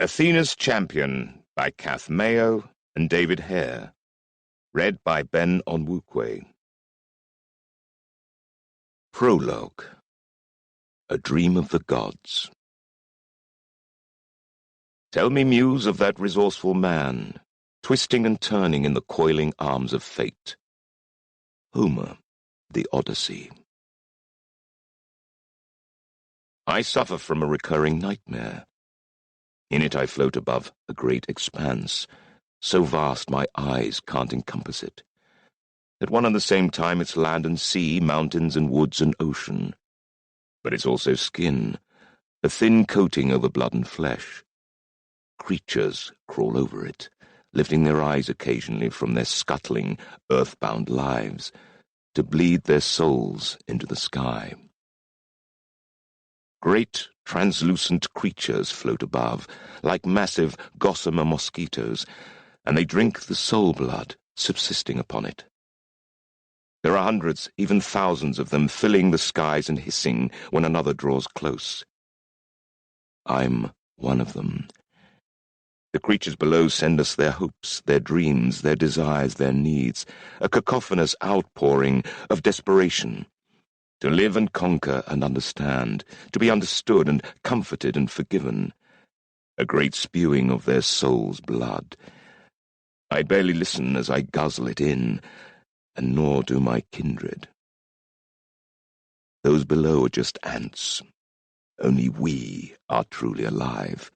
Athena's Champion by Kath Mayo and David Hare. Read by Ben Onwukwe. Prologue. A Dream of the Gods. Tell me, muse, of that resourceful man, twisting and turning in the coiling arms of fate. Homer, the Odyssey. I suffer from a recurring nightmare. In it I float above a great expanse, so vast my eyes can't encompass it. At one and the same time it's land and sea, mountains and woods and ocean. But it's also skin, a thin coating over blood and flesh. Creatures crawl over it, lifting their eyes occasionally from their scuttling, earthbound lives, to bleed their souls into the sky. Great, translucent creatures float above, like massive gossamer mosquitoes, and they drink the soul blood, subsisting upon it. There are hundreds, even thousands of them, filling the skies and hissing when another draws close. I'm one of them. The creatures below send us their hopes, their dreams, their desires, their needs, a cacophonous outpouring of desperation. To live and conquer and understand, to be understood and comforted and forgiven. A great spewing of their soul's blood. I barely listen as I guzzle it in, and nor do my kindred. Those below are just ants. Only we are truly alive.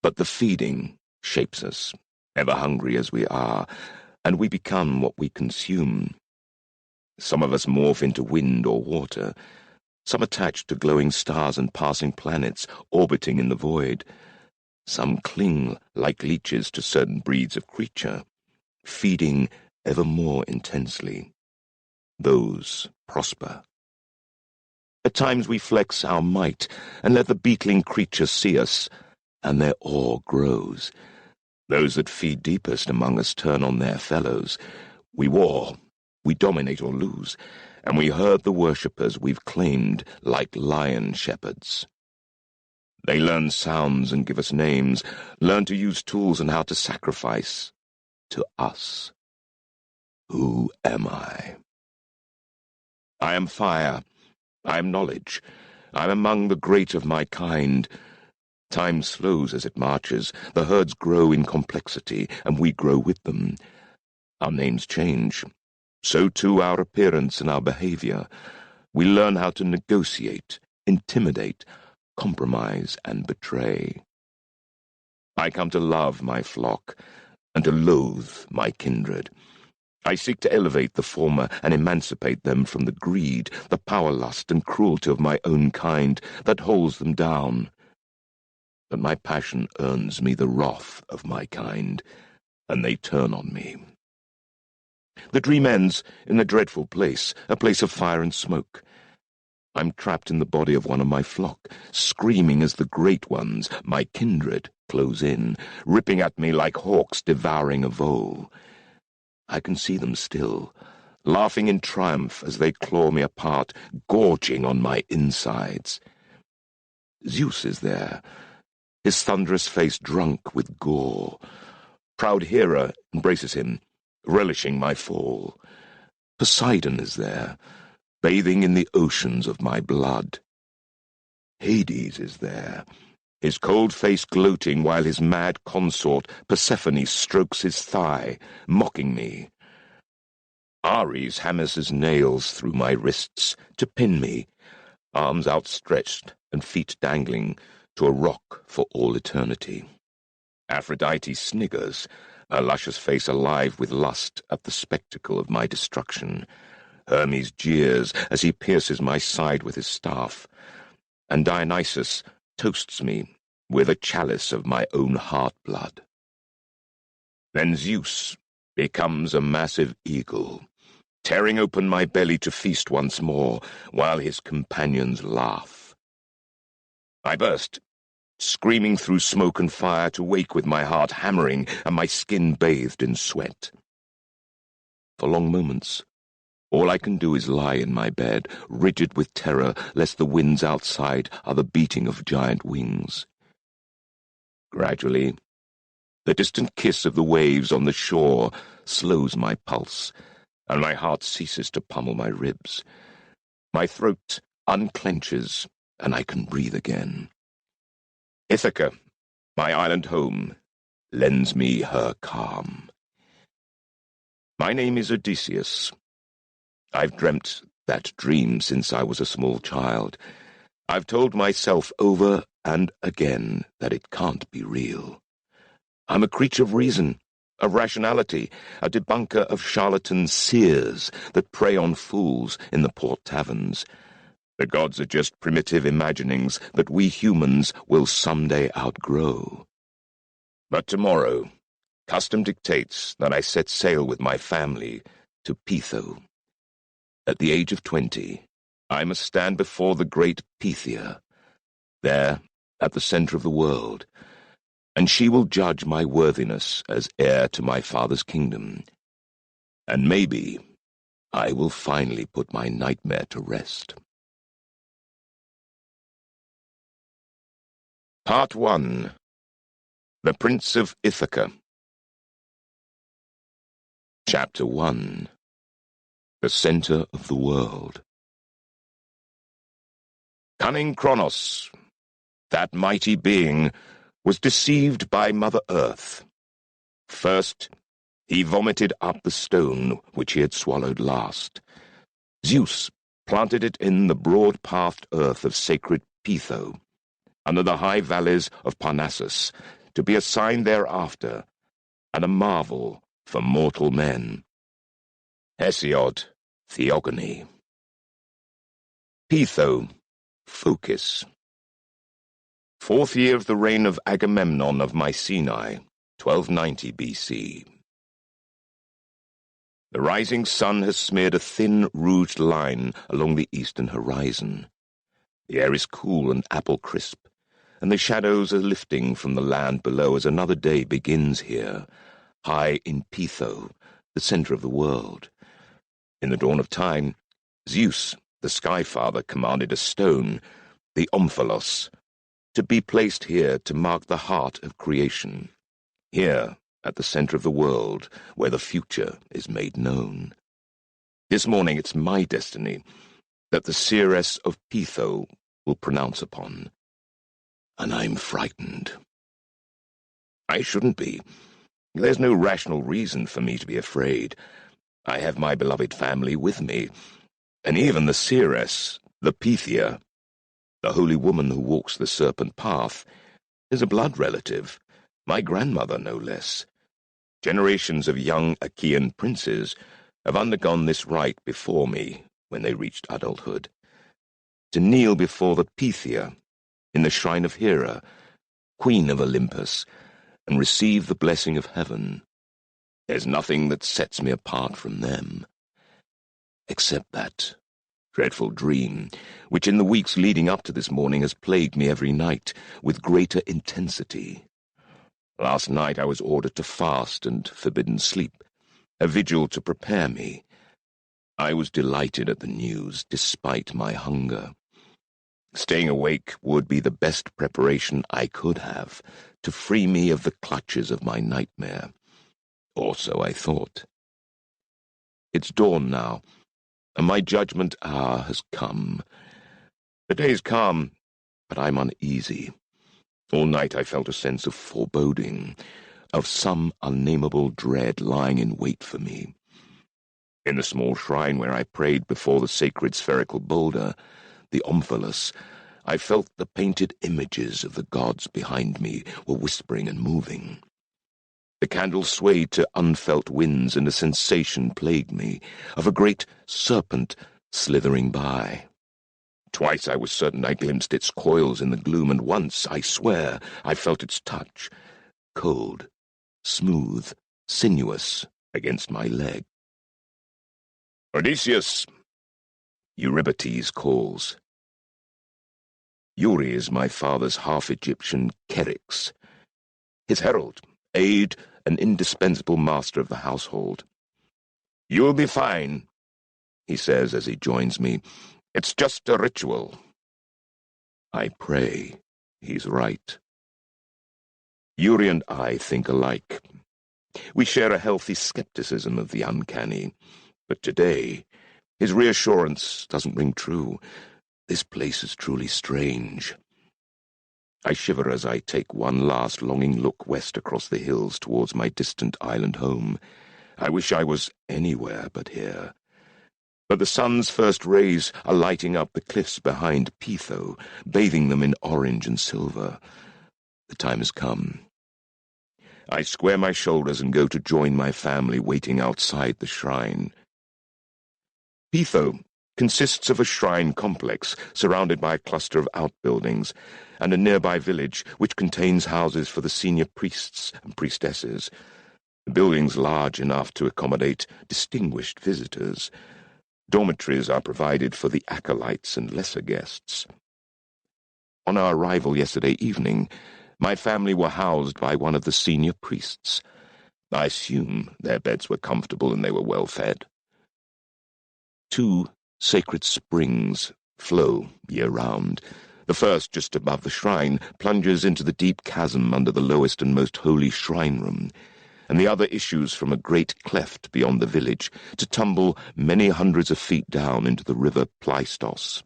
But the feeding shapes us, ever hungry as we are, and we become what we consume. Some of us morph into wind or water, some attached to glowing stars and passing planets orbiting in the void. Some cling like leeches to certain breeds of creature, feeding ever more intensely. Those prosper. At times we flex our might and let the beetling creatures see us, and their awe grows. Those that feed deepest among us turn on their fellows. We war. We dominate or lose, and we herd the worshippers we've claimed like lion shepherds. They learn sounds and give us names, learn to use tools and how to sacrifice to us. Who am I? I am fire. I am knowledge. I am among the great of my kind. Time slows as it marches. The herds grow in complexity, and we grow with them. Our names change. So too our appearance and our behavior. We learn how to negotiate, intimidate, compromise, and betray. I come to love my flock, and to loathe my kindred. I seek to elevate the former and emancipate them from the greed, the power lust and cruelty of my own kind that holds them down. But my passion earns me the wrath of my kind, and they turn on me. The dream ends in a dreadful place, a place of fire and smoke. I'm trapped in the body of one of my flock, screaming as the great ones, my kindred, close in, ripping at me like hawks devouring a vole. I can see them still, laughing in triumph as they claw me apart, gorging on my insides. Zeus is there, his thunderous face drunk with gore. Proud Hera embraces him, relishing my fall. Poseidon is there, bathing in the oceans of my blood. Hades is there, his cold face gloating while his mad consort Persephone strokes his thigh, mocking me. Ares hammers his nails through my wrists to pin me, arms outstretched and feet dangling, to a rock for all eternity. Aphrodite sniggers, her luscious face alive with lust at the spectacle of my destruction. Hermes jeers as he pierces my side with his staff, and Dionysus toasts me with a chalice of my own heart-blood. Then Zeus becomes a massive eagle, tearing open my belly to feast once more, while his companions laugh. I burst, screaming through smoke and fire to wake with my heart hammering and my skin bathed in sweat. For long moments, all I can do is lie in my bed, rigid with terror lest the winds outside are the beating of giant wings. Gradually, the distant kiss of the waves on the shore slows my pulse, and my heart ceases to pummel my ribs. My throat unclenches, and I can breathe again. Ithaca, my island home, lends me her calm. My name is Odysseus. I've dreamt that dream since I was a small child. I've told myself over and again that it can't be real. I'm a creature of reason, of rationality, a debunker of charlatan seers that prey on fools in the port taverns. The gods are just primitive imaginings that we humans will someday outgrow. But tomorrow, custom dictates that I set sail with my family to Pytho. At the age of 20, I must stand before the great Pythia, there at the center of the world, and she will judge my worthiness as heir to my father's kingdom. And maybe I will finally put my nightmare to rest. Part 1. The Prince of Ithaca. Chapter 1. The Center of the World. Cunning Kronos, that mighty being, was deceived by Mother Earth. First, he vomited up the stone which he had swallowed last. Zeus planted it in the broad-pathed earth of sacred Pytho, under the high valleys of Parnassus, to be a sign thereafter, and a marvel for mortal men. Hesiod, Theogony. Pytho, Focus. 4th year of the reign of Agamemnon of Mycenae, 1290 BC. The rising sun has smeared a thin, rouged line along the eastern horizon. The air is cool and apple-crisp, and the shadows are lifting from the land below as another day begins here, high in Pytho, the center of the world. In the dawn of time, Zeus, the Sky-Father, commanded a stone, the Omphalos, to be placed here to mark the heart of creation, here at the center of the world where the future is made known. This morning it's my destiny that the seeress of Pytho will pronounce upon, and I'm frightened. I shouldn't be. There's no rational reason for me to be afraid. I have my beloved family with me, and even the seeress, the Pythia, the holy woman who walks the serpent path, is a blood relative, my grandmother no less. Generations of young Achaean princes have undergone this rite before me when they reached adulthood. To kneel before the Pythia in the shrine of Hera, queen of Olympus, and receive the blessing of heaven. There's nothing that sets me apart from them, except that dreadful dream, which in the weeks leading up to this morning has plagued me every night with greater intensity. Last night I was ordered to fast and forbidden sleep, a vigil to prepare me. I was delighted at the news, despite my hunger. Staying awake would be the best preparation I could have to free me of the clutches of my nightmare. Or so I thought. It's dawn now, and my judgment hour has come. The day is calm, but I'm uneasy. All night I felt a sense of foreboding, of some unnameable dread lying in wait for me. In the small shrine where I prayed before the sacred spherical boulder, the Omphalos, I felt the painted images of the gods behind me were whispering and moving. The candle swayed to unfelt winds, and a sensation plagued me of a great serpent slithering by. Twice I was certain I glimpsed its coils in the gloom, and once, I swear, I felt its touch, cold, smooth, sinuous, against my leg. Odysseus! Eurybates calls. Yuri is my father's half-Egyptian Kerix, his herald, aide, and indispensable master of the household. "You'll be fine," he says as he joins me. "It's just a ritual." I pray he's right. Yuri and I think alike. We share a healthy skepticism of the uncanny, but today his reassurance doesn't ring true. This place is truly strange. I shiver as I take one last longing look west across the hills towards my distant island home. I wish I was anywhere but here. But the sun's first rays are lighting up the cliffs behind Pitho, bathing them in orange and silver. The time has come. I square my shoulders and go to join my family waiting outside the shrine. Pitho consists of a shrine complex surrounded by a cluster of outbuildings and a nearby village which contains houses for the senior priests and priestesses. The building's large enough to accommodate distinguished visitors. Dormitories are provided for the acolytes and lesser guests. On our arrival yesterday evening, my family were housed by one of the senior priests. I assume their beds were comfortable and they were well fed. 2 sacred springs flow year-round. The first, just above the shrine, plunges into the deep chasm under the lowest and most holy shrine room, and the other issues from a great cleft beyond the village to tumble many hundreds of feet down into the river Pleistos.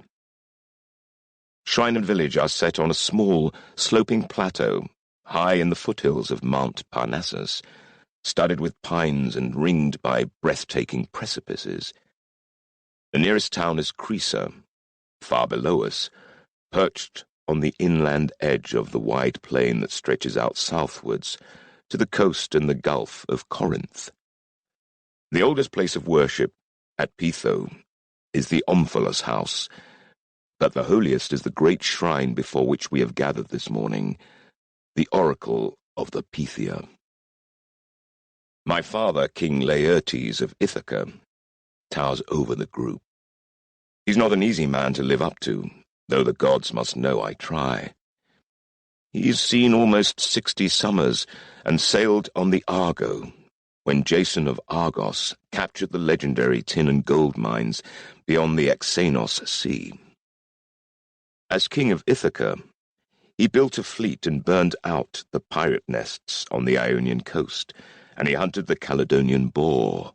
Shrine and village are set on a small, sloping plateau, high in the foothills of Mount Parnassus, studded with pines and ringed by breathtaking precipices. The nearest town is Crisa, far below us, perched on the inland edge of the wide plain that stretches out southwards to the coast and the Gulf of Corinth. The oldest place of worship at Pitho is the Omphalos house, but the holiest is the great shrine before which we have gathered this morning, the oracle of the Pythia. My father, King Laertes of Ithaca, towers over the group. He's not an easy man to live up to, though the gods must know I try. He's seen almost 60 summers and sailed on the Argo, when Jason of Argos captured the legendary tin and gold mines beyond the Xenos Sea. As king of Ithaca, he built a fleet and burned out the pirate nests on the Ionian coast, and he hunted the Caledonian boar.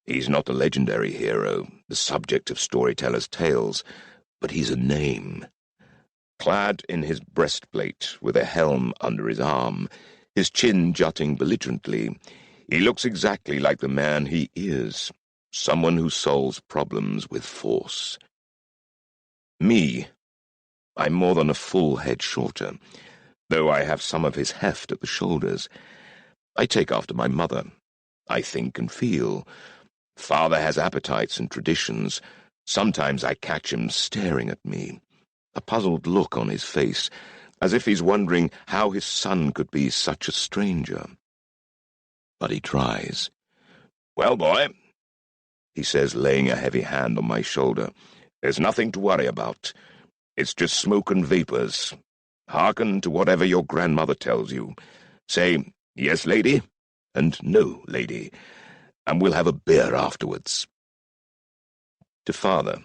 He's not a legendary hero, the subject of storytellers' tales, but he's a name. Clad in his breastplate, with a helm under his arm, his chin jutting belligerently, he looks exactly like the man he is, someone who solves problems with force. Me, I'm more than a full head shorter, though I have some of his heft at the shoulders. I take after my mother. I think and feel. Father has appetites and traditions. Sometimes I catch him staring at me, a puzzled look on his face, as if he's wondering how his son could be such a stranger. But he tries. "Well, boy," he says, laying a heavy hand on my shoulder, "there's nothing to worry about. It's just smoke and vapors. Hearken to whatever your grandmother tells you. Say, 'Yes, lady,' and 'No, lady,' and we'll have a beer afterwards." To father,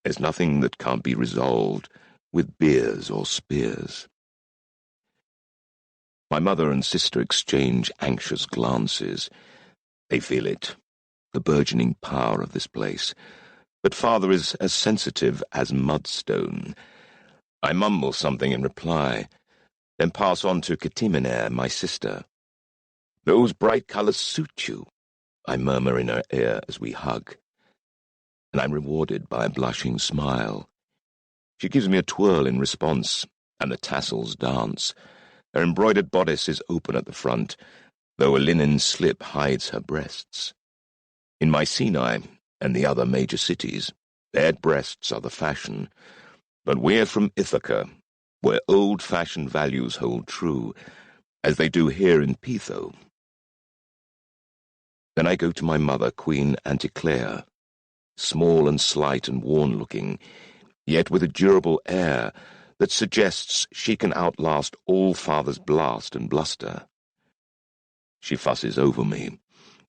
there's nothing that can't be resolved with beers or spears. My mother and sister exchange anxious glances. They feel it, the burgeoning power of this place. But father is as sensitive as mudstone. I mumble something in reply, then pass on to Catimene, my sister. "Those bright colours suit you," I murmur in her ear as we hug, and I'm rewarded by a blushing smile. She gives me a twirl in response, and the tassels dance. Her embroidered bodice is open at the front, though a linen slip hides her breasts. In Mycenae and the other major cities, bared breasts are the fashion, but we're from Ithaca, where old-fashioned values hold true, as they do here in Pitho. Then I go to my mother, Queen Anticlea, small and slight and worn-looking, yet with a durable air that suggests she can outlast all father's blast and bluster. She fusses over me,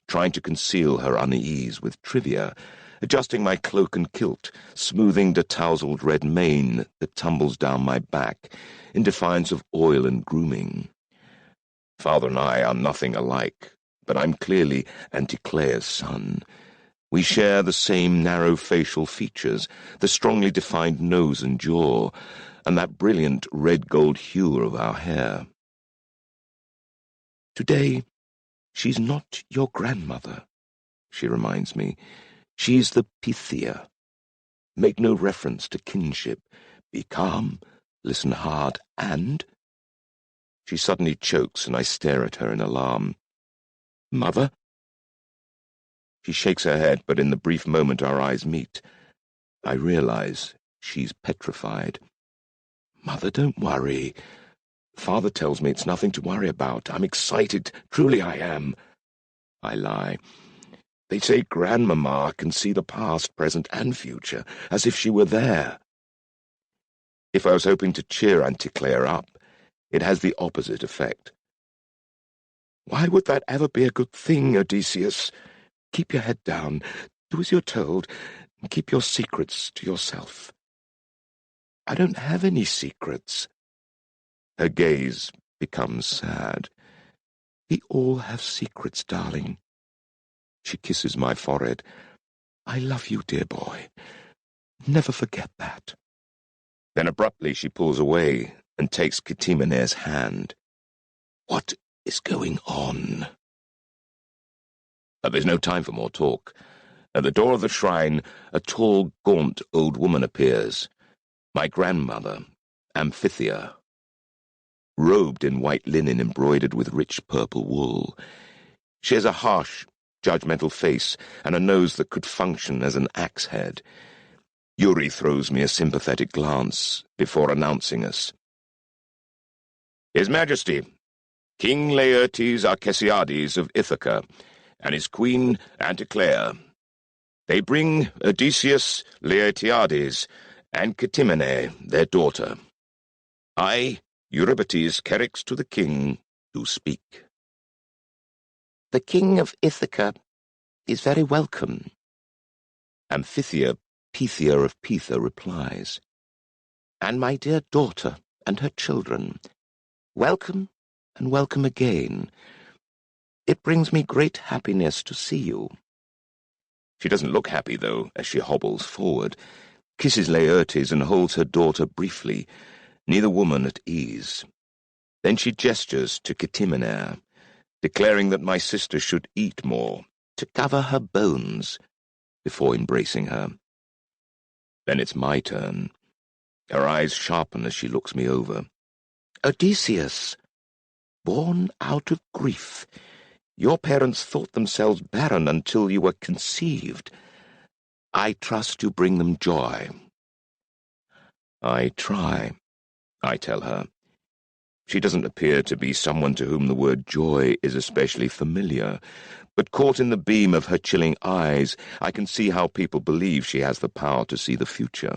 trying to conceal her unease with trivia, adjusting my cloak and kilt, smoothing the tousled red mane that tumbles down my back in defiance of oil and grooming. Father and I are nothing alike, but I'm clearly Anticlea's son. We share the same narrow facial features, the strongly defined nose and jaw, and that brilliant red-gold hue of our hair. Today, she's not your grandmother, she reminds me. She's the Pythia. Make no reference to kinship. Be calm, listen hard, and... She suddenly chokes, and I stare at her in alarm. Mother? She shakes her head, but in the brief moment our eyes meet, I realize she's petrified. Mother, don't worry. Father tells me it's nothing to worry about. I'm excited. Truly I am. I lie. They say Grandmama can see the past, present, and future, as if she were there. If I was hoping to cheer Anticlea up, it has the opposite effect. Why would that ever be a good thing, Odysseus? Keep your head down, do as you're told, and keep your secrets to yourself. I don't have any secrets. Her gaze becomes sad. We all have secrets, darling. She kisses my forehead. I love you, dear boy. Never forget that. Then abruptly she pulls away and takes Clytemne's hand. What is going on? But there's no time for more talk. At the door of the shrine, a tall, gaunt old woman appears. My grandmother, Amphithea. Robed in white linen embroidered with rich purple wool. She has a harsh, judgmental face and a nose that could function as an axe head. Yuri throws me a sympathetic glance before announcing us. His Majesty, King Laertes Arcesiades of Ithaca, and his queen Anticlea. They bring Odysseus, Laertiades, and Clytemne, their daughter. I, Eurybates Cherax, to the king, do speak. The king of Ithaca is very welcome. Amphithea, Pythia of Pytha, replies. And my dear daughter and her children, welcome and welcome again. It brings me great happiness to see you. She doesn't look happy, though, as she hobbles forward, kisses Laertes and holds her daughter briefly, neither woman at ease. Then she gestures to Clytemne, declaring that my sister should eat more, to cover her bones, before embracing her. Then it's my turn. Her eyes sharpen as she looks me over. Odysseus, born out of grief, your parents thought themselves barren until you were conceived. I trust you bring them joy. I try, I tell her. She doesn't appear to be someone to whom the word joy is especially familiar, but caught in the beam of her chilling eyes, I can see how people believe she has the power to see the future.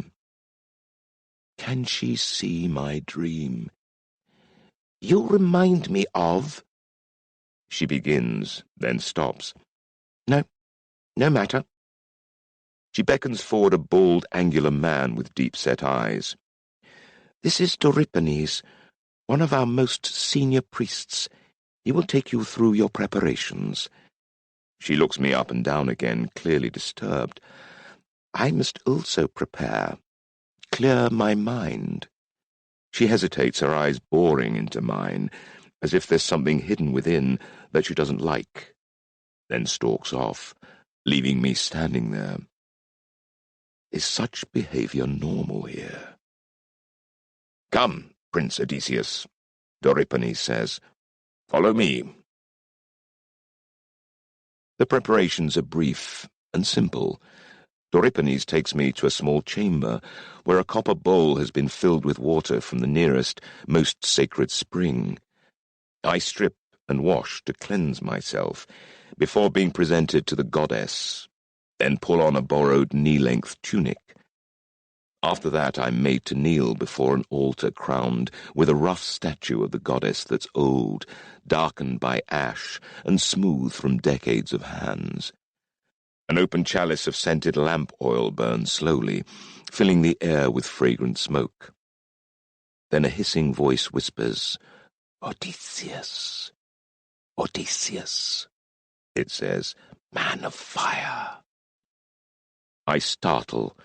Can she see my dream? You remind me of... She begins, then stops. No matter. She beckons forward a bald, angular man with deep-set eyes. This is Doripenes, one of our most senior priests. He will take you through your preparations. She looks me up and down again, clearly disturbed. I must also prepare, clear my mind. She hesitates, her eyes boring into mine, as if there's something hidden within that she doesn't like, then stalks off, leaving me standing there. Is such behavior normal here? Come, Prince Odysseus, Doripenes says. Follow me. The preparations are brief and simple. Doripenes takes me to a small chamber where a copper bowl has been filled with water from the nearest, most sacred spring. I strip and wash to cleanse myself before being presented to the goddess, then pull on a borrowed knee-length tunic. After that I'm made to kneel before an altar crowned with a rough statue of the goddess that's old, darkened by ash, and smooth from decades of hands. An open chalice of scented lamp oil burns slowly, filling the air with fragrant smoke. Then a hissing voice whispers, Odysseus. Odysseus, it says, man of fire. I startle,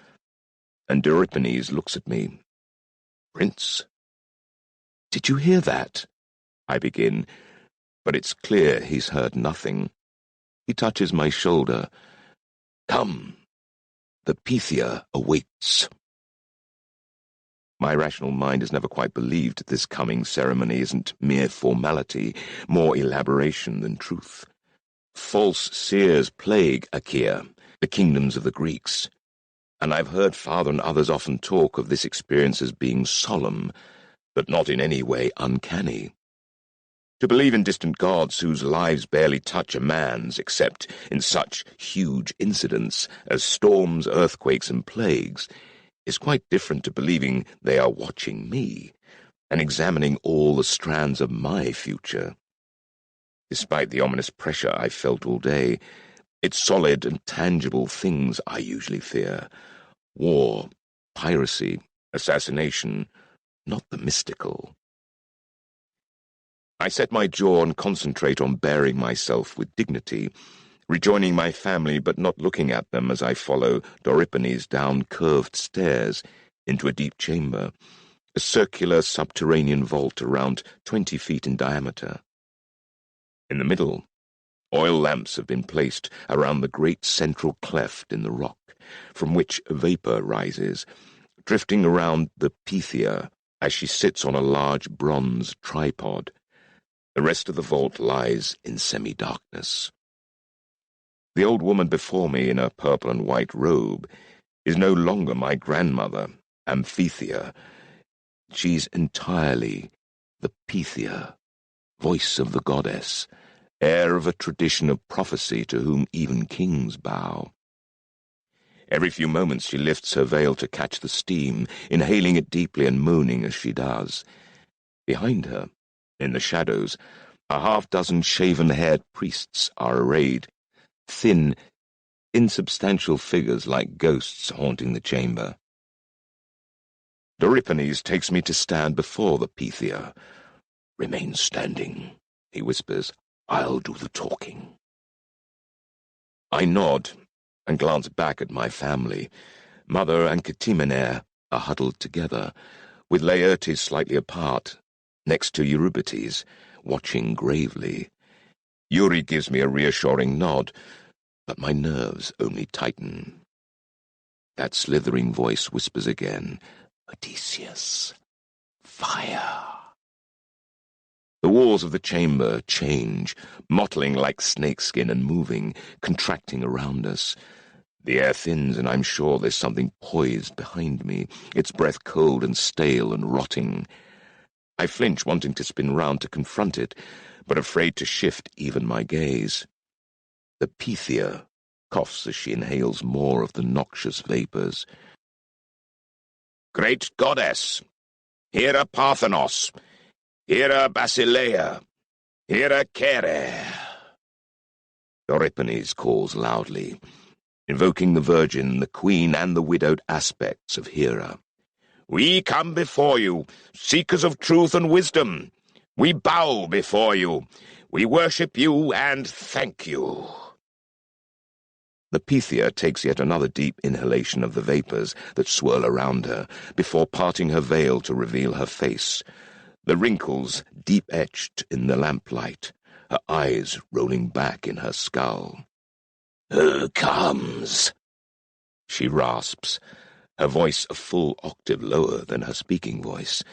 and Euripides looks at me. Prince? Did you hear that? I begin, but it's clear he's heard nothing. He touches my shoulder. Come, the Pythia awaits. My rational mind has never quite believed this coming ceremony isn't mere formality, more elaboration than truth. False seers plague Achaea, the kingdoms of the Greeks, and I've heard Father and others often talk of this experience as being solemn, but not in any way uncanny. To believe in distant gods whose lives barely touch a man's except in such huge incidents as storms, earthquakes, and plagues is quite different to believing they are watching me and examining all the strands of my future. Despite the ominous pressure I felt all day, it's solid and tangible things I usually fear. War, piracy, assassination, not the mystical. I set my jaw and concentrate on bearing myself with dignity, rejoining my family but not looking at them as I follow Euripides down curved stairs into a deep chamber, a circular subterranean vault around 20 feet in diameter. In the middle, oil lamps have been placed around the great central cleft in the rock, from which vapour rises, drifting around the Pythia as she sits on a large bronze tripod. The rest of the vault lies in semi-darkness. The old woman before me in a purple and white robe is no longer my grandmother, Amphithea. She's entirely the Pythia, voice of the goddess, heir of a tradition of prophecy to whom even kings bow. Every few moments she lifts her veil to catch the steam, inhaling it deeply and moaning as she does. Behind her, in the shadows, a half-dozen shaven-haired priests are arrayed, thin, insubstantial figures like ghosts haunting the chamber. Euripides takes me to stand before the Pythia. "Remain standing," he whispers. "I'll do the talking." I nod and glance back at my family. Mother and Ctimene are huddled together, with Laertes slightly apart, next to Euripides, watching gravely. Yuri gives me a reassuring nod, but my nerves only tighten. That slithering voice whispers again, "Odysseus, fire." The walls of the chamber change, mottling like snakeskin and moving, contracting around us. The air thins, and I'm sure there's something poised behind me, its breath cold and stale and rotting. I flinch, wanting to spin round to confront it, but afraid to shift even my gaze. The Pythia coughs as she inhales more of the noxious vapours. "Great goddess, Hera Parthenos, Hera Basileia, Hera Kere." Euripides calls loudly, invoking the virgin, the queen, and the widowed aspects of Hera. "We come before you, seekers of truth and wisdom. We bow before you. We worship you and thank you." The Pythia takes yet another deep inhalation of the vapours that swirl around her, before parting her veil to reveal her face, the wrinkles deep-etched in the lamplight, her eyes rolling back in her skull. "Who comes?" she rasps, her voice a full octave lower than her speaking voice,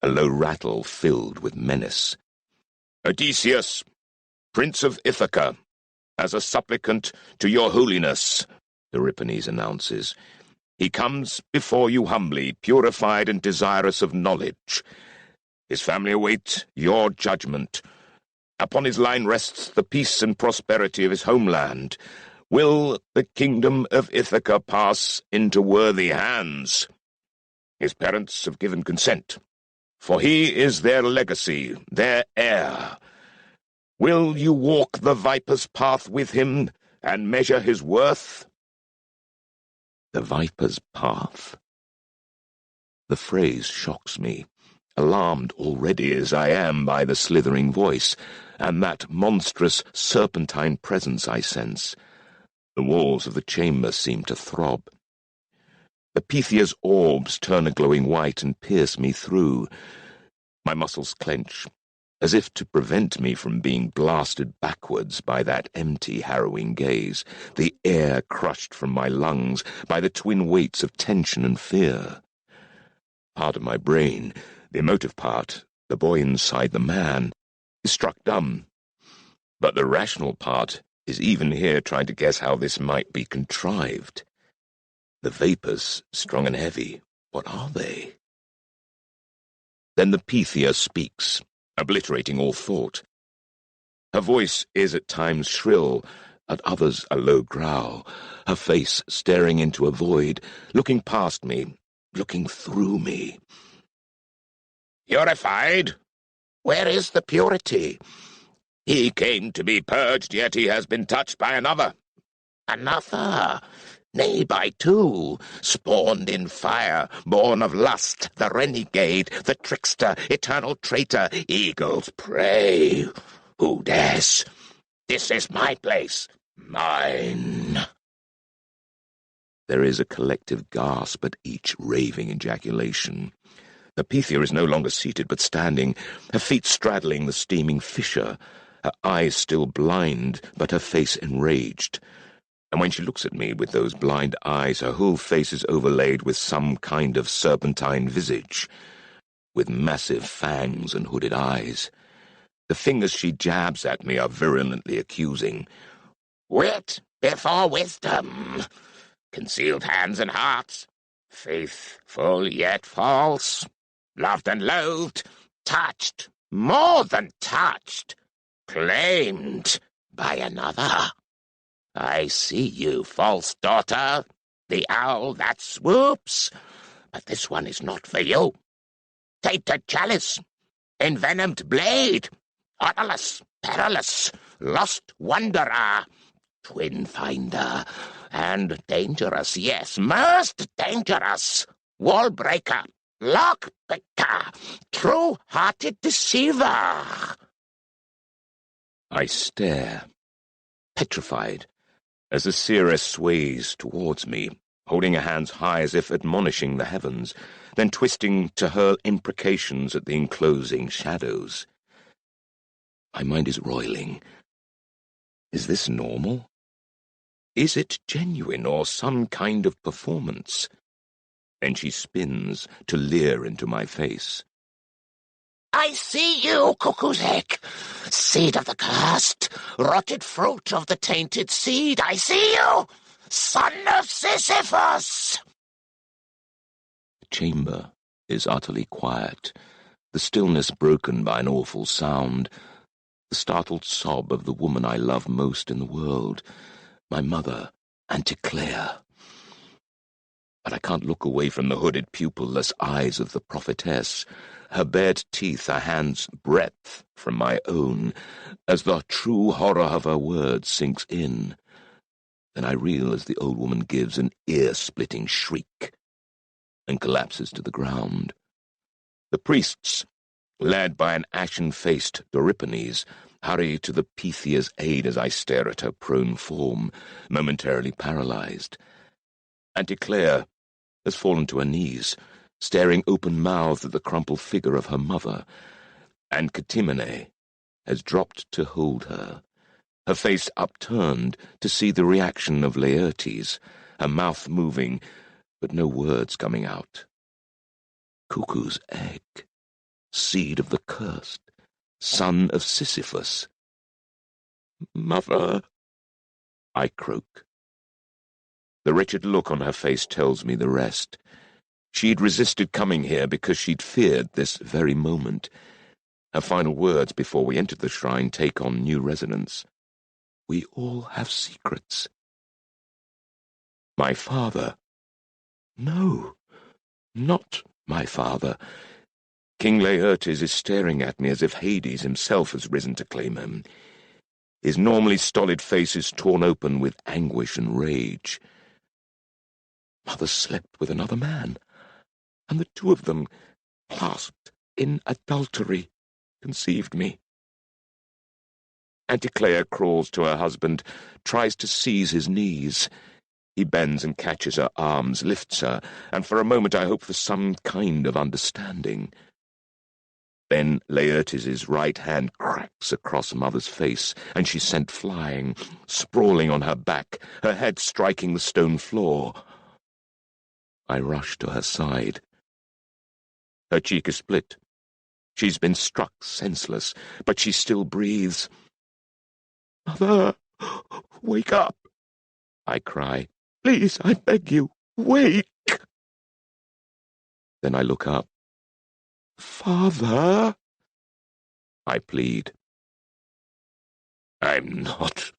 a low rattle filled with menace. "Odysseus, Prince of Ithaca, as a supplicant to your holiness," Euripides announces. "He comes before you humbly, purified and desirous of knowledge. His family await your judgment. Upon his line rests the peace and prosperity of his homeland. Will the kingdom of Ithaca pass into worthy hands? His parents have given consent, for he is their legacy, their heir. Will you walk the viper's path with him and measure his worth?" The viper's path? The phrase shocks me, alarmed already as I am by the slithering voice, and that monstrous serpentine presence I sense. The walls of the chamber seem to throb. The Pythia's orbs turn a glowing white and pierce me through. My muscles clench, as if to prevent me from being blasted backwards by that empty, harrowing gaze, the air crushed from my lungs by the twin weights of tension and fear. Part of my brain, the emotive part, the boy inside the man, is struck dumb. But the rational part is even here trying to guess how this might be contrived. The vapors, strong and heavy, what are they? Then the Pythia speaks, obliterating all thought. Her voice is at times shrill, at others a low growl, her face staring into a void, looking past me, looking through me. Purified? Where is the purity? He came to be purged, yet he has been touched by another. Another? Nay, by two, spawned in fire, born of lust, the renegade, the trickster, eternal traitor, eagle's prey. Who dares? This is my place, mine. There is a collective gasp at each raving ejaculation. The Pythia is no longer seated, but standing, her feet straddling the steaming fissure, her eyes still blind, but her face enraged. And when she looks at me with those blind eyes, her whole face is overlaid with some kind of serpentine visage, with massive fangs and hooded eyes. The fingers she jabs at me are virulently accusing. Wit before wisdom, concealed hands and hearts, faithful yet false, loved and loathed, touched, more than touched, claimed by another. I see you, false daughter, the owl that swoops, but this one is not for you. Tainted chalice, envenomed blade, odorless, perilous, lost wanderer, twin finder, and dangerous, yes, most dangerous, wall breaker, lock picker, true-hearted deceiver. I stare, petrified, as the seeress sways towards me, holding her hands high as if admonishing the heavens, then twisting to hurl imprecations at the enclosing shadows. My mind is roiling. Is this normal? Is it genuine or some kind of performance? Then she spins to leer into my face. I see you, cuckoo's egg, seed of the cursed, rotted fruit of the tainted seed. I see you, son of Sisyphus! The chamber is utterly quiet, the stillness broken by an awful sound, the startled sob of the woman I love most in the world, my mother, Anticlea. But I can't look away from the hooded, pupil-less eyes of the prophetess, her bared teeth a hand's breadth from my own, as the true horror of her words sinks in. Then I reel as the old woman gives an ear-splitting shriek and collapses to the ground. The priests, led by an ashen-faced Doripenes, hurry to the Pythia's aid as I stare at her prone form, momentarily paralyzed. Anticlea has fallen to her knees, staring open-mouthed at the crumpled figure of her mother, and Catimene has dropped to hold her, her face upturned to see the reaction of Laertes, her mouth moving, but no words coming out. Cuckoo's egg, seed of the cursed, son of Sisyphus. Mother, I croak. The wretched look on her face tells me the rest. She'd resisted coming here because she'd feared this very moment. Her final words before we entered the shrine take on new resonance. We all have secrets. My father. No, not my father. King Laertes is staring at me as if Hades himself has risen to claim him. His normally stolid face is torn open with anguish and rage. Mother slept with another man, and the two of them clasped in adultery conceived me. Anticlea crawls to her husband, tries to seize his knees. He bends and catches her arms, lifts her, and for a moment I hope for some kind of understanding. Then Laertes' right hand cracks across Mother's face, and she's sent flying, sprawling on her back, her head striking the stone floor. I rush to her side. Her cheek is split. She's been struck senseless, but she still breathes. "Mother, wake up!" I cry. "Please, I beg you, wake!" Then I look up. "Father," I plead. "I'm not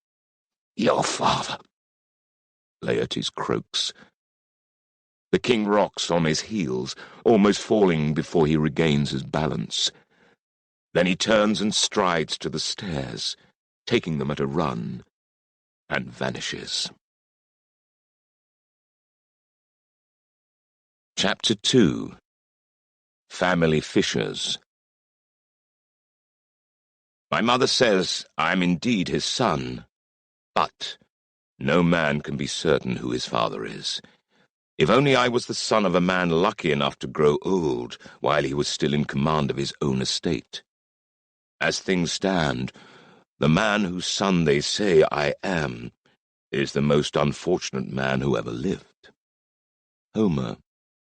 your father," Laertes croaks. The king rocks on his heels, almost falling before he regains his balance. Then he turns and strides to the stairs, taking them at a run, and vanishes. Chapter 2. Family Fissures. My mother says I am indeed his son, but no man can be certain who his father is. If only I was the son of a man lucky enough to grow old while he was still in command of his own estate. As things stand, the man whose son they say I am is the most unfortunate man who ever lived. Homer,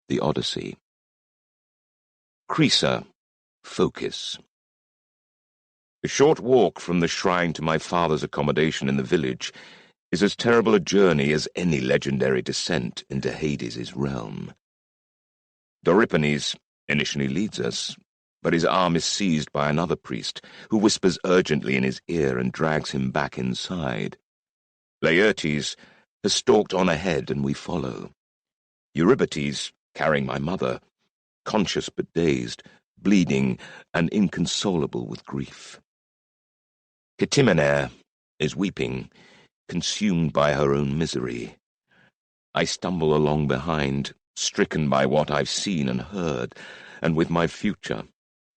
The Odyssey. Crisa, Focus. The short walk from the shrine to my father's accommodation in the village is as terrible a journey as any legendary descent into Hades' realm. Doripenes initially leads us, but his arm is seized by another priest, who whispers urgently in his ear and drags him back inside. Laertes has stalked on ahead, and we follow. Eurybates, carrying my mother, conscious but dazed, bleeding and inconsolable with grief. Ctimene is weeping, consumed by her own misery. I stumble along behind, stricken by what I've seen and heard, and with my future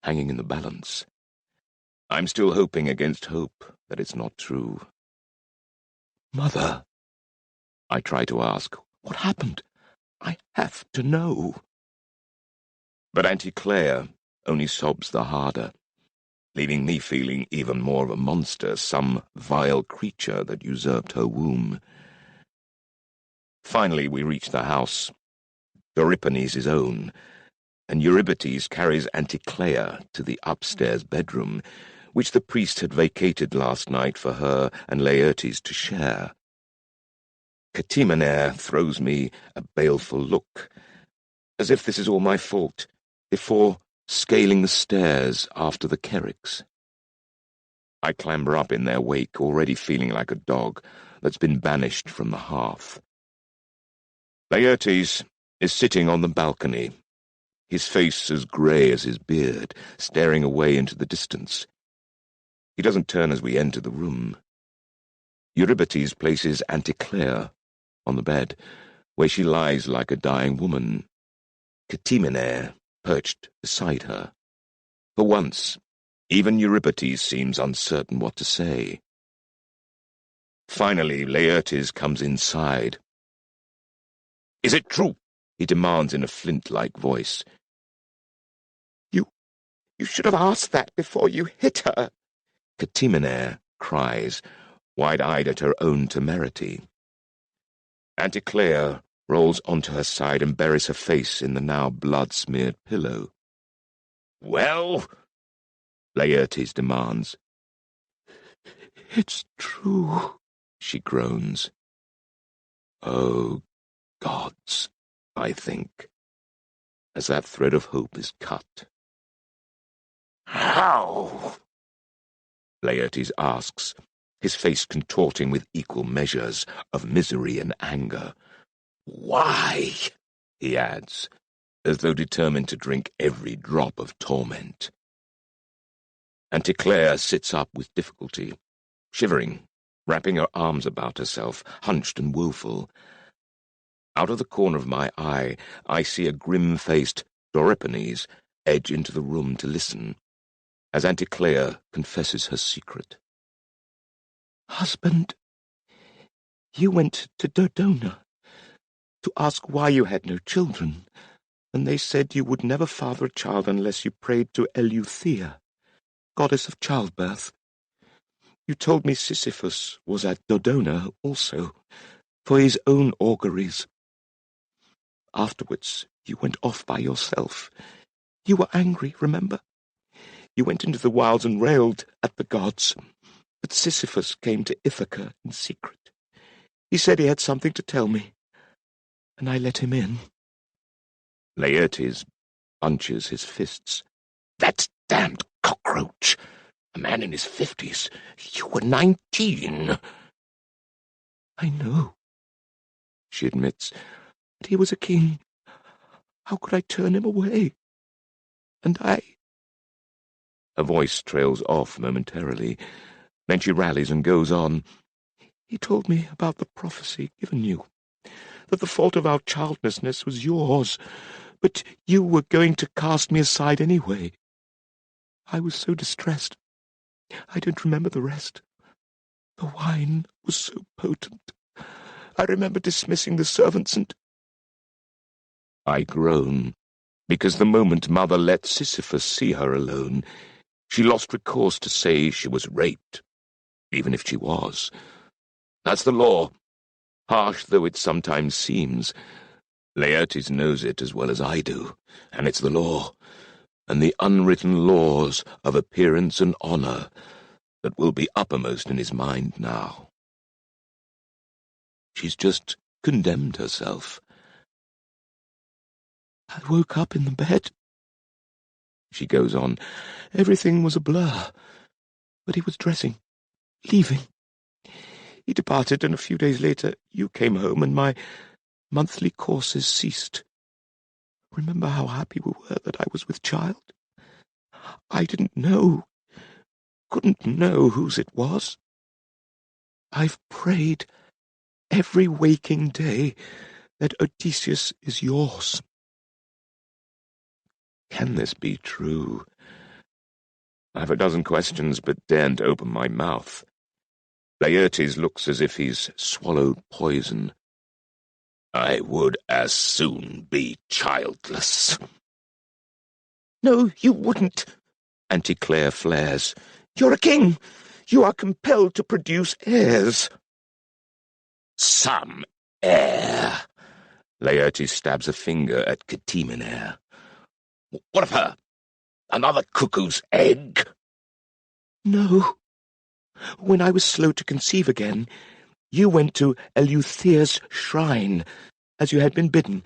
hanging in the balance. I'm still hoping against hope that it's not true. "Mother," I try to ask, "what happened? I have to know." But Anticlea only sobs the harder, leaving me feeling even more of a monster, some vile creature that usurped her womb. Finally we reach the house, Doripenes' own, and Eurybates carries Anticlea to the upstairs bedroom, which the priest had vacated last night for her and Laertes to share. Ctimene throws me a baleful look, as if this is all my fault, before scaling the stairs after the Kerricks. I clamber up in their wake, already feeling like a dog that's been banished from the hearth. Laertes is sitting on the balcony, his face as grey as his beard, staring away into the distance. He doesn't turn as we enter the room. Eurybates places Anticlea on the bed, where she lies like a dying woman, Ctimene perched beside her. For once, even Eurybates seems uncertain what to say. Finally, Laertes comes inside. "Is it true?" he demands in a flint-like voice. You should have asked that before you hit her," Ctimene cries, wide-eyed at her own temerity. Anticlea rolls onto her side and buries her face in the now blood-smeared pillow. "Well?" Laertes demands. "It's true," she groans. Oh, gods, I think, as that thread of hope is cut. "How?" Laertes asks, his face contorting with equal measures of misery and anger. "Why?" he adds, as though determined to drink every drop of torment. Anticlea sits up with difficulty, shivering, wrapping her arms about herself, hunched and woeful. Out of the corner of my eye, I see a grim-faced Doripenes edge into the room to listen, as Anticlea confesses her secret. Husband, you went to Dodona to ask why you had no children, and they said you would never father a child unless you prayed to Eleuthea, goddess of childbirth. You told me Sisyphus was at Dodona also, for his own auguries. Afterwards, you went off by yourself. You were angry, remember? You went into the wilds and railed at the gods. But Sisyphus came to Ithaca in secret. He said he had something to tell me, and I let him in. Laertes bunches his fists. That damned cockroach! A man in his 50s. You were 19. I know, she admits, but he was a king. How could I turn him away? And I... Her voice trails off momentarily. Then she rallies and goes on. He told me about the prophecy given you, that the fault of our childlessness was yours, but you were going to cast me aside anyway. I was so distressed. I don't remember the rest. The wine was so potent. I remember dismissing the servants and... I groan, because the moment Mother let Sisyphus see her alone, she lost recourse to say she was raped, even if she was. That's the law, harsh though it sometimes seems. Laertes knows it as well as I do, and it's the law, and the unwritten laws of appearance and honour that will be uppermost in his mind now. She's just condemned herself. I woke up in the bed. She goes on. Everything was a blur, but he was dressing, leaving. He departed, and a few days later you came home, and my monthly courses ceased. Remember how happy we were that I was with child? I didn't know, couldn't know whose it was. I've prayed every waking day that Odysseus is yours. Can this be true? I've a dozen questions, but daren't open my mouth. Laertes looks as if he's swallowed poison. I would as soon be childless. No, you wouldn't, Anticlea flares. You're a king. You are compelled to produce heirs. Some heir. Laertes stabs a finger at Ctimenaire. What of her? Another cuckoo's egg? No. When I was slow to conceive again, you went to Eleuthea's shrine, as you had been bidden,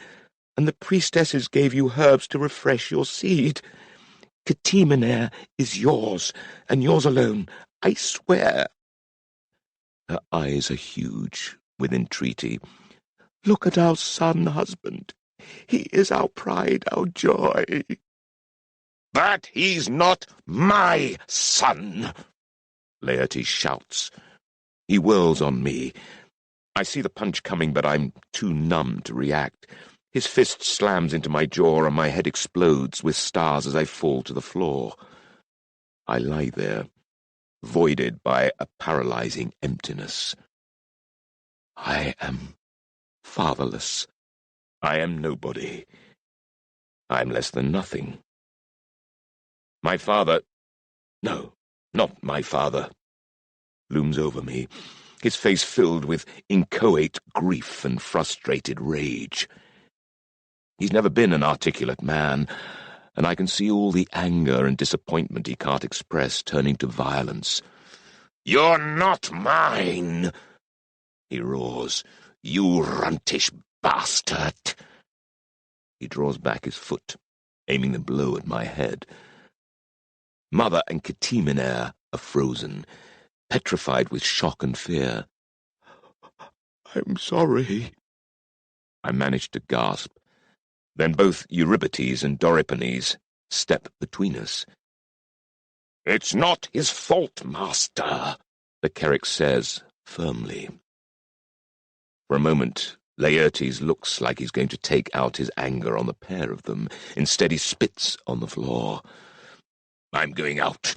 and the priestesses gave you herbs to refresh your seed. Ctimenaire is yours, and yours alone, I swear. Her eyes are huge with entreaty. Look at our son, husband. He is our pride, our joy. But he's not my son, Laertes shouts. He whirls on me. I see the punch coming, but I'm too numb to react. His fist slams into my jaw and my head explodes with stars as I fall to the floor. I lie there, voided by a paralyzing emptiness. I am fatherless. I am nobody. I'm less than nothing. My father... No, not my father. Looms over me, his face filled with inchoate grief and frustrated rage. He's never been an articulate man, and I can see all the anger and disappointment he can't express turning to violence. "You're not mine!" he roars. "You runtish bastard!" He draws back his foot, aiming the blow at my head. Mother and Ctimenaire are frozen, petrified with shock and fear. I'm sorry. I manage to gasp. Then both Eurybates and Doripenes step between us. "It's not his fault, master," the Cleric says firmly. For a moment, Laertes looks like he's going to take out his anger on the pair of them. Instead, he spits on the floor. I'm going out.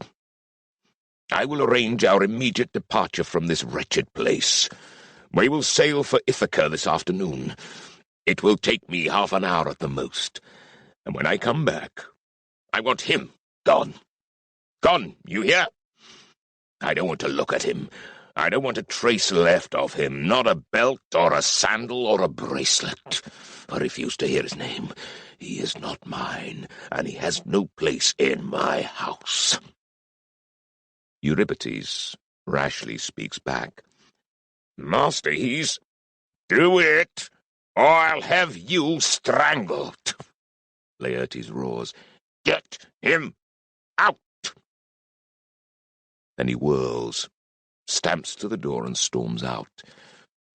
I will arrange our immediate departure from this wretched place. We will sail for Ithaca this afternoon. It will take me half an hour at the most. And when I come back, I want him gone. Gone, you hear? I don't want to look at him. I don't want a trace left of him, not a belt or a sandal or a bracelet. I refuse to hear his name. He is not mine, and he has no place in my house. Eurybates rashly speaks back. Master, do it, or I'll have you strangled. Laertes roars. Get him out! Then he whirls, stamps to the door and storms out.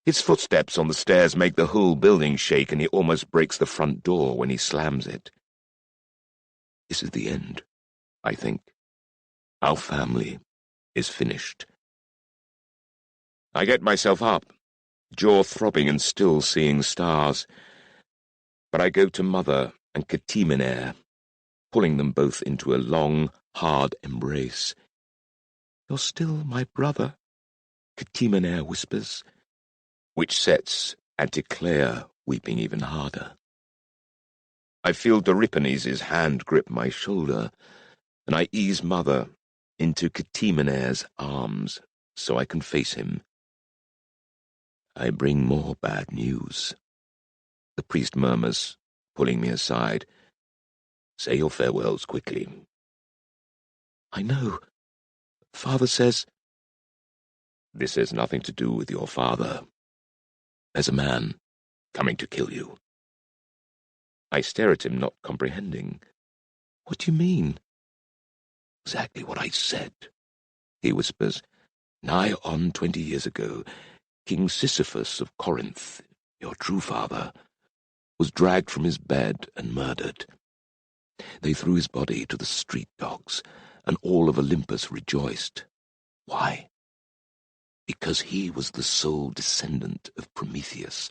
His footsteps on the stairs make the whole building shake, and he almost breaks the front door when he slams it. This is the end, I think. Our family is finished. I get myself up, jaw throbbing and still seeing stars. But I go to Mother and Catimenaire, pulling them both into a long, hard embrace. You're still my brother, Catimenaire whispers, which sets Anticlea weeping even harder. I feel Doripanes' hand grip my shoulder, and I ease Mother into Catimenaire's arms so I can face him. I bring more bad news. The priest murmurs, pulling me aside. Say your farewells quickly. I know. Father says... This has nothing to do with your father. There's a man coming to kill you. I stare at him, not comprehending. What do you mean? Exactly what I said, he whispers. Nigh on 20 years ago, King Sisyphus of Corinth, your true father, was dragged from his bed and murdered. They threw his body to the street dogs, and all of Olympus rejoiced. Why? Because he was the sole descendant of Prometheus,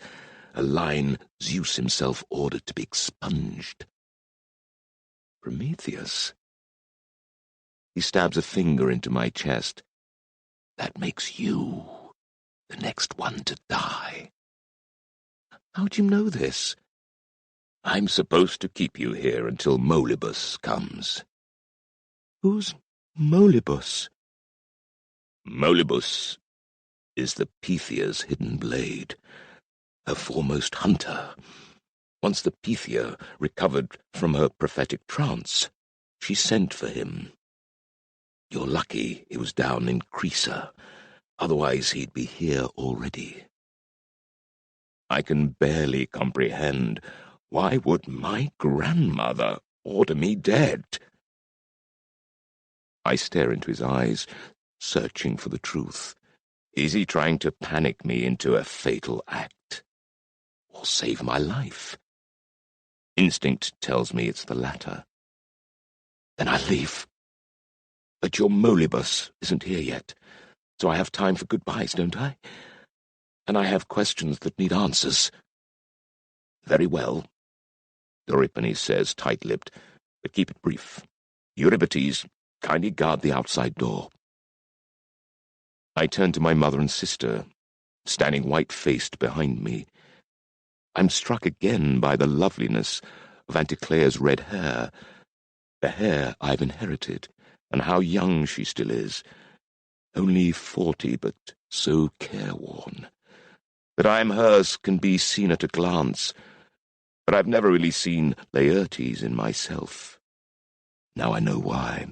a line Zeus himself ordered to be expunged. Prometheus? He stabs a finger into my chest. That makes you the next one to die. How'd you know this? I'm supposed to keep you here until Molybus comes. Who's Molybus? Molybus is the Pythia's hidden blade, her foremost hunter. Once the Pythia recovered from her prophetic trance, she sent for him. You're lucky he was down in Crisa, otherwise he'd be here already. I can barely comprehend. Why would my grandmother order me dead? I stare into his eyes, searching for the truth. Is he trying to panic me into a fatal act? Or save my life? Instinct tells me it's the latter. Then I'll leave. But your Molybus isn't here yet, so I have time for goodbyes, don't I? And I have questions that need answers. Very well, Doripanes says, tight-lipped, but keep it brief. Eurybates, kindly guard the outside door. I turn to my mother and sister, standing white-faced behind me. I'm struck again by the loveliness of Anticlea's red hair, the hair I've inherited, and how young she still is. Only 40, but so careworn. That I am hers can be seen at a glance, but I've never really seen Laertes in myself. Now I know why.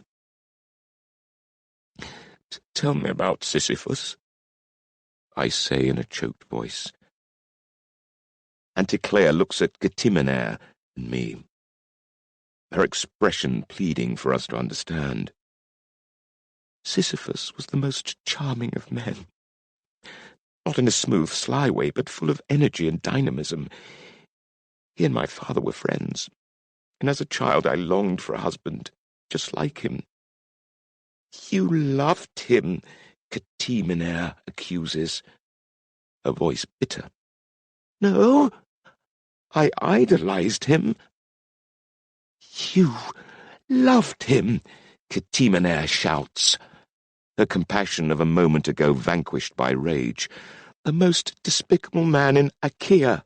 Tell me about Sisyphus, I say in a choked voice. Anticlea looks at Catimenaire and me, her expression pleading for us to understand. Sisyphus was the most charming of men. Not in a smooth, sly way, but full of energy and dynamism. He and my father were friends, and as a child I longed for a husband just like him. You loved him, Catimenaire accuses, her voice bitter. No, I idolized him. You loved him, Ctimenaire shouts, her compassion of a moment ago vanquished by rage. The most despicable man in Achaea.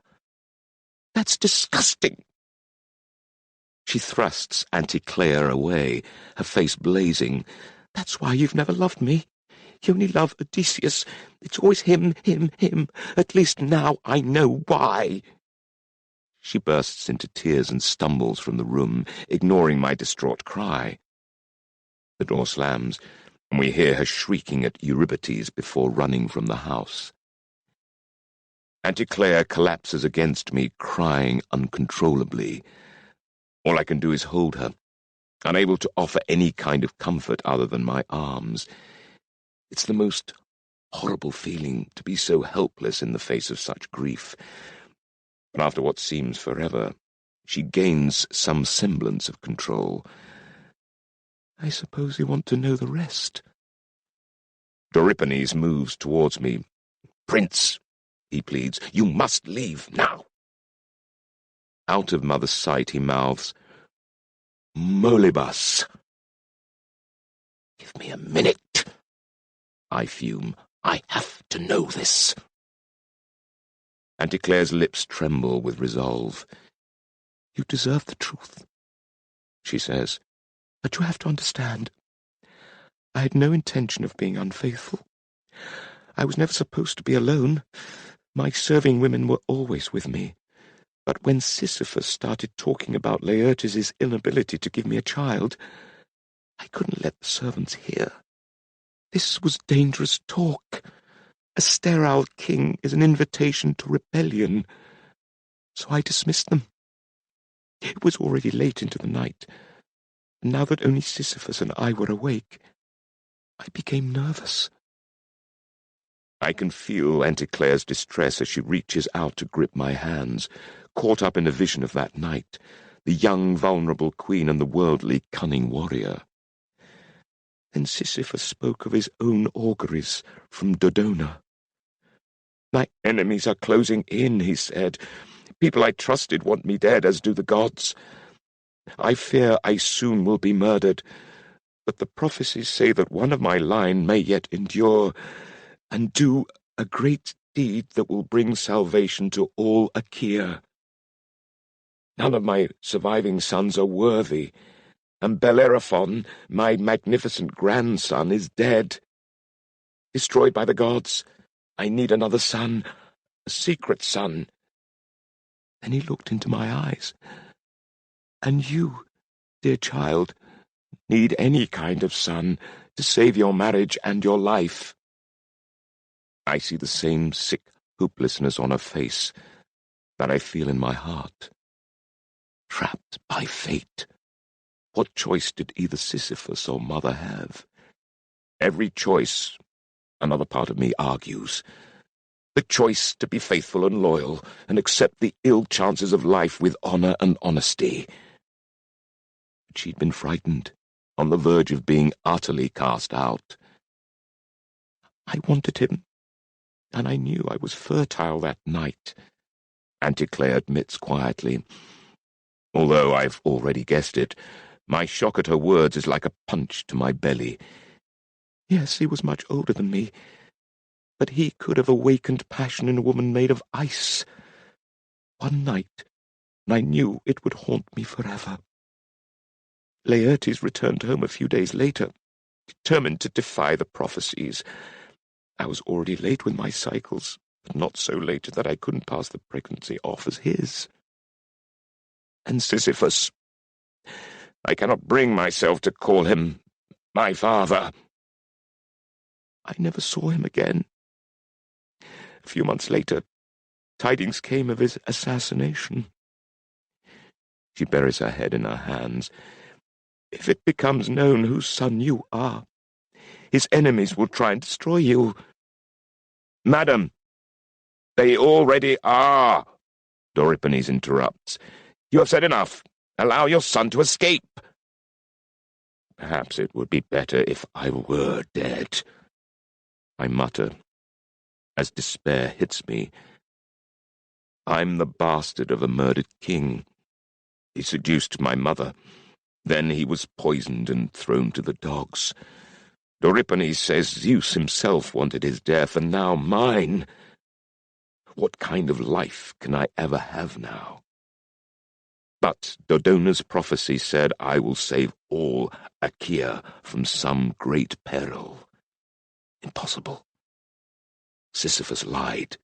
That's disgusting. She thrusts Anticlea away, her face blazing. That's why you've never loved me. You only love Odysseus. It's always him, him, him. At least now I know why. She bursts into tears and stumbles from the room, ignoring my distraught cry. The door slams, and we hear her shrieking at Eurybates before running from the house. Anticlea collapses against me, crying uncontrollably. All I can do is hold her, unable to offer any kind of comfort other than my arms. It's the most horrible feeling to be so helpless in the face of such grief. But after what seems forever, she gains some semblance of control. I suppose you want to know the rest. Doripenes moves towards me. Prince, he pleads, you must leave now. Out of mother's sight, he mouths, Molybus. Give me a minute. I fume. I have to know this. Anticlea's lips tremble with resolve. You deserve the truth, she says, but you have to understand. I had no intention of being unfaithful. I was never supposed to be alone. My serving women were always with me. But when Sisyphus started talking about Laertes' inability to give me a child, I couldn't let the servants hear. This was dangerous talk. A sterile king is an invitation to rebellion. So I dismissed them. It was already late into the night, and now that only Sisyphus and I were awake, I became nervous. I can feel Anticlea's distress as she reaches out to grip my hands, caught up in a vision of that night, the young, vulnerable queen and the worldly, cunning warrior. Then Sisyphus spoke of his own auguries from Dodona. My enemies are closing in, he said. People I trusted want me dead, as do the gods. I fear I soon will be murdered, but the prophecies say that one of my line may yet endure and do a great deed that will bring salvation to all Achaea. None of my surviving sons are worthy, and Bellerophon, my magnificent grandson, is dead. Destroyed by the gods, I need another son, a secret son. Then he looked into my eyes. And you, dear child, need any kind of son to save your marriage and your life. I see the same sick hopelessness on her face that I feel in my heart. Trapped by fate. What choice did either Sisyphus or mother have? Every choice, another part of me argues. The choice to be faithful and loyal and accept the ill chances of life with honor and honesty. But she'd been frightened, on the verge of being utterly cast out. I wanted him, and I knew I was fertile that night, Anticlea admits quietly. Although I've already guessed it, my shock at her words is like a punch to my belly. Yes, he was much older than me, but he could have awakened passion in a woman made of ice. One night, and I knew it would haunt me forever. Laertes returned home a few days later, determined to defy the prophecies. I was already late with my cycles, but not so late that I couldn't pass the pregnancy off as his. And Sisyphus. I cannot bring myself to call him my father. I never saw him again. A few months later, tidings came of his assassination. She buries her head in her hands. If it becomes known whose son you are, his enemies will try and destroy you. Madam, they already are, Doripenes interrupts. You have said enough. Allow your son to escape. Perhaps it would be better if I were dead, I mutter, as despair hits me. I'm the bastard of a murdered king. He seduced my mother. Then he was poisoned and thrown to the dogs. Euripides says Zeus himself wanted his death, and now mine. What kind of life can I ever have now? But Dodona's prophecy said I will save all Achaea from some great peril. Impossible. Sisyphus lied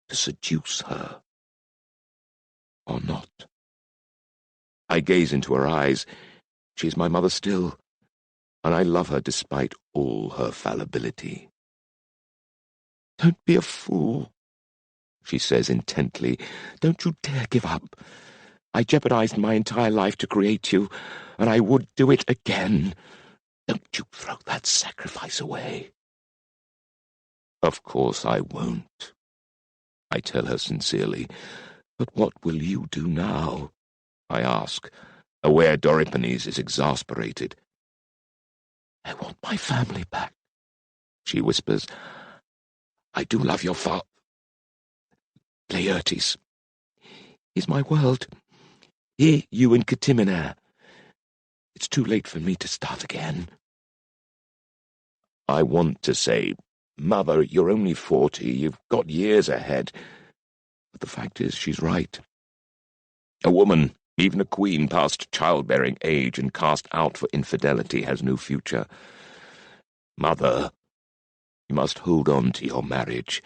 to seduce her. Or not. I gaze into her eyes. She is my mother still, and I love her despite all her fallibility. "Don't be a fool," she says intently. "Don't you dare give up. I jeopardized my entire life to create you, and I would do it again. Don't you throw that sacrifice away." "Of course I won't," I tell her sincerely. "But what will you do now?" I ask, aware Euripides is exasperated. "I want my family back," she whispers. "I do love your father, Laertes. He's my world. Here, you in Ctimenae. It's too late for me to start again." I want to say, "Mother, you're only 40. You've got years ahead." But the fact is, she's right. A woman, even a queen past childbearing age and cast out for infidelity, has no future. Mother, you must hold on to your marriage.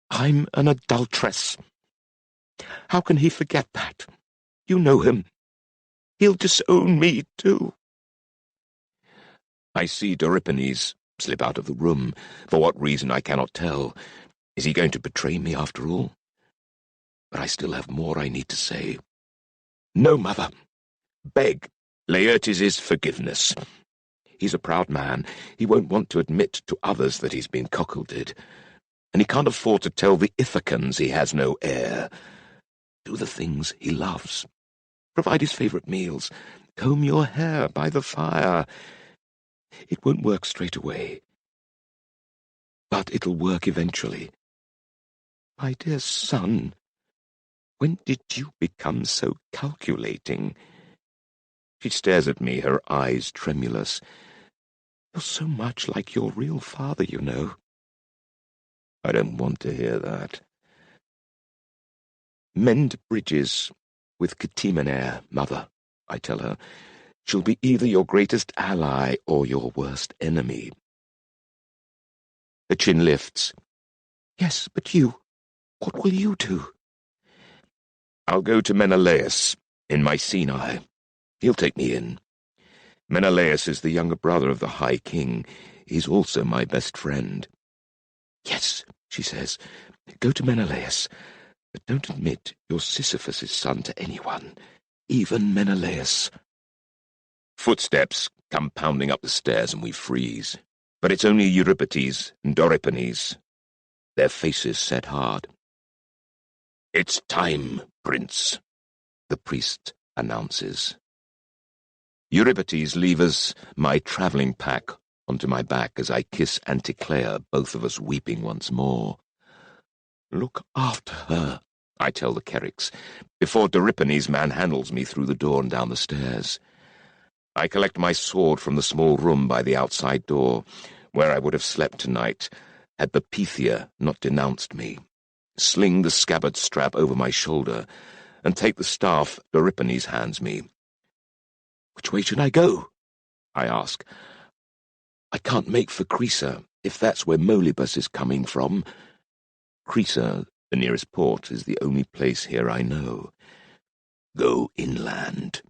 I'm an adulteress. How can he forget that? You know him. He'll disown me, too. I see Euripides slip out of the room. For what reason I cannot tell. Is he going to betray me after all? But I still have more I need to say. "No, Mother. Beg Laertes' forgiveness. He's a proud man. He won't want to admit to others that he's been cuckolded. And he can't afford to tell the Ithacans he has no heir. Do the things he loves. Provide his favourite meals. Comb your hair by the fire. It won't work straight away. But it'll work eventually. My dear son, when did you become so calculating?" She stares at me, her eyes tremulous. "You're so much like your real father, you know." I don't want to hear that. "Mend bridges with Ctimenae, Mother," I tell her. "She'll be either your greatest ally or your worst enemy." Her chin lifts. "Yes, but you, what will you do?" "I'll go to Menelaus in Mycenae. He'll take me in. Menelaus is the younger brother of the High King. He's also my best friend." "Yes," she says, "go to Menelaus, but don't admit you're Sisyphus' son to anyone, even Menelaus." Footsteps come pounding up the stairs and we freeze. But it's only Euripides and Euripides, their faces set hard. "It's time, Prince," the priest announces. Euripides levers my travelling pack onto my back as I kiss Anticlea, both of us weeping once more. "Look after her," I tell the Cherics, before Euripides manhandles me through the door and down the stairs. I collect my sword from the small room by the outside door, where I would have slept tonight, had the Pythia not denounced me, sling the scabbard strap over my shoulder, and take the staff Euripides hands me. "Which way should I go?" I ask. "I can't make for Crisa, if that's where Molybus is coming from." Crisa, the nearest port, is the only place here I know. "Go inland,"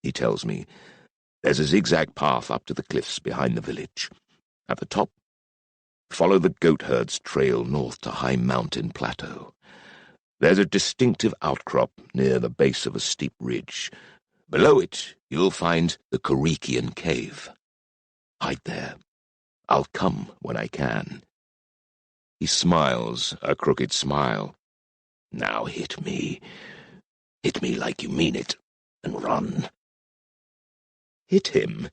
he tells me. "There's a zigzag path up to the cliffs behind the village. At the top, follow the goatherd's trail north to High Mountain Plateau. There's a distinctive outcrop near the base of a steep ridge. Below it, you'll find the Corycian Cave. Hide there. I'll come when I can." He smiles, a crooked smile. "Now hit me. Hit me like you mean it, and run." Hit him?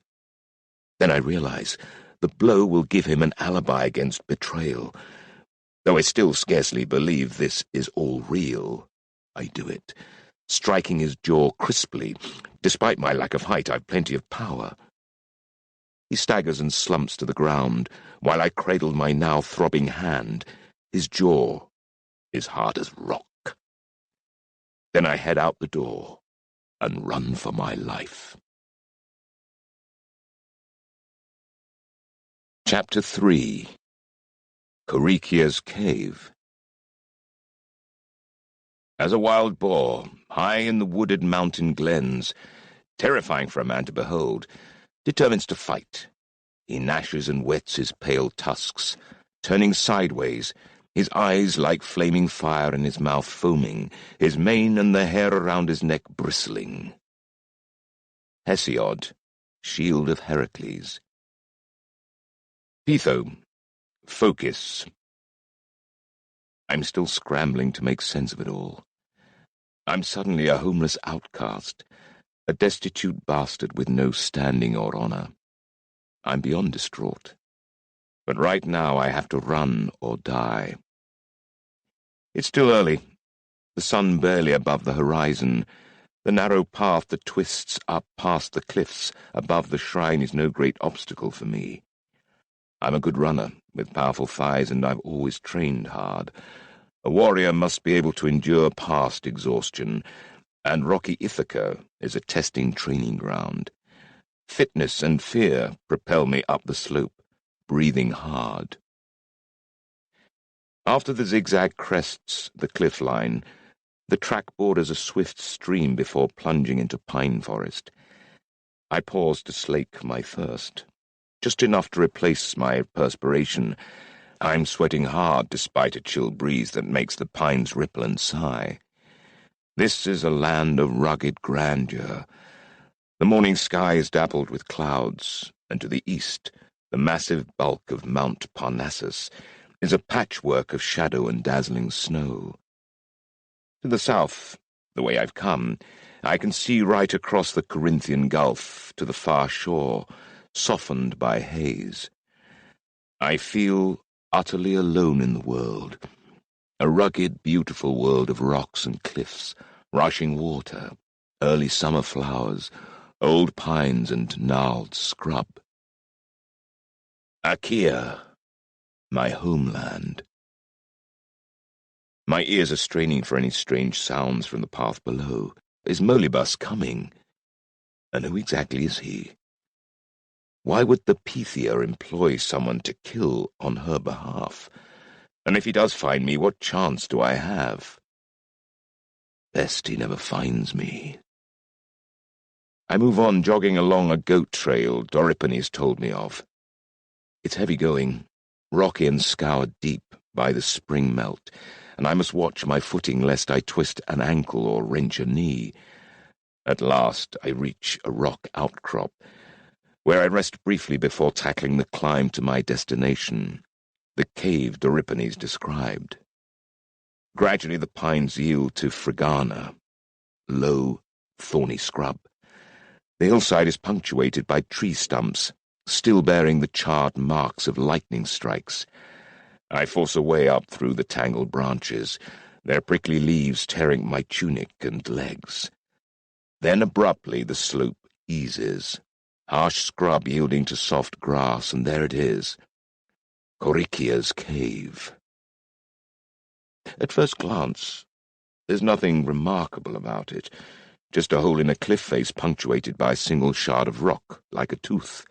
Then I realize the blow will give him an alibi against betrayal. Though I still scarcely believe this is all real, I do it, striking his jaw crisply. Despite my lack of height, I've plenty of power. He staggers and slumps to the ground, while I cradle my now throbbing hand. His jaw is hard as rock. Then I head out the door and run for my life. Chapter 3. Corikia's Cave. As a wild boar, high in the wooded mountain glens, terrifying for a man to behold, determines to fight. He gnashes and whets his pale tusks, turning sideways, his eyes like flaming fire and his mouth foaming, his mane and the hair around his neck bristling. Hesiod, shield of Heracles. Pitho, focus. I'm still scrambling to make sense of it all. I'm suddenly a homeless outcast, a destitute bastard with no standing or honor. I'm beyond distraught. But right now I have to run or die. It's still early, the sun barely above the horizon. The narrow path that twists up past the cliffs above the shrine is no great obstacle for me. I'm a good runner, with powerful thighs, and I've always trained hard. A warrior must be able to endure past exhaustion, and rocky Ithaca is a testing training ground. Fitness and fear propel me up the slope, breathing hard. After the zigzag crests the cliff line, the track borders a swift stream before plunging into pine forest. I pause to slake my thirst, just enough to replace my perspiration. I'm sweating hard despite a chill breeze that makes the pines ripple and sigh. This is a land of rugged grandeur. The morning sky is dappled with clouds, and to the east, the massive bulk of Mount Parnassus is a patchwork of shadow and dazzling snow. To the south, the way I've come, I can see right across the Corinthian Gulf to the far shore, softened by haze. I feel utterly alone in the world, a rugged, beautiful world of rocks and cliffs, rushing water, early summer flowers, old pines and gnarled scrub. Achaea, my homeland. My ears are straining for any strange sounds from the path below. Is Olympus coming? And who exactly is he? Why would the Pythia employ someone to kill on her behalf? And if he does find me, what chance do I have? Best he never finds me. I move on, jogging along a goat trail Doripenes told me of. It's heavy going, rocky and scoured deep by the spring melt, and I must watch my footing lest I twist an ankle or wrench a knee. At last I reach a rock outcrop, where I rest briefly before tackling the climb to my destination, the cave Doripenes described. Gradually the pines yield to fragana, low, thorny scrub. The hillside is punctuated by tree stumps, still bearing the charred marks of lightning strikes. I force a way up through the tangled branches, their prickly leaves tearing my tunic and legs. Then abruptly the slope eases, harsh scrub yielding to soft grass, and there it is, Corikia's Cave. At first glance, there's nothing remarkable about it, just a hole in a cliff face punctuated by a single shard of rock, like a tooth.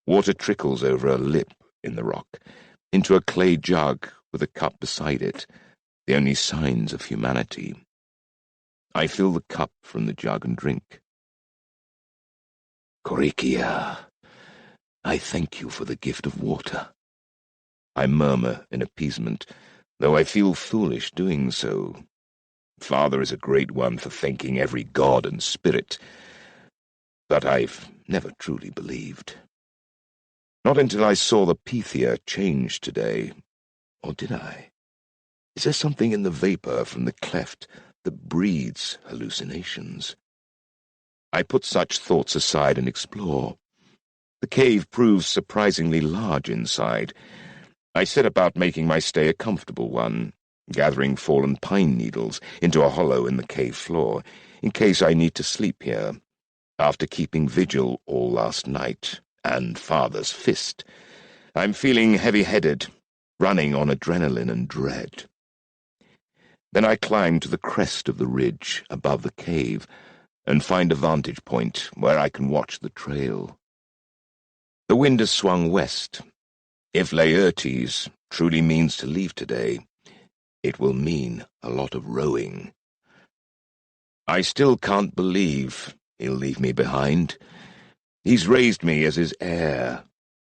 Water trickles over a lip in the rock, into a clay jug with a cup beside it, the only signs of humanity. I fill the cup from the jug and drink. Corikia, I thank you for the gift of water. I murmur in appeasement, though I feel foolish doing so. Father is a great one for thanking every god and spirit, but I've never truly believed. Not until I saw the Pythia change today. Or did I? Is there something in the vapor from the cleft that breeds hallucinations? I put such thoughts aside and explore. The cave proves surprisingly large inside. I set about making my stay a comfortable one, gathering fallen pine needles into a hollow in the cave floor, in case I need to sleep here, after keeping vigil all last night, and Father's fist. I'm feeling heavy-headed, running on adrenaline and dread. Then I climb to the crest of the ridge above the cave and find a vantage point where I can watch the trail. The wind has swung west. If Laertes truly means to leave today, it will mean a lot of rowing. I still can't believe he'll leave me behind. He's raised me as his heir.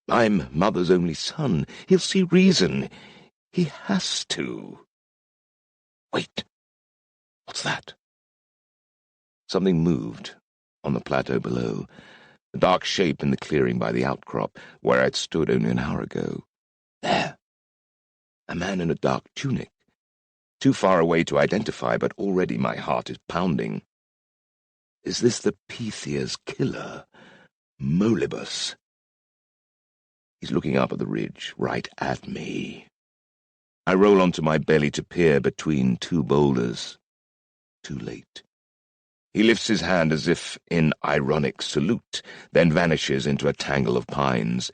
I'm Mother's only son. He'll see reason. He has to. Wait. What's that? Something moved on the plateau below, a dark shape in the clearing by the outcrop where I'd stood only an hour ago. There. A man in a dark tunic. Too far away to identify, but already my heart is pounding. Is this the Pythia's killer, Olympus? He's looking up at the ridge, right at me. I roll onto my belly to peer between two boulders. Too late. He lifts his hand as if in ironic salute, then vanishes into a tangle of pines.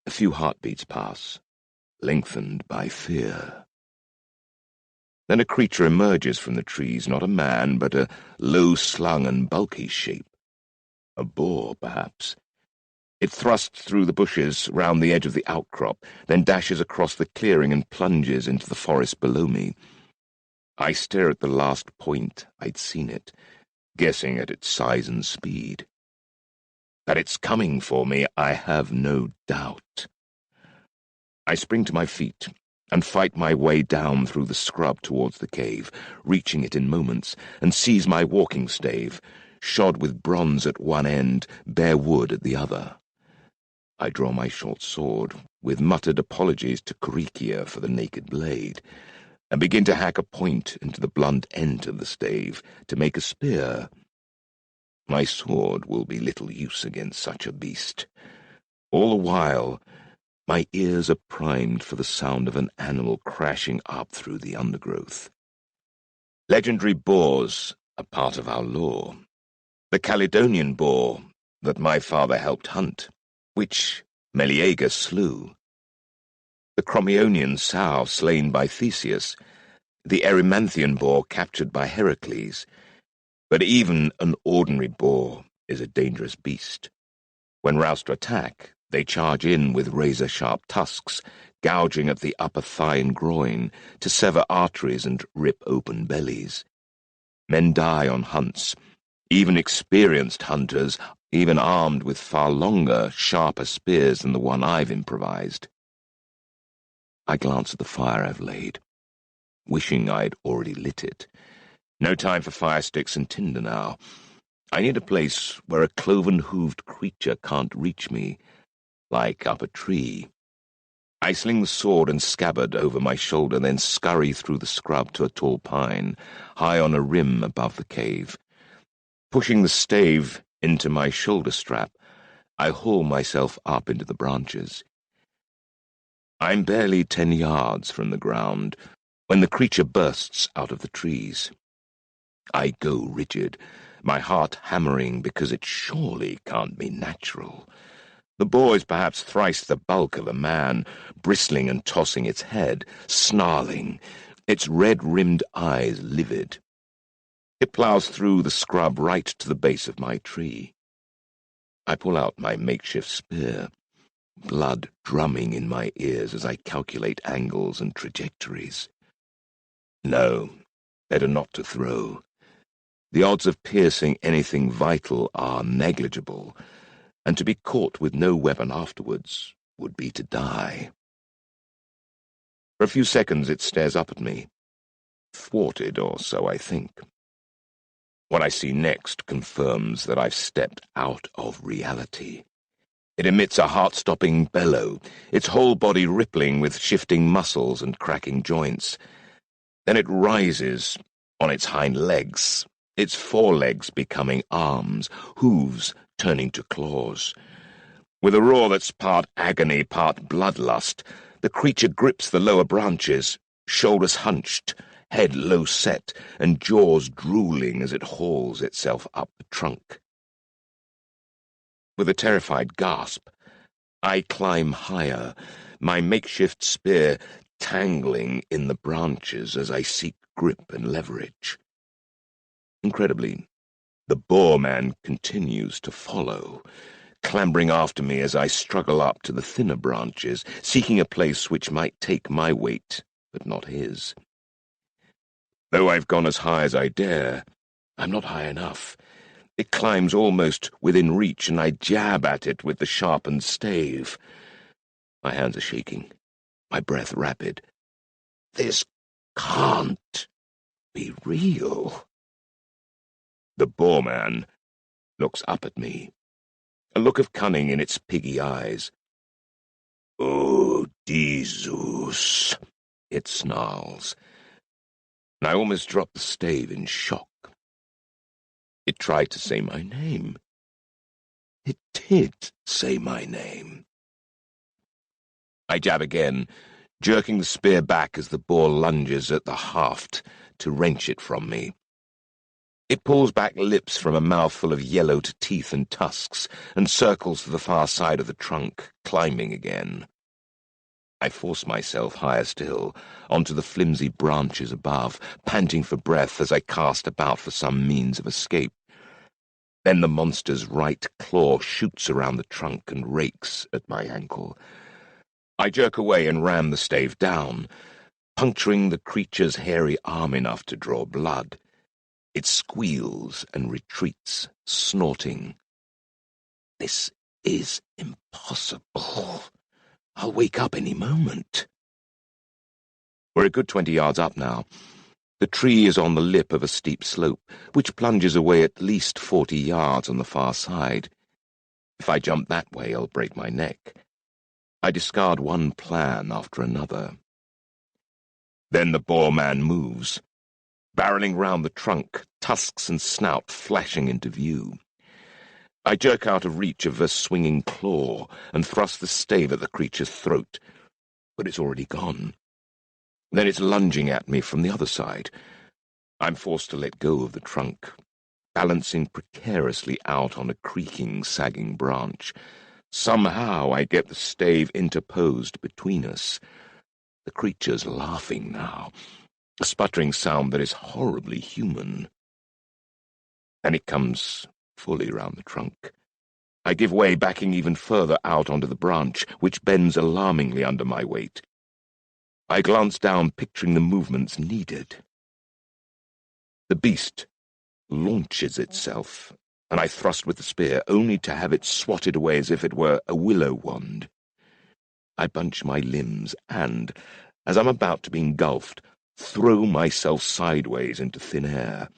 A few heartbeats pass, lengthened by fear. Then a creature emerges from the trees, not a man, but a low-slung and bulky shape. A boar, perhaps. It thrusts through the bushes round the edge of the outcrop, then dashes across the clearing and plunges into the forest below me. I stare at the last point I'd seen it, guessing at its size and speed. That it's coming for me, I have no doubt. I spring to my feet and fight my way down through the scrub towards the cave, reaching it in moments, and seize my walking stave, shod with bronze at one end, bare wood at the other. I draw my short sword, with muttered apologies to Coricia for the naked blade, and begin to hack a point into the blunt end of the stave to make a spear. My sword will be little use against such a beast. All the while, my ears are primed for the sound of an animal crashing up through the undergrowth. Legendary boars are part of our lore. The Caledonian boar that my father helped hunt, which Meleager slew. The Crommyonian sow slain by Theseus, the Erymanthian boar captured by Heracles. But even an ordinary boar is a dangerous beast. When roused to attack, they charge in with razor-sharp tusks, gouging at the upper thigh and groin to sever arteries and rip open bellies. Men die on hunts. Even experienced hunters, even armed with far longer, sharper spears than the one I've improvised. I glance at the fire I've laid, wishing I'd already lit it. No time for fire sticks and tinder now. I need a place where a cloven-hooved creature can't reach me, like up a tree. I sling the sword and scabbard over my shoulder, then scurry through the scrub to a tall pine, high on a rim above the cave. Pushing the stave into my shoulder strap, I haul myself up into the branches. I'm barely 10 yards from the ground when the creature bursts out of the trees. I go rigid, my heart hammering because it surely can't be natural. The boar is perhaps thrice the bulk of a man, bristling and tossing its head, snarling, its red-rimmed eyes livid. It ploughs through the scrub right to the base of my tree. I pull out my makeshift spear, blood drumming in my ears as I calculate angles and trajectories. No, better not to throw. The odds of piercing anything vital are negligible, and to be caught with no weapon afterwards would be to die. For a few seconds it stares up at me, thwarted or so I think. What I see next confirms that I've stepped out of reality. It emits a heart-stopping bellow, its whole body rippling with shifting muscles and cracking joints. Then it rises on its hind legs, its forelegs becoming arms, hooves turning to claws. With a roar that's part agony, part bloodlust, The creature grips the lower branches, shoulders hunched, head low set, and jaws drooling as it hauls itself up the trunk. With a terrified gasp, I climb higher, my makeshift spear tangling in the branches as I seek grip and leverage. Incredibly, the boar man continues to follow, clambering after me as I struggle up to the thinner branches, seeking a place which might take my weight, but not his. Though I've gone as high as I dare, I'm not high enough. It climbs almost within reach, and I jab at it with the sharpened stave. My hands are shaking, my breath rapid. This can't be real. The boar man looks up at me, a look of cunning in its piggy eyes. "Oh, Jesus," it snarls, and I almost drop the stave in shock. It tried to say my name. It did say my name. I jab again, jerking the spear back as the boar lunges at the haft to wrench it from me. It pulls back lips from a mouthful of yellowed teeth and tusks and circles to the far side of the trunk, climbing again. I force myself higher still, onto the flimsy branches above, panting for breath as I cast about for some means of escape. Then the monster's right claw shoots around the trunk and rakes at my ankle. I jerk away and ram the stave down, puncturing the creature's hairy arm enough to draw blood. It squeals and retreats, snorting. This is impossible. I'll wake up any moment. We're a good 20 yards up now. The tree is on the lip of a steep slope, which plunges away at least 40 yards on the far side. If I jump that way, I'll break my neck. I discard one plan after another. Then the boar man moves, barreling round the trunk, tusks and snout flashing into view. I jerk out of reach of a swinging claw and thrust the stave at the creature's throat, but it's already gone. Then it's lunging at me from the other side. I'm forced to let go of the trunk, balancing precariously out on a creaking, sagging branch. Somehow I get the stave interposed between us. The creature's laughing now, a sputtering sound that is horribly human. And it comes fully round the trunk. I give way, backing even further out onto the branch, which bends alarmingly under my weight. I glance down, picturing the movements needed. The beast launches itself, and I thrust with the spear, only to have it swatted away as if it were a willow wand. I bunch my limbs and, as I'm about to be engulfed, throw myself sideways into thin air.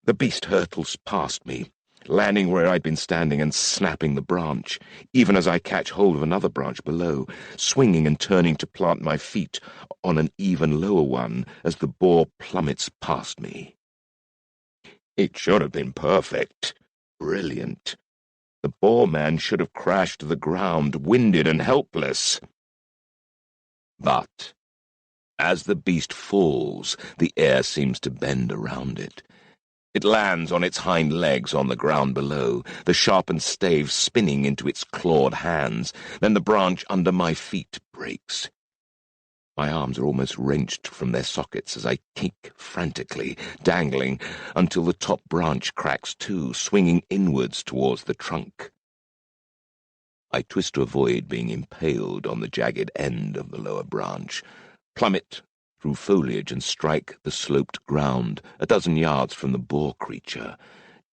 The beast hurtles past me, landing where I'd been standing and snapping the branch, even as I catch hold of another branch below, swinging and turning to plant my feet on an even lower one as the boar plummets past me. It should have been perfect. Brilliant. The boar man should have crashed to the ground, winded and helpless. But as the beast falls, the air seems to bend around it. It lands on its hind legs on the ground below, the sharpened stave spinning into its clawed hands. Then the branch under my feet breaks. My arms are almost wrenched from their sockets as I kick frantically, dangling, until the top branch cracks too, swinging inwards towards the trunk. I twist to avoid being impaled on the jagged end of the lower branch, plummet through foliage and strike the sloped ground a dozen yards from the boar creature,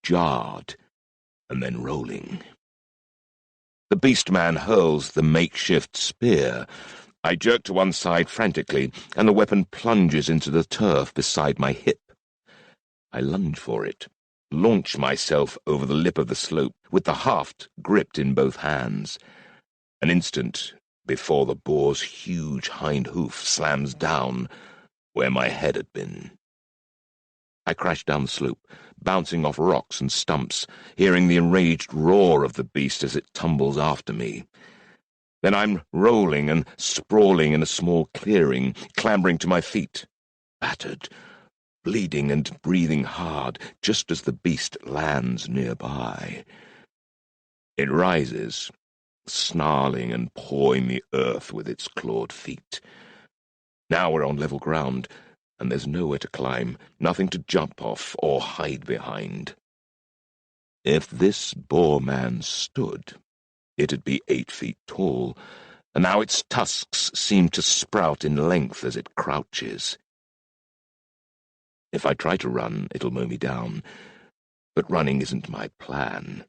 jarred and then rolling. The beast man hurls the makeshift spear. I jerk to one side frantically, and the weapon plunges into the turf beside my hip. I lunge for it, launch myself over the lip of the slope, with the haft gripped in both hands. An instant before the boar's huge hind hoof slams down where my head had been. I crash down the slope, bouncing off rocks and stumps, hearing the enraged roar of the beast as it tumbles after me. Then I'm rolling and sprawling in a small clearing, clambering to my feet, battered, bleeding and breathing hard just as the beast lands nearby. It rises, snarling and pawing the earth with its clawed feet. Now we're on level ground, and there's nowhere to climb, nothing to jump off or hide behind. If this boar man stood, it'd be 8 feet tall, and now its tusks seem to sprout in length as it crouches. If I try to run, it'll mow me down, but running isn't my plan.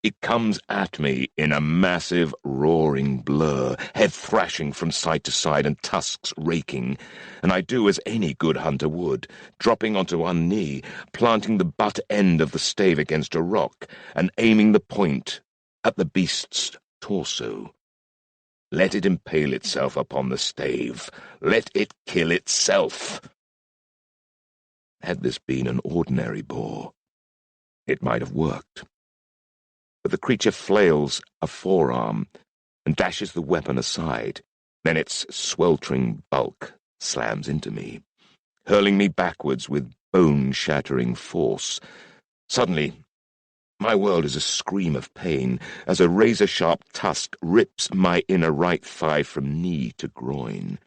It comes at me in a massive, roaring blur, head thrashing from side to side and tusks raking, and I do as any good hunter would, dropping onto one knee, planting the butt end of the stave against a rock, and aiming the point at the beast's torso. Let it impale itself upon the stave. Let it kill itself. Had this been an ordinary boar, it might have worked. But the creature flails a forearm and dashes the weapon aside. Then its sweltering bulk slams into me, hurling me backwards with bone-shattering force. Suddenly, my world is a scream of pain as a razor-sharp tusk rips my inner right thigh from knee to groin.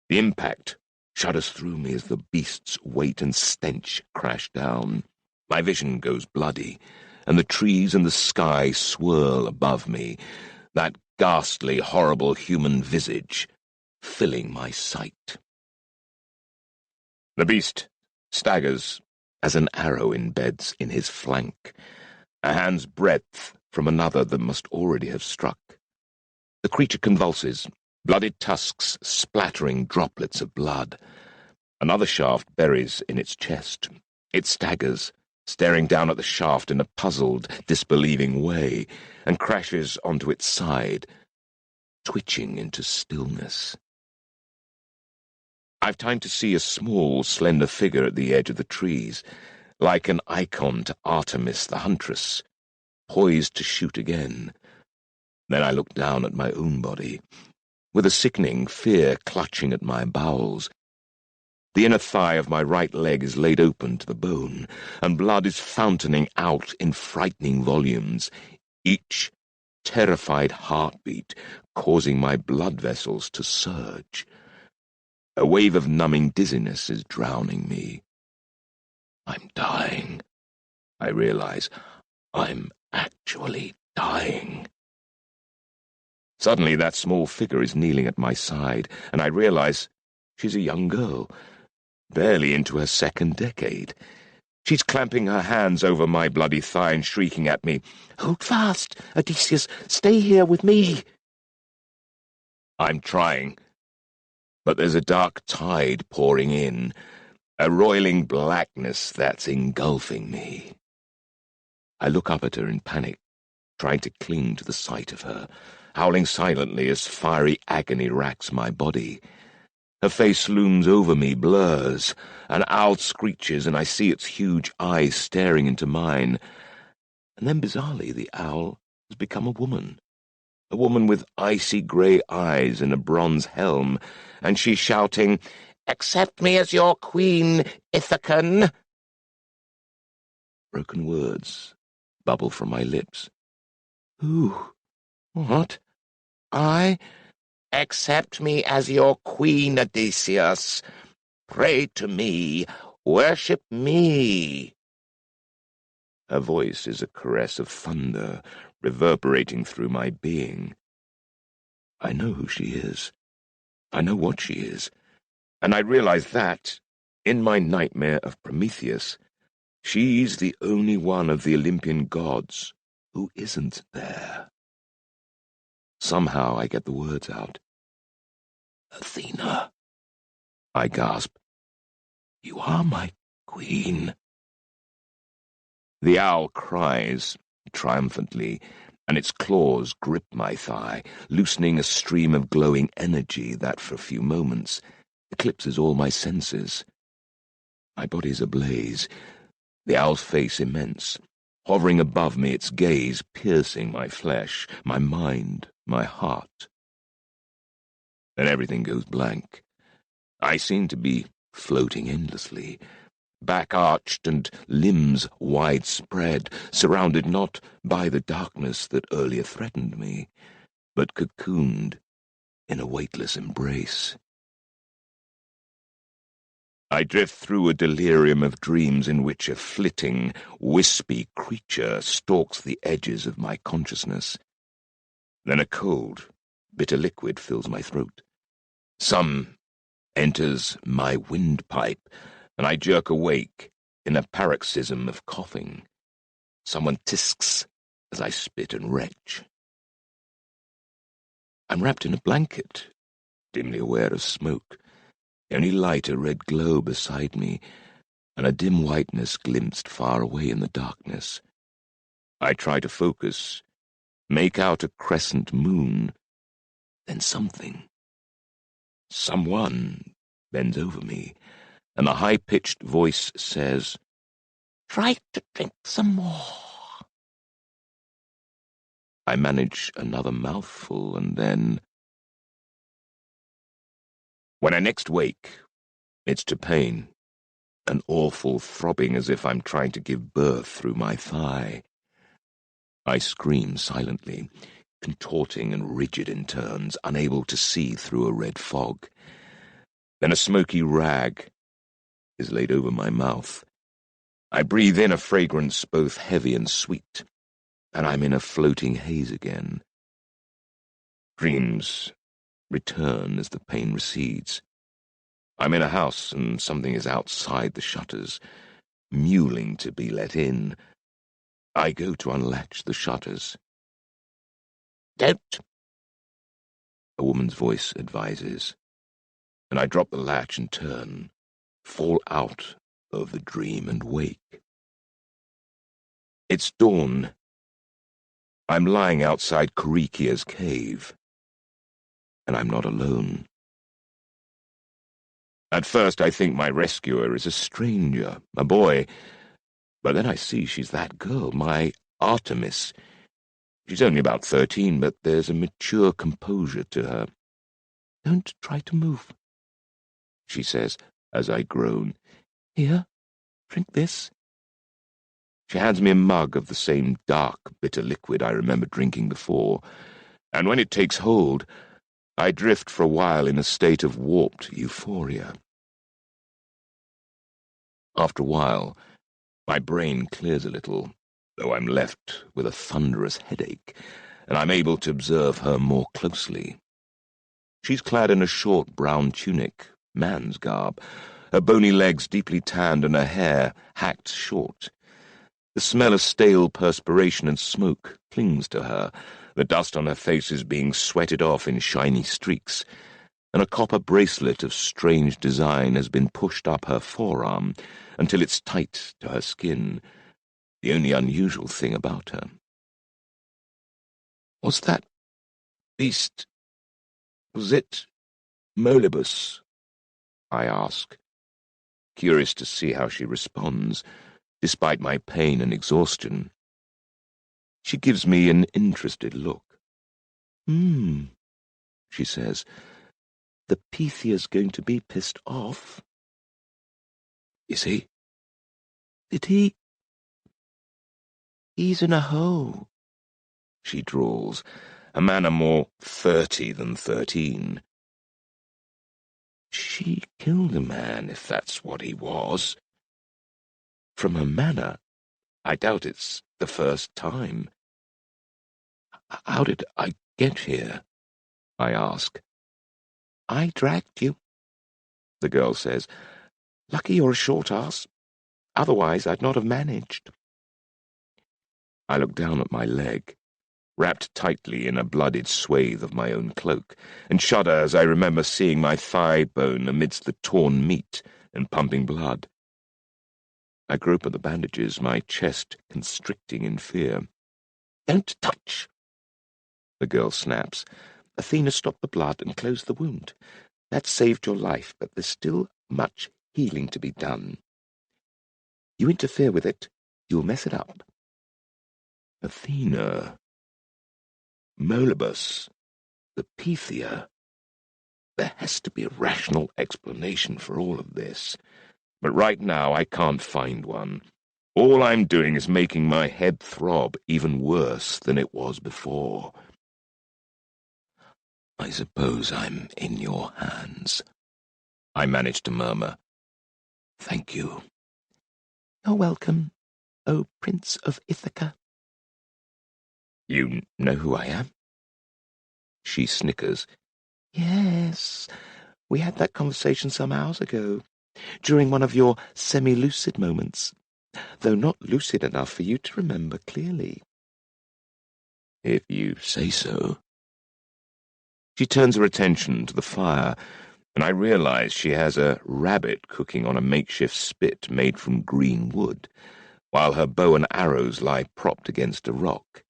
The impact shudders through me as the beast's weight and stench crash down. My vision goes bloody, and the trees and the sky swirl above me, that ghastly, horrible human visage filling my sight. The beast staggers as an arrow embeds in his flank, a hand's breadth from another that must already have struck. The creature convulses, blooded tusks splattering droplets of blood. Another shaft buries in its chest. It staggers, staring down at the shaft in a puzzled, disbelieving way, and crashes onto its side, twitching into stillness. I've time to see a small, slender figure at the edge of the trees, like an icon to Artemis the huntress, poised to shoot again. Then I look down at my own body, with a sickening fear clutching at my bowels. The inner thigh of my right leg is laid open to the bone, and blood is fountaining out in frightening volumes, each terrified heartbeat causing my blood vessels to surge. A wave of numbing dizziness is drowning me. I'm dying. I realize I'm actually dying. Suddenly that small figure is kneeling at my side, and I realize she's a young girl, barely into her second decade. She's clamping her hands over my bloody thigh and shrieking at me, "Hold fast, Odysseus, stay here with me." I'm trying, but there's a dark tide pouring in, a roiling blackness that's engulfing me. I look up at her in panic, trying to cling to the sight of her, howling silently as fiery agony racks my body. Her face looms over me, blurs. An owl screeches, and I see its huge eyes staring into mine. And then, bizarrely, the owl has become a woman with icy grey eyes and a bronze helm, and she's shouting, "Accept me as your queen, Ithacan!" Broken words bubble from my lips. Who? What? I? Accept me as your queen, Odysseus. Pray to me. Worship me. Her voice is a caress of thunder, reverberating through my being. I know who she is. I know what she is. And I realize that, in my nightmare of Prometheus, she's the only one of the Olympian gods who isn't there. Somehow I get the words out. "Athena," I gasp. "You are my queen." The owl cries triumphantly, and its claws grip my thigh, loosening a stream of glowing energy that, for a few moments, eclipses all my senses. My body's ablaze, the owl's face immense, hovering above me, its gaze piercing my flesh, my mind, my heart. Then everything goes blank. I seem to be floating endlessly, back arched and limbs widespread, surrounded not by the darkness that earlier threatened me, but cocooned in a weightless embrace. I drift through a delirium of dreams in which a flitting, wispy creature stalks the edges of my consciousness. Then a cold, bitter liquid fills my throat. Some enters my windpipe, and I jerk awake in a paroxysm of coughing. Someone tisks as I spit and retch. I'm wrapped in a blanket, dimly aware of smoke. Only light a red glow beside me, and a dim whiteness glimpsed far away in the darkness. I try to focus, make out a crescent moon. Then someone bends over me, and a high-pitched voice says, "Try to drink some more." I manage another mouthful, and then... When I next wake, it's to pain, an awful throbbing as if I'm trying to give birth through my thigh. I scream silently, contorting and rigid in turns, unable to see through a red fog. Then a smoky rag is laid over my mouth. I breathe in a fragrance both heavy and sweet, and I'm in a floating haze again. Dreams return as the pain recedes. I'm in a house, and something is outside the shutters, mewling to be let in. I go to unlatch the shutters. "Don't," a woman's voice advises, and I drop the latch and turn, fall out of the dream and wake. It's dawn. I'm lying outside Korikia's cave, and I'm not alone. At first I think my rescuer is a stranger, a boy, but then I see she's that girl, my Artemis. She's only about 13, but there's a mature composure to her. "Don't try to move," she says, as I groan. "Here, drink this." She hands me a mug of the same dark, bitter liquid I remember drinking before, and when it takes hold, I drift for a while in a state of warped euphoria. After a while, my brain clears a little, though I'm left with a thunderous headache, and I'm able to observe her more closely. She's clad in a short brown tunic, man's garb, her bony legs deeply tanned and her hair hacked short. The smell of stale perspiration and smoke clings to her, the dust on her face is being sweated off in shiny streaks, and a copper bracelet of strange design has been pushed up her forearm until it's tight to her skin, the only unusual thing about her. "What's that beast? Was it Molybus?" I ask, curious to see how she responds, despite my pain and exhaustion. She gives me an interested look. She says. "The Pythia's going to be pissed off." "Is he?" "Did he?" "He's in a hole," she drawls, a manner more 30 than 13. "She killed a man, if that's what he was." From her manner, I doubt it's the first time. "How did I get here?" I ask. "I dragged you," the girl says. "Lucky you're a short ass. Otherwise I'd not have managed." I look down at my leg, wrapped tightly in a blooded swathe of my own cloak, and shudder as I remember seeing my thigh bone amidst the torn meat and pumping blood. I grope at the bandages, my chest constricting in fear. "Don't touch," the girl snaps. "Athena stopped the blood and closed the wound. That saved your life, but there's still much healing to be done. You interfere with it, you'll mess it up." Athena, Molybus, the Pythia. There has to be a rational explanation for all of this. But right now I can't find one. All I'm doing is making my head throb even worse than it was before. I suppose I'm in your hands, I managed to murmur. Thank you. You're welcome, O Prince of Ithaca. You know who I am? She snickers. Yes, we had that conversation some hours ago, during one of your semi-lucid moments, though not lucid enough for you to remember clearly. If you say so. She turns her attention to the fire, and I realize she has a rabbit cooking on a makeshift spit made from green wood, while her bow and arrows lie propped against a rock.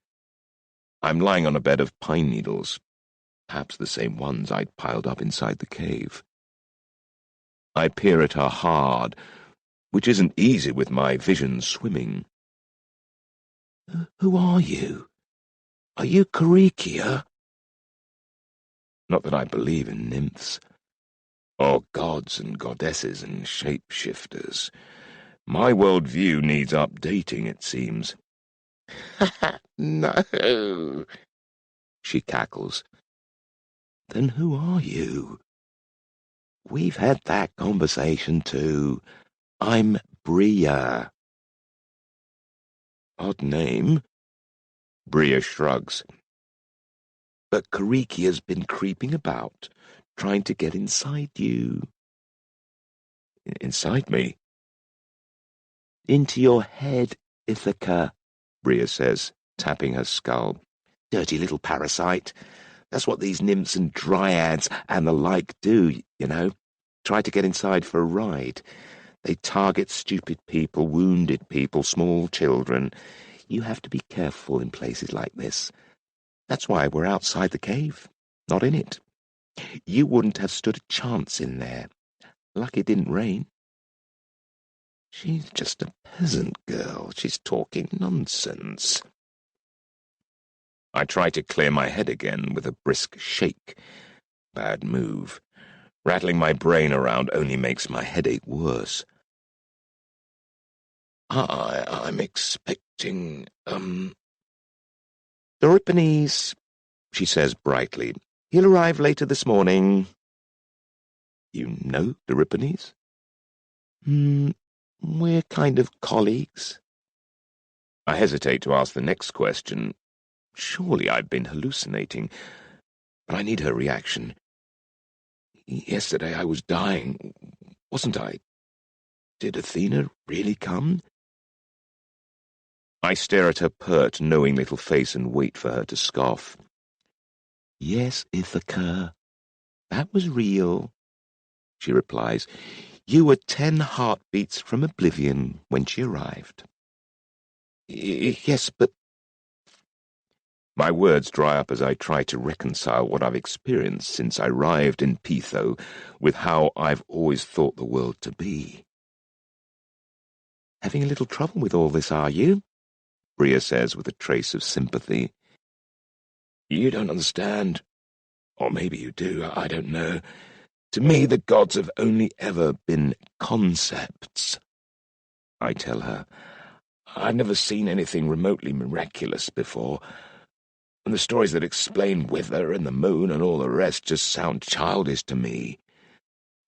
I'm lying on a bed of pine needles, perhaps the same ones I'd piled up inside the cave. I peer at her hard, which isn't easy with my vision swimming. Who are you? Are you Coricia? Not that I believe in nymphs, or gods and goddesses and shape-shifters. My worldview needs updating, it seems. No, She cackles. Then who are you? We've had that conversation too. I'm Bria. Odd name. Bria shrugs. But Coricia's been creeping about, trying to get inside you. Inside me? Into your head, Ithaca, Bria says, tapping her skull. Dirty little parasite. That's what these nymphs and dryads and the like do, you know. Try to get inside for a ride. They target stupid people, wounded people, small children. You have to be careful in places like this. That's why we're outside the cave, not in it. You wouldn't have stood a chance in there. Lucky it didn't rain. She's just a peasant girl. She's talking nonsense. I try to clear my head again with a brisk shake. Bad move. Rattling my brain around only makes my headache worse. I'm expecting, Euripides, she says brightly. He'll arrive later this morning. You know Euripides? We're kind of colleagues. I hesitate to ask the next question. Surely I've been hallucinating, but I need her reaction. Yesterday I was dying, wasn't I? Did Athena really come? I stare at her pert, knowing little face and wait for her to scoff. Yes, Ithaca, that was real, she replies. You were 10 heartbeats from oblivion when she arrived. Yes, but... My words dry up as I try to reconcile what I've experienced since I arrived in Pytho with how I've always thought the world to be. Having a little trouble with all this, are you? Bria says with a trace of sympathy. You don't understand. Or maybe you do, I don't know. To me, the gods have only ever been concepts. I tell her, I've never seen anything remotely miraculous before, and the stories that explain Wither and the moon and all the rest just sound childish to me.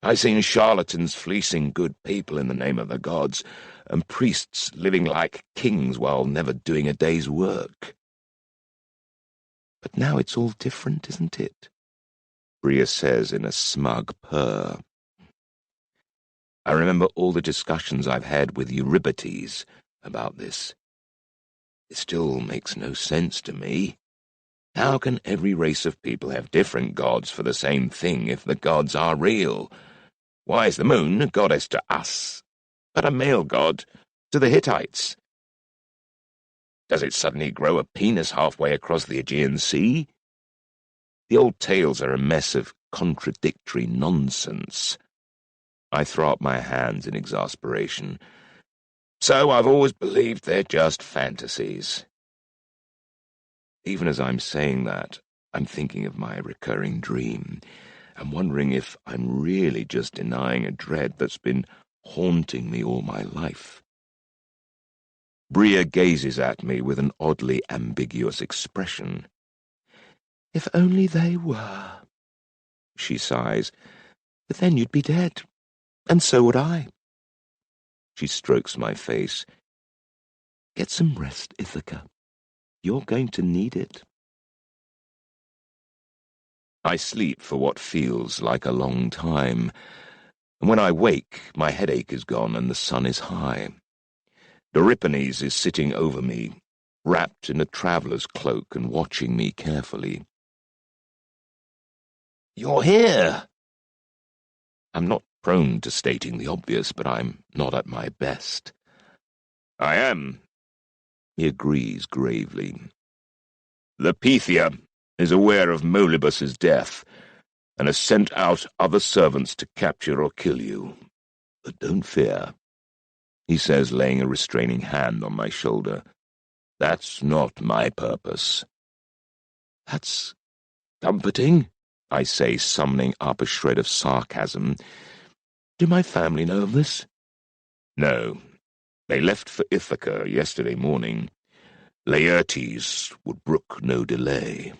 I've seen charlatans fleecing good people in the name of the gods, and priests living like kings while never doing a day's work. But now it's all different, isn't it? Bria says in a smug purr. I remember all the discussions I've had with Euripides about this. It still makes no sense to me. How can every race of people have different gods for the same thing if the gods are real? Why is the moon a goddess to us, but a male god to the Hittites? Does it suddenly grow a penis halfway across the Aegean Sea? The old tales are a mess of contradictory nonsense. I throw up my hands in exasperation. So I've always believed they're just fantasies. Even as I'm saying that, I'm thinking of my recurring dream. I'm wondering if I'm really just denying a dread that's been haunting me all my life. Bria gazes at me with an oddly ambiguous expression. If only they were, she sighs, but then you'd be dead, and so would I. She strokes my face. Get some rest, Ithaca. You're going to need it. I sleep for what feels like a long time, and when I wake, my headache is gone and the sun is high. Euripides is sitting over me, wrapped in a traveller's cloak and watching me carefully. You're here! I'm not prone to stating the obvious, but I'm not at my best. I am, he agrees gravely. The Pythia is aware of Olympus's death, and has sent out other servants to capture or kill you. But don't fear, he says, laying a restraining hand on my shoulder. That's not my purpose. That's comforting, I say, summoning up a shred of sarcasm. Do my family know of this? No. They left for Ithaca yesterday morning. Laertes would brook no delay.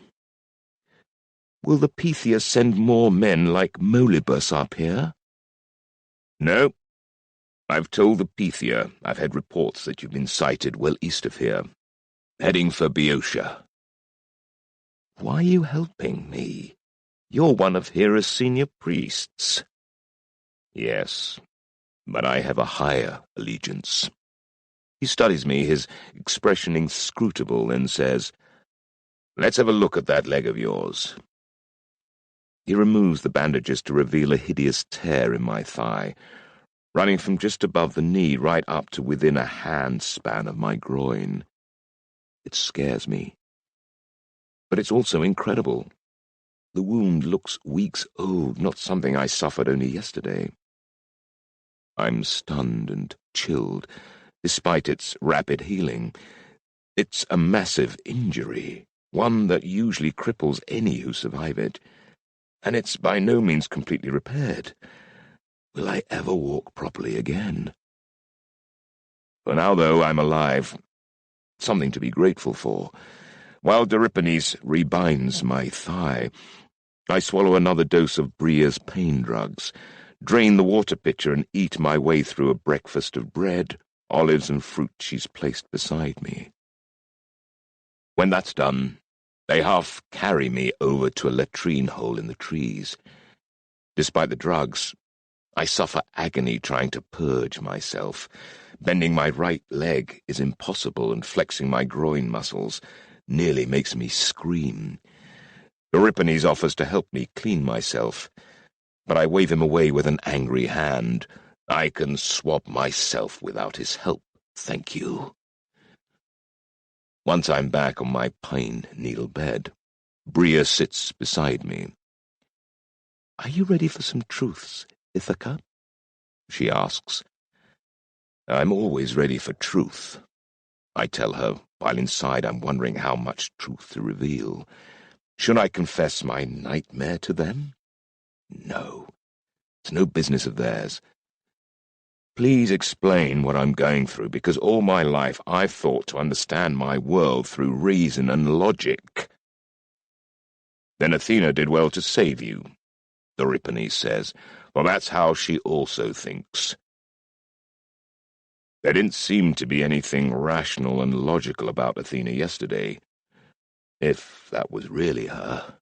Will the Pythia send more men like Olympus up here? No. I've told the Pythia I've had reports that you've been sighted well east of here, heading for Boeotia. Why are you helping me? You're one of Hera's senior priests. Yes, but I have a higher allegiance. He studies me, his expression inscrutable, and says, Let's have a look at that leg of yours. He removes the bandages to reveal a hideous tear in my thigh, running from just above the knee right up to within a hand span of my groin. It scares me. But it's also incredible. The wound looks weeks old, not something I suffered only yesterday. I'm stunned and chilled, despite its rapid healing. It's a massive injury, one that usually cripples any who survive it, and it's by no means completely repaired. Will I ever walk properly again? For now, though, I'm alive. Something to be grateful for. While Euripides rebinds my thigh, I swallow another dose of Bria's pain drugs, drain the water pitcher, and eat my way through a breakfast of bread, olives, and fruit she's placed beside me. When that's done, they half carry me over to a latrine hole in the trees. Despite the drugs, I suffer agony trying to purge myself. Bending my right leg is impossible, and flexing my groin muscles nearly makes me scream. Euripides offers to help me clean myself, but I wave him away with an angry hand. I can swab myself without his help, thank you. Once I'm back on my pine needle bed, Bria sits beside me. Are you ready for some truths, Ithaca? She asks. I'm always ready for truth, I tell her, while inside I'm wondering how much truth to reveal. Should I confess my nightmare to them? No. It's no business of theirs. Please explain what I'm going through, because all my life I've thought to understand my world through reason and logic. Then Athena did well to save you, Euripides says, for that's how she also thinks. There didn't seem to be anything rational and logical about Athena yesterday, if that was really her.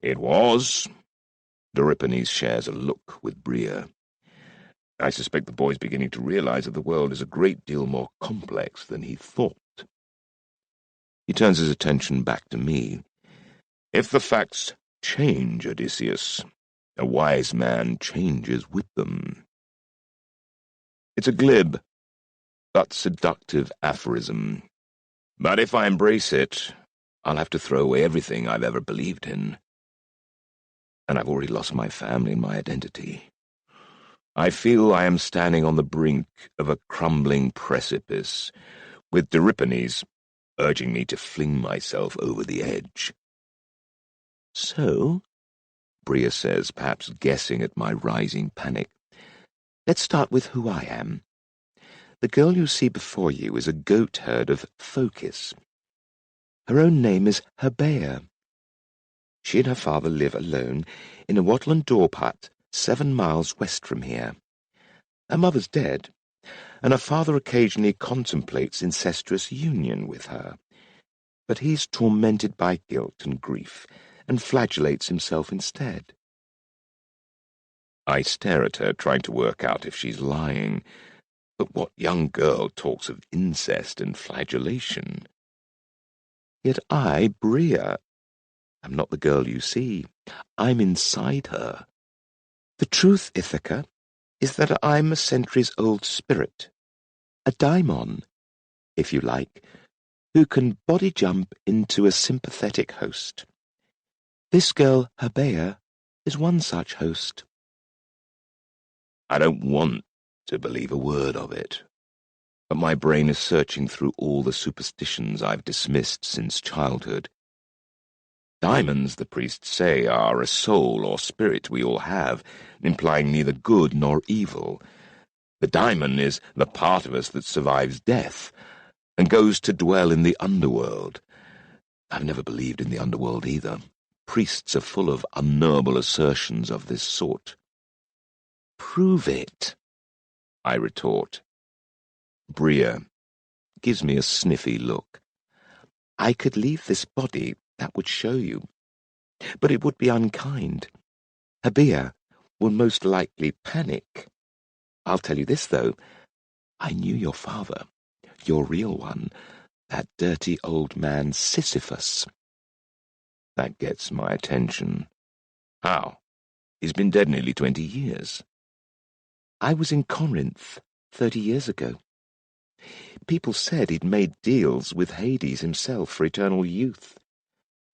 It was. Euripides shares a look with Bria. I suspect the boy's beginning to realize that the world is a great deal more complex than he thought. He turns his attention back to me. If the facts change, Odysseus, a wise man changes with them. It's a glib but seductive aphorism. But if I embrace it, I'll have to throw away everything I've ever believed in. And I've already lost my family and my identity. I feel I am standing on the brink of a crumbling precipice, with Euripides urging me to fling myself over the edge. So, Bria says, perhaps guessing at my rising panic, let's start with who I am. The girl you see before you is a goatherd of Phokis. Her own name is Herbea. She and her father live alone in a wattle daub hut 7 miles west from here. Her mother's dead, and her father occasionally contemplates incestuous union with her. But he's tormented by guilt and grief, and flagellates himself instead. I stare at her, trying to work out if she's lying. But what young girl talks of incest and flagellation? Yet I, Bria, am not the girl you see. I'm inside her. The truth, Ithaca, is that I'm a centuries-old spirit, a daimon, if you like, who can body jump into a sympathetic host. This girl, Herbea, is one such host. I don't want to believe a word of it, but my brain is searching through all the superstitions I've dismissed since childhood. Diamonds, the priests say, are a soul or spirit we all have, implying neither good nor evil. The diamond is the part of us that survives death and goes to dwell in the underworld. I've never believed in the underworld either. Priests are full of unknowable assertions of this sort. Prove it, I retort. Bria gives me a sniffy look. I could leave this body, that would show you. But it would be unkind. Herbea will most likely panic. I'll tell you this, though. I knew your father, your real one, that dirty old man Sisyphus. That gets my attention. How? He's been dead nearly 20 years. I was in Corinth 30 years ago. People said he'd made deals with Hades himself for eternal youth.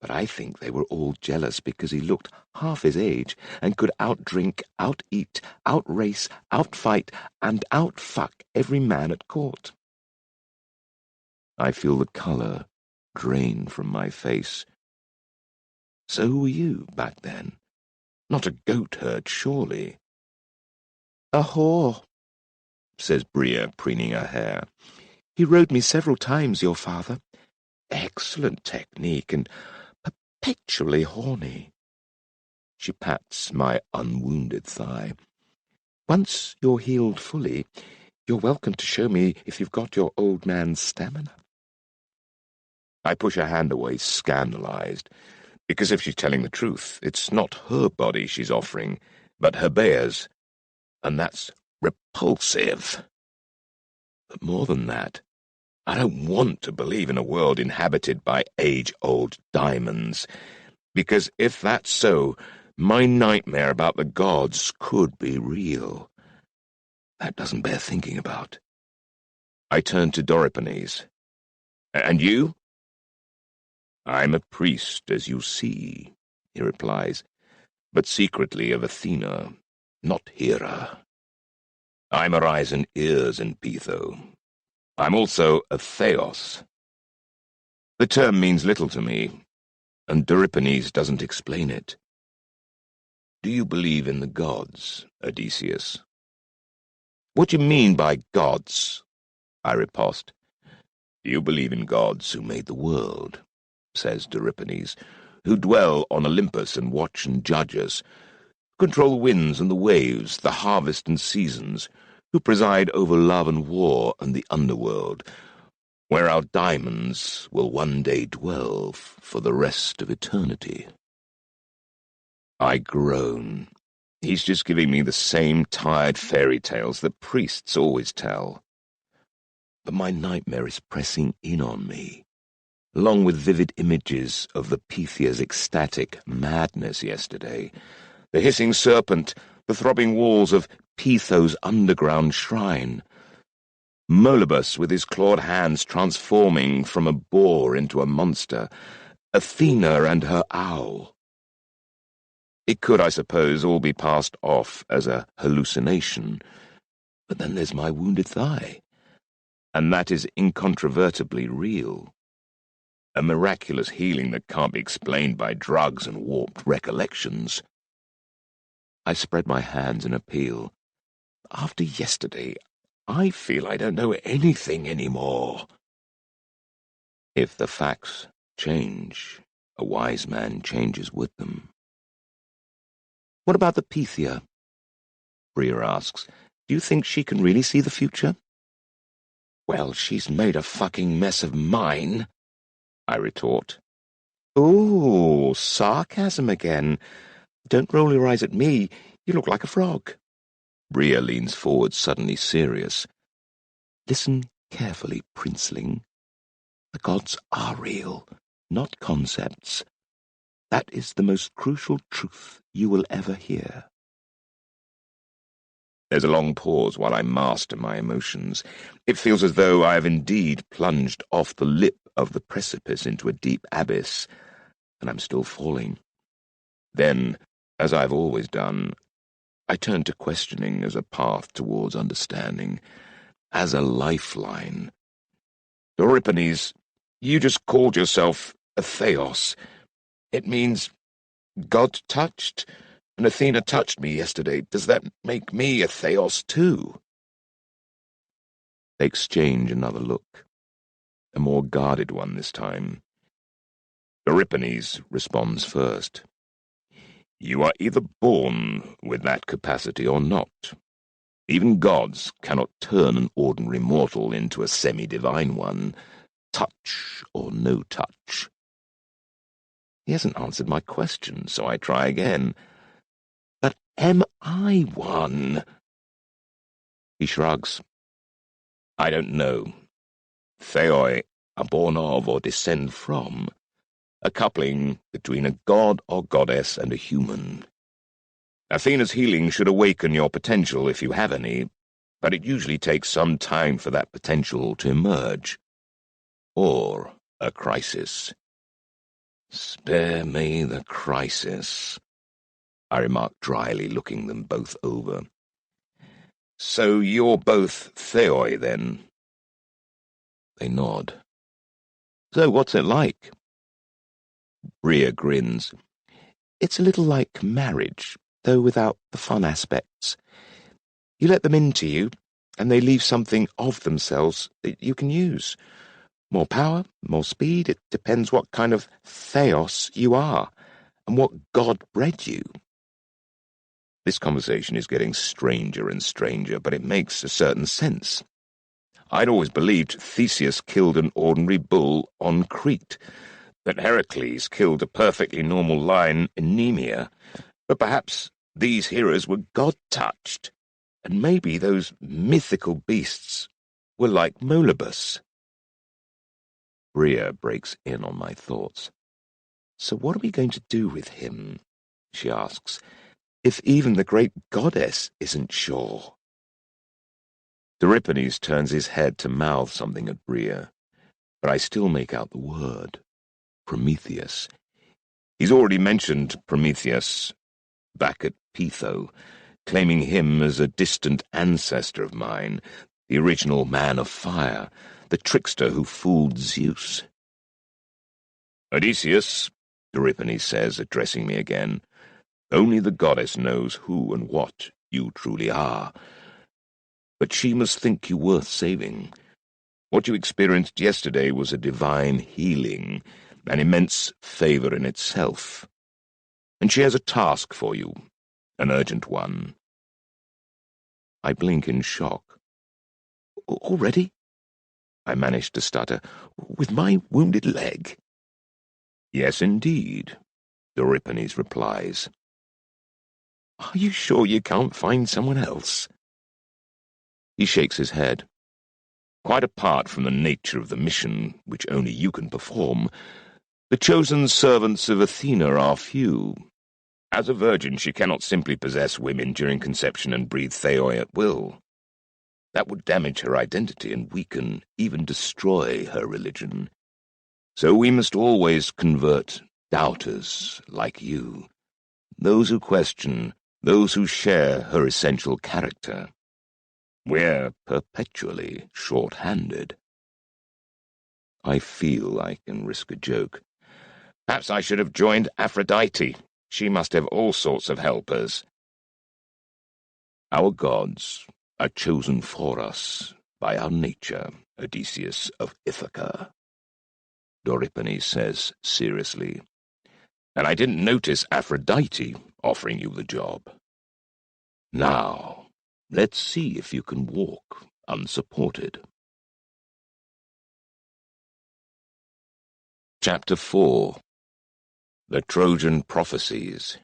But I think they were all jealous because he looked half his age and could outdrink, out-eat, out-race, out-fight, and out-fuck every man at court. I feel the colour drain from my face. So who were you back then? Not a goatherd, surely. A whore, says Bria, preening her hair. He rode me several times, your father. Excellent technique and perpetually horny. She pats my unwounded thigh. Once you're healed fully, you're welcome to show me if you've got your old man's stamina. I push her hand away, scandalized, because if she's telling the truth, it's not her body she's offering, but Herbea's, and that's repulsive. But more than that, I don't want to believe in a world inhabited by age-old diamonds, because if that's so, my nightmare about the gods could be real. That doesn't bear thinking about. I turn to Doripenes. And you? I'm a priest, as you see, he replies, but secretly of Athena, not Hera. I'm her eyes and ears in Pytho. I'm also a Theos. The term means little to me, and Doripenes doesn't explain it. Do you believe in the gods, Odysseus? What do you mean by gods? I riposte. You believe in gods who made the world, says Doripenes, who dwell on Olympus and watch and judge us, control the winds and the waves, the harvest and seasons, who preside over love and war and the underworld, where our diamonds will one day dwell for the rest of eternity. I groan. He's just giving me the same tired fairy tales that priests always tell. But my nightmare is pressing in on me, along with vivid images of the Pythia's ecstatic madness yesterday, the hissing serpent, the throbbing walls of Pytho's underground shrine, Molybus with his clawed hands transforming from a boar into a monster, Athena and her owl. It could, I suppose, all be passed off as a hallucination, but then there's my wounded thigh, and that is incontrovertibly real. A miraculous healing that can't be explained by drugs and warped recollections. I spread my hands in appeal. After yesterday, I feel I don't know anything anymore. If the facts change, a wise man changes with them. What about the Pythia? Bria asks. Do you think she can really see the future? Well, she's made a fucking mess of mine, I retort. Ooh, sarcasm again. Don't roll your eyes at me. You look like a frog. Bria leans forward, suddenly serious. Listen carefully, princeling. The gods are real, not concepts. That is the most crucial truth you will ever hear. There's a long pause while I master my emotions. It feels as though I have indeed plunged off the lip of the precipice into a deep abyss, and I'm still falling. Then, as I've always done, I turn to questioning as a path towards understanding, as a lifeline. Euripides, you just called yourself a theos. It means God touched, and Athena touched me yesterday. Does that make me a theos too? They exchange another look, a more guarded one this time. Euripides responds first. You are either born with that capacity or not. Even gods cannot turn an ordinary mortal into a semi-divine one, touch or no touch. He hasn't answered my question, so I try again. But am I one? He shrugs. I don't know. Theoi are born of or descend from, a coupling between a god or goddess and a human. Athena's healing should awaken your potential if you have any, but it usually takes some time for that potential to emerge. Or a crisis. Spare me the crisis, I remarked dryly, looking them both over. So you're both theoi, then? They nod. So what's it like? Bria grins. It's a little like marriage, though without the fun aspects. You let them into you, and they leave something of themselves that you can use. More power, more speed, it depends what kind of theos you are, and what God bred you. This conversation is getting stranger and stranger, but it makes a certain sense. I'd always believed Theseus killed an ordinary bull on Crete, that Heracles killed a perfectly normal lion in Nemea, but perhaps these heroes were God-touched, and maybe those mythical beasts were like Olympus. Bria breaks in on my thoughts. So what are we going to do with him, she asks, if even the great goddess isn't sure? Euripides turns his head to mouth something at Bria, but I still make out the word. Prometheus. He's already mentioned Prometheus back at Pytho, claiming him as a distant ancestor of mine, the original man of fire, the trickster who fooled Zeus. Odysseus, Euripides says, addressing me again, only the goddess knows who and what you truly are. But she must think you worth saving. What you experienced yesterday was a divine healing, an immense favor in itself. And she has a task for you, an urgent one. I blink in shock. Already? I manage to stutter. With my wounded leg? Yes, indeed, Euripides replies. Are you sure you can't find someone else? He shakes his head. Quite apart from the nature of the mission, which only you can perform, the chosen servants of Athena are few. As a virgin, she cannot simply possess women during conception and breathe theoi at will. That would damage her identity and weaken, even destroy her religion. So we must always convert doubters like you, those who question, those who share her essential character. We're perpetually short-handed. I feel I can risk a joke. Perhaps I should have joined Aphrodite. She must have all sorts of helpers. Our gods are chosen for us by our nature, Odysseus of Ithaca, Doriphanes says seriously. And I didn't notice Aphrodite offering you the job. Now, let's see if you can walk unsupported. Chapter 4. The Trojan Prophecies.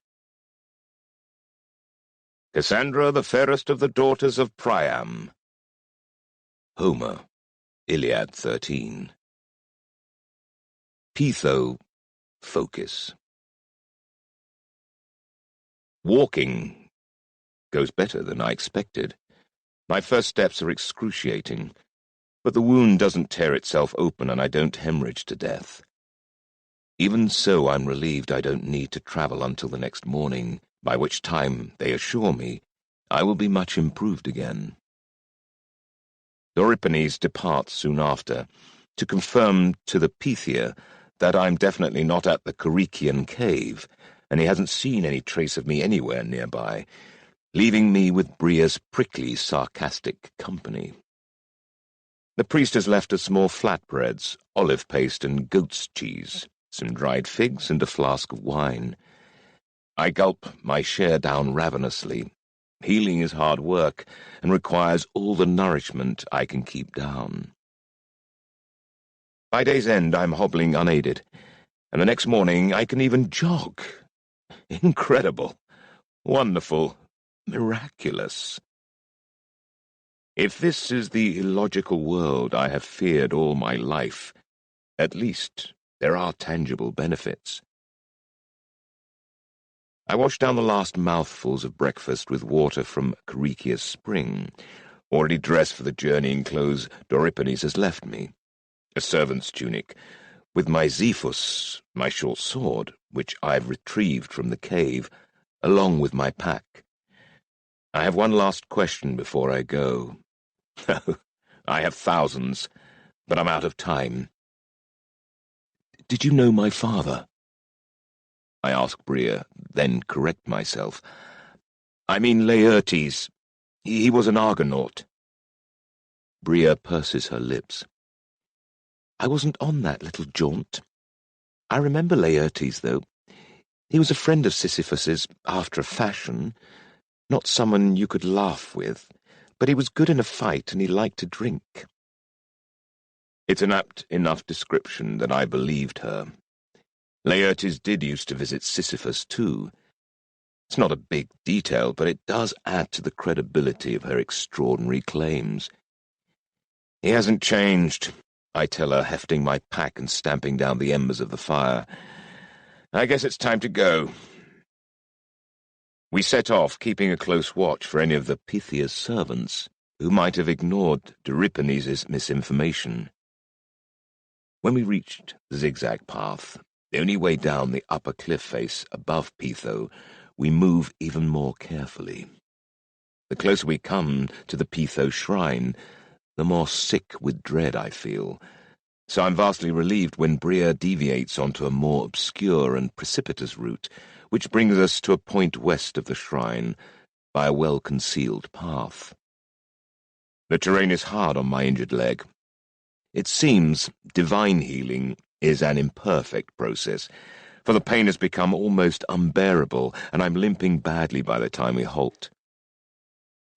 Cassandra, the fairest of the daughters of Priam. Homer, Iliad 13. Peitho, focus. Walking goes better than I expected. My first steps are excruciating, but the wound doesn't tear itself open and I don't hemorrhage to death. Even so, I'm relieved I don't need to travel until the next morning, by which time, they assure me, I will be much improved again. Doriphanes departs soon after, to confirm to the Pythia that I'm definitely not at the Corician cave, and he hasn't seen any trace of me anywhere nearby, leaving me with Bria's prickly, sarcastic company. The priest has left us small flatbreads, olive paste and goat's cheese, some dried figs and a flask of wine. I gulp my share down ravenously. Healing is hard work and requires all the nourishment I can keep down. By day's end, I'm hobbling unaided, and the next morning I can even jog. Incredible, wonderful, miraculous. If this is the illogical world I have feared all my life, at least there are tangible benefits. I wash down the last mouthfuls of breakfast with water from Coricia's spring, already dressed for the journeying clothes Doriphanes has left me. A servant's tunic, with my Xephus, my short sword, which I've retrieved from the cave, along with my pack. I have one last question before I go. I have thousands, but I'm out of time. Did you know my father? I ask Bria, then correct myself. I mean Laertes. He was an Argonaut. Bria purses her lips. I wasn't on that little jaunt. I remember Laertes, though. He was a friend of Sisyphus's after a fashion, not someone you could laugh with, but he was good in a fight and he liked to drink. It's an apt enough description that I believed her. Laertes did used to visit Sisyphus, too. It's not a big detail, but it does add to the credibility of her extraordinary claims. He hasn't changed, I tell her, hefting my pack and stamping down the embers of the fire. I guess it's time to go. We set off, keeping a close watch for any of the Pythia's servants, who might have ignored Doriphanes' misinformation. When we reached the zigzag path, the only way down the upper cliff face above Peitho, we move even more carefully. The closer we come to the Peitho shrine, the more sick with dread I feel, so I'm vastly relieved when Bria deviates onto a more obscure and precipitous route, which brings us to a point west of the shrine by a well-concealed path. The terrain is hard on my injured leg. It seems divine healing is an imperfect process, for the pain has become almost unbearable, and I'm limping badly by the time we halt.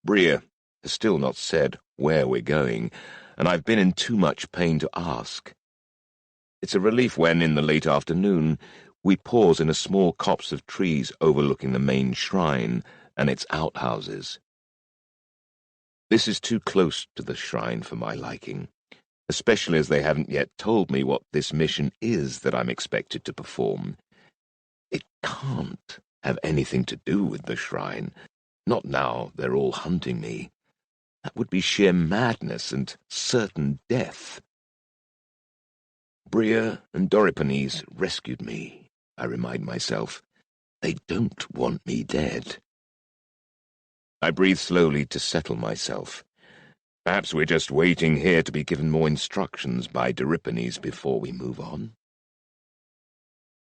Bria has still not said where we're going, and I've been in too much pain to ask. It's a relief when, in the late afternoon, we pause in a small copse of trees overlooking the main shrine and its outhouses. This is too close to the shrine for my liking, especially as they haven't yet told me what this mission is that I'm expected to perform. It can't have anything to do with the shrine, not now they're all hunting me. That would be sheer madness and certain death. Bria and Doriphanes rescued me, I remind myself. They don't want me dead. I breathe slowly to settle myself. Perhaps we're just waiting here to be given more instructions by Euripides before we move on.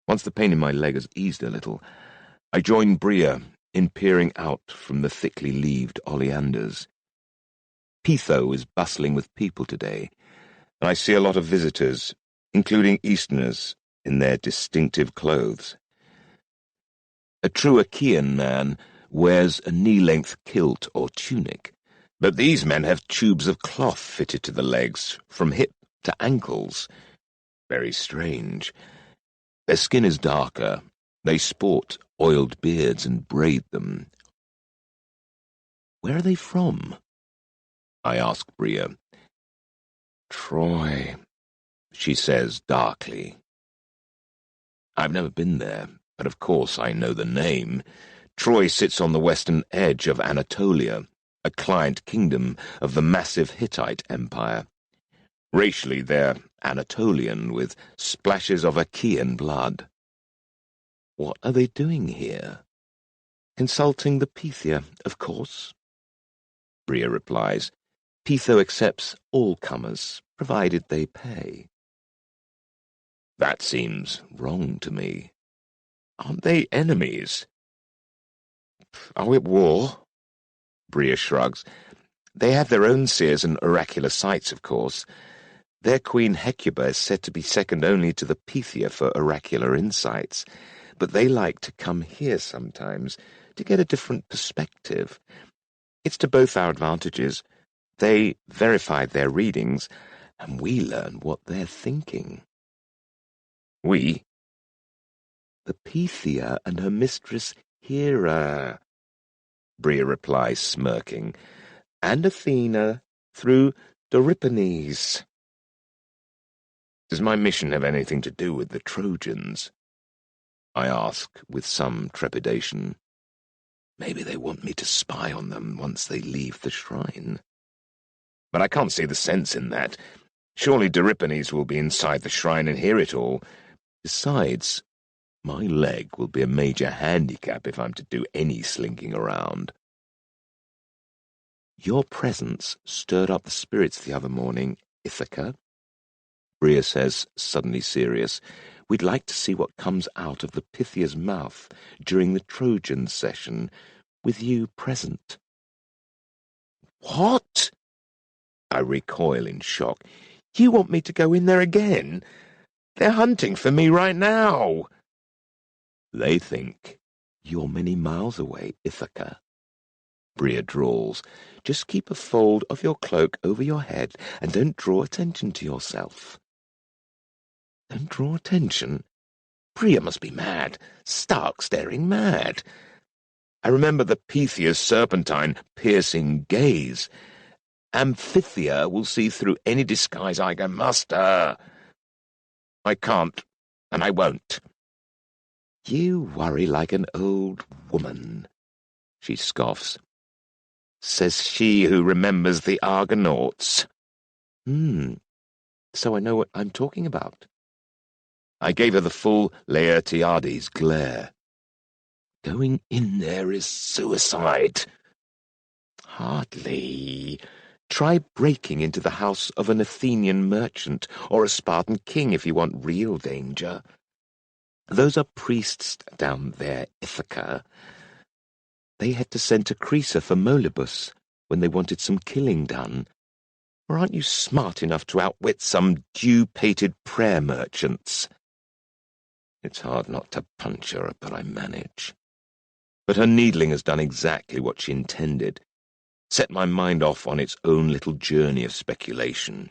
Once the pain in my leg has eased a little, I join Bria in peering out from the thickly leaved oleanders. Pytho is bustling with people today, and I see a lot of visitors, including Easterners, in their distinctive clothes. A true Achaean man wears a knee-length kilt or tunic, but these men have tubes of cloth fitted to the legs from hip to ankles. Very strange. Their skin is darker. They sport oiled beards and braid them. Where are they from? I ask Bria. Troy, she says darkly. I've never been there, but of course I know the name. Troy sits on the western edge of Anatolia, a client kingdom of the massive Hittite Empire. Racially, they're Anatolian, with splashes of Achaean blood. What are they doing here? Consulting the Pythia, of course. Bria replies, Pytho accepts all comers, provided they pay. That seems wrong to me. Aren't they enemies? Are we at war? Bria shrugs. They have their own seers and oracular sites, of course. Their queen Hecuba is said to be second only to the Pythia for oracular insights, but they like to come here sometimes to get a different perspective. It's to both our advantages. They verify their readings, and we learn what they're thinking. We? The Pythia and her mistress Hera, Bria replies, smirking, and Athena through Euripides. Does my mission have anything to do with the Trojans? I ask with some trepidation. Maybe they want me to spy on them once they leave the shrine. But I can't see the sense in that. Surely Euripides will be inside the shrine and hear it all. Besides, my leg will be a major handicap if I'm to do any slinking around. Your presence stirred up the spirits the other morning, Ithaca. Bria says, suddenly serious. We'd like to see what comes out of the Pythia's mouth during the Trojan session, with you present. What? I recoil in shock. You want me to go in there again? They're hunting for me right now. They think you're many miles away, Ithaca. Bria drawls. Just keep a fold of your cloak over your head and don't draw attention to yourself. Don't draw attention? Bria must be mad, stark staring mad. I remember the Pythia's serpentine, piercing gaze. Amphithea will see through any disguise I can muster. I can't, and I won't. You worry like an old woman, she scoffs. Says she who remembers the Argonauts. So I know what I'm talking about. I gave her the full Laertiades glare. Going in there is suicide. Hardly. Try breaking into the house of an Athenian merchant or a Spartan king if you want real danger. Those are priests down there, Ithaca. They had to send to Crisa for Molybus when they wanted some killing done. Or aren't you smart enough to outwit some dew-pated prayer merchants? It's hard not to punch her, but I manage. But her needling has done exactly what she intended. Set my mind off on its own little journey of speculation.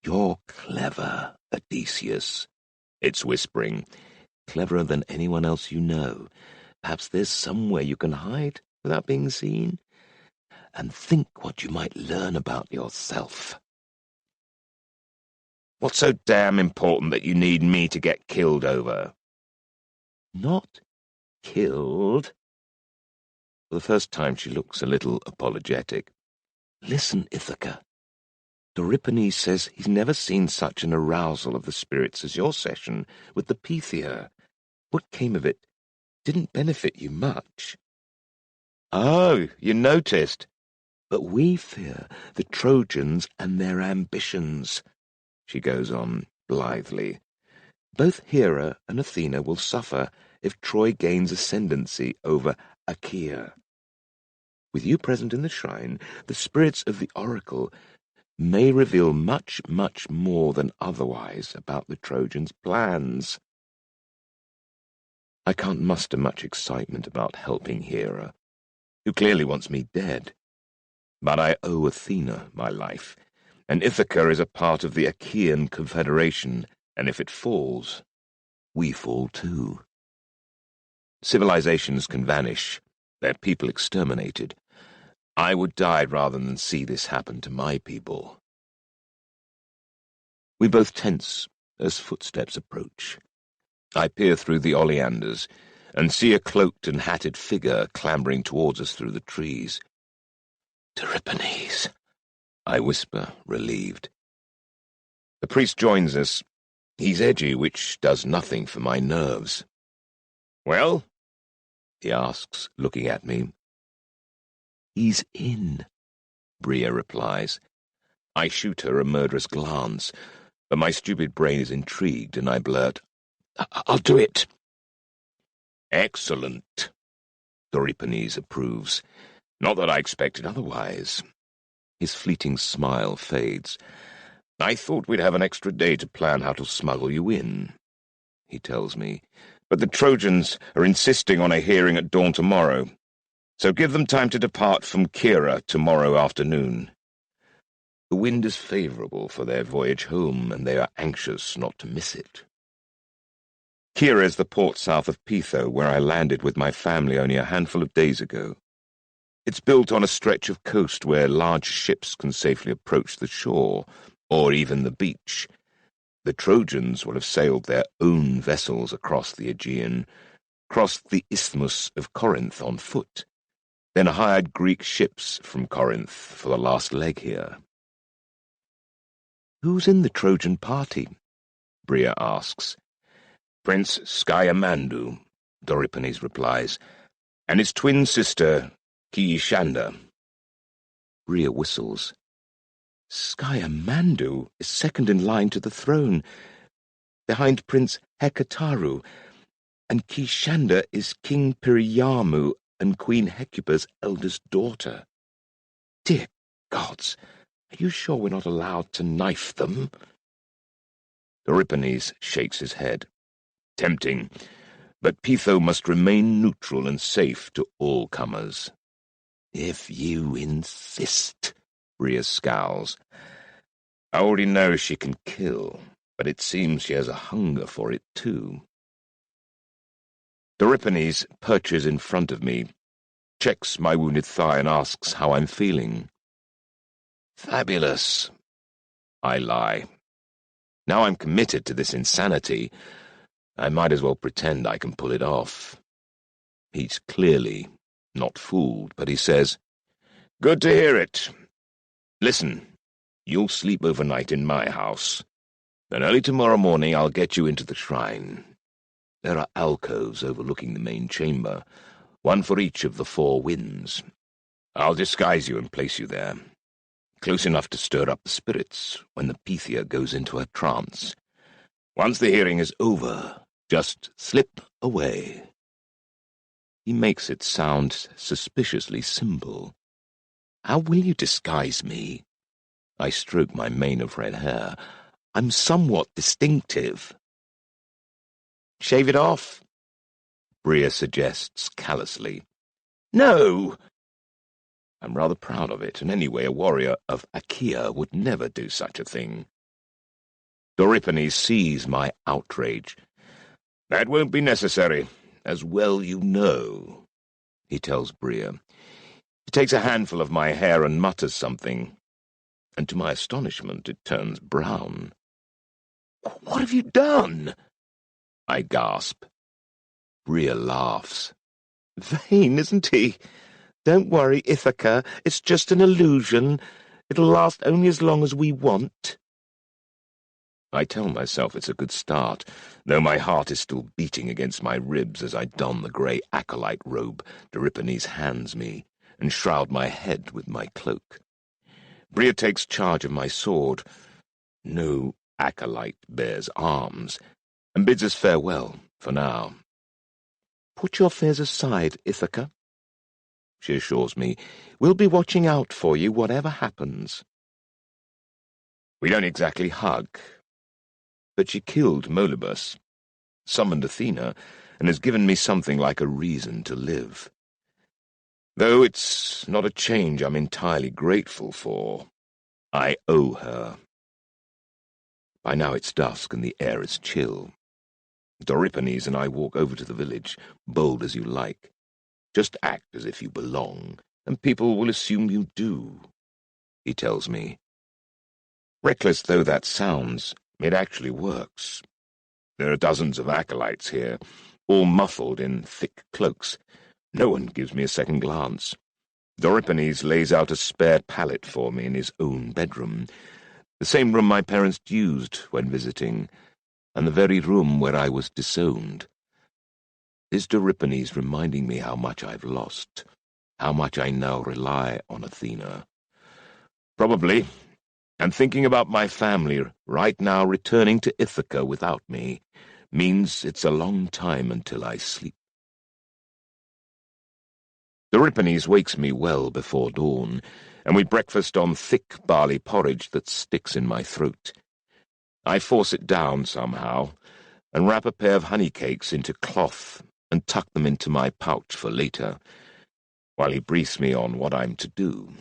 You're clever, Odysseus, it's whispering. Cleverer than anyone else you know. Perhaps there's somewhere you can hide without being seen. And think what you might learn about yourself. What's so damn important that you need me to get killed over? Not killed. For the first time she looks a little apologetic. Listen, Ithaca. Euripides says he's never seen such an arousal of the spirits as your session with the Pythia. What came of it didn't benefit you much. Oh, you noticed. But we fear the Trojans and their ambitions, she goes on blithely. Both Hera and Athena will suffer if Troy gains ascendancy over Achaea. With you present in the shrine, the spirits of the oracle may reveal much, much more than otherwise about the Trojans' plans. I can't muster much excitement about helping Hera, who clearly wants me dead. But I owe Athena my life, and Ithaca is a part of the Achaean Confederation, and if it falls, we fall too. Civilizations can vanish, their people exterminated. I would die rather than see this happen to my people. We both tense as footsteps approach. I peer through the oleanders and see a cloaked and hatted figure clambering towards us through the trees. "Euripides," I whisper, relieved. The priest joins us. He's edgy, which does nothing for my nerves. "Well?" he asks, looking at me. "He's in," Bria replies. I shoot her a murderous glance, but my stupid brain is intrigued, and I blurt, "I'll do it." "Excellent," Euripides approves. Not that I expected otherwise. His fleeting smile fades. "I thought we'd have an extra day to plan how to smuggle you in," he tells me, "but the Trojans are insisting on a hearing at dawn tomorrow, so give them time to depart from Kira tomorrow afternoon. The wind is favorable for their voyage home, and they are anxious not to miss it." Kira is the port south of Pytho, where I landed with my family only a handful of days ago. It's built on a stretch of coast where large ships can safely approach the shore, or even the beach. The Trojans will have sailed their own vessels across the Aegean, crossed the Isthmus of Corinth on foot, then hired Greek ships from Corinth for the last leg here. "Who's in the Trojan party?" Bria asks. "Prince Sciamandu," Euripides replies, "and his twin sister, Kiishanda." Bria whistles. "Sciamandu is second in line to the throne, behind Prince Hekataru, and Kiishanda is King Priyamu and Queen Hecuba's eldest daughter. Dear gods, are you sure we're not allowed to knife them?" Euripides shakes his head. "Tempting, but Pytho must remain neutral and safe to all comers." "If you insist," Bria scowls. "I already know she can kill, but it seems she has a hunger for it too." Euripides perches in front of me, checks my wounded thigh and asks how I'm feeling. "Fabulous," I lie. Now I'm committed to this insanity, I might as well pretend I can pull it off. He's clearly not fooled, but he says, "Good to hear it. Listen, you'll sleep overnight in my house. Then early tomorrow morning I'll get you into the shrine. There are alcoves overlooking the main chamber, one for each of the 4 winds. I'll disguise you and place you there, close enough to stir up the spirits when the Pythia goes into her trance. Once the hearing is over, just slip away." He makes it sound suspiciously simple. "How will you disguise me?" I stroke my mane of red hair. "I'm somewhat distinctive." "Shave it off," Bria suggests callously. "No!" I'm rather proud of it, and anyway a warrior of Achaea would never do such a thing. Euripides sees my outrage. "That won't be necessary, as well you know," he tells Bria. He takes a handful of my hair and mutters something, and to my astonishment it turns brown. "What have you done?" I gasp. Bria laughs. "Vain, isn't he? Don't worry, Ithaca, it's just an illusion. It'll last only as long as we want." I tell myself it's a good start, though my heart is still beating against my ribs as I don the grey acolyte robe Euripides hands me and shroud my head with my cloak. Bria takes charge of my sword. No acolyte bears arms, and bids us farewell for now. "Put your fears aside, Ithaca," she assures me. "We'll be watching out for you, whatever happens." We don't exactly hug, but she killed Olympus, summoned Athena, and has given me something like a reason to live. Though it's not a change I'm entirely grateful for, I owe her. By now it's dusk and the air is chill. Doripenes and I walk over to the village, bold as you like. Just act as if you belong, and people will assume you do, he tells me. Reckless though that sounds, it actually works. There are dozens of acolytes here, all muffled in thick cloaks. No one gives me a second glance. Doripenes lays out a spare pallet for me in his own bedroom, the same room my parents used when visiting, and the very room where I was disowned. Is Doripenes reminding me how much I've lost, how much I now rely on Athena? Probably, and thinking about my family right now returning to Ithaca without me means it's a long time until I sleep. Doripenes wakes me well before dawn, and we breakfast on thick barley porridge that sticks in my throat. I force it down somehow, and wrap a pair of honey cakes into cloth and tuck them into my pouch for later, while he briefs me on what I'm to do.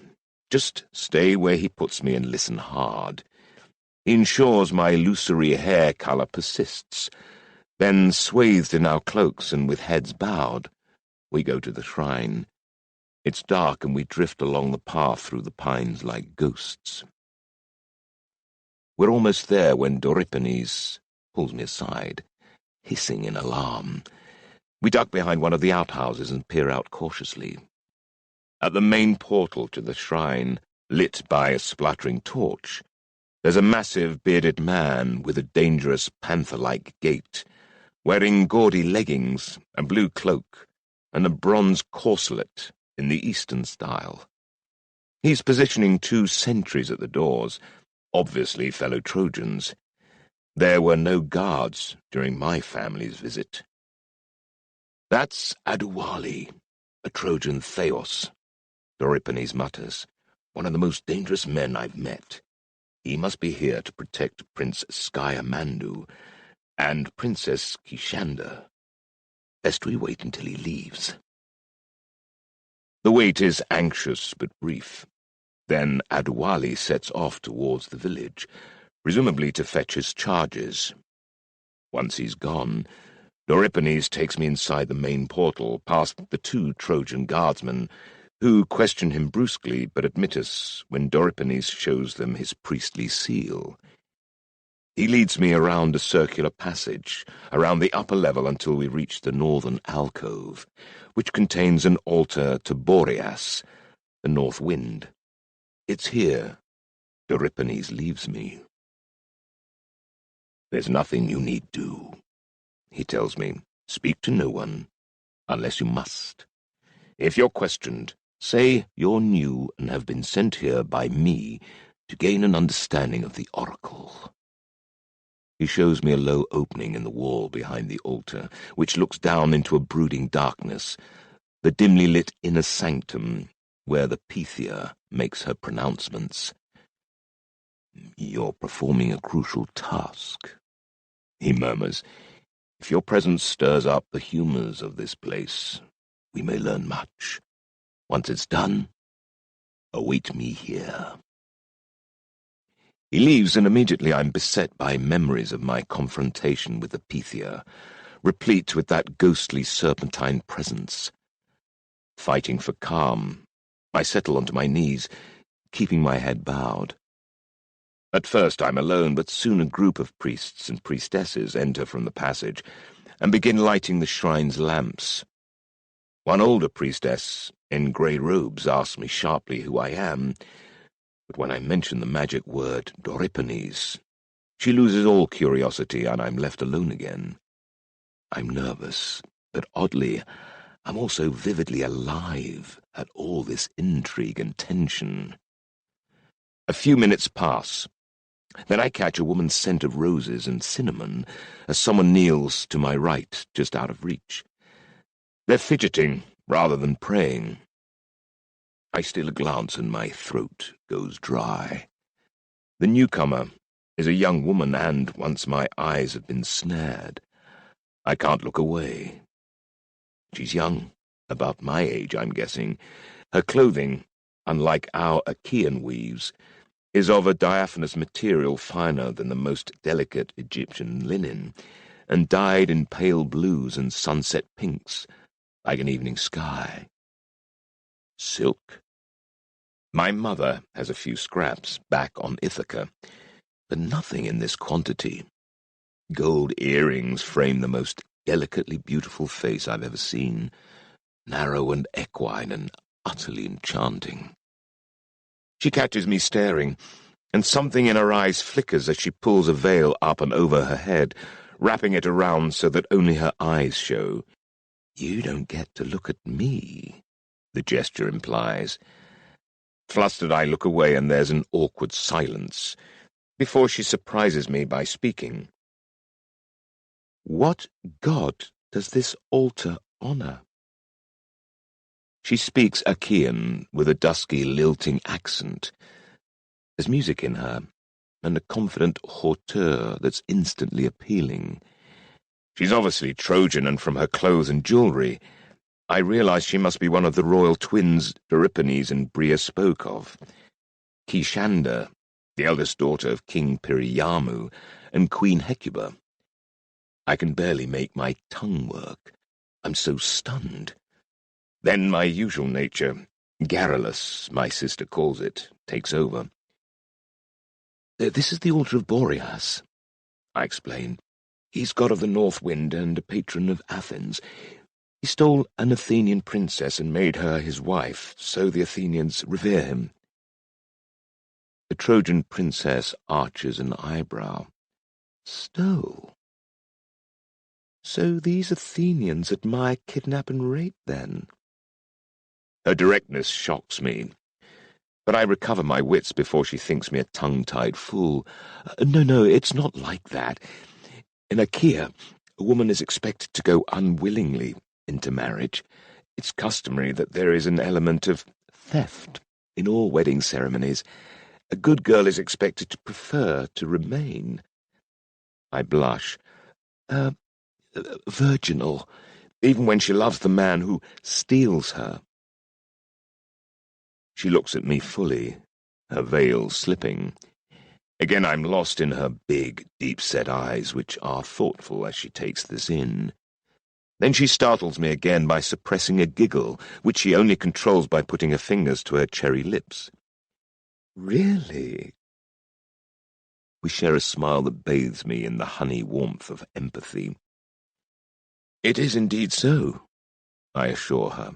Just stay where he puts me and listen hard. He ensures my illusory hair colour persists. Then, swathed in our cloaks and with heads bowed, we go to the shrine. It's dark and we drift along the path through the pines like ghosts. We're almost there when Doripenes pulls me aside, hissing in alarm. We duck behind one of the outhouses and peer out cautiously. At the main portal to the shrine, lit by a spluttering torch, there's a massive bearded man with a dangerous panther-like gait, wearing gaudy leggings, a blue cloak, and a bronze corselet in the Eastern style. He's positioning 2 sentries at the doors, obviously fellow Trojans. There were no guards during my family's visit. "That's Adewale, a Trojan Theos," Doripenes mutters. "One of the most dangerous men I've met. He must be here to protect Prince Sciamandu and Princess Kishanda. Best we wait until he leaves." The wait is anxious but brief. Then Adewale sets off towards the village, presumably to fetch his charges. Once he's gone, Doripenes takes me inside the main portal, past the 2 Trojan guardsmen, who question him brusquely but admit us when Doripenes shows them his priestly seal. He leads me around a circular passage, around the upper level until we reach the northern alcove, which contains an altar to Boreas, the north wind. It's here Doripenes leaves me. "There's nothing you need do," he tells me. "Speak to no one, unless you must. If you're questioned, say you're new and have been sent here by me to gain an understanding of the oracle." He shows me a low opening in the wall behind the altar, which looks down into a brooding darkness, the dimly lit inner sanctum where the Pythia makes her pronouncements. "You're performing a crucial task," he murmurs. "If your presence stirs up the humours of this place, we may learn much. Once it's done, await me here." He leaves, and immediately I'm beset by memories of my confrontation with the Pythia, replete with that ghostly serpentine presence. Fighting for calm, I settle onto my knees, keeping my head bowed. At first I'm alone, but soon a group of priests and priestesses enter from the passage and begin lighting the shrine's lamps. One older priestess, in grey robes, asks me sharply who I am, but when I mention the magic word Doripenes, she loses all curiosity and I'm left alone again. I'm nervous, but oddly, I'm also vividly alive at all this intrigue and tension. A few minutes pass. Then I catch a woman's scent of roses and cinnamon as someone kneels to my right, just out of reach. They're fidgeting rather than praying. I steal a glance and my throat goes dry. The newcomer is a young woman, and once my eyes have been snared, I can't look away. She's young, about my age, I'm guessing. Her clothing, unlike our Achaean weaves, is of a diaphanous material finer than the most delicate Egyptian linen, and dyed in pale blues and sunset pinks, like an evening sky. Silk. My mother has a few scraps back on Ithaca, but nothing in this quantity. Gold earrings frame the most delicately beautiful face I've ever seen, narrow and equine and utterly enchanting. She catches me staring, and something in her eyes flickers as she pulls a veil up and over her head, wrapping it around so that only her eyes show. "You don't get to look at me," the gesture implies. Flustered, I look away, and there's an awkward silence, before she surprises me by speaking. "What god does this altar honor?" She speaks Achaean with a dusky, lilting accent. There's music in her, and a confident hauteur that's instantly appealing. She's obviously Trojan, and from her clothes and jewelry, I realize she must be one of the royal twins Euripides and Bria spoke of. Kishanda, the eldest daughter of King Priyamu and Queen Hecuba. I can barely make my tongue work. I'm so stunned. Then my usual nature, garrulous, my sister calls it, takes over. "This is the altar of Boreas," I explain. "He's god of the north wind and a patron of Athens. He stole an Athenian princess and made her his wife, so the Athenians revere him." The Trojan princess arches an eyebrow. "Stole? So these Athenians admire kidnap and rape, then?" Her directness shocks me, but I recover my wits before she thinks me a tongue-tied fool. No, it's not like that. In Achaea, a woman is expected to go unwillingly into marriage. It's customary that there is an element of theft in all wedding ceremonies. A good girl is expected to prefer to remain." I blush. Virginal, even when she loves the man who steals her." She looks at me fully, her veil slipping. Again I'm lost in her big, deep-set eyes, which are thoughtful as she takes this in. Then she startles me again by suppressing a giggle, which she only controls by putting her fingers to her cherry lips. "Really?" We share a smile that bathes me in the honey warmth of empathy. "It is indeed so," I assure her.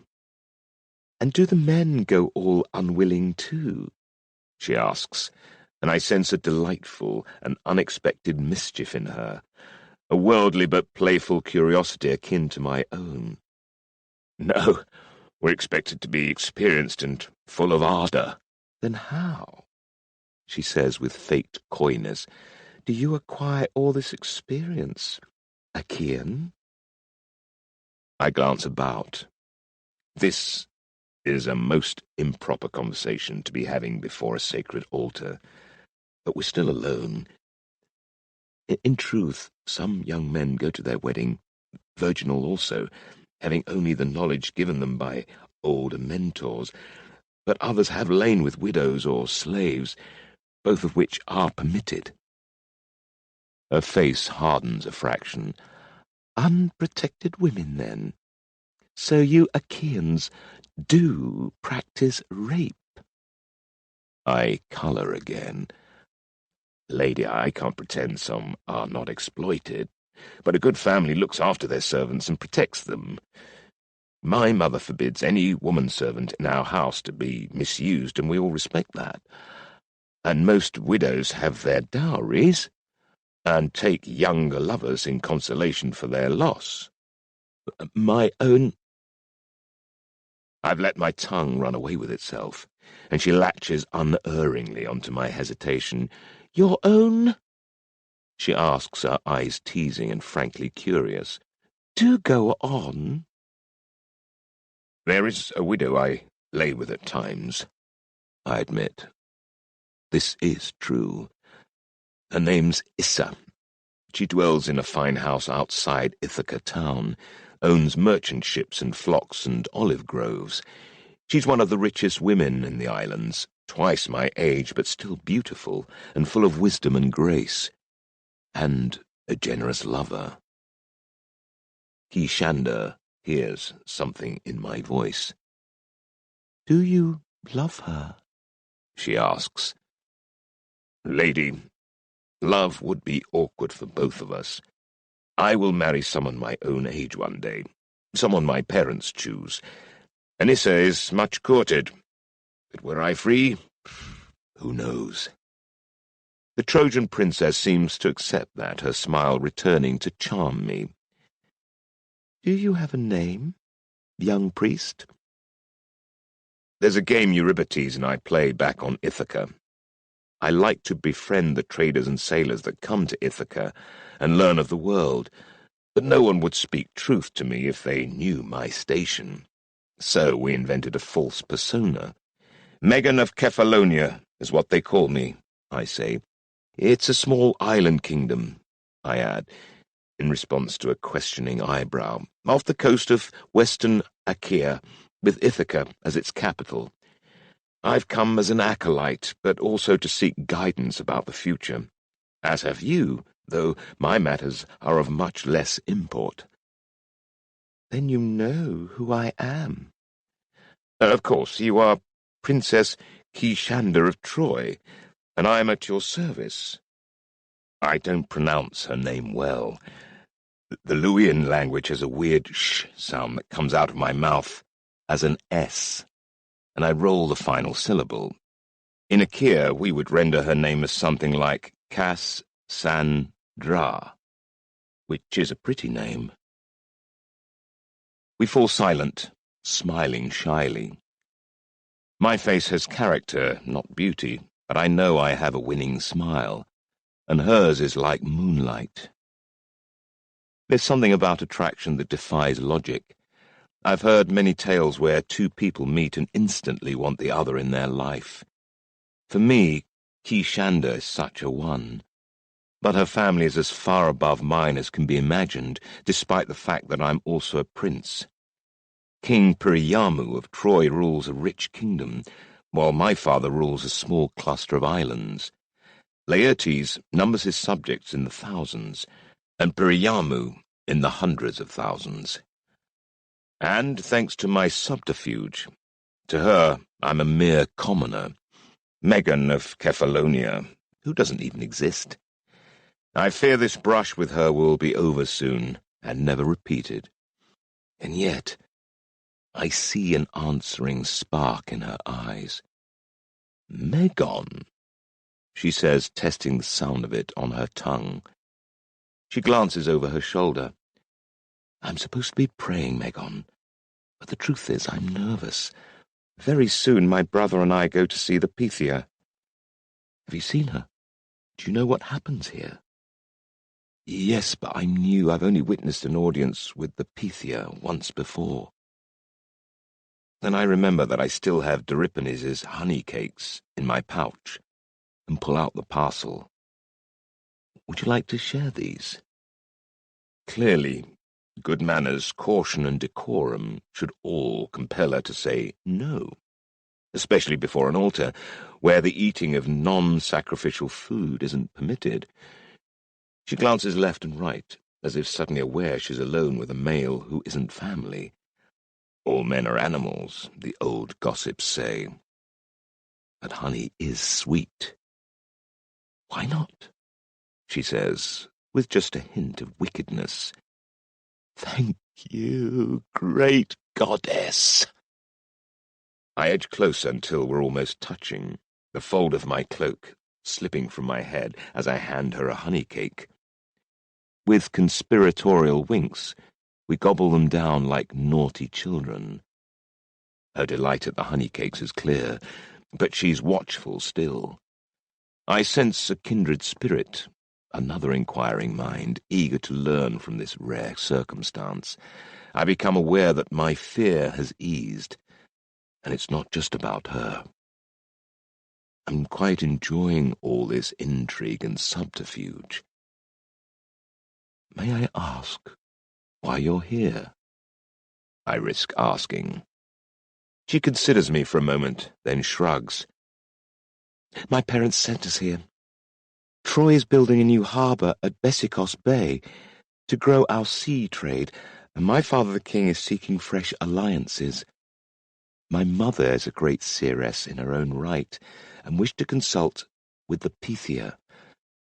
"And do the men go all unwilling too?" she asks, and I sense a delightful and unexpected mischief in her, a worldly but playful curiosity akin to my own. "No, we're expected to be experienced and full of ardour." "Then how," she says with faked coyness, "do you acquire all this experience, Achaean?" I glance about. This is a most improper conversation to be having before a sacred altar, but we're still alone. In truth, some young men go to their wedding, virginal also, having only the knowledge given them by older mentors, but others have lain with widows or slaves, both of which are permitted. Her face hardens a fraction. "Unprotected women, then? So you Achaeans do practice rape?" I colour again. "Lady, I can't pretend some are not exploited, but a good family looks after their servants and protects them. My mother forbids any woman-servant in our house to be misused, and we all respect that. And most widows have their dowries, and take younger lovers in consolation for their loss." "My own I've let my tongue run away with itself, and she latches unerringly onto my hesitation. "Your own?" she asks, her eyes teasing and frankly curious. "Do go on." "There is a widow I lay with at times," I admit. This is true. Her name's Issa. She dwells in a fine house outside Ithaca town, owns merchant ships and flocks and olive groves. She's one of the richest women in the islands, twice my age, but still beautiful and full of wisdom and grace, and a generous lover. Kishanda hears something in my voice. "Do you love her?" she asks. "Lady, love would be awkward for both of us. I will marry someone my own age one day, someone my parents choose. Anissa is much courted, but were I free, who knows?" The Trojan princess seems to accept that, her smile returning to charm me. "Do you have a name, young priest?" "There's a game Eurybates and I play back on Ithaca. I like to befriend the traders and sailors that come to Ithaca and learn of the world, but no one would speak truth to me if they knew my station. So we invented a false persona. Megan of Kephallonia is what they call me," I say. "It's a small island kingdom," I add, in response to a questioning eyebrow, "off the coast of western Achaea, with Ithaca as its capital. I've come as an acolyte, but also to seek guidance about the future, as have you, though my matters are of much less import." "Then you know who I am?" "Of course, you are Princess Kishanda of Troy, and I am at your service." I don't pronounce her name well. The Luwian language has a weird sh sound that comes out of my mouth as an S, and I roll the final syllable. In Achaea, we would render her name as something like Cassandra, which is a pretty name. We fall silent, smiling shyly. My face has character, not beauty, but I know I have a winning smile, and hers is like moonlight. There's something about attraction that defies logic. I've heard many tales where two people meet and instantly want the other in their life. For me, Kishanda is such a one. But her family is as far above mine as can be imagined, despite the fact that I'm also a prince. King Priyamu of Troy rules a rich kingdom, while my father rules a small cluster of islands. Laertes numbers his subjects in the thousands, and Priyamu in the hundreds of thousands. And, thanks to my subterfuge, to her I'm a mere commoner, Megan of Kephallonia, who doesn't even exist. I fear this brush with her will be over soon, and never repeated. And yet, I see an answering spark in her eyes. "Megon," she says, testing the sound of it on her tongue. She glances over her shoulder. "I'm supposed to be praying, Megon, but the truth is I'm nervous. Very soon my brother and I go to see the Pythia." "Have you seen her? Do you know what happens here?" "Yes, but I'm new. I've only witnessed an audience with the Pythia once before." Then I remember that I still have Doripenes' honey cakes in my pouch, and pull out the parcel. "Would you like to share these?" Clearly, good manners, caution, and decorum should all compel her to say no, especially before an altar, where the eating of non-sacrificial food isn't permitted. She glances left and right, as if suddenly aware she's alone with a male who isn't family. All men are animals, the old gossips say. But honey is sweet. "Why not?" she says, with just a hint of wickedness. "Thank you, great goddess." I edge closer until we're almost touching, the fold of my cloak slipping from my head as I hand her a honey cake. With conspiratorial winks, we gobble them down like naughty children. Her delight at the honey cakes is clear, but she's watchful still. I sense a kindred spirit, another inquiring mind, eager to learn from this rare circumstance. I become aware that my fear has eased, and it's not just about her. I'm quite enjoying all this intrigue and subterfuge. May I ask why you're here? I risk asking. She considers me for a moment, then shrugs. My parents sent us here. Troy is building a new harbour at Bessikos Bay to grow our sea trade, and my father the king is seeking fresh alliances. My mother is a great seeress in her own right, and wished to consult with the Pythia,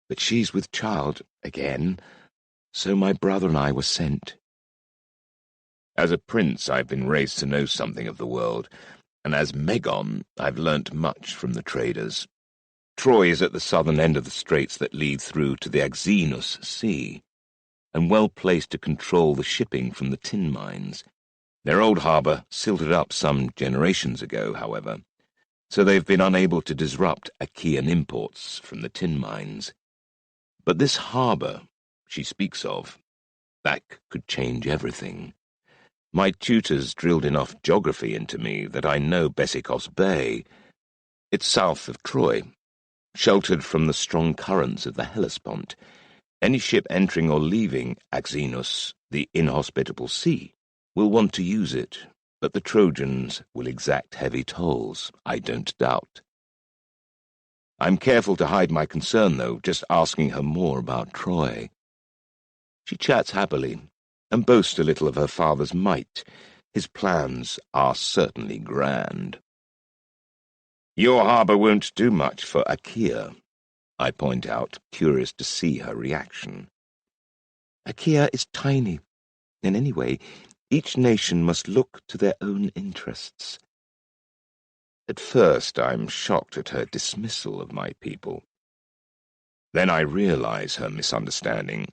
but she's with child again, so my brother and I were sent. As a prince, I've been raised to know something of the world, and as Megon, I've learnt much from the traders. Troy is at the southern end of the straits that lead through to the Axenus Sea, and well placed to control the shipping from the tin mines. Their old harbour silted up some generations ago, however, so they've been unable to disrupt Achaean imports from the tin mines. But this harbour she speaks of, that could change everything. My tutors drilled enough geography into me that I know Bessikos Bay. It's south of Troy, sheltered from the strong currents of the Hellespont. Any ship entering or leaving Axenus, the inhospitable sea, will want to use it, but the Trojans will exact heavy tolls, I don't doubt. I'm careful to hide my concern, though, just asking her more about Troy. She chats happily, and boasts a little of her father's might. His plans are certainly grand. Your harbour won't do much for Achaea, I point out, curious to see her reaction. Achaea is tiny, and anyway, each nation must look to their own interests. At first, I'm shocked at her dismissal of my people. Then I realize her misunderstanding.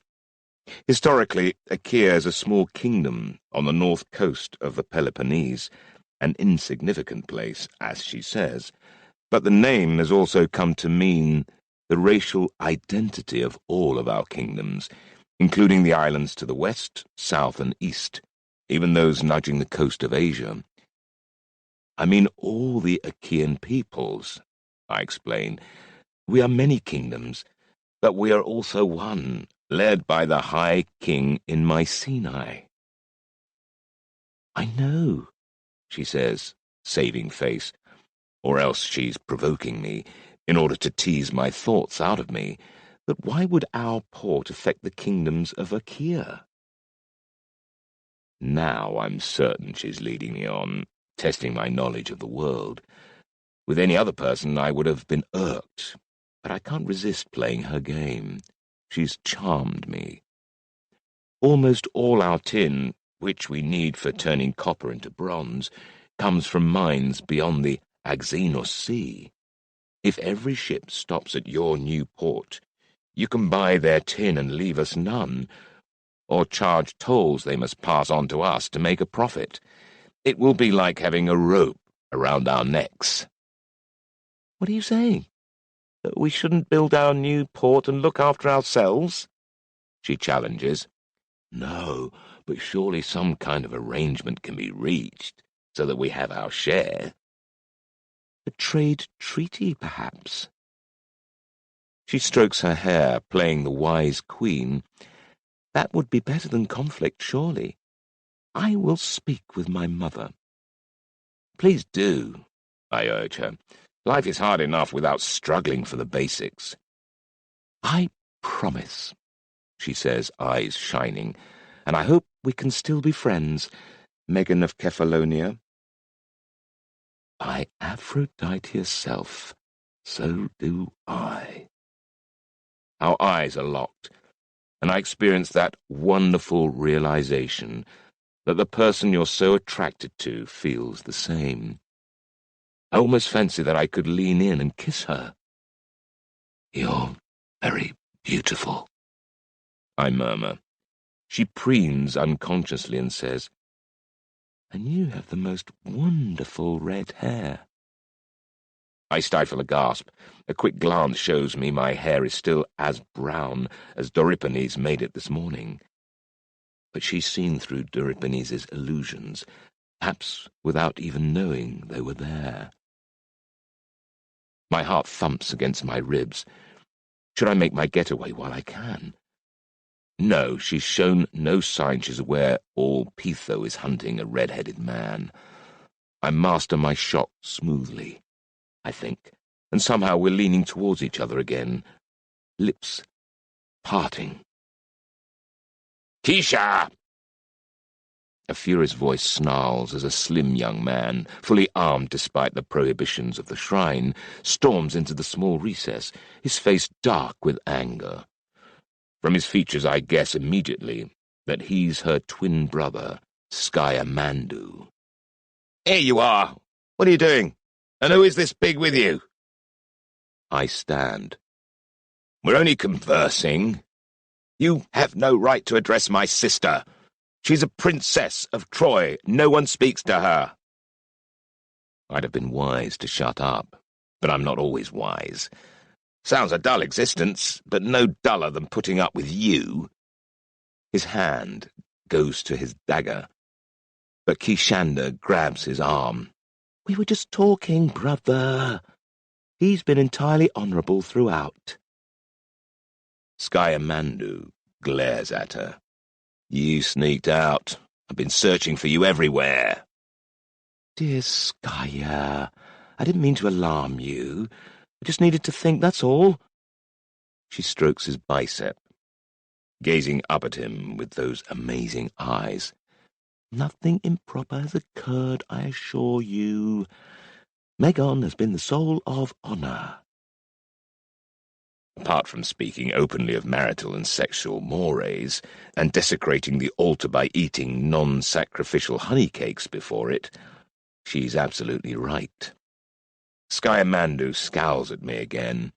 Historically, Achaea is a small kingdom on the north coast of the Peloponnese, an insignificant place, as she says, but the name has also come to mean the racial identity of all of our kingdoms, including the islands to the west, south, and east, even those nudging the coast of Asia. I mean all the Achaean peoples, I explain. We are many kingdoms, but we are also one, led by the High King in Mycenae. I know, she says, saving face, or else she's provoking me, in order to tease my thoughts out of me, that why would our port affect the kingdoms of Achaea? Now I'm certain she's leading me on, testing my knowledge of the world. With any other person I would have been irked, but I can't resist playing her game. She's charmed me. Almost all our tin, which we need for turning copper into bronze, comes from mines beyond the Axenus Sea. If every ship stops at your new port, you can buy their tin and leave us none, or charge tolls they must pass on to us to make a profit. It will be like having a rope around our necks. What are you saying? That we shouldn't build our new port and look after ourselves? She challenges. No, but surely some kind of arrangement can be reached, so that we have our share. A trade treaty, perhaps? She strokes her hair, playing the wise queen. That would be better than conflict, surely. I will speak with my mother. Please do, I urge her. Life is hard enough without struggling for the basics. I promise, she says, eyes shining, and I hope we can still be friends, Megan of Kephallonia. By Aphrodite herself, so do I. Our eyes are locked, and I experience that wonderful realization that the person you're so attracted to feels the same. I almost fancy that I could lean in and kiss her. You're very beautiful, I murmur. She preens unconsciously and says, And you have the most wonderful red hair. I stifle a gasp. A quick glance shows me my hair is still as brown as Doripenes made it this morning. But she's seen through Doripenes' illusions, perhaps without even knowing they were there. My heart thumps against my ribs. Should I make my getaway while I can? No, she's shown no sign she's aware all Pytho is hunting a red-headed man. I master my shot smoothly, I think, and somehow we're leaning towards each other again, lips parting. Keisha! A furious voice snarls as a slim young man, fully armed despite the prohibitions of the shrine, storms into the small recess, his face dark with anger. From his features I guess immediately that he's her twin brother, Scayamandu. Here you are! What are you doing? And who is this pig with you? I stand. We're only conversing. You have no right to address my sister. She's a princess of Troy. No one speaks to her. I'd have been wise to shut up, but I'm not always wise. Sounds a dull existence, but no duller than putting up with you. His hand goes to his dagger, but Kishanda grabs his arm. We were just talking, brother. He's been entirely honourable throughout. Scayamandu glares at her. You sneaked out. I've been searching for you everywhere. Dear Skaya, I didn't mean to alarm you. I just needed to think, that's all. She strokes his bicep, gazing up at him with those amazing eyes. Nothing improper has occurred, I assure you. Megon has been the soul of honour. Apart from speaking openly of marital and sexual mores, and desecrating the altar by eating non-sacrificial honey cakes before it, she's absolutely right. Scayamandu scowls at me again,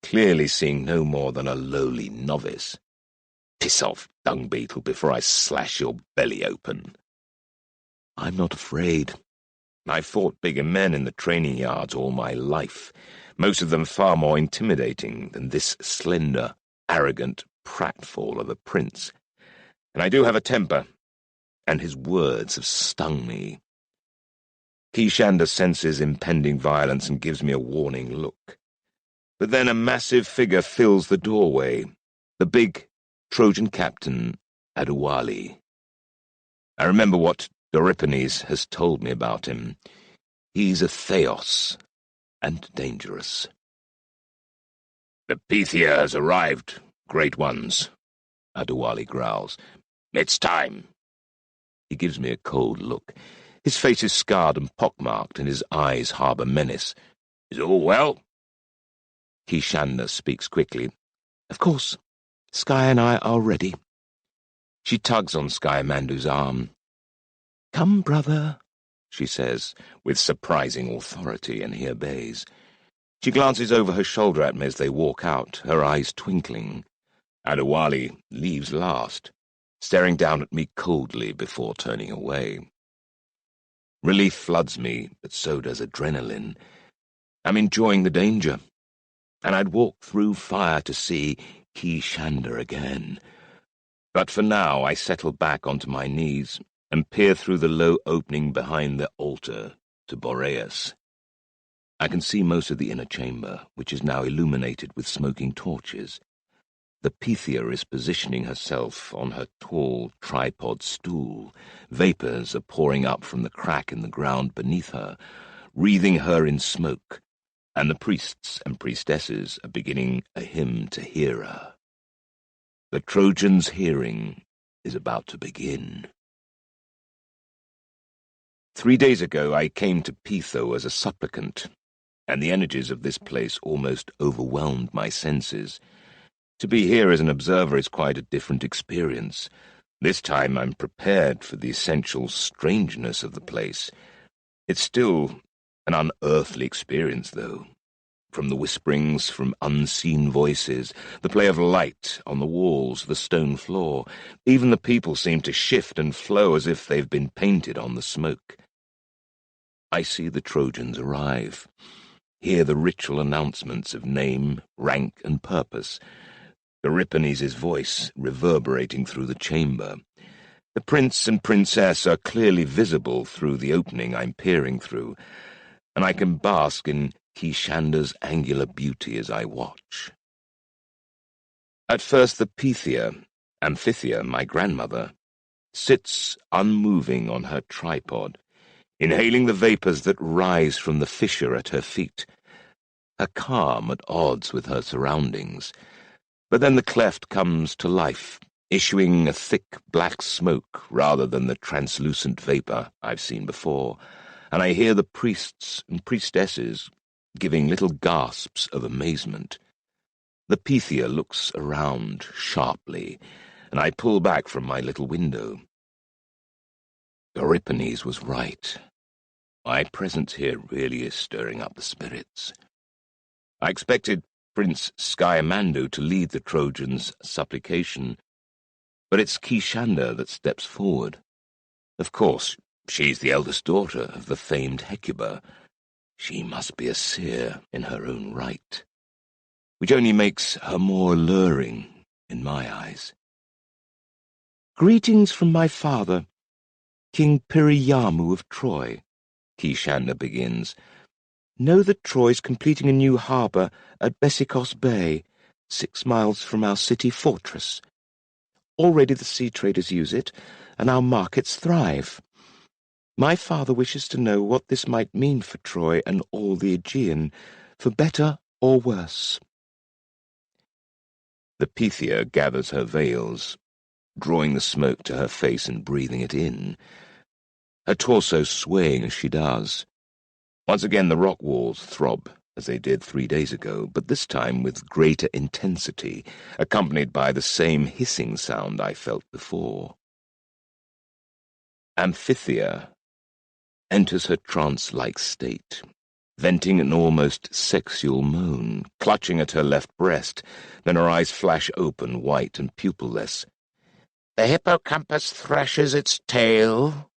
clearly seeing no more than a lowly novice. Piss off, dung beetle, before I slash your belly open. I'm not afraid. I've fought bigger men in the training yards all my life, most of them far more intimidating than this slender, arrogant pratfall of a prince. And I do have a temper, and his words have stung me. Kishanda senses impending violence and gives me a warning look. But then a massive figure fills the doorway, the big Trojan captain, Adewale. I remember what Doripenes has told me about him. He's a Theos, and dangerous. The Pythia has arrived, great ones, Adewale growls. It's time. He gives me a cold look. His face is scarred and pockmarked, and his eyes harbour menace. Is all well? Kishanda speaks quickly. Of course. Sky and I are ready. She tugs on Scayamandu's arm. Come, brother, she says, with surprising authority, and he obeys. She glances over her shoulder at me as they walk out, her eyes twinkling. Adewale leaves last, staring down at me coldly before turning away. Relief floods me, but so does adrenaline. I'm enjoying the danger, and I'd walk through fire to see Kishanda again. But for now I settle back onto my knees and peer through the low opening behind the altar to Boreas. I can see most of the inner chamber, which is now illuminated with smoking torches. The Pythia is positioning herself on her tall tripod stool. Vapours are pouring up from the crack in the ground beneath her, wreathing her in smoke, and the priests and priestesses are beginning a hymn to Hera. The Trojans' hearing is about to begin. 3 days ago I came to Pytho as a supplicant, and the energies of this place almost overwhelmed my senses. To be here as an observer is quite a different experience. This time I'm prepared for the essential strangeness of the place. It's still an unearthly experience, though. from the whisperings from unseen voices, the play of light on the walls, the stone floor. Even the people seem to shift and flow as if they've been painted on the smoke. I see the Trojans arrive, hear the ritual announcements of name, rank, and purpose, Euripides' voice reverberating through the chamber. The prince and princess are clearly visible through the opening I'm peering through, and I can bask in Kishander's angular beauty as I watch. At first the Pythia, Amphithea, my grandmother, sits unmoving on her tripod, inhaling the vapours that rise from the fissure at her feet, her calm at odds with her surroundings. But then the cleft comes to life, issuing a thick black smoke rather than the translucent vapour I've seen before, and I hear the priests and priestesses giving little gasps of amazement. The Pythia looks around sharply, and I pull back from my little window. Euripides was right. My presence here really is stirring up the spirits. I expected Prince Sciamandu to lead the Trojans' supplication, but it's Kishander that steps forward. Of course, she's the eldest daughter of the famed Hecuba. She must be a seer in her own right, which only makes her more alluring in my eyes. "Greetings from my father, King Piriyamu of Troy," Kishander begins. "Know that Troy's completing a new harbour at Bessikos Bay, 6 miles from our city fortress. Already the sea traders use it, and our markets thrive. My father wishes to know what this might mean for Troy and all the Aegean, for better or worse." The Pythia gathers her veils, drawing the smoke to her face and breathing it in, her torso swaying as she does. Once again the rock walls throb, as they did 3 days ago, but this time with greater intensity, accompanied by the same hissing sound I felt before. Amphithea enters her trance-like state, venting an almost sexual moan, clutching at her left breast, then her eyes flash open, white and pupilless. "The hippocampus thrashes its tail,"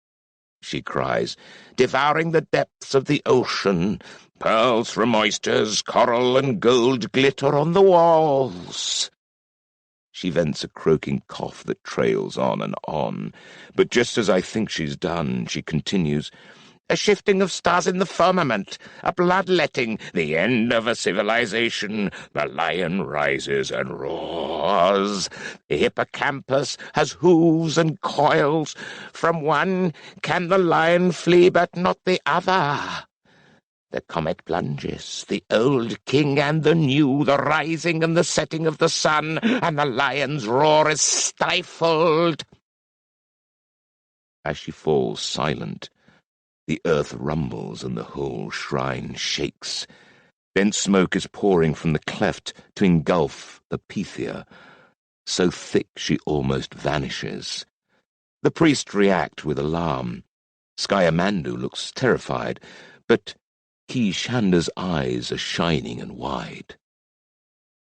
she cries, "devouring the depths of the ocean. Pearls from oysters, coral and gold glitter on the walls." She vents a croaking cough that trails on, but just as I think she's done, she continues, "A shifting of stars in the firmament, a bloodletting, the end of a civilization. The lion rises and roars. The hippocampus has hooves and coils. From one can the lion flee, but not the other. The comet plunges, the old king and the new, the rising and the setting of the sun, and the lion's roar is stifled." As she falls silent, the earth rumbles and the whole shrine shakes. Dense smoke is pouring from the cleft to engulf the Pythia, so thick she almost vanishes. The priests react with alarm. Sciamandu looks terrified, but Kishander's eyes are shining and wide.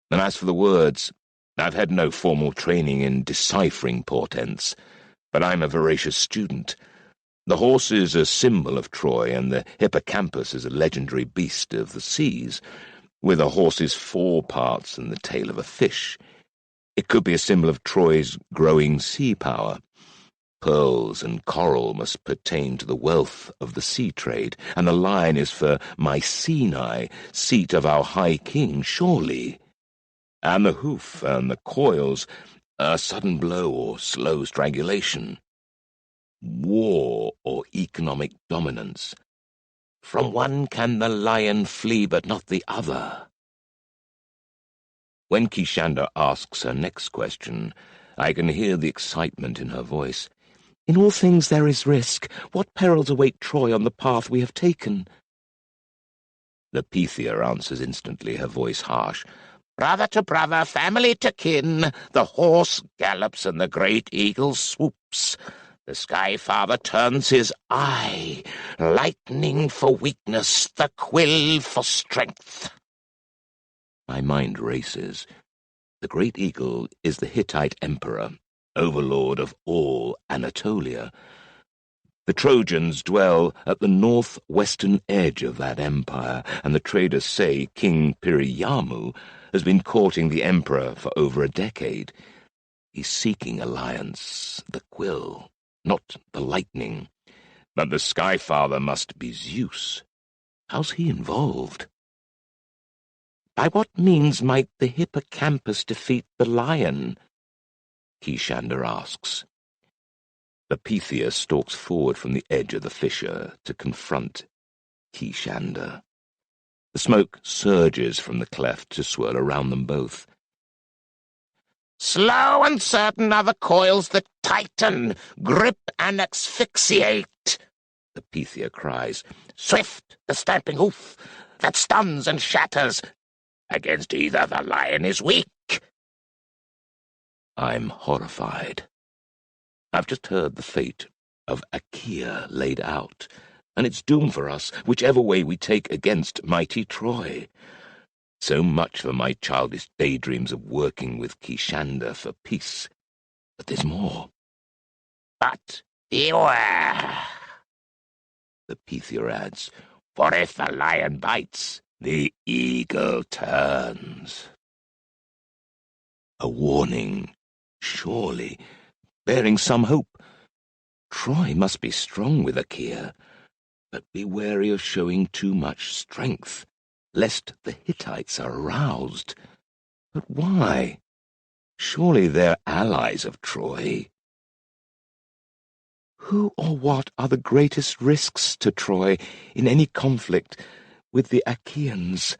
And as for the words, I've had no formal training in deciphering portents, but I'm a voracious student. The horse is a symbol of Troy, and the hippocampus is a legendary beast of the seas, with a horse's 4 parts and the tail of a fish. It could be a symbol of Troy's growing sea power. Pearls and coral must pertain to the wealth of the sea trade, and the lion is for Mycenae, seat of our high king, surely. And the hoof and the coils, a sudden blow or slow strangulation. War or economic dominance. From one can the lion flee, but not the other. When Kishander asks her next question, I can hear the excitement in her voice. "In all things there is risk. What perils await Troy on the path we have taken?" The Pythia answers instantly, her voice harsh. "Brother to brother, family to kin, the horse gallops and the great eagle swoops. The Sky Father turns his eye, lightning for weakness, the quill for strength." My mind races. The great eagle is the Hittite emperor, overlord of all Anatolia. The Trojans dwell at the northwestern edge of that empire, and the traders say King Priyamu has been courting the emperor for over a decade. He's seeking alliance, the quill, not the lightning. But the Skyfather must be Zeus. How's he involved? By what means might the hippocampus defeat the lion? Kishander asks. The Pythia stalks forward from the edge of the fissure to confront Kishander. The smoke surges from the cleft to swirl around them both. Slow and certain are the coils that tighten, grip and asphyxiate, the Pythia cries. Swift the stamping hoof that stuns and shatters. Against either the lion is weak. I'm horrified. I've just heard the fate of Achaea laid out, and it's doom for us, whichever way we take against mighty Troy. So much for my childish daydreams of working with Kishander for peace. But there's more. But beware, the Pythia adds, for if the lion bites, the eagle turns. A warning, surely, bearing some hope. Troy must be strong with Achaea, but be wary of showing too much strength, lest the Hittites are aroused. But why? Surely they're allies of Troy. Who or what are the greatest risks to Troy in any conflict with the Achaeans?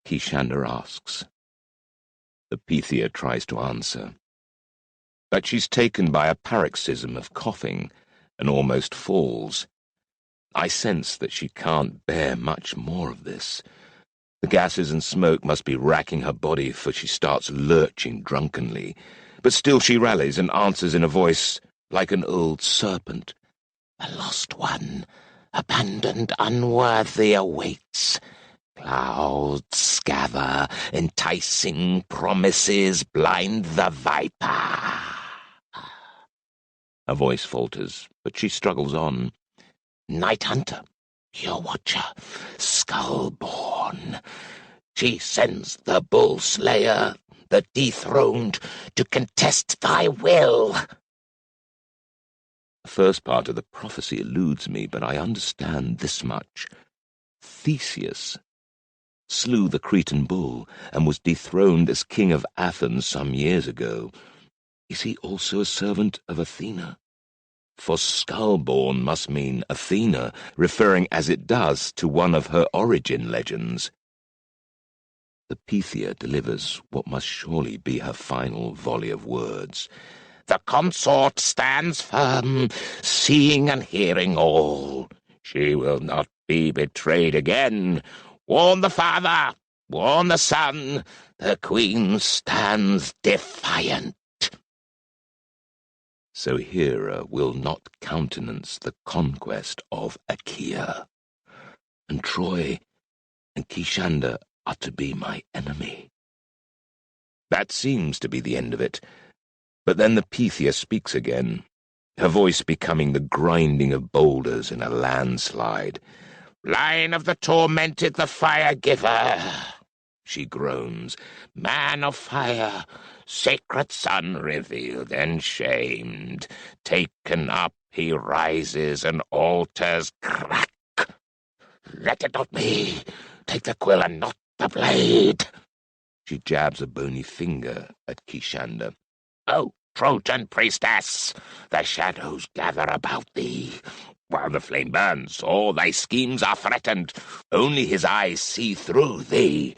Kishander asks. The Pythia tries to answer, but she's taken by a paroxysm of coughing and almost falls. I sense that she can't bear much more of this. The gases and smoke must be racking her body, for she starts lurching drunkenly. But still she rallies and answers in a voice like an old serpent. The lost one, abandoned, unworthy, awaits. Clouds gather, enticing promises blind the viper. Her voice falters, but she struggles on. Night hunter, your watcher, skull-born. She sends the bull slayer, the dethroned, to contest thy will. The first part of the prophecy eludes me, but I understand this much. Theseus slew the Cretan bull and was dethroned as king of Athens some years ago. Is he also a servant of Athena? For skull-born must mean Athena, referring as it does to one of her origin legends. The Pythia delivers what must surely be her final volley of words. The consort stands firm, seeing and hearing all. She will not be betrayed again. Warn the father, warn the son. The queen stands defiant. So Hera will not countenance the conquest of Achaea, and Troy and Kishander are to be my enemy. That seems to be the end of it, but then the Pythia speaks again, her voice becoming the grinding of boulders in a landslide. Line of the tormented, the fire-giver, she groans. Man of fire, sacred son revealed and shamed. Taken up he rises and altars crack. Let it not be. Take the quill and not the blade. She jabs a bony finger at Kishander. O Trojan priestess, the shadows gather about thee. While the flame burns, all thy schemes are threatened. Only his eyes see through thee.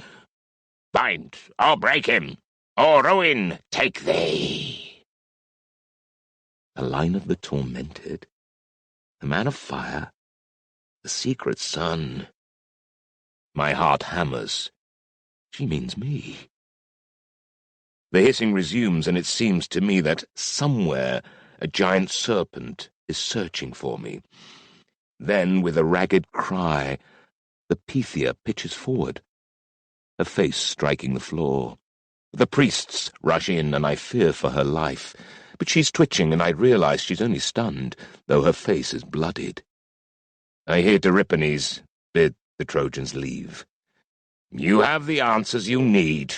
Bind, or break him, or ruin take thee. The line of the tormented, the man of fire, the secret son. My heart hammers. She means me. The hissing resumes, and it seems to me that somewhere a giant serpent is searching for me. Then, with a ragged cry, the Pythia pitches forward. her face striking the floor. The priests rush in, and I fear for her life, but she's twitching, and I realize she's only stunned, though her face is bloodied. I hear Euripides bid the Trojans leave. "You have the answers you need,"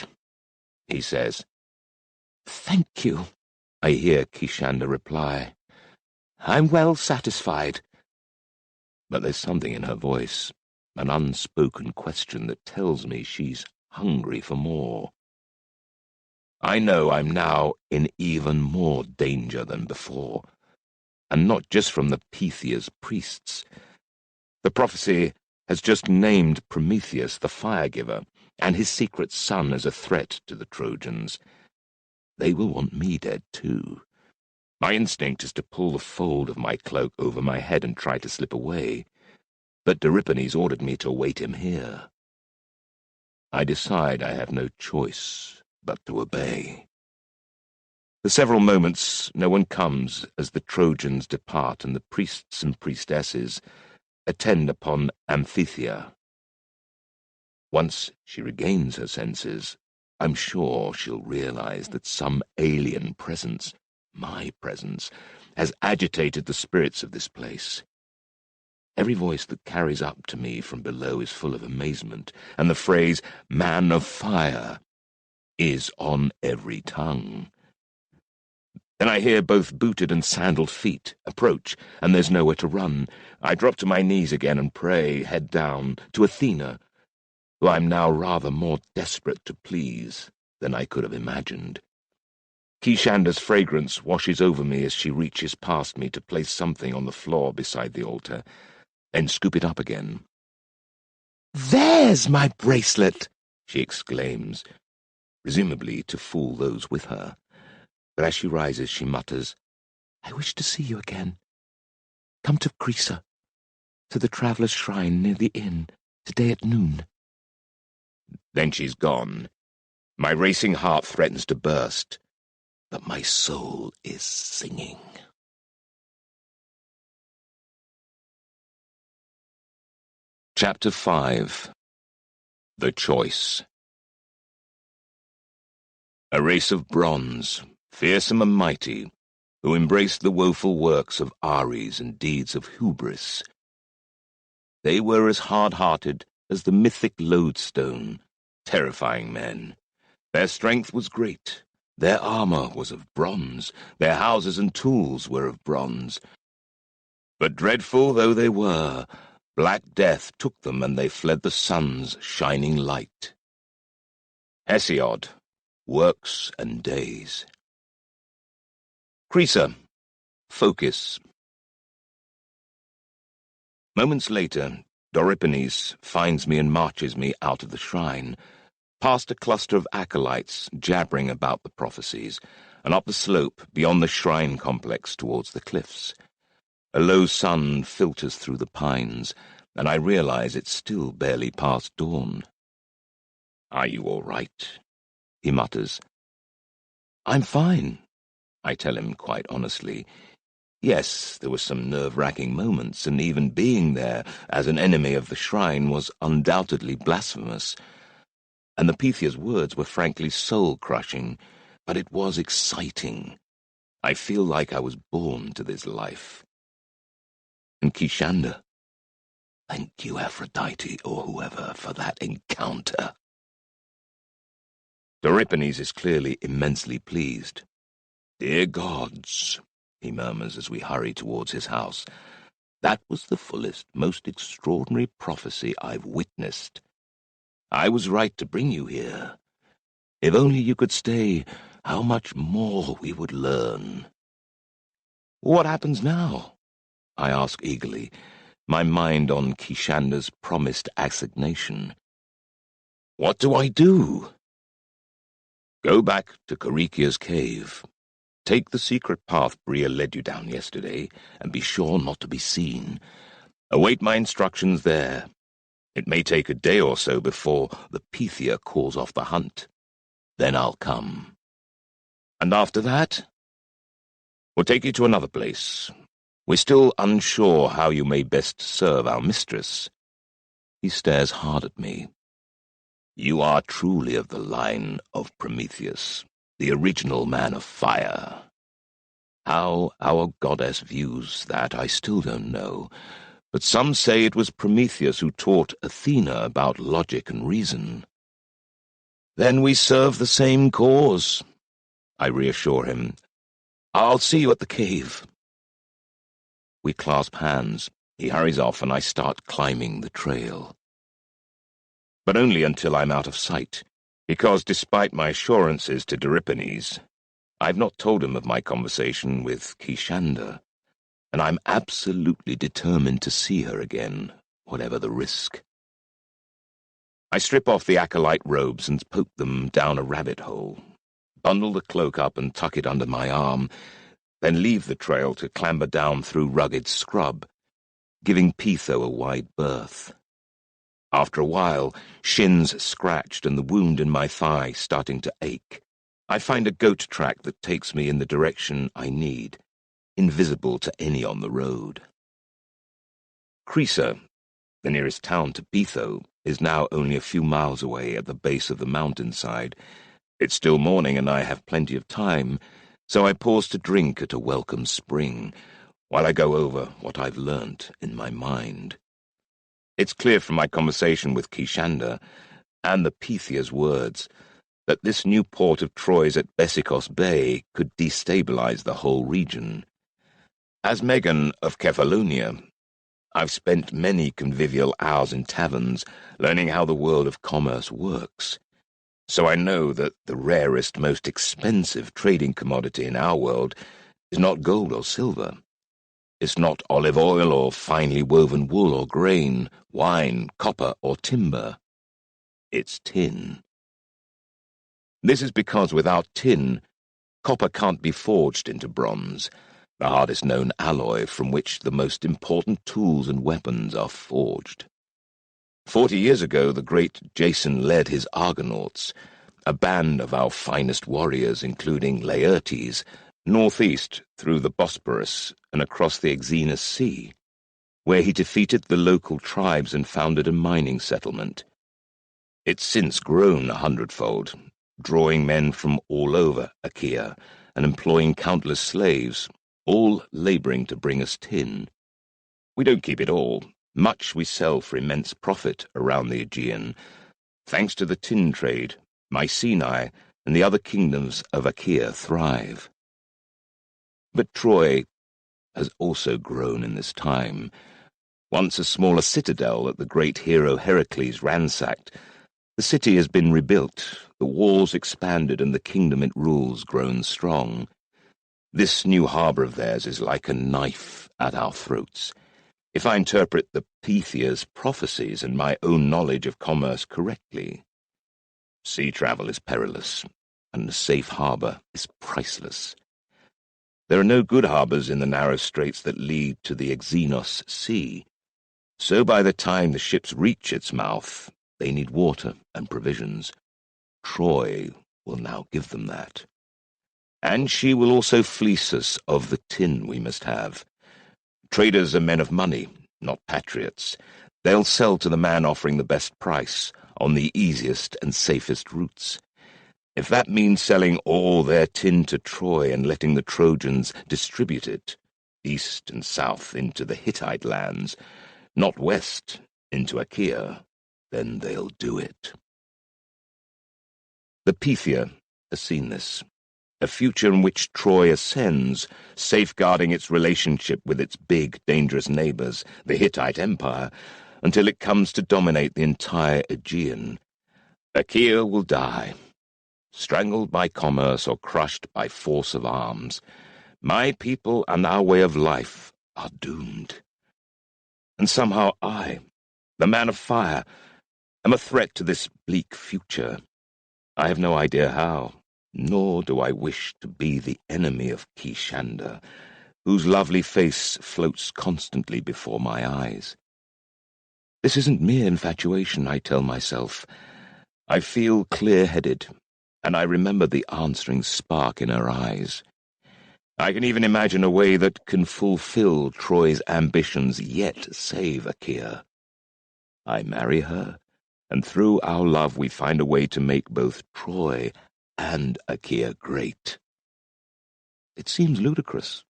he says. "Thank you," I hear Kishanda reply. "I'm well satisfied." But there's something in her voice, an unspoken question that tells me she's hungry for more. I know I'm now in even more danger than before, and not just from the Pythia's priests. The prophecy has just named Prometheus the fire-giver, and his secret son as a threat to the Trojans. They will want me dead too. My instinct is to pull the fold of my cloak over my head and try to slip away, but Euripides ordered me to await him here. I decide I have no choice but to obey. For several moments no one comes as the Trojans depart and the priests and priestesses attend upon Amphithea. Once she regains her senses, I'm sure she'll realize that some alien presence, my presence, has agitated the spirits of this place. Every voice that carries up to me from below is full of amazement, and the phrase, "man of fire," is on every tongue. Then I hear both booted and sandaled feet approach, and there's nowhere to run. I drop to my knees again and pray, head down, to Athena, who I'm now rather more desperate to please than I could have imagined. Kishanda's fragrance washes over me as she reaches past me to place something on the floor beside the altar, then scoop it up again. "There's my bracelet!" she exclaims, presumably to fool those with her. But as she rises, she mutters, "I wish to see you again. Come to Crisa, to the traveller's shrine near the inn, today at noon." Then she's gone. My racing heart threatens to burst, but my soul is singing. Chapter 5. The Choice. A race of bronze, fearsome and mighty, who embraced the woeful works of Ares and deeds of hubris. They were as hard-hearted as the mythic lodestone, terrifying men. Their strength was great, their armor was of bronze, their houses and tools were of bronze. But dreadful though they were, black death took them and they fled the sun's shining light. Hesiod, Works and Days. Crisa, Focus. Moments later, Euripides finds me and marches me out of the shrine, past a cluster of acolytes jabbering about the prophecies, and up the slope beyond the shrine complex towards the cliffs. A low sun filters through the pines, and I realize it's still barely past dawn. "Are you all right?" he mutters. "I'm fine," I tell him quite honestly. Yes, there were some nerve-wracking moments, and even being there as an enemy of the shrine was undoubtedly blasphemous. And the Pythia's words were frankly soul-crushing, but it was exciting. I feel like I was born to this life. And Kishanda, thank you, Aphrodite, or whoever, for that encounter. Euripides is clearly immensely pleased. "Dear gods," he murmurs as we hurry towards his house, "that was the fullest, most extraordinary prophecy I've witnessed. I was right to bring you here. If only you could stay, how much more we would learn." "What happens now?" I ask eagerly, my mind on Kishanda's promised assignation. "What do I do?" "Go back to Corikia's cave. Take the secret path Bria led you down yesterday, and be sure not to be seen. Await my instructions there. It may take a day or so before the Pythia calls off the hunt. Then I'll come. And after that, we'll take you to another place. We're still unsure how you may best serve our mistress." He stares hard at me. You are truly of the line of Prometheus, the original man of fire. How our goddess views that I still don't know, but some say it was Prometheus who taught Athena about logic and reason. Then we serve the same cause, I reassure him. I'll see you at the cave. We clasp hands. He hurries off and I start climbing the trail. But only until I'm out of sight, because despite my assurances to Doripenes, I've not told him of my conversation with Kishanda, and I'm absolutely determined to see her again, whatever the risk. I strip off the acolyte robes and poke them down a rabbit hole, bundle the cloak up and tuck it under my arm, then leave the trail to clamber down through rugged scrub, giving Pitho a wide berth. After a while, shins scratched and the wound in my thigh starting to ache, I find a goat track that takes me in the direction I need, invisible to any on the road. Crisa, the nearest town to Pitho, is now only a few miles away at the base of the mountainside. It's still morning and I have plenty of time, so I pause to drink at a welcome spring, while I go over what I've learnt in my mind. It's clear from my conversation with Kishanda, and the Pythia's words, that this new port of Troy's at Bessikos Bay could destabilize the whole region. As Megan of Kephallonia, I've spent many convivial hours in taverns learning how the world of commerce works. So I know that the rarest, most expensive trading commodity in our world is not gold or silver. It's not olive oil or finely woven wool or grain, wine, copper or timber. It's tin. This is because without tin, copper can't be forged into bronze, the hardest known alloy from which the most important tools and weapons are forged. 40 years ago, the great Jason led his Argonauts, a band of our finest warriors, including Laertes, northeast through the Bosporus and across the Exenus Sea, where he defeated the local tribes and founded a mining settlement. It's since grown 100-fold, drawing men from all over Achaea and employing countless slaves, all labouring to bring us tin. We don't keep it all. Much we sell for immense profit around the Aegean. Thanks to the tin trade, Mycenae and the other kingdoms of Achaea thrive. But Troy has also grown in this time. Once a smaller citadel that the great hero Heracles ransacked, the city has been rebuilt, the walls expanded, and the kingdom it rules grown strong. This new harbour of theirs is like a knife at our throats. If I interpret the Pythia's prophecies and my own knowledge of commerce correctly, sea travel is perilous, and a safe harbour is priceless. There are no good harbours in the narrow straits that lead to the Exenus Sea, so by the time the ships reach its mouth, they need water and provisions. Troy will now give them that. And she will also fleece us of the tin we must have. Traders are men of money, not patriots. They'll sell to the man offering the best price, on the easiest and safest routes. If that means selling all their tin to Troy and letting the Trojans distribute it, east and south into the Hittite lands, not west into Achaea, then they'll do it. The Pythia has seen this, a future in which Troy ascends, safeguarding its relationship with its big, dangerous neighbours, the Hittite Empire, until it comes to dominate the entire Aegean. Achaea will die, strangled by commerce or crushed by force of arms. My people and our way of life are doomed. And somehow I, the man of fire, am a threat to this bleak future. I have no idea how, nor do I wish to be the enemy of Kishanda, whose lovely face floats constantly before my eyes. This isn't mere infatuation, I tell myself. I feel clear-headed, and I remember the answering spark in her eyes. I can even imagine a way that can fulfill Troy's ambitions, yet save Achaea. I marry her, and through our love we find a way to make both Troy and Achaea great. It seems ludicrous,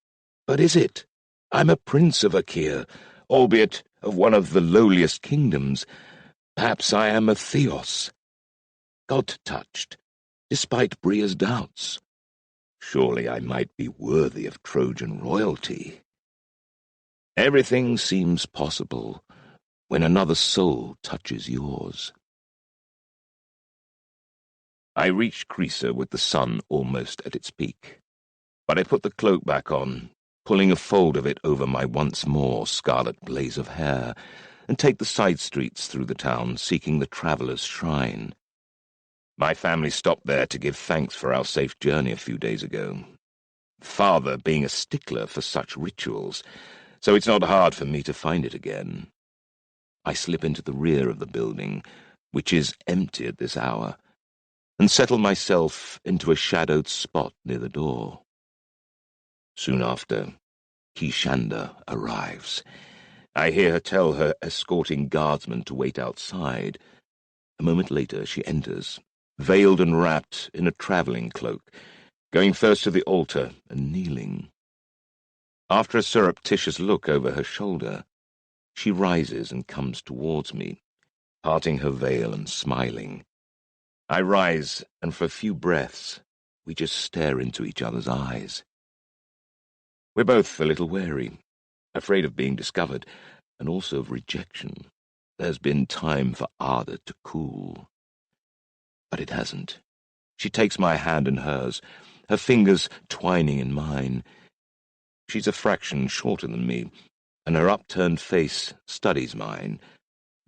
but is it? I'm a prince of Achaea, albeit of one of the lowliest kingdoms. Perhaps I am a theos, God-touched, despite Bria's doubts. Surely I might be worthy of Trojan royalty. Everything seems possible when another soul touches yours. I reached Crisa with the sun almost at its peak, but I put the cloak back on, pulling a fold of it over my once more scarlet blaze of hair, and take the side streets through the town, seeking the traveller's shrine. My family stopped there to give thanks for our safe journey a few days ago, father being a stickler for such rituals, so it's not hard for me to find it again. I slip into the rear of the building, which is empty at this hour, and settle myself into a shadowed spot near the door. Soon after, Kishanda arrives. I hear her tell her escorting guardsmen to wait outside. A moment later she enters, veiled and wrapped in a travelling cloak, going first to the altar and kneeling. After a surreptitious look over her shoulder, she rises and comes towards me, parting her veil and smiling. I rise, and for a few breaths, we just stare into each other's eyes. We're both a little wary, afraid of being discovered, and also of rejection. There's been time for ardour to cool. But it hasn't. She takes my hand in hers, her fingers twining in mine. She's a fraction shorter than me, and her upturned face studies mine.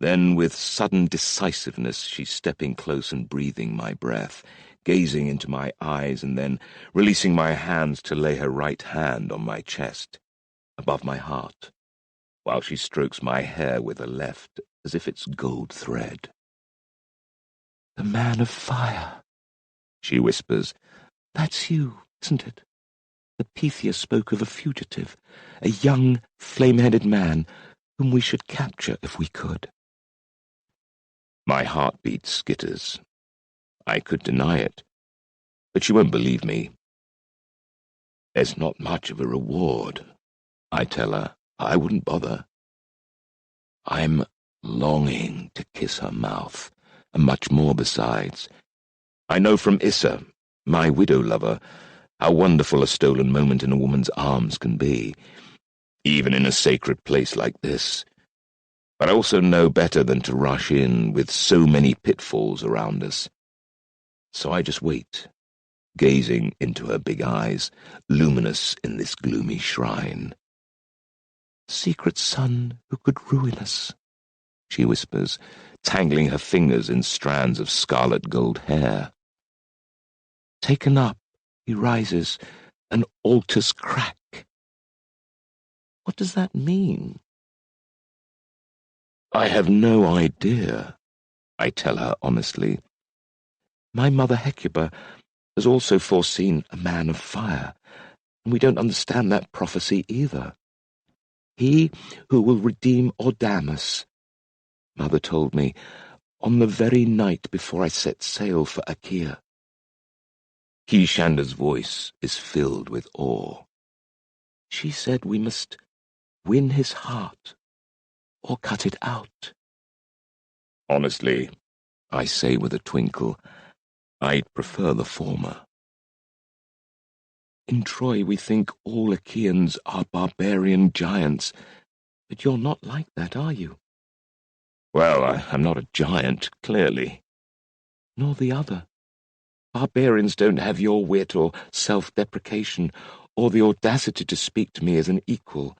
Then, with sudden decisiveness, she's stepping close and breathing my breath, gazing into my eyes, and then releasing my hands to lay her right hand on my chest, above my heart, while she strokes my hair with her left as if it's gold thread. "The man of fire," she whispers. "That's you, isn't it? The Pythia spoke of a fugitive, a young, flame-headed man whom we should capture if we could." My heartbeat skitters. I could deny it, but she won't believe me. "There's not much of a reward," I tell her. "I wouldn't bother." I'm longing to kiss her mouth, and much more besides. I know from Issa, my widow lover, how wonderful a stolen moment in a woman's arms can be, even in a sacred place like this. But I also know better than to rush in with so many pitfalls around us. So I just wait, gazing into her big eyes, luminous in this gloomy shrine. "Secret son who could ruin us," she whispers, tangling her fingers in strands of scarlet gold hair. "Taken up, he rises, and altars crack." What does that mean? I have no idea, I tell her honestly. My mother Hecuba has also foreseen a man of fire, and we don't understand that prophecy either. He who will redeem Ordamus, Mother told me, on the very night before I set sail for Achaea. Kishanda's voice is filled with awe. She said we must win his heart, or cut it out. Honestly, I say with a twinkle, I'd prefer the former. In Troy we think all Achaeans are barbarian giants, but you're not like that, are you? Well, I'm not a giant, clearly. Nor the other. Barbarians don't have your wit or self-deprecation, or the audacity to speak to me as an equal.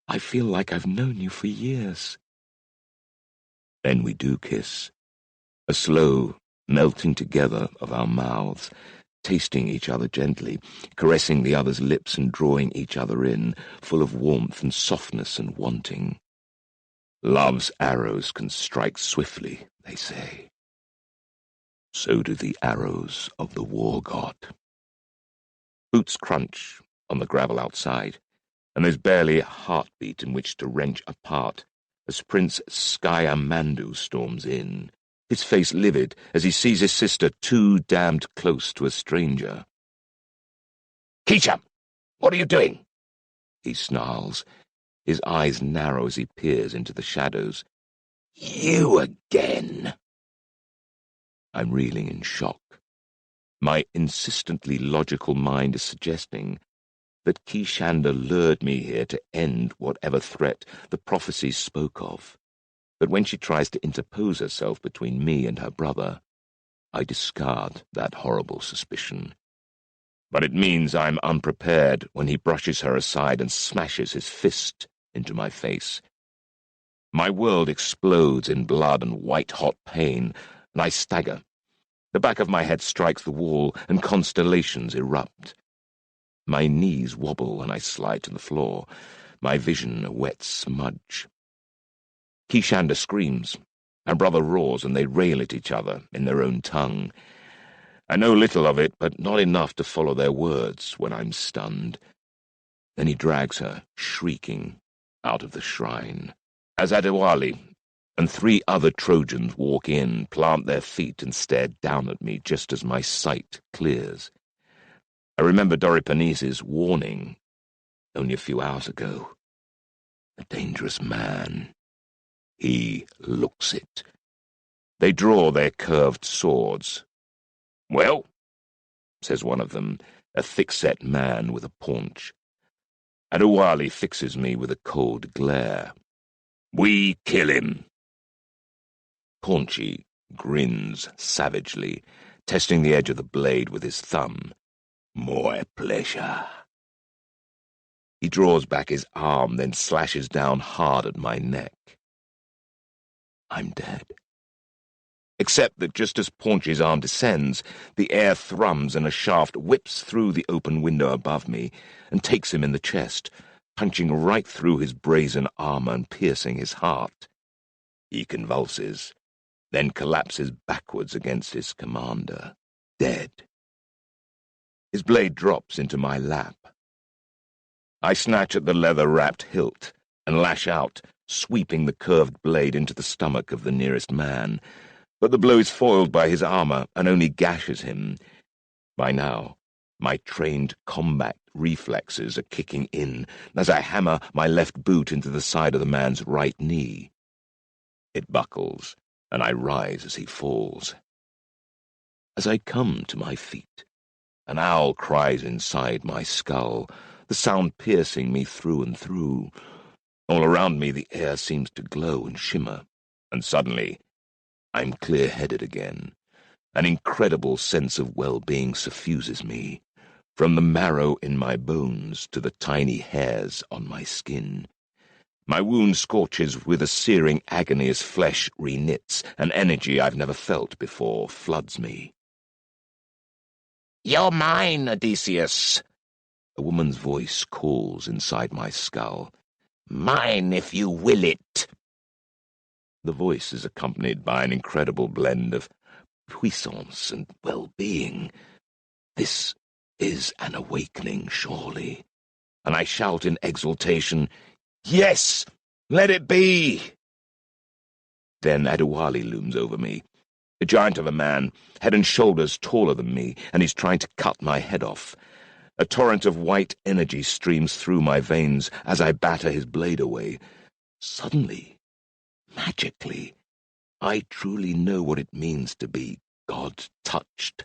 I feel like I've known you for years. Then we do kiss, a slow melting together of our mouths, tasting each other gently, caressing the other's lips and drawing each other in, full of warmth and softness and wanting. Love's arrows can strike swiftly, they say. So do the arrows of the war god. Boots crunch on the gravel outside, and there's barely a heartbeat in which to wrench apart as Prince Skyamandhu storms in, his face livid as he sees his sister too damned close to a stranger. Keisha, what are you doing? He snarls, his eyes narrow as he peers into the shadows. You again. I'm reeling in shock. My insistently logical mind is suggesting that Kishanda lured me here to end whatever threat the prophecies spoke of. But when she tries to interpose herself between me and her brother, I discard that horrible suspicion. But it means I'm unprepared when he brushes her aside and smashes his fist into my face. My world explodes in blood and white-hot pain, and I stagger. The back of my head strikes the wall, and constellations erupt. My knees wobble and I slide to the floor, my vision a wet smudge. Kishanda screams. Her brother roars, and they rail at each other in their own tongue. I know little of it, but not enough to follow their words when I'm stunned. Then he drags her, shrieking, out of the shrine. As Adewale and 3 other Trojans walk in, plant their feet and stare down at me just as my sight clears. I remember Doripanes' warning only a few hours ago. A dangerous man. He looks it. They draw their curved swords. Well, says one of them, a thick-set man with a paunch. Adewale fixes me with a cold glare. we kill him. Paunchy grins savagely, testing the edge of the blade with his thumb. More pleasure. He draws back his arm, then slashes down hard at my neck. I'm dead. Except that just as Paunchy's arm descends, the air thrums and a shaft whips through the open window above me and takes him in the chest, punching right through his brazen armor and piercing his heart. He convulses, then collapses backwards against his commander, dead. His blade drops into my lap. I snatch at the leather-wrapped hilt and lash out, sweeping the curved blade into the stomach of the nearest man, but the blow is foiled by his armor and only gashes him. By now, my trained combat reflexes are kicking in as I hammer my left boot into the side of the man's right knee. It buckles, and I rise as he falls. As I come to my feet, an owl cries inside my skull, the sound piercing me through and through. All around me the air seems to glow and shimmer, and suddenly I'm clear-headed again. An incredible sense of well-being suffuses me, from the marrow in my bones to the tiny hairs on my skin. My wound scorches with a searing agony as flesh reknits, an energy I've never felt before floods me. You're mine, Odysseus. A woman's voice calls inside my skull. Mine if you will it. The voice is accompanied by an incredible blend of puissance and well-being. This is an awakening, surely. And I shout in exultation, "Yes! Let it be!" Then Adewale looms over me, a giant of a man, head and shoulders taller than me, and he's trying to cut my head off. A torrent of white energy streams through my veins as I batter his blade away. Suddenly, magically, I truly know what it means to be God-touched.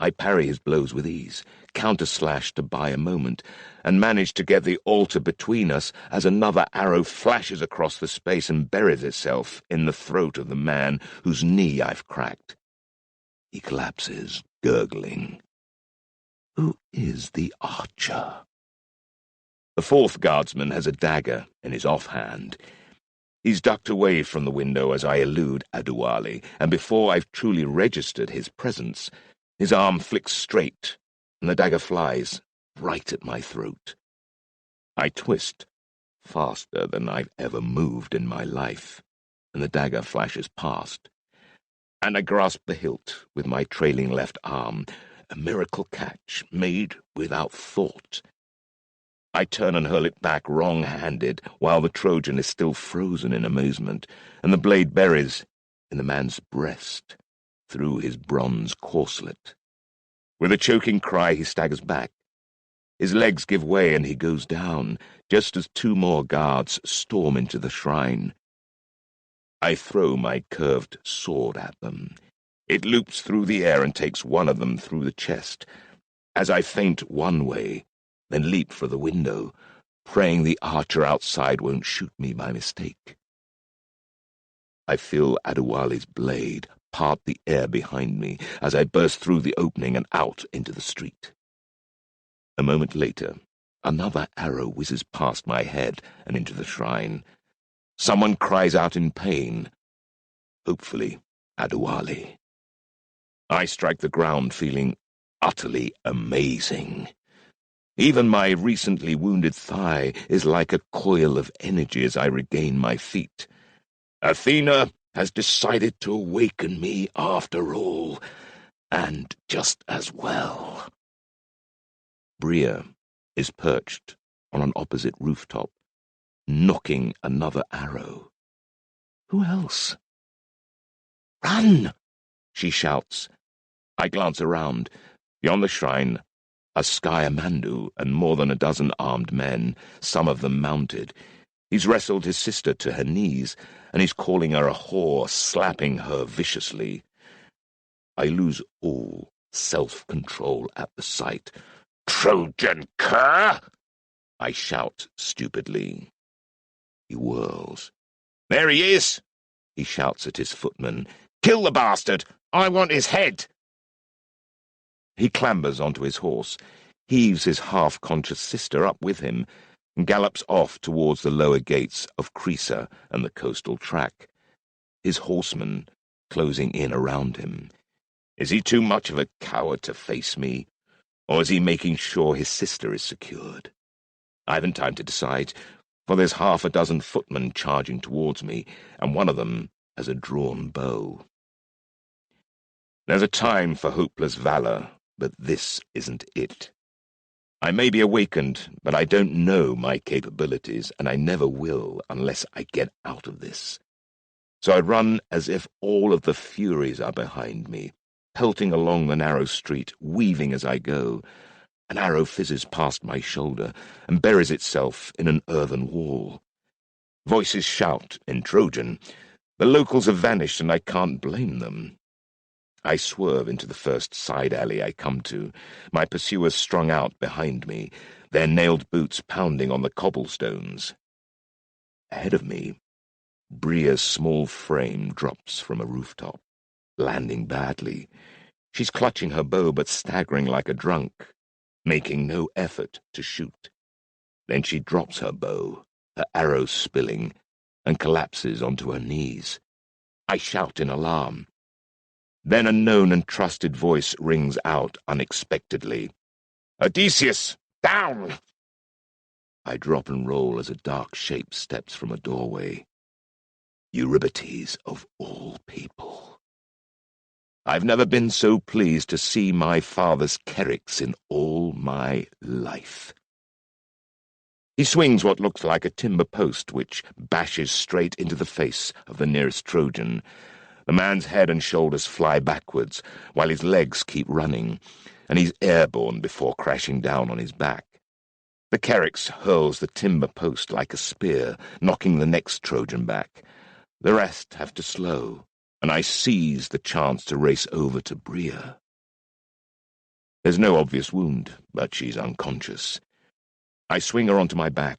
I parry his blows with ease, counter-slash to buy a moment, and manage to get the altar between us as another arrow flashes across the space and buries itself in the throat of the man whose knee I've cracked. He collapses, gurgling. Who is the archer? The 4th guardsman has a dagger in his offhand. He's ducked away from the window as I elude Adewale, and before I've truly registered his presence, his arm flicks straight, and the dagger flies right at my throat. I twist, faster than I've ever moved in my life, and the dagger flashes past. And I grasp the hilt with my trailing left arm, a miracle catch made without thought. I turn and hurl it back wrong-handed, while the Trojan is still frozen in amazement, and the blade buries in the man's breast, through his bronze corselet. With a choking cry, he staggers back. His legs give way, and he goes down, just as two more guards storm into the shrine. I throw my curved sword at them. It loops through the air and takes one of them through the chest. As I feint one way, then leap for the window, praying the archer outside won't shoot me by mistake. I feel Adewale's blade part the air behind me as I burst through the opening and out into the street. A moment later, another arrow whizzes past my head and into the shrine. Someone cries out in pain. Hopefully, Adewale. I strike the ground feeling utterly amazing. Even my recently wounded thigh is like a coil of energy as I regain my feet. Athena has decided to awaken me after all, and just as well. Bria is perched on an opposite rooftop, knocking another arrow. Who else? "Run!" she shouts. I glance around. Beyond the shrine, a Sky-Amandu and more than a dozen armed men, some of them mounted. He's wrestled his sister to her knees, and he's calling her a whore, slapping her viciously. I lose all self-control at the sight. "Trojan cur!" I shout stupidly. He whirls. "There he is!" he shouts at his footman. "Kill the bastard! I want his head!" He clambers onto his horse, heaves his half-conscious sister up with him, and gallops off towards the lower gates of Crisa and the coastal track, his horsemen closing in around him. Is he too much of a coward to face me, or is he making sure his sister is secured? I haven't time to decide, for there's half a dozen footmen charging towards me, and one of them has a drawn bow. There's a time for hopeless valor, but this isn't it. I may be awakened, but I don't know my capabilities, and I never will unless I get out of this. So I run as if all of the Furies are behind me, pelting along the narrow street, weaving as I go. An arrow fizzes past my shoulder and buries itself in an earthen wall. Voices shout in Trojan. The locals have vanished, and I can't blame them. I swerve into the first side alley I come to, my pursuers strung out behind me, their nailed boots pounding on the cobblestones. Ahead of me, Bria's small frame drops from a rooftop, landing badly. She's clutching her bow but staggering like a drunk, making no effort to shoot. Then she drops her bow, her arrow spilling, and collapses onto her knees. I shout in alarm. Then a known and trusted voice rings out unexpectedly. "Odysseus, down!" I drop and roll as a dark shape steps from a doorway. Eurybates of all people. I've never been so pleased to see my father's Cherics in all my life. He swings what looks like a timber post, which bashes straight into the face of the nearest Trojan. The man's head and shoulders fly backwards, while his legs keep running, and he's airborne before crashing down on his back. The Cherics hurls the timber post like a spear, knocking the next Trojan back. The rest have to slow, and I seize the chance to race over to Bria. There's no obvious wound, but she's unconscious. I swing her onto my back,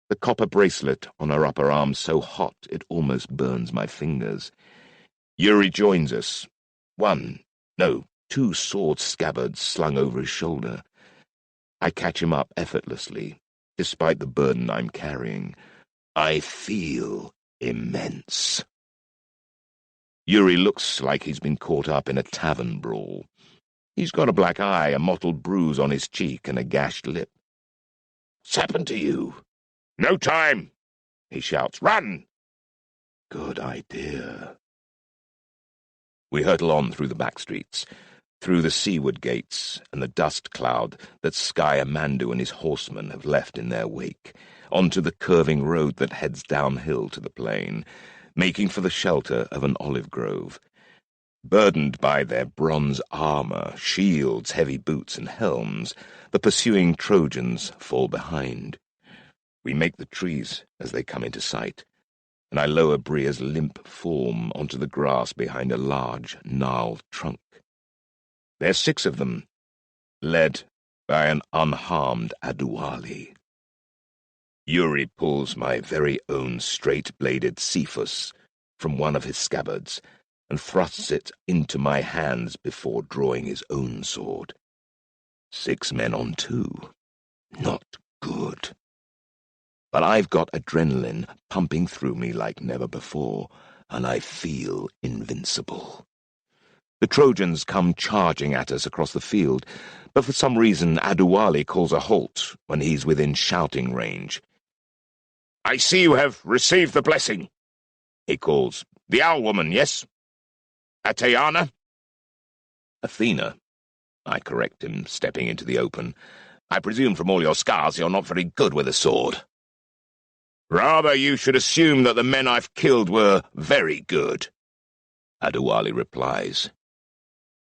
the copper bracelet on her upper arm so hot it almost burns my fingers. Yuri joins us. Two sword scabbards slung over his shoulder. I catch him up effortlessly, despite the burden I'm carrying. I feel immense. Yuri looks like he's been caught up in a tavern brawl. He's got a black eye, a mottled bruise on his cheek, and a gashed lip. "What's happened to you?" "No time!" he shouts. "Run!" Good idea. We hurtle on through the back streets. through the seaward gates and the dust cloud that Sky-Amandu and his horsemen have left in their wake, onto the curving road that heads downhill to the plain, making for the shelter of an olive grove. Burdened by their bronze armor, shields, heavy boots, and helms, the pursuing Trojans fall behind. We make the trees as they come into sight, and I lower Bria's limp form onto the grass behind a large, gnarled trunk. There's 6 of them, led by an unharmed Aduali. Yuri pulls my very own straight-bladed Cephus from one of his scabbards and thrusts it into my hands before drawing his own sword. 6 men on 2. Not good. But I've got adrenaline pumping through me like never before, and I feel invincible. The Trojans come charging at us across the field, but for some reason Aduali calls a halt when he's within shouting range. "I see you have received the blessing," he calls. "The owl woman, yes? Athena?" "Athena," I correct him, stepping into the open. "I presume from all your scars you're not very good with a sword." "Rather you should assume that the men I've killed were very good," Aduali replies.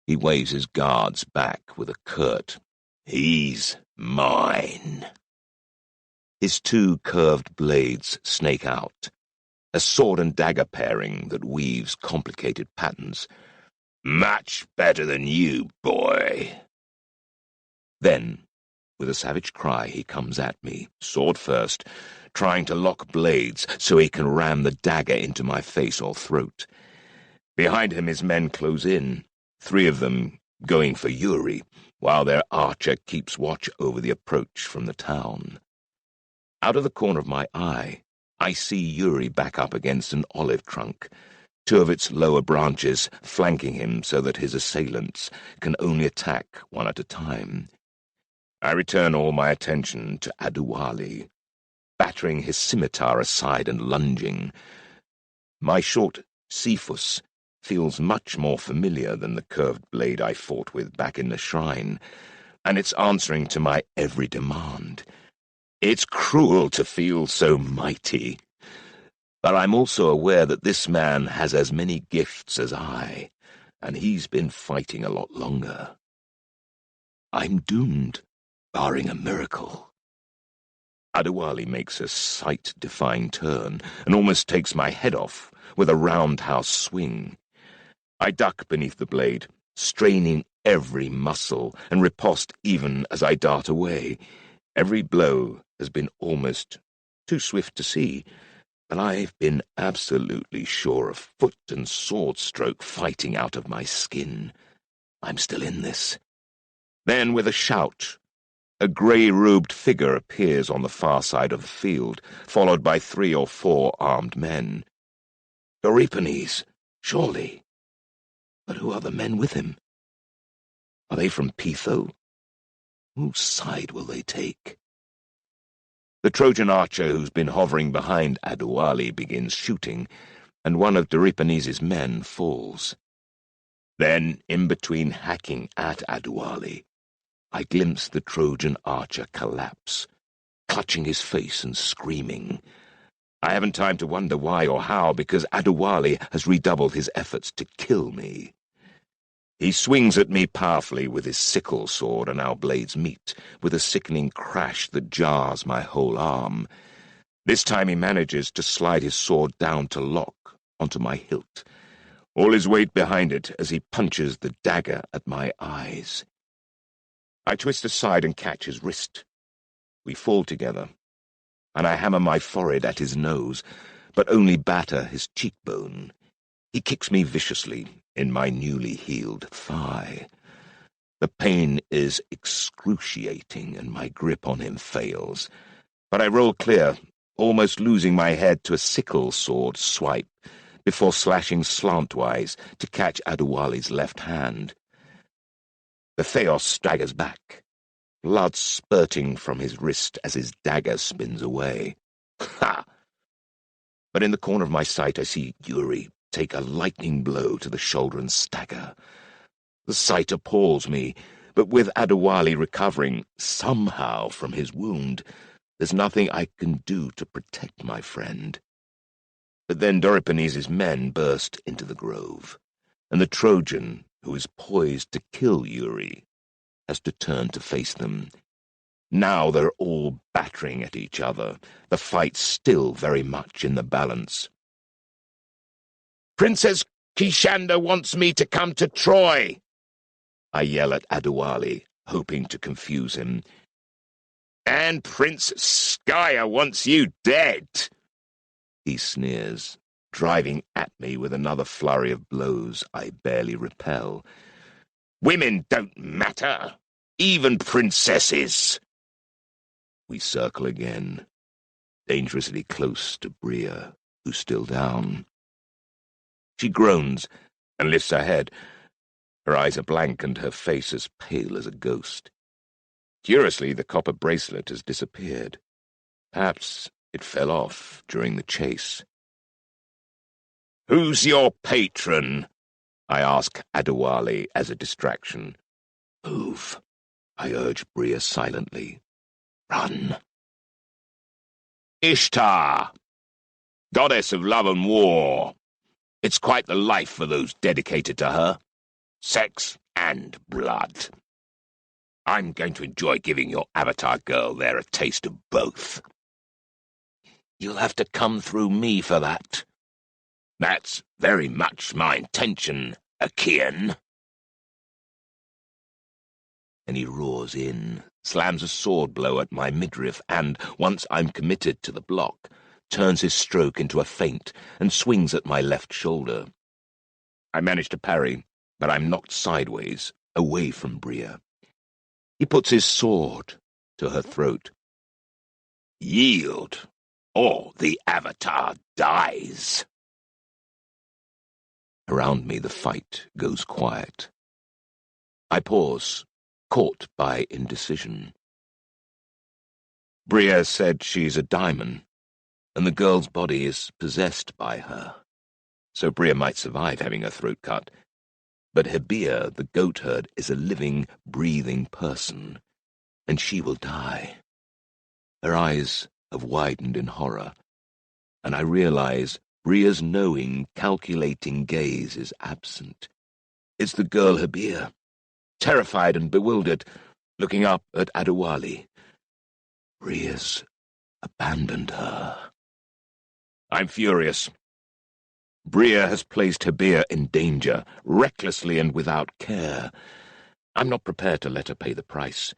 He waves his guards back with a curt, "He's mine." His 2 curved blades snake out, a sword and dagger pairing that weaves complicated patterns. "Much better than you, boy." Then, with a savage cry, he comes at me, sword first, trying to lock blades so he can ram the dagger into my face or throat. Behind him his men close in, 3 of them going for Yuri, while their archer keeps watch over the approach from the town. Out of the corner of my eye, I see Yuri back up against an olive trunk, 2 of its lower branches flanking him so that his assailants can only attack one at a time. I return all my attention to Aduali, battering his scimitar aside and lunging. My short Cephus feels much more familiar than the curved blade I fought with back in the shrine, and it's answering to my every demand. It's cruel to feel so mighty, but I'm also aware that this man has as many gifts as I, and he's been fighting a lot longer. I'm doomed, barring a miracle. Aduali makes a sight-defying turn and almost takes my head off with a roundhouse swing. I duck beneath the blade, straining every muscle, and riposte even as I dart away. Every blow has been almost too swift to see, but I've been absolutely sure of foot and sword stroke fighting out of my skin. I'm still in this. Then, with a shout, a grey-robed figure appears on the far side of the field, followed by 3 or 4 armed men. Euripides, surely. But who are the men with him? Are they from Pytho? Whose side will they take? The Trojan archer who's been hovering behind Aduali begins shooting, and one of Euripides' men falls. Then, in between hacking at Aduali, I glimpse the Trojan archer collapse, clutching his face and screaming. I haven't time to wonder why or how, because Aduali has redoubled his efforts to kill me. He swings at me powerfully with his sickle sword, and our blades meet, with a sickening crash that jars my whole arm. This time he manages to slide his sword down to lock onto my hilt, all his weight behind it as he punches the dagger at my eyes. I twist aside and catch his wrist. We fall together, and I hammer my forehead at his nose, but only batter his cheekbone. He kicks me viciously in my newly healed thigh. The pain is excruciating, and my grip on him fails. But I roll clear, almost losing my head to a sickle sword swipe, before slashing slantwise to catch Aduali's left hand. The Theos staggers back, blood spurting from his wrist as his dagger spins away. Ha! But in the corner of my sight I see Yuri take a lightning blow to the shoulder and stagger. The sight appalls me, but with Adewale recovering somehow from his wound, there's nothing I can do to protect my friend. But then Doripanes' men burst into the grove, and the Trojan, who is poised to kill Yuri, has to turn to face them. Now they're all battering at each other, the fight still very much in the balance. "Princess Kishanda wants me to come to Troy," I yell at Adewale, hoping to confuse him. "and Prince Skaya wants you dead." He sneers, driving at me with another flurry of blows I barely repel. "Women don't matter, even princesses." We circle again, dangerously close to Bria, who's still down. She groans and lifts her head. Her eyes are blank and her face as pale as a ghost. Curiously, the copper bracelet has disappeared. Perhaps it fell off during the chase. "Who's your patron?" I ask Adewale as a distraction. Move, I urge Bria silently. Run. "Ishtar, goddess of love and war. It's quite the life for those dedicated to her. Sex and blood. I'm going to enjoy giving your avatar girl there a taste of both." You'll have to come through me for that. "That's very much my intention, Achaean." And he roars in, slams a sword blow at my midriff, and, once I'm committed to the block, turns his stroke into a feint and swings at my left shoulder. I manage to parry, but I'm knocked sideways, away from Bria. He puts his sword to her throat. "Yield, or the avatar dies." Around me the fight goes quiet. I pause, caught by indecision. Bria said she's a daimon, and the girl's body is possessed by her, so Bria might survive having her throat cut. But Hebia, the goatherd, is a living, breathing person, and she will die. Her eyes have widened in horror, and I realize Bria's knowing, calculating gaze is absent. It's the girl Hebia, terrified and bewildered, looking up at Adewale. Bria's abandoned her. I'm furious. Bria has placed Hebia in danger, recklessly and without care. I'm not prepared to let her pay the price.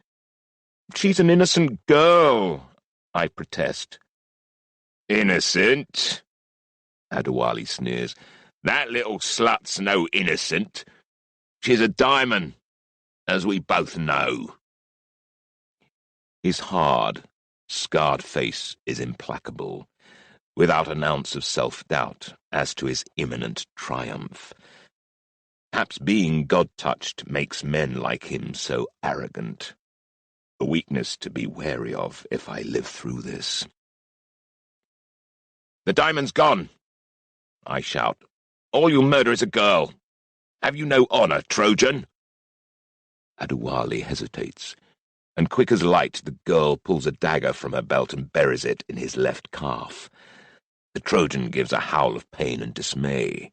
She's an innocent girl, I protest. "Innocent?" Adewale sneers. "That little slut's no innocent. She's a daimon, as we both know." His hard, scarred face is implacable, without an ounce of self-doubt as to his imminent triumph. Perhaps being God-touched makes men like him so arrogant. A weakness to be wary of if I live through this. "The diamond's gone," I shout. "All you murder is a girl. Have you no honor, Trojan?" Adewale hesitates, and quick as light the girl pulls a dagger from her belt and buries it in his left calf. The Trojan gives a howl of pain and dismay.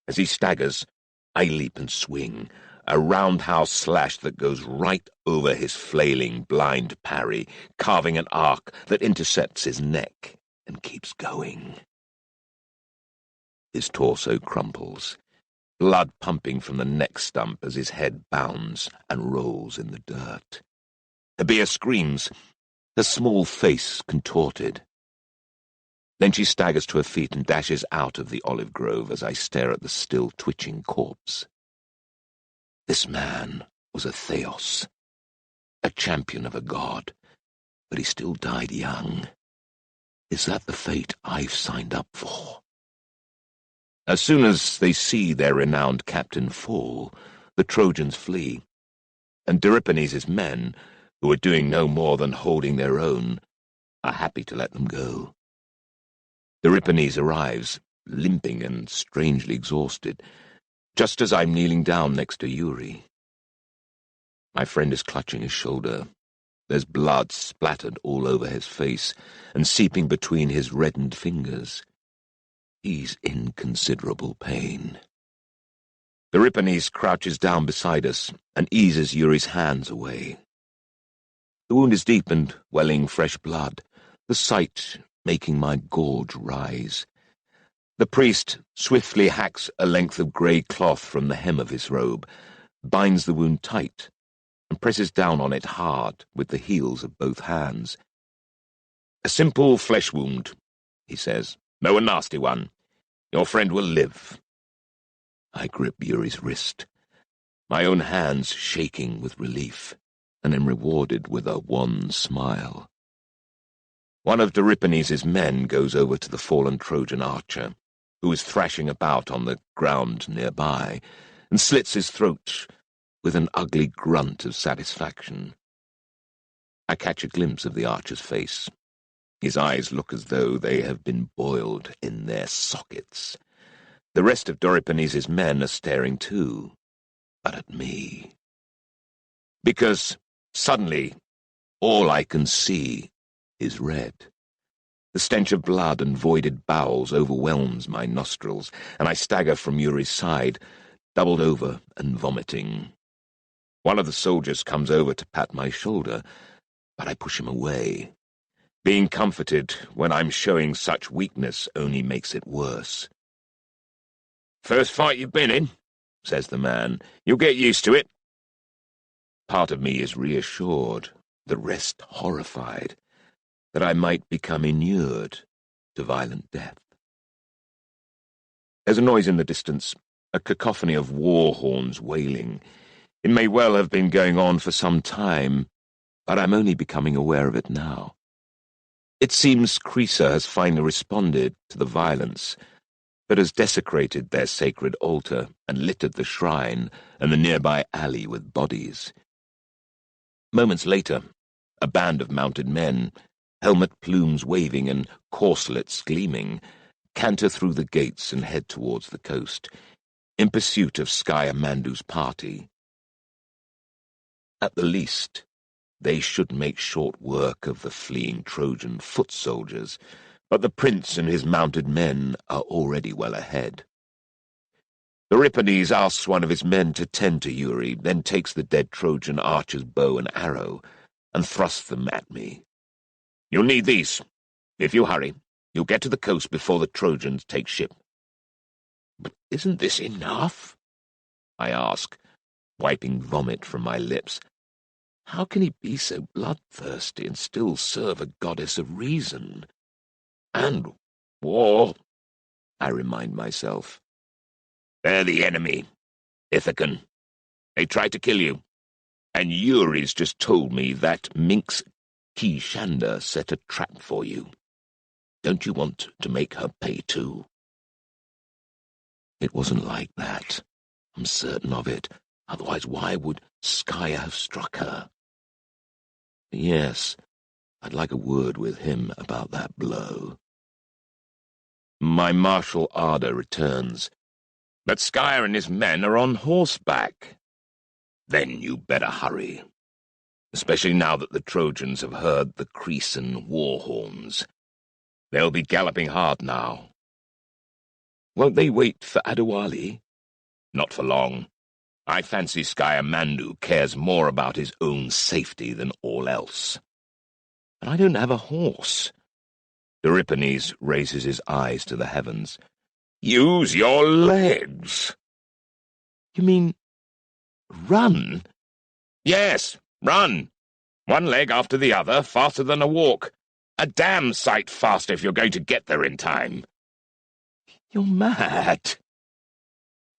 As he staggers, I leap and swing, a roundhouse slash that goes right over his flailing blind parry, carving an arc that intercepts his neck and keeps going. His torso crumples, blood pumping from the neck stump as his head bounds and rolls in the dirt. Hebia screams, her small face contorted. Then she staggers to her feet and dashes out of the olive grove as I stare at the still twitching corpse. This man was a theos, a champion of a god, but he still died young. Is that the fate I've signed up for? As soon as they see their renowned captain fall, the Trojans flee, and Doripanes' men, who are doing no more than holding their own, are happy to let them go. Doripanes arrives, limping and strangely exhausted. just as I'm kneeling down next to Yuri. My friend is clutching his shoulder. There's blood splattered all over his face and seeping between his reddened fingers. He's in considerable pain. Euripides crouches down beside us and eases Yuri's hands away. The wound is deep and welling fresh blood, the sight making my gorge rise. The priest swiftly hacks a length of grey cloth from the hem of his robe, binds the wound tight, and presses down on it hard with the heels of both hands. "A simple flesh wound," he says. "No, a nasty one. Your friend will live." I grip Yuri's wrist, my own hands shaking with relief, and am rewarded with a wan smile. One of Euripides' men goes over to the fallen Trojan archer, who is thrashing about on the ground nearby, and slits his throat with an ugly grunt of satisfaction. I catch a glimpse of the archer's face. His eyes look as though they have been boiled in their sockets. The rest of Euripides' men are staring too, but at me. Because, suddenly, all I can see is red. The stench of blood and voided bowels overwhelms my nostrils, and I stagger from Yuri's side, doubled over and vomiting. One of the soldiers comes over to pat my shoulder, but I push him away. Being comforted when I'm showing such weakness only makes it worse. "First fight you've been in," says the man. "You'll get used to it." Part of me is reassured, the rest horrified, that I might become inured to violent death. There's a noise in the distance, a cacophony of war horns wailing. It may well have been going on for some time, but I'm only becoming aware of it now. It seems Crisa has finally responded to the violence, but has desecrated their sacred altar and littered the shrine and the nearby alley with bodies. Moments later, a band of mounted men, helmet plumes waving and corselets gleaming, canter through the gates and head towards the coast, in pursuit of Scaemandu's party. At the least, they should make short work of the fleeing Trojan foot soldiers, but the prince and his mounted men are already well ahead. Euripides asks one of his men to tend to Yuri, then takes the dead Trojan archer's bow and arrow, and thrusts them at me. "You'll need these. If you hurry, you'll get to the coast before the Trojans take ship." "But isn't this enough?" I ask, wiping vomit from my lips. How can he be so bloodthirsty and still serve a goddess of reason? And war, I remind myself. "They're the enemy, Ithacan. They tried to kill you. And Yuri's just told me that minx Kishanda set a trap for you. Don't you want to make her pay too?" It wasn't like that. I'm certain of it. Otherwise, why would Skya have struck her? Yes, I'd like a word with him about that blow. My martial ardor returns. "But Skya and his men are on horseback." "Then you better hurry. Especially now that the Trojans have heard the Cretan war horns. They'll be galloping hard now." "Won't they wait for Adewale?" "Not for long. I fancy Scaemandu cares more about his own safety than all else." "And I don't have a horse." Euripides raises his eyes to the heavens. "Use your legs." "You mean run?" "Yes, run. One leg after the other, faster than a walk. A damn sight faster if you're going to get there in time." "You're mad."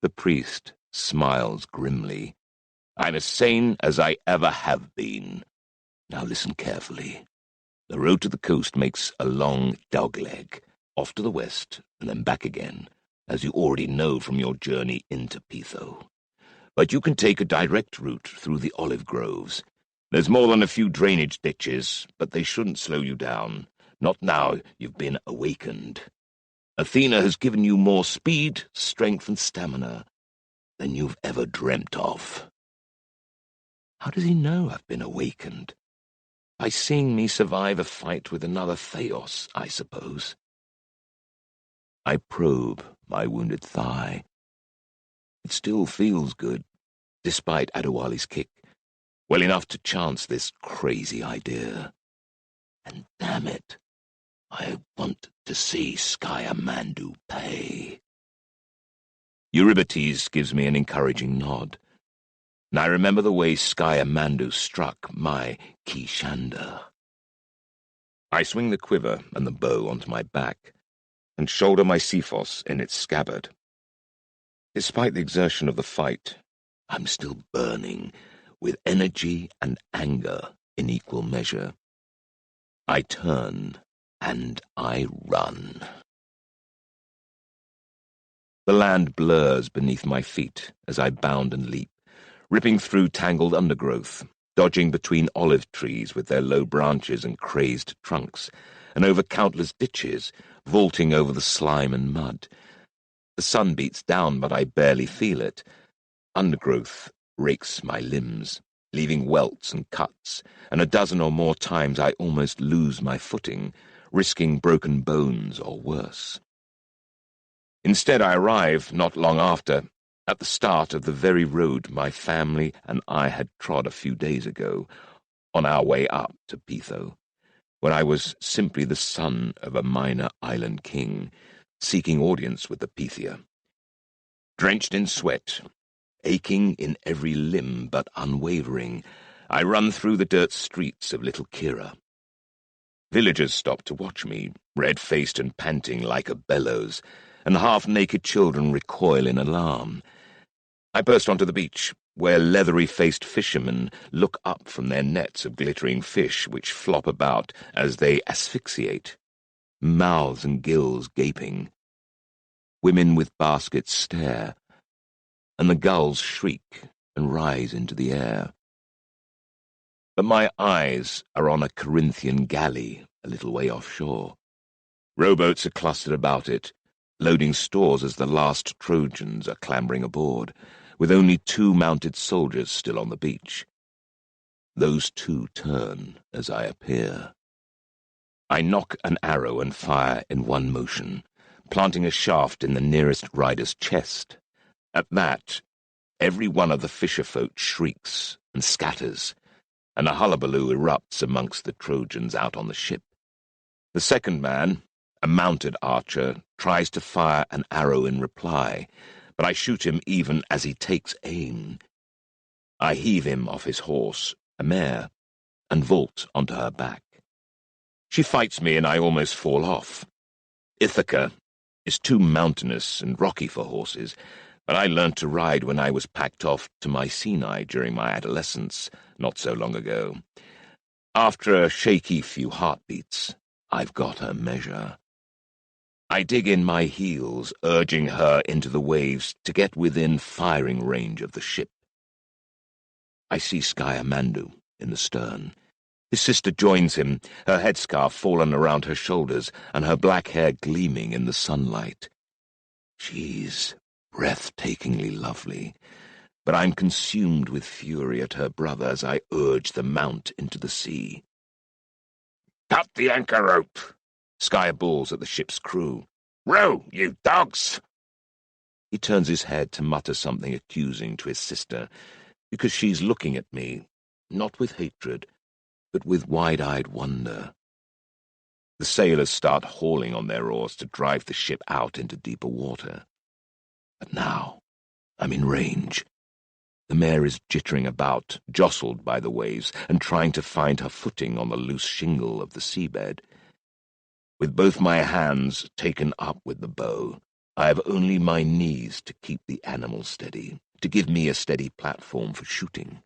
The priest smiles grimly. "I'm as sane as I ever have been. Now listen carefully. The road to the coast makes a long dogleg, off to the west, and then back again, as you already know from your journey into Pytho. But you can take a direct route through the olive groves. There's more than a few drainage ditches, but they shouldn't slow you down. Not now you've been awakened. Athena has given you more speed, strength, and stamina. than you've ever dreamt of. How does he know I've been awakened? By seeing me survive a fight with another Theos, I suppose. I probe my wounded thigh. It still feels good, despite Adewale's kick, well enough to chance this crazy idea. And damn it, I want to see Skymandu pay. Eurybates gives me an encouraging nod, and I remember the way Skymandu struck my Kishanda. I swing the quiver and the bow onto my back, and shoulder my Cephos in its scabbard. Despite the exertion of the fight, I'm still burning, with energy and anger in equal measure. I turn, and I run. The land blurs beneath my feet as I bound and leap, ripping through tangled undergrowth, dodging between olive trees with their low branches and crazed trunks, and over countless ditches, vaulting over the slime and mud. The sun beats down, but I barely feel it. Undergrowth rakes my limbs, leaving welts and cuts, and a dozen or more times I almost lose my footing, risking broken bones or worse. Instead, I arrive, not long after, at the start of the very road my family and I had trod a few days ago, on our way up to Pitho, when I was simply the son of a minor island king, seeking audience with the Pythia. Drenched in sweat, aching in every limb but unwavering, I run through the dirt streets of Little Kira. Villagers stop to watch me, red-faced and panting like a bellows, and half-naked children recoil in alarm. I burst onto the beach, where leathery-faced fishermen look up from their nets of glittering fish which flop about as they asphyxiate, mouths and gills gaping. Women with baskets stare, and the gulls shriek and rise into the air. But my eyes are on a Corinthian galley a little way offshore. Rowboats are clustered about it, loading stores as the last Trojans are clambering aboard, with only 2 mounted soldiers still on the beach. Those 2 turn as I appear. I nock an arrow and fire in one motion, planting a shaft in the nearest rider's chest. At that, every one of the fisherfolk shrieks and scatters, and a hullabaloo erupts amongst the Trojans out on the ship. The second man, a mounted archer, tries to fire an arrow in reply, but I shoot him even as he takes aim. I heave him off his horse, a mare, and vault onto her back. She fights me and I almost fall off. Ithaca is too mountainous and rocky for horses, but I learnt to ride when I was packed off to Mycenae during my adolescence, not so long ago. After a shaky few heartbeats, I've got her measure. I dig in my heels, urging her into the waves to get within firing range of the ship. I see Skymandu in the stern. His sister joins him, her headscarf fallen around her shoulders and her black hair gleaming in the sunlight. She's breathtakingly lovely, but I'm consumed with fury at her brother as I urge the mount into the sea. Cut the anchor rope! Sky bawls at the ship's crew. Row, you dogs! He turns his head to mutter something accusing to his sister, because she's looking at me, not with hatred, but with wide-eyed wonder. The sailors start hauling on their oars to drive the ship out into deeper water. But now I'm in range. The mare is jittering about, jostled by the waves, and trying to find her footing on the loose shingle of the seabed. With both my hands taken up with the bow, I have only my knees to keep the animal steady, to give me a steady platform for shooting.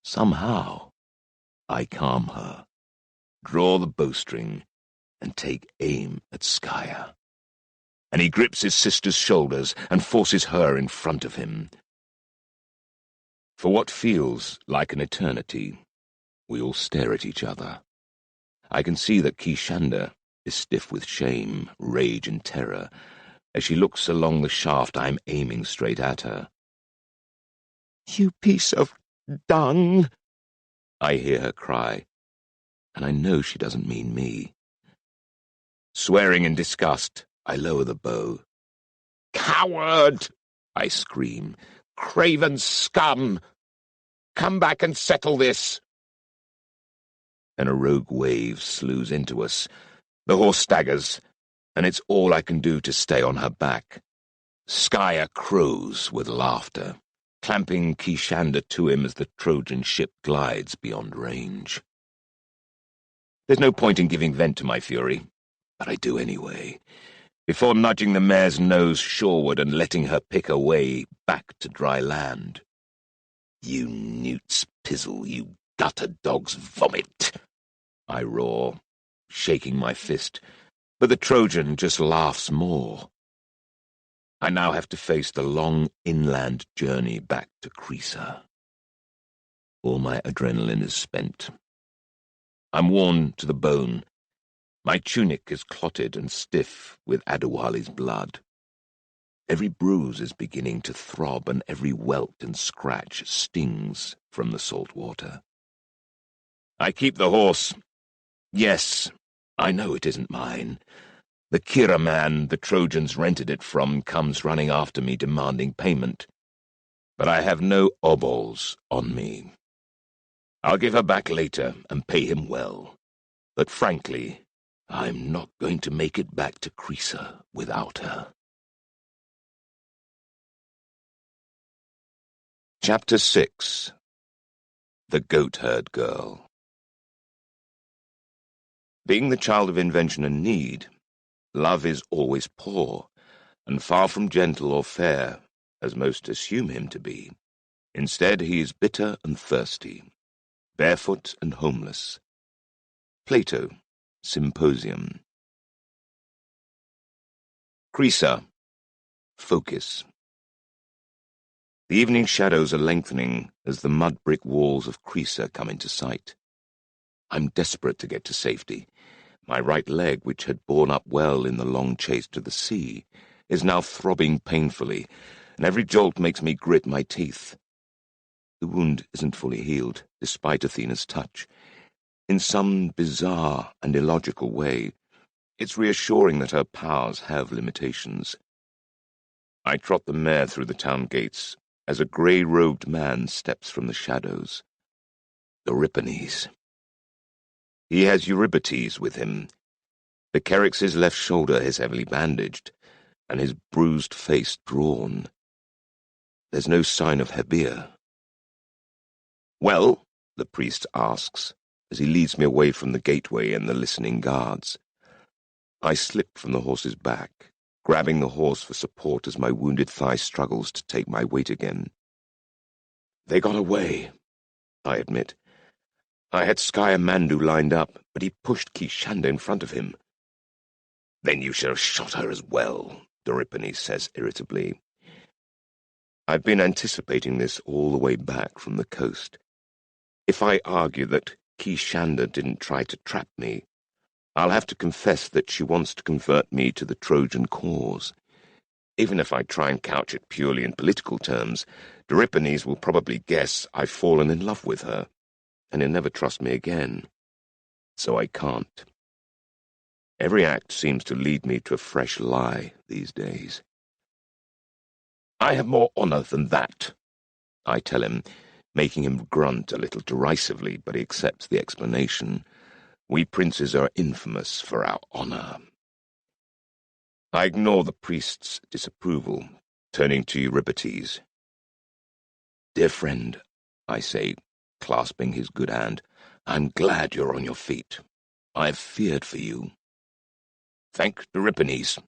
Somehow, I calm her, draw the bowstring, and take aim at Skya. And he grips his sister's shoulders and forces her in front of him. For what feels like an eternity, we all stare at each other. I can see that Kishanda is stiff with shame, rage, and terror as she looks along the shaft I'm aiming straight at her. You piece of dung, I hear her cry, and I know she doesn't mean me. Swearing in disgust, I lower the bow. Coward! I scream. Craven scum! Come back and settle this! And a rogue wave slews into us. The horse staggers, and it's all I can do to stay on her back. Skya crows with laughter, clamping Kishander to him as the Trojan ship glides beyond range. There's no point in giving vent to my fury, but I do anyway, before nudging the mare's nose shoreward and letting her pick her way back to dry land. "You newt's pizzle, you gutter dog's vomit!" I roar, shaking my fist, but the Trojan just laughs more. I now have to face the long inland journey back to Crisa. All my adrenaline is spent. I'm worn to the bone. My tunic is clotted and stiff with Adewale's blood. Every bruise is beginning to throb, and every welt and scratch stings from the salt water. I keep the horse. Yes, I know it isn't mine. The Kira man the Trojans rented it from comes running after me demanding payment. But I have no obols on me. I'll give her back later and pay him well. But frankly, I'm not going to make it back to Crisa without her. Chapter 6. The Goatherd Girl. Being the child of invention and need, love is always poor, and far from gentle or fair, as most assume him to be. Instead, he is bitter and thirsty, barefoot and homeless. Plato, Symposium. Crisa. Focus. The evening shadows are lengthening as the mud-brick walls of Crisa come into sight. I'm desperate to get to safety. My right leg, which had borne up well in the long chase to the sea, is now throbbing painfully, and every jolt makes me grit my teeth. The wound isn't fully healed, despite Athena's touch. In some bizarre and illogical way, it's reassuring that her powers have limitations. I trot the mare through the town gates as a grey-robed man steps from the shadows. Euripides. He has Eurybates with him. The Kerix's left shoulder is heavily bandaged, and his bruised face drawn. There's no sign of Hebea. "Well?" the priest asks, as he leads me away from the gateway and the listening guards. I slip from the horse's back, grabbing the horse for support as my wounded thigh struggles to take my weight again. "They got away," I admit. I had Skya Mandu lined up, but he pushed Kishander in front of him. "Then you should have shot her as well," Euripides says irritably. I've been anticipating this all the way back from the coast. If I argue that Kishander didn't try to trap me, I'll have to confess that she wants to convert me to the Trojan cause. Even if I try and couch it purely in political terms, Euripides will probably guess I've fallen in love with her, and he'll never trust me again. So I can't. Every act seems to lead me to a fresh lie these days. "I have more honor than that," I tell him, making him grunt a little derisively, but he accepts the explanation. We princes are infamous for our honor. I ignore the priest's disapproval, turning to Euripides. "Dear friend," I say, clasping his good hand, "I'm glad you're on your feet. I've feared for you." "Thank Euripides,"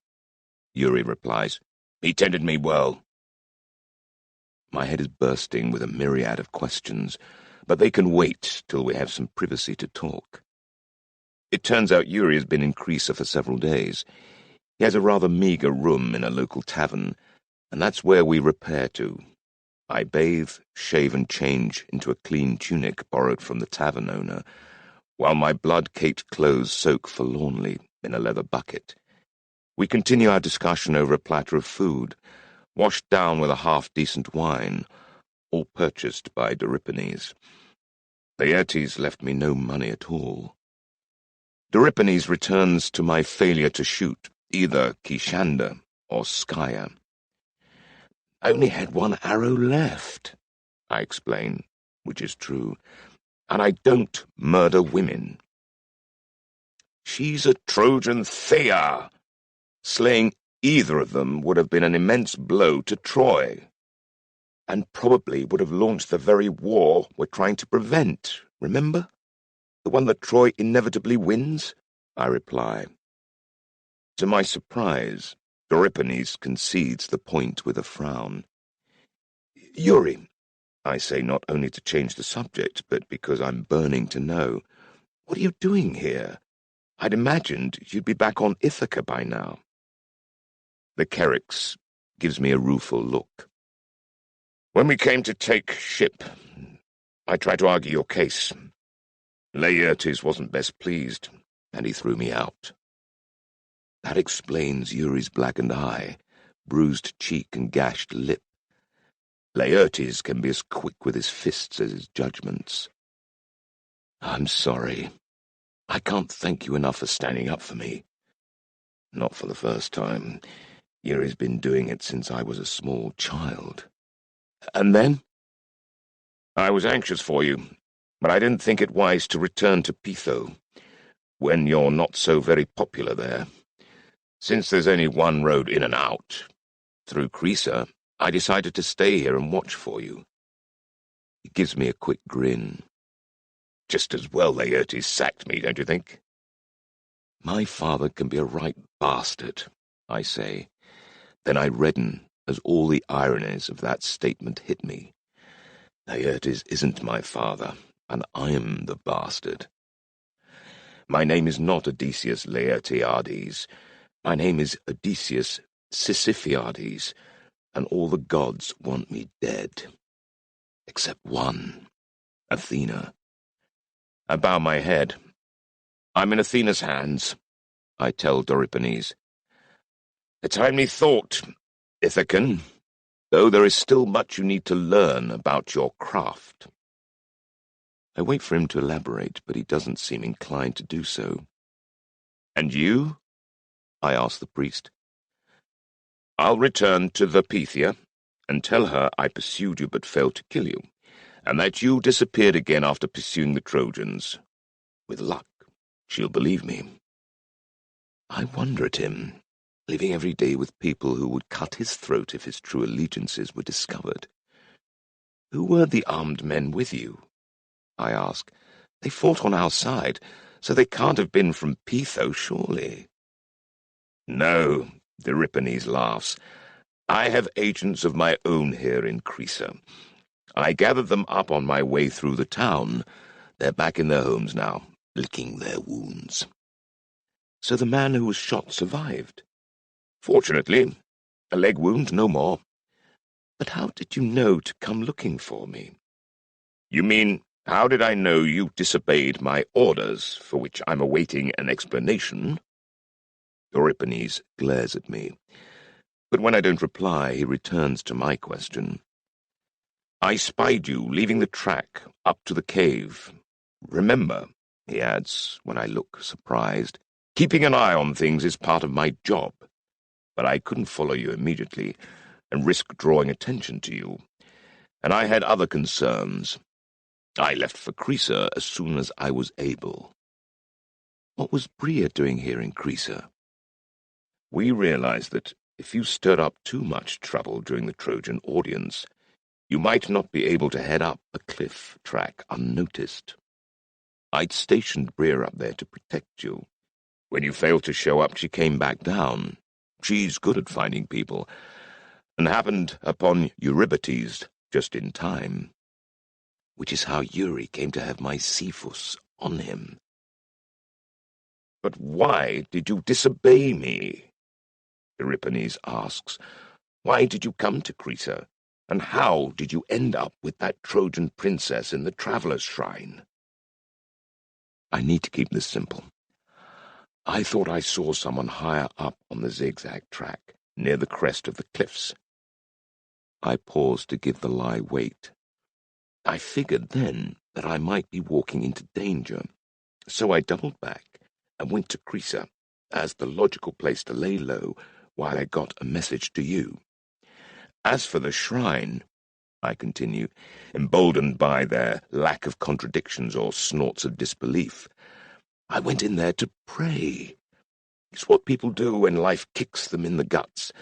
Yuri replies. "He tended me well." My head is bursting with a myriad of questions, but they can wait till we have some privacy to talk. It turns out Yuri has been in Crisa for several days. He has a rather meagre room in a local tavern, and that's where we repair to. I bathe, shave, and change into a clean tunic borrowed from the tavern owner, while my blood-caked clothes soak forlornly in a leather bucket. We continue our discussion over a platter of food, washed down with a half-decent wine, all purchased by Euripides. Laertes left me no money at all. Euripides returns to my failure to shoot either Kishander or Skya. I only had one arrow left, I explain, which is true, and I don't murder women. She's a Trojan Thea. Slaying either of them would have been an immense blow to Troy, and probably would have launched the very war we're trying to prevent, remember? The one that Troy inevitably wins, I reply. To my surprise, Euripides concedes the point with a frown. Yuri, I say, not only to change the subject, but because I'm burning to know, what are you doing here? I'd imagined you'd be back on Ithaca by now. The Kerix gives me a rueful look. When we came to take ship, I tried to argue your case. Laertes wasn't best pleased, and he threw me out. That explains Yuri's blackened eye, bruised cheek and gashed lip. Laertes can be as quick with his fists as his judgments. I'm sorry. I can't thank you enough for standing up for me. Not for the first time. Yuri's been doing it since I was a small child. And then? I was anxious for you, but I didn't think it wise to return to Pytho, when you're not so very popular there. Since there's only one road in and out, through Crisa, I decided to stay here and watch for you. He gives me a quick grin. Just as well Laertes sacked me, don't you think? My father can be a right bastard, I say. Then I redden as all the ironies of that statement hit me. Laertes isn't my father, and I am the bastard. My name is not Odysseus Laertiades. My name is Odysseus Sisyphiades, and all the gods want me dead. Except one, Athena. I bow my head. I'm in Athena's hands, I tell Euripides. A timely thought, Ithacan, though there is still much you need to learn about your craft. I wait for him to elaborate, but he doesn't seem inclined to do so. And you? I ask the priest. I'll return to the Pythia and tell her I pursued you but failed to kill you, and that you disappeared again after pursuing the Trojans. With luck, she'll believe me. I wonder at him, living every day with people who would cut his throat if his true allegiances were discovered. Who were the armed men with you? I ask. They fought on our side, so they can't have been from Pytho, surely. No, Euripides laughs. I have agents of my own here in Crisa. I gathered them up on my way through the town. They're back in their homes now, licking their wounds. So the man who was shot survived? Fortunately, a leg wound, no more. But how did you know to come looking for me? You mean, how did I know you disobeyed my orders, for which I'm awaiting an explanation? Euripides glares at me, but when I don't reply, he returns to my question. I spied you leaving the track up to the cave. Remember, he adds, when I look surprised, keeping an eye on things is part of my job. But I couldn't follow you immediately and risk drawing attention to you, and I had other concerns. I left for Crisa as soon as I was able. What was Bria doing here in Crisa? We realized that if you stirred up too much trouble during the Trojan audience, you might not be able to head up a cliff track unnoticed. I'd stationed Bria up there to protect you. When you failed to show up, she came back down. She's good at finding people, and happened upon Euripides just in time. Which is how Yuri came to have my Cephus on him. But why did you disobey me? Euripides asks. Why did you come to Crisa? And how did you end up with that Trojan princess in the traveller's shrine? I need to keep this simple. I thought I saw someone higher up on the zigzag track, near the crest of the cliffs. I paused to give the lie weight, I figured then that I might be walking into danger, so I doubled back and went to Crisa as the logical place to lay low while I got a message to you. As for the shrine, I continue, emboldened by their lack of contradictions or snorts of disbelief, I went in there to pray. It's what people do when life kicks them in the guts,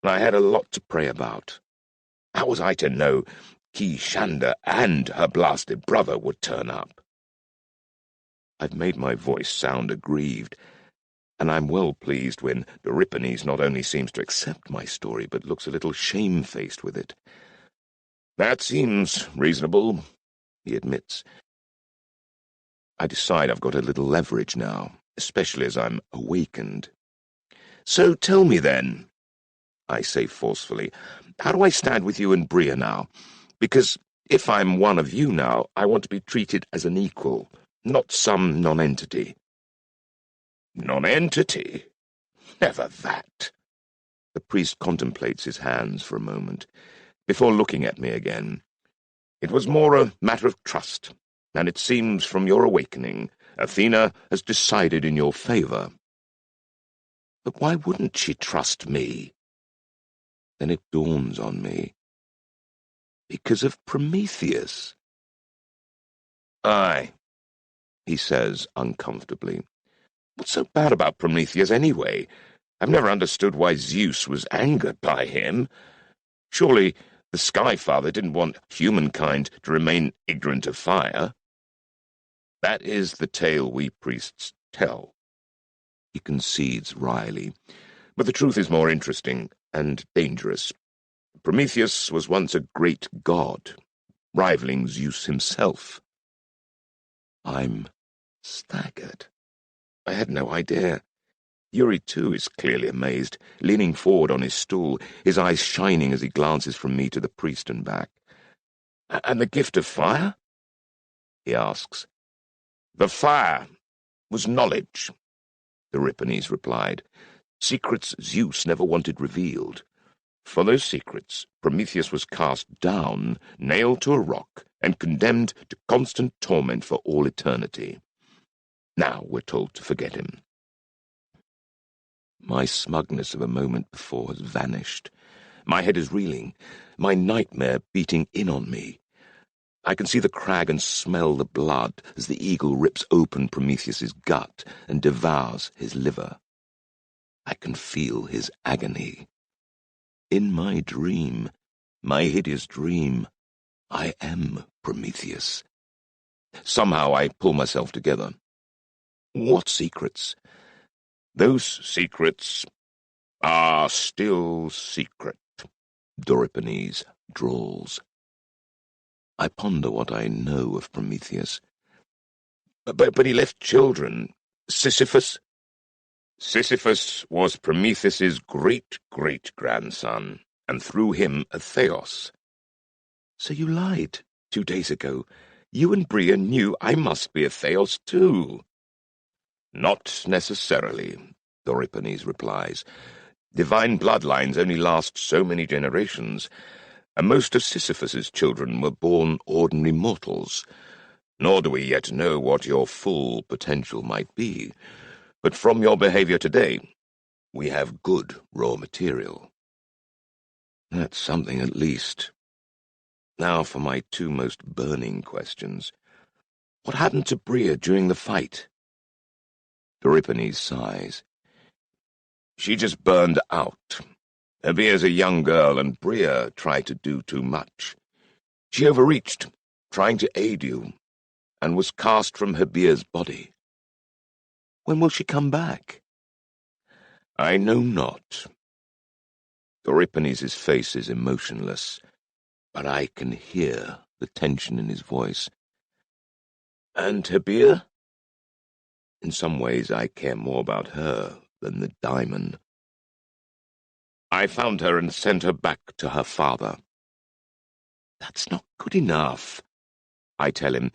and I had a lot to pray about. How was I to know Ki Shanda and her blasted brother would turn up? I've made my voice sound aggrieved, and I'm well pleased when Euripides not only seems to accept my story, but looks a little shamefaced with it. That seems reasonable, he admits. I decide I've got a little leverage now, especially as I'm awakened. So tell me then, I say forcefully, how do I stand with you and Bria now? Because if I'm one of you now, I want to be treated as an equal, not some nonentity. Nonentity? Never that. The priest contemplates his hands for a moment, before looking at me again. It was more a matter of trust, and it seems from your awakening, Athena has decided in your favor. But why wouldn't she trust me? Then it dawns on me. Because of Prometheus. Aye, he says uncomfortably. What's so bad about Prometheus anyway? I've never understood why Zeus was angered by him. Surely the Sky Father didn't want humankind to remain ignorant of fire. That is the tale we priests tell, he concedes wryly. But the truth is more interesting and dangerous. Prometheus was once a great god, rivaling Zeus himself. I'm staggered. I had no idea. Yuri, too, is clearly amazed, leaning forward on his stool, his eyes shining as he glances from me to the priest and back. And the gift of fire? He asks. The fire was knowledge, Euripides replied. Secrets Zeus never wanted revealed. For those secrets, Prometheus was cast down, nailed to a rock, and condemned to constant torment for all eternity. Now we're told to forget him. My smugness of a moment before has vanished. My head is reeling, my nightmare beating in on me. I can see the crag and smell the blood as the eagle rips open Prometheus's gut and devours his liver. I can feel his agony. In my dream, my hideous dream, I am Prometheus. Somehow I pull myself together. What secrets? Those secrets are still secret, Euripides drawls. I ponder what I know of Prometheus. But he left children. Sisyphus? Sisyphus was Prometheus's great-great-grandson, and through him a Theos. So you lied 2 days ago. You and Bria knew I must be a Theos too. Not necessarily, Euripides replies. Divine bloodlines only last so many generations, and most of Sisyphus's children were born ordinary mortals. Nor do we yet know what your full potential might be. But from your behavior today, we have good raw material. That's something at least. Now for my 2 most burning questions. What happened to Bria during the fight? Euripides sighs. She just burned out. Herbia's a young girl, and Bria tried to do too much. She overreached, trying to aid you, and was cast from Herbia's body. When will she come back? I know not. Euripides' face is emotionless, but I can hear the tension in his voice. And Herbia? In some ways I care more about her than the diamond. I found her and sent her back to her father. That's not good enough, I tell him.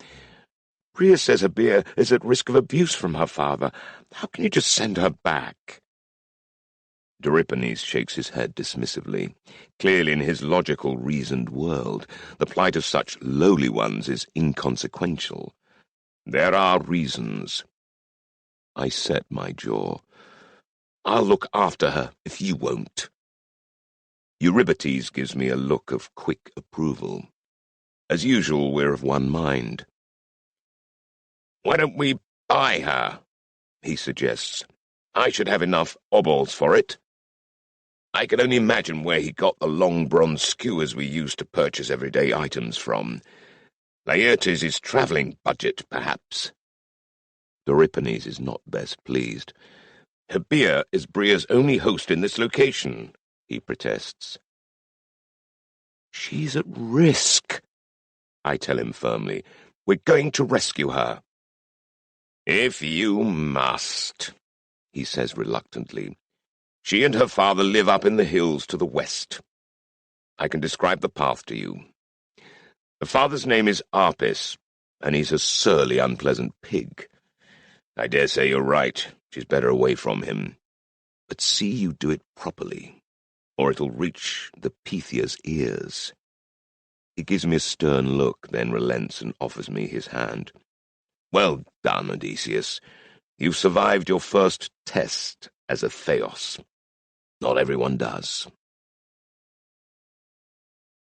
Bria says Herbia is at risk of abuse from her father. How can you just send her back? Euripides shakes his head dismissively. Clearly in his logical, reasoned world, the plight of such lowly ones is inconsequential. There are reasons. I set my jaw. I'll look after her, if you won't. Euripides gives me a look of quick approval. As usual, we're of one mind. Why don't we buy her? He suggests. I should have enough obols for it. I can only imagine where he got the long bronze skewers we use to purchase everyday items from. Laertes' travelling budget, perhaps. Euripides is not best pleased. Hebea is Bria's only host in this location, he protests. She's at risk, I tell him firmly. We're going to rescue her. If you must, he says reluctantly. She and her father live up in the hills to the west. I can describe the path to you. The father's name is Olympus, and he's a surly, unpleasant pig. I dare say you're right. She's better away from him. But see you do it properly, or it'll reach the Pythia's ears. He gives me a stern look, then relents and offers me his hand. Well done, Odysseus. You've survived your first test as a Theos. Not everyone does.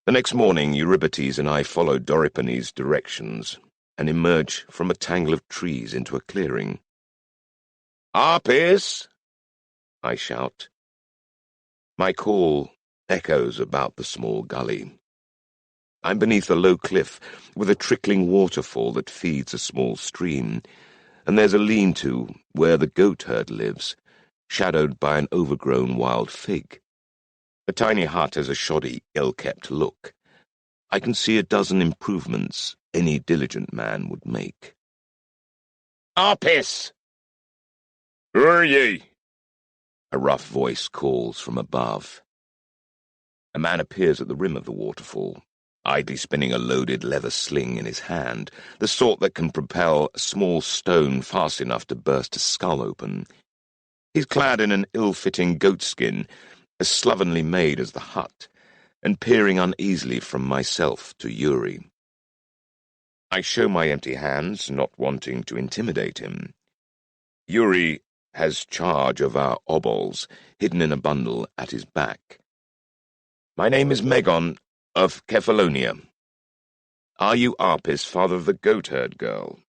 The next morning, Euripides and I follow Euripides' directions and emerge from a tangle of trees into a clearing. Olympus! I shout. My call echoes about the small gully. I'm beneath a low cliff with a trickling waterfall that feeds a small stream, and there's a lean-to where the goatherd lives, shadowed by an overgrown wild fig. The tiny hut has a shoddy, ill-kept look. I can see a dozen improvements any diligent man would make. Olympus! Who are ye? A rough voice calls from above. A man appears at the rim of the waterfall, idly spinning a loaded leather sling in his hand, the sort that can propel a small stone fast enough to burst a skull open. He's clad in an ill-fitting goatskin, as slovenly made as the hut, and peering uneasily from myself to Yuri. I show my empty hands, not wanting to intimidate him. Yuri has charge of our obols, hidden in a bundle at his back. My name is Megon of Kephallonia. Are you Olympus, father of the goatherd girl?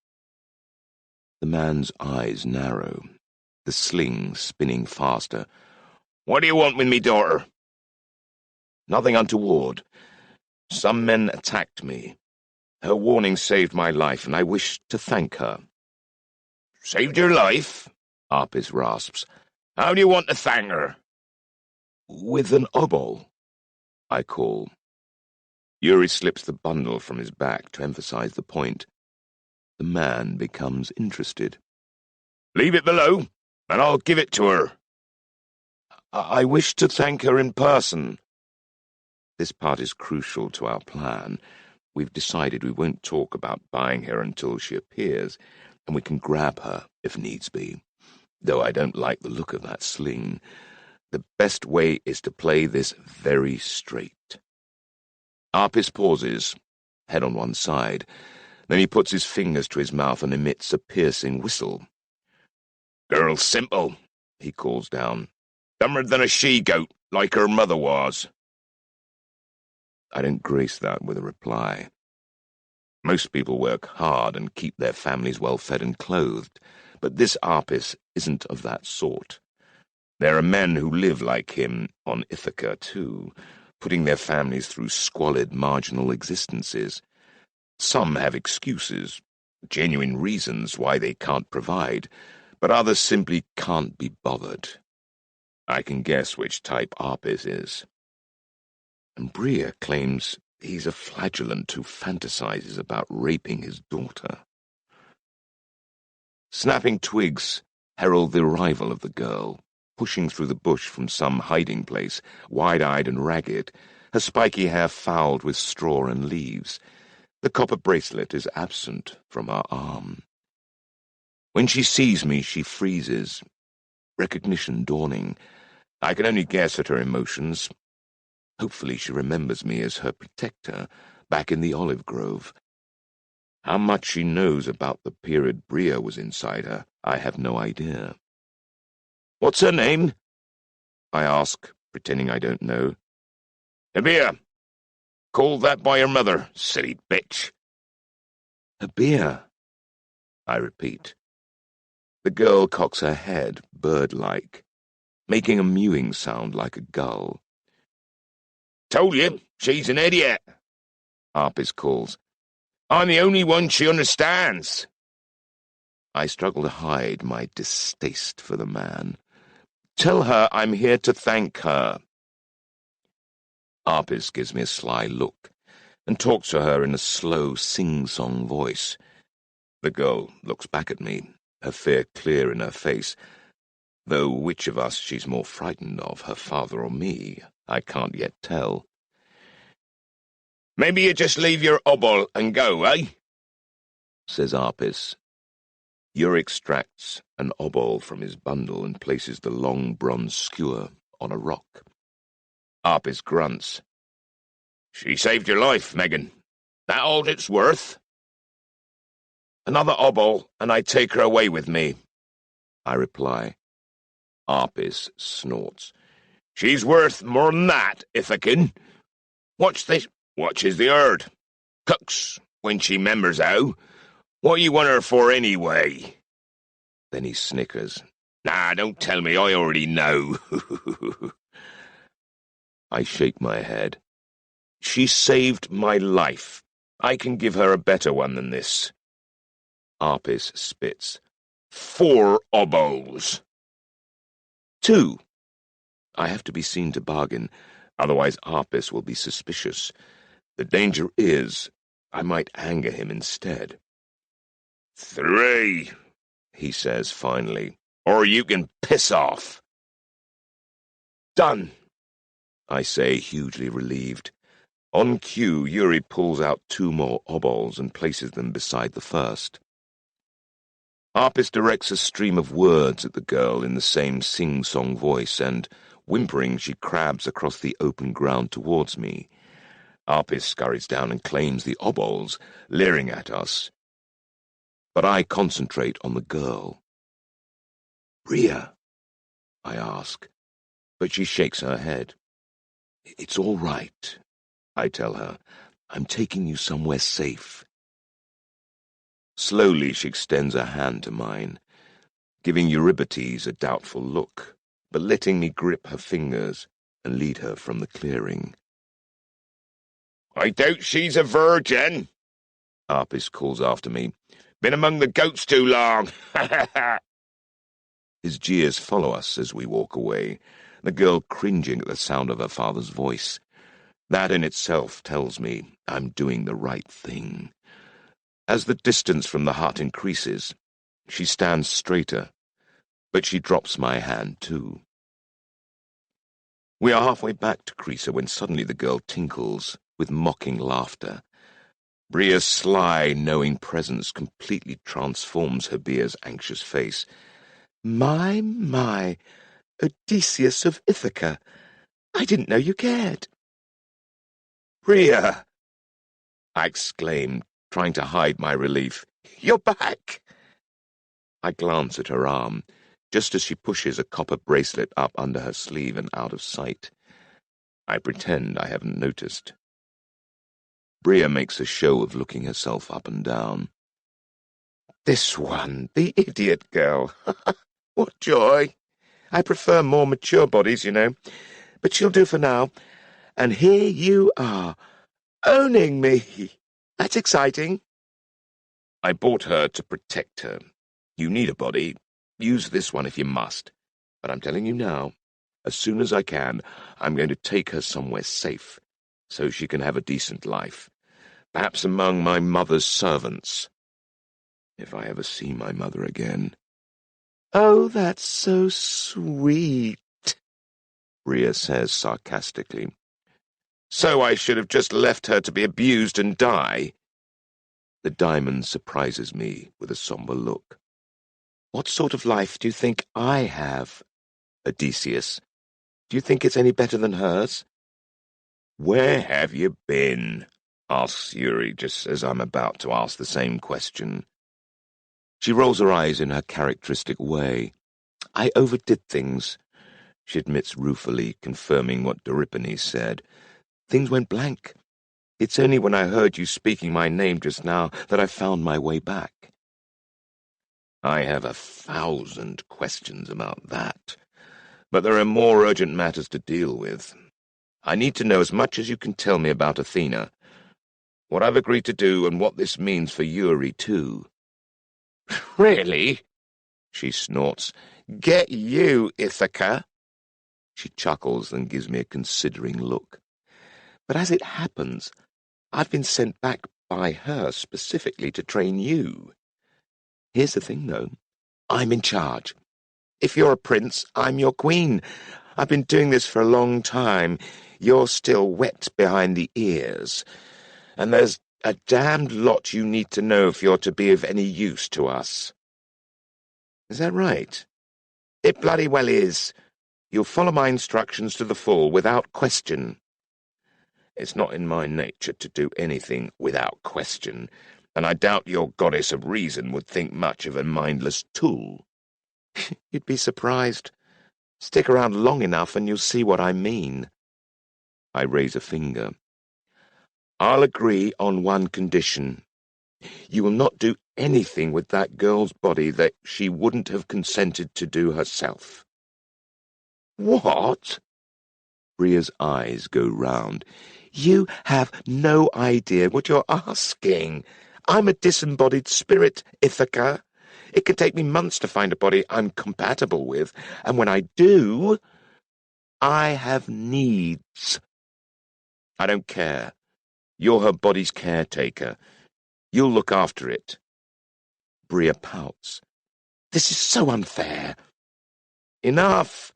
The man's eyes narrow, the sling spinning faster. What do you want with me daughter? Nothing untoward. Some men attacked me. Her warning saved my life, and I wish to thank her. Saved your life? Olympus rasps. How do you want to thank her? With an obol, I call. Yuri slips the bundle from his back to emphasize the point. The man becomes interested. Leave it below, and I'll give it to her. I wish to thank her in person. This part is crucial to our plan. We've decided we won't talk about buying her until she appears, and we can grab her if needs be. Though I don't like the look of that sling. The best way is to play this very straight. Olympus pauses, head on one side. Then he puts his fingers to his mouth and emits a piercing whistle. Girl's simple, he calls down. Dumber than a she-goat, like her mother was. I don't grace that with a reply. Most people work hard and keep their families well fed and clothed, but this Olympus isn't of that sort. There are men who live like him on Ithaca, too, putting their families through squalid, marginal existences. Some have excuses, genuine reasons why they can't provide, but others simply can't be bothered. I can guess which type Olympus is. And Bria claims he's a flagellant who fantasizes about raping his daughter. Snapping twigs herald the arrival of the girl, pushing through the bush from some hiding place, wide-eyed and ragged, her spiky hair fouled with straw and leaves. The copper bracelet is absent from her arm. When she sees me, she freezes, recognition dawning, I can only guess at her emotions. Hopefully she remembers me as her protector back in the olive grove. How much she knows about the period Bria was inside her, I have no idea. "What's her name?" I ask, pretending I don't know. "Habia. Called that by her mother, silly bitch." "Habia," I repeat. The girl cocks her head, bird-like, making a mewing sound like a gull. "Told you, she's an idiot," Harpis calls. "I'm the only one she understands." I struggle to hide my distaste for the man. "Tell her I'm here to thank her." Harpis gives me a sly look and talks to her in a slow, sing-song voice. The girl looks back at me, her fear clear in her face, though which of us she's more frightened of, her father or me, I can't yet tell. "Maybe you just leave your obol and go, eh?" says Harpis. Ur extracts an obol from his bundle and places the long bronze skewer on a rock. Harpis grunts. "She saved your life, Megan. That all it's worth?" "Another obol, and I take her away with me," I reply. Harpis snorts. "She's worth more than that, Ithacan. Watch this. Watches the herd. Cooks when she members how. What you want her for anyway?" Then he snickers. "Nah, don't tell me, I already know." I shake my head. "She saved my life. I can give her a better one than this." Harpis spits. 4 obols. 2. I have to be seen to bargain, otherwise Harpis will be suspicious. The danger is I might anger him instead. 3, he says finally, "or you can piss off." "Done," I say, hugely relieved. On cue, Yuri pulls out 2 more obols and places them beside the first. Harpis directs a stream of words at the girl in the same sing-song voice, and, whimpering, she crabs across the open ground towards me. Harpis scurries down and claims the obols, leering at us. But I concentrate on the girl. "Bria?" I ask, but she shakes her head. "It's all right," I tell her. "I'm taking you somewhere safe." Slowly she extends her hand to mine, giving Eurybates a doubtful look, but letting me grip her fingers and lead her from the clearing. "I doubt she's a virgin," Harpis calls after me. "Been among the goats too long." His jeers follow us as we walk away, the girl cringing at the sound of her father's voice. That in itself tells me I'm doing the right thing. As the distance from the hut increases, she stands straighter, but she drops my hand too. We are halfway back to Crisa when suddenly the girl tinkles with mocking laughter. Bria's sly, knowing presence completely transforms Habea's anxious face. My, Odysseus of Ithaca. I didn't know you cared." "Bria!" I exclaimed, trying to hide my relief. "You're back!" I glance at her arm, just as she pushes a copper bracelet up under her sleeve and out of sight. I pretend I haven't noticed. Bria makes a show of looking herself up and down. "This one, the idiot girl. What joy! I prefer more mature bodies, you know. But she'll do for now. And here you are, owning me. That's exciting." "I bought her to protect her. You need a body. Use this one if you must. But I'm telling you now, as soon as I can, I'm going to take her somewhere safe, so she can have a decent life. Perhaps among my mother's servants. If I ever see my mother again." "Oh, that's so sweet," Bria says sarcastically. "So I should have just left her to be abused and die?" The diamond surprises me with a somber look. "What sort of life do you think I have, Odysseus?" Do you think it's any better than hers? Where have you been? Asks Yuri, just as I'm about to ask the same question. She rolls her eyes in her characteristic way. I overdid things, she admits ruefully, confirming what Doripany said. Things went blank. It's only when I heard you speaking my name just now that I found my way back. I have 1,000 questions about that, but there are more urgent matters to deal with. I need to know as much as you can tell me about Athena, what I've agreed to do, and what this means for Yuri, too. Really? She snorts. Get you, Ithaca. She chuckles and gives me a considering look. But as it happens, I've been sent back by her specifically to train you. Here's the thing, though. I'm in charge. If you're a prince, I'm your queen. I've been doing this for a long time. You're still wet behind the ears. And there's a damned lot you need to know if you're to be of any use to us. Is that right? It bloody well is. You'll follow my instructions to the full, without question. It's not in my nature to do anything without question, and I doubt your goddess of reason would think much of a mindless tool. You'd be surprised. Stick around long enough and you'll see what I mean. I raise a finger. I'll agree on one condition. You will not do anything with that girl's body that she wouldn't have consented to do herself. What? Bria's eyes go round. You have no idea what you're asking. I'm a disembodied spirit, Ithaca. It can take me months to find a body I'm compatible with, and when I do, I have needs. I don't care. You're her body's caretaker. You'll look after it. Bria pouts. This is so unfair. Enough.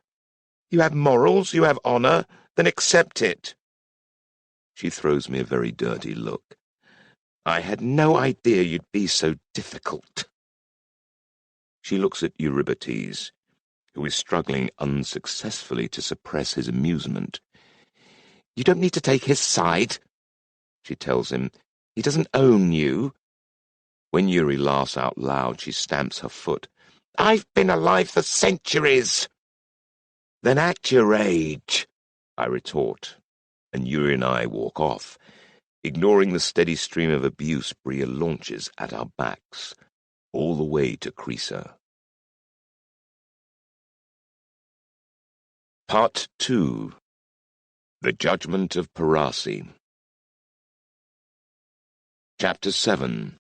You have morals, you have honor, then accept it. She throws me a very dirty look. I had no idea you'd be so difficult. She looks at Eurybates, who is struggling unsuccessfully to suppress his amusement. You don't need to take his side, she tells him. He doesn't own you. When Yuri laughs out loud, she stamps her foot. I've been alive for centuries. Then act your age, I retort, and Yuri and I walk off, ignoring the steady stream of abuse Bria launches at our backs, all the way to Crisa. Part 2. The Judgment of Parasi. Chapter 7.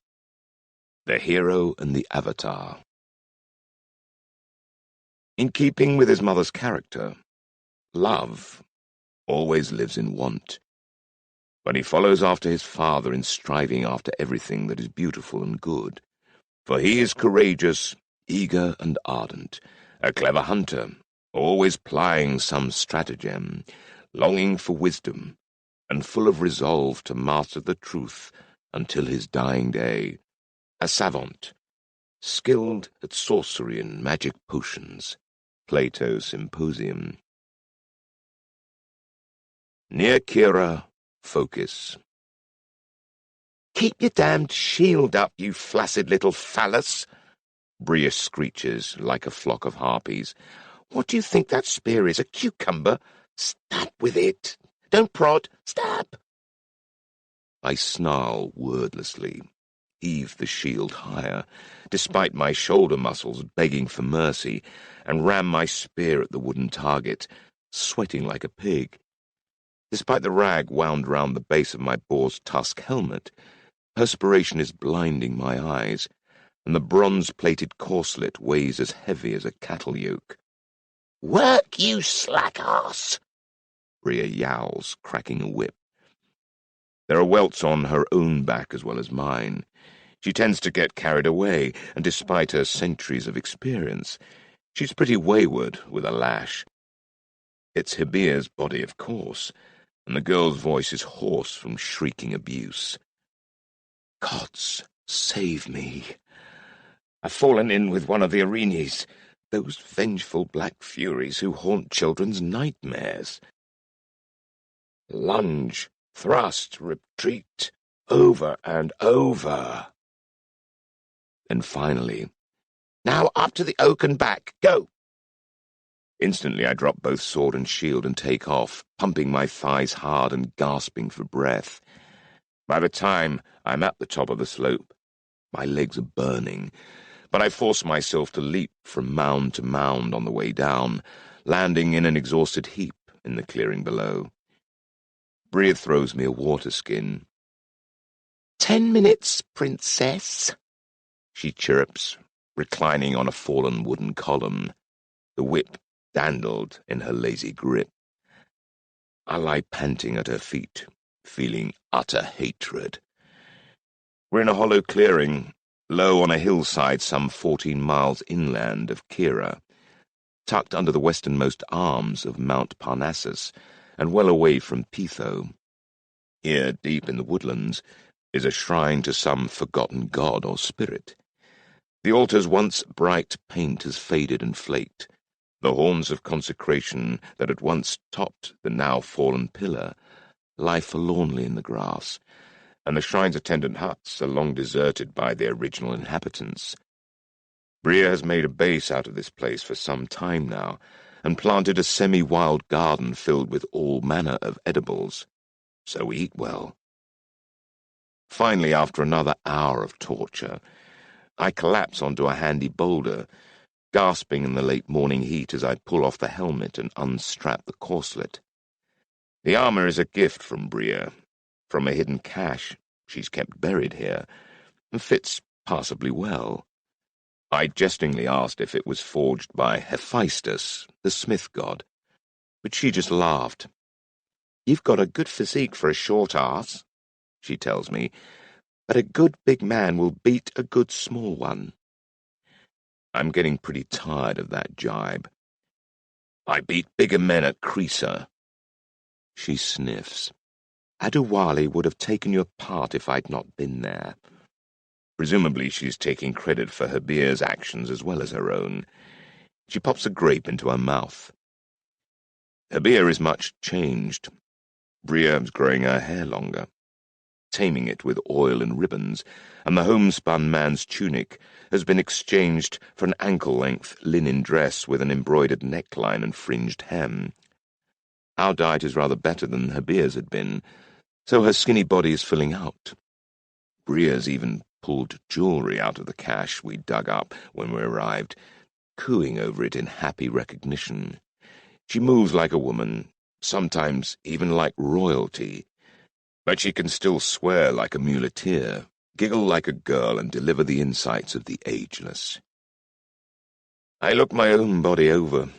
The Hero and the Avatar. In keeping with his mother's character, Love always lives in want, but he follows after his father in striving after everything that is beautiful and good, for he is courageous, eager and ardent, a clever hunter, always plying some stratagem, longing for wisdom, and full of resolve to master the truth until his dying day, a savant, skilled at sorcery and magic potions. Plato's Symposium. Near Kira, focus. Keep your damned shield up, you flaccid little phallus, Bria screeches like a flock of harpies. What do you think that spear is, a cucumber? Stab with it. Don't prod, stab. I snarl wordlessly, heave the shield higher, despite my shoulder muscles begging for mercy, and ram my spear at the wooden target, sweating like a pig. Despite the rag wound round the base of my boar's tusk helmet, perspiration is blinding my eyes, and the bronze-plated corselet weighs as heavy as a cattle yoke. Work, you slack ass! Bria yowls, cracking a whip. There are welts on her own back as well as mine. She tends to get carried away, and despite her centuries of experience, she's pretty wayward with a lash. It's Hibia's body, of course, and the girl's voice is hoarse from shrieking abuse. Gods, save me. I've fallen in with one of the Arenes. Those vengeful black furies who haunt children's nightmares. Lunge, thrust, retreat, over and over. And finally, "Now up to the oak and back, go!" Instantly I drop both sword and shield and take off, pumping my thighs hard and gasping for breath. By the time I'm at the top of the slope, my legs are burning, but I force myself to leap from mound to mound on the way down, landing in an exhausted heap in the clearing below. Bria throws me a water skin. 10 minutes, princess," she chirrups, reclining on a fallen wooden column, the whip dandled in her lazy grip. I lie panting at her feet, feeling utter hatred. We're in a hollow clearing, low on a hillside some 14 miles inland of Kira, tucked under the westernmost arms of Mount Parnassus, and well away from Pitho. Here, deep in the woodlands, is a shrine to some forgotten god or spirit. The altar's once bright paint has faded and flaked. The horns of consecration that had once topped the now fallen pillar lie forlornly in the grass, and the shrine's attendant huts are long deserted by their original inhabitants. Bria has made a base out of this place for some time now, and planted a semi-wild garden filled with all manner of edibles. So we eat well. Finally, after another hour of torture, I collapse onto a handy boulder, gasping in the late morning heat as I pull off the helmet and unstrap the corselet. The armor is a gift from Bria, from a hidden cache she's kept buried here, and fits passably well. I jestingly asked if it was forged by Hephaestus, the smith god, but she just laughed. "You've got a good physique for a short ass," she tells me, "but a good big man will beat a good small one." I'm getting pretty tired of that jibe. "I beat bigger men at Crisa." She sniffs. "Adewale would have taken your part if I'd not been there." Presumably she's taking credit for Habir's actions as well as her own. She pops a grape into her mouth. Habir is much changed. Bria's growing her hair longer, taming it with oil and ribbons, and the homespun man's tunic has been exchanged for an ankle-length linen dress with an embroidered neckline and fringed hem. Our diet is rather better than Habir's had been, so her skinny body is filling out. Bria's even pulled jewelry out of the cache we dug up when we arrived, cooing over it in happy recognition. She moves like a woman, sometimes even like royalty, but she can still swear like a muleteer, giggle like a girl, and deliver the insights of the ageless. I look my own body over.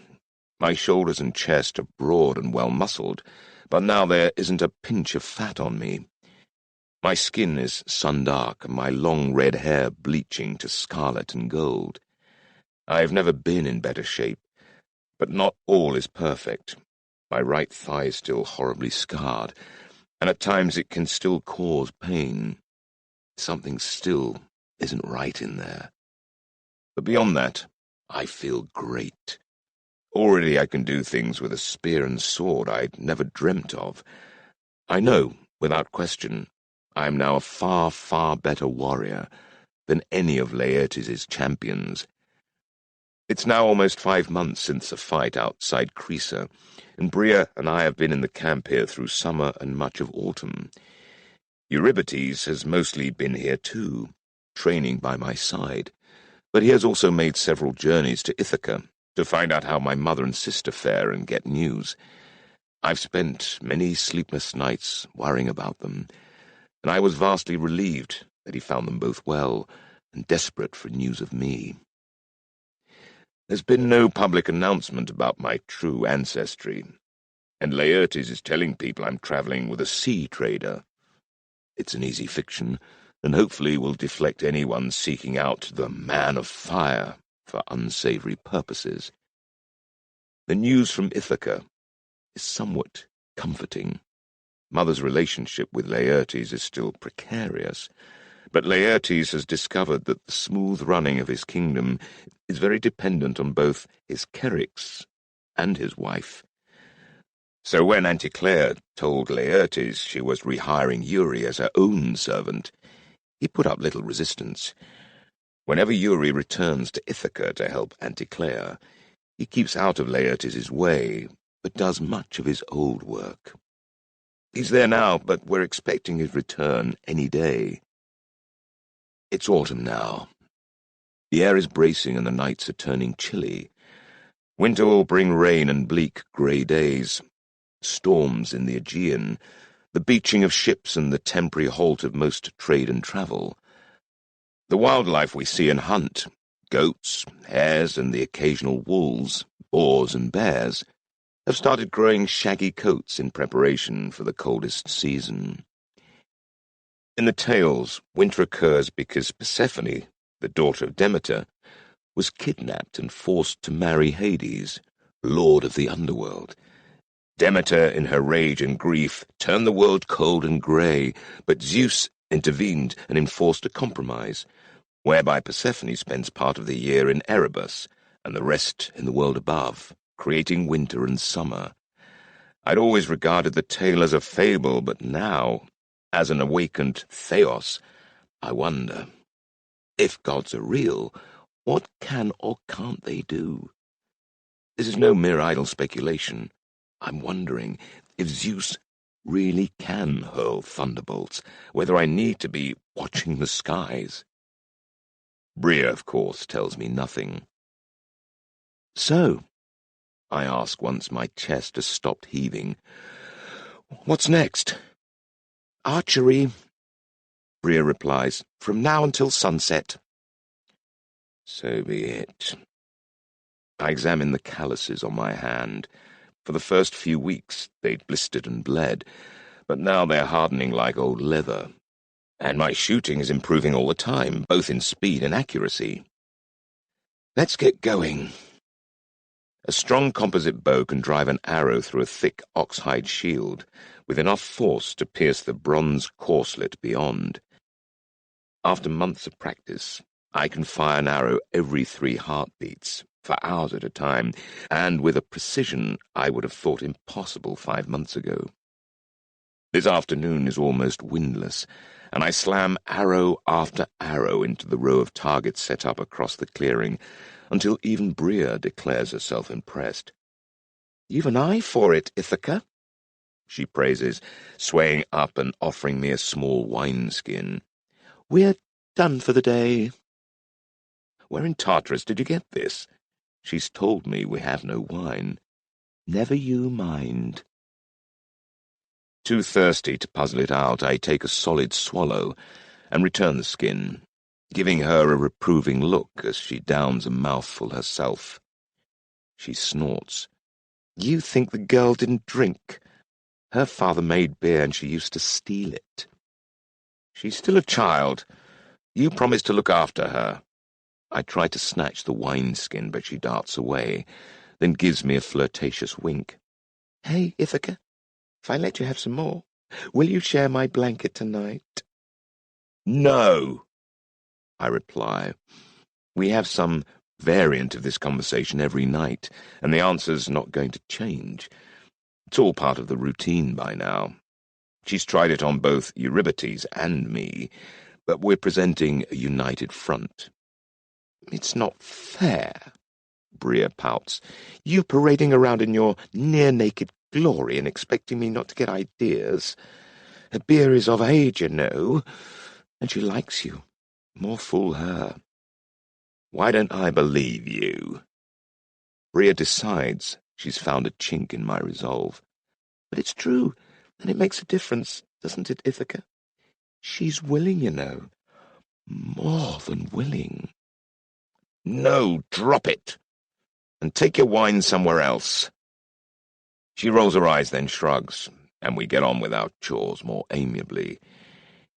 My shoulders and chest are broad and well-muscled, but now there isn't a pinch of fat on me. My skin is sun-dark, and my long red hair bleaching to scarlet and gold. I've never been in better shape, but not all is perfect. My right thigh is still horribly scarred, and at times it can still cause pain. Something still isn't right in there. But beyond that, I feel great. Already I can do things with a spear and sword I'd never dreamt of. I know, without question, I am now a far, far better warrior than any of Laertes' champions. It's now almost 5 months since a fight outside Crisa, and Bria and I have been in the camp here through summer and much of autumn. Eurybates has mostly been here too, training by my side, but he has also made several journeys to Ithaca to find out how my mother and sister fare and get news. I've spent many sleepless nights worrying about them, and I was vastly relieved that he found them both well and desperate for news of me. There's been no public announcement about my true ancestry, and Laertes is telling people I'm traveling with a sea trader. It's an easy fiction, and hopefully will deflect anyone seeking out the Man of Fire for unsavory purposes. The news from Ithaca is somewhat comforting. Mother's relationship with Laertes is still precarious, But Laertes has discovered that the smooth running of his kingdom is very dependent on both his Cherics and his wife. So when Anticlea told Laertes she was rehiring Eurie as her own servant, he put up little resistance. Whenever Eurie returns to Ithaca to help Anticlea, he keeps out of Laertes' way, but does much of his old work. He's there now, but we're expecting his return any day. It's autumn now. The air is bracing and the nights are turning chilly. Winter will bring rain and bleak grey days, storms in the Aegean, the beaching of ships and the temporary halt of most trade and travel. The wildlife we see and hunt, goats, hares, and the occasional wolves, boars and bears, have started growing shaggy coats in preparation for the coldest season. In the tales, winter occurs because Persephone, the daughter of Demeter, was kidnapped and forced to marry Hades, lord of the underworld. Demeter, in her rage and grief, turned the world cold and grey, but Zeus intervened and enforced a compromise, whereby Persephone spends part of the year in Erebus and the rest in the world above, creating winter and summer. I'd always regarded the tale as a fable, but now, as an awakened theos, I wonder, if gods are real, what can or can't they do? This is no mere idle speculation. I'm wondering if Zeus really can hurl thunderbolts, whether I need to be watching the skies. Bria, of course, tells me nothing. So, I ask once my chest has stopped heaving, what's next? Archery, Bria replies, from now until sunset. So be it. I examine the calluses on my hand. For the first few weeks they'd blistered and bled, but now they're hardening like old leather. And my shooting is improving all the time, both in speed and accuracy. Let's get going. A strong composite bow can drive an arrow through a thick oxhide shield, with enough force to pierce the bronze corselet beyond. After months of practice, I can fire an arrow every 3 heartbeats, for hours at a time, and with a precision I would have thought impossible 5 months ago. This afternoon is almost windless, and I slam arrow after arrow into the row of targets set up across the clearing, until even Bria declares herself impressed. "You've an eye for it, Ithaca," she praises, swaying up and offering me a small wineskin. "We're done for the day." "Where in Tartarus did you get this?" "She's told me we have no wine." "Never you mind." Too thirsty to puzzle it out, I take a solid swallow and return the skin, giving her a reproving look as she downs a mouthful herself. She snorts. "You think the girl didn't drink? Her father made beer and she used to steal it." "She's still a child. You promised to look after her." I try to snatch the wineskin, but she darts away, then gives me a flirtatious wink. "Hey, Ithaca, if I let you have some more, will you share my blanket tonight?" "No," I reply. We have some variant of this conversation every night, and the answer's not going to change. It's all part of the routine by now. She's tried it on both Eurybates and me, but we're presenting a united front. "It's not fair," Bria pouts. "You parading around in your near-naked glory and expecting me not to get ideas. Her beer is of age, you know, and she likes you. More fool her." "Why don't I believe you?" Bria decides she's found a chink in my resolve. "But it's true, and it makes a difference, doesn't it, Ithaca? She's willing, you know. More than willing." "No, drop it, and take your wine somewhere else." She rolls her eyes, then shrugs, and we get on with our chores more amiably.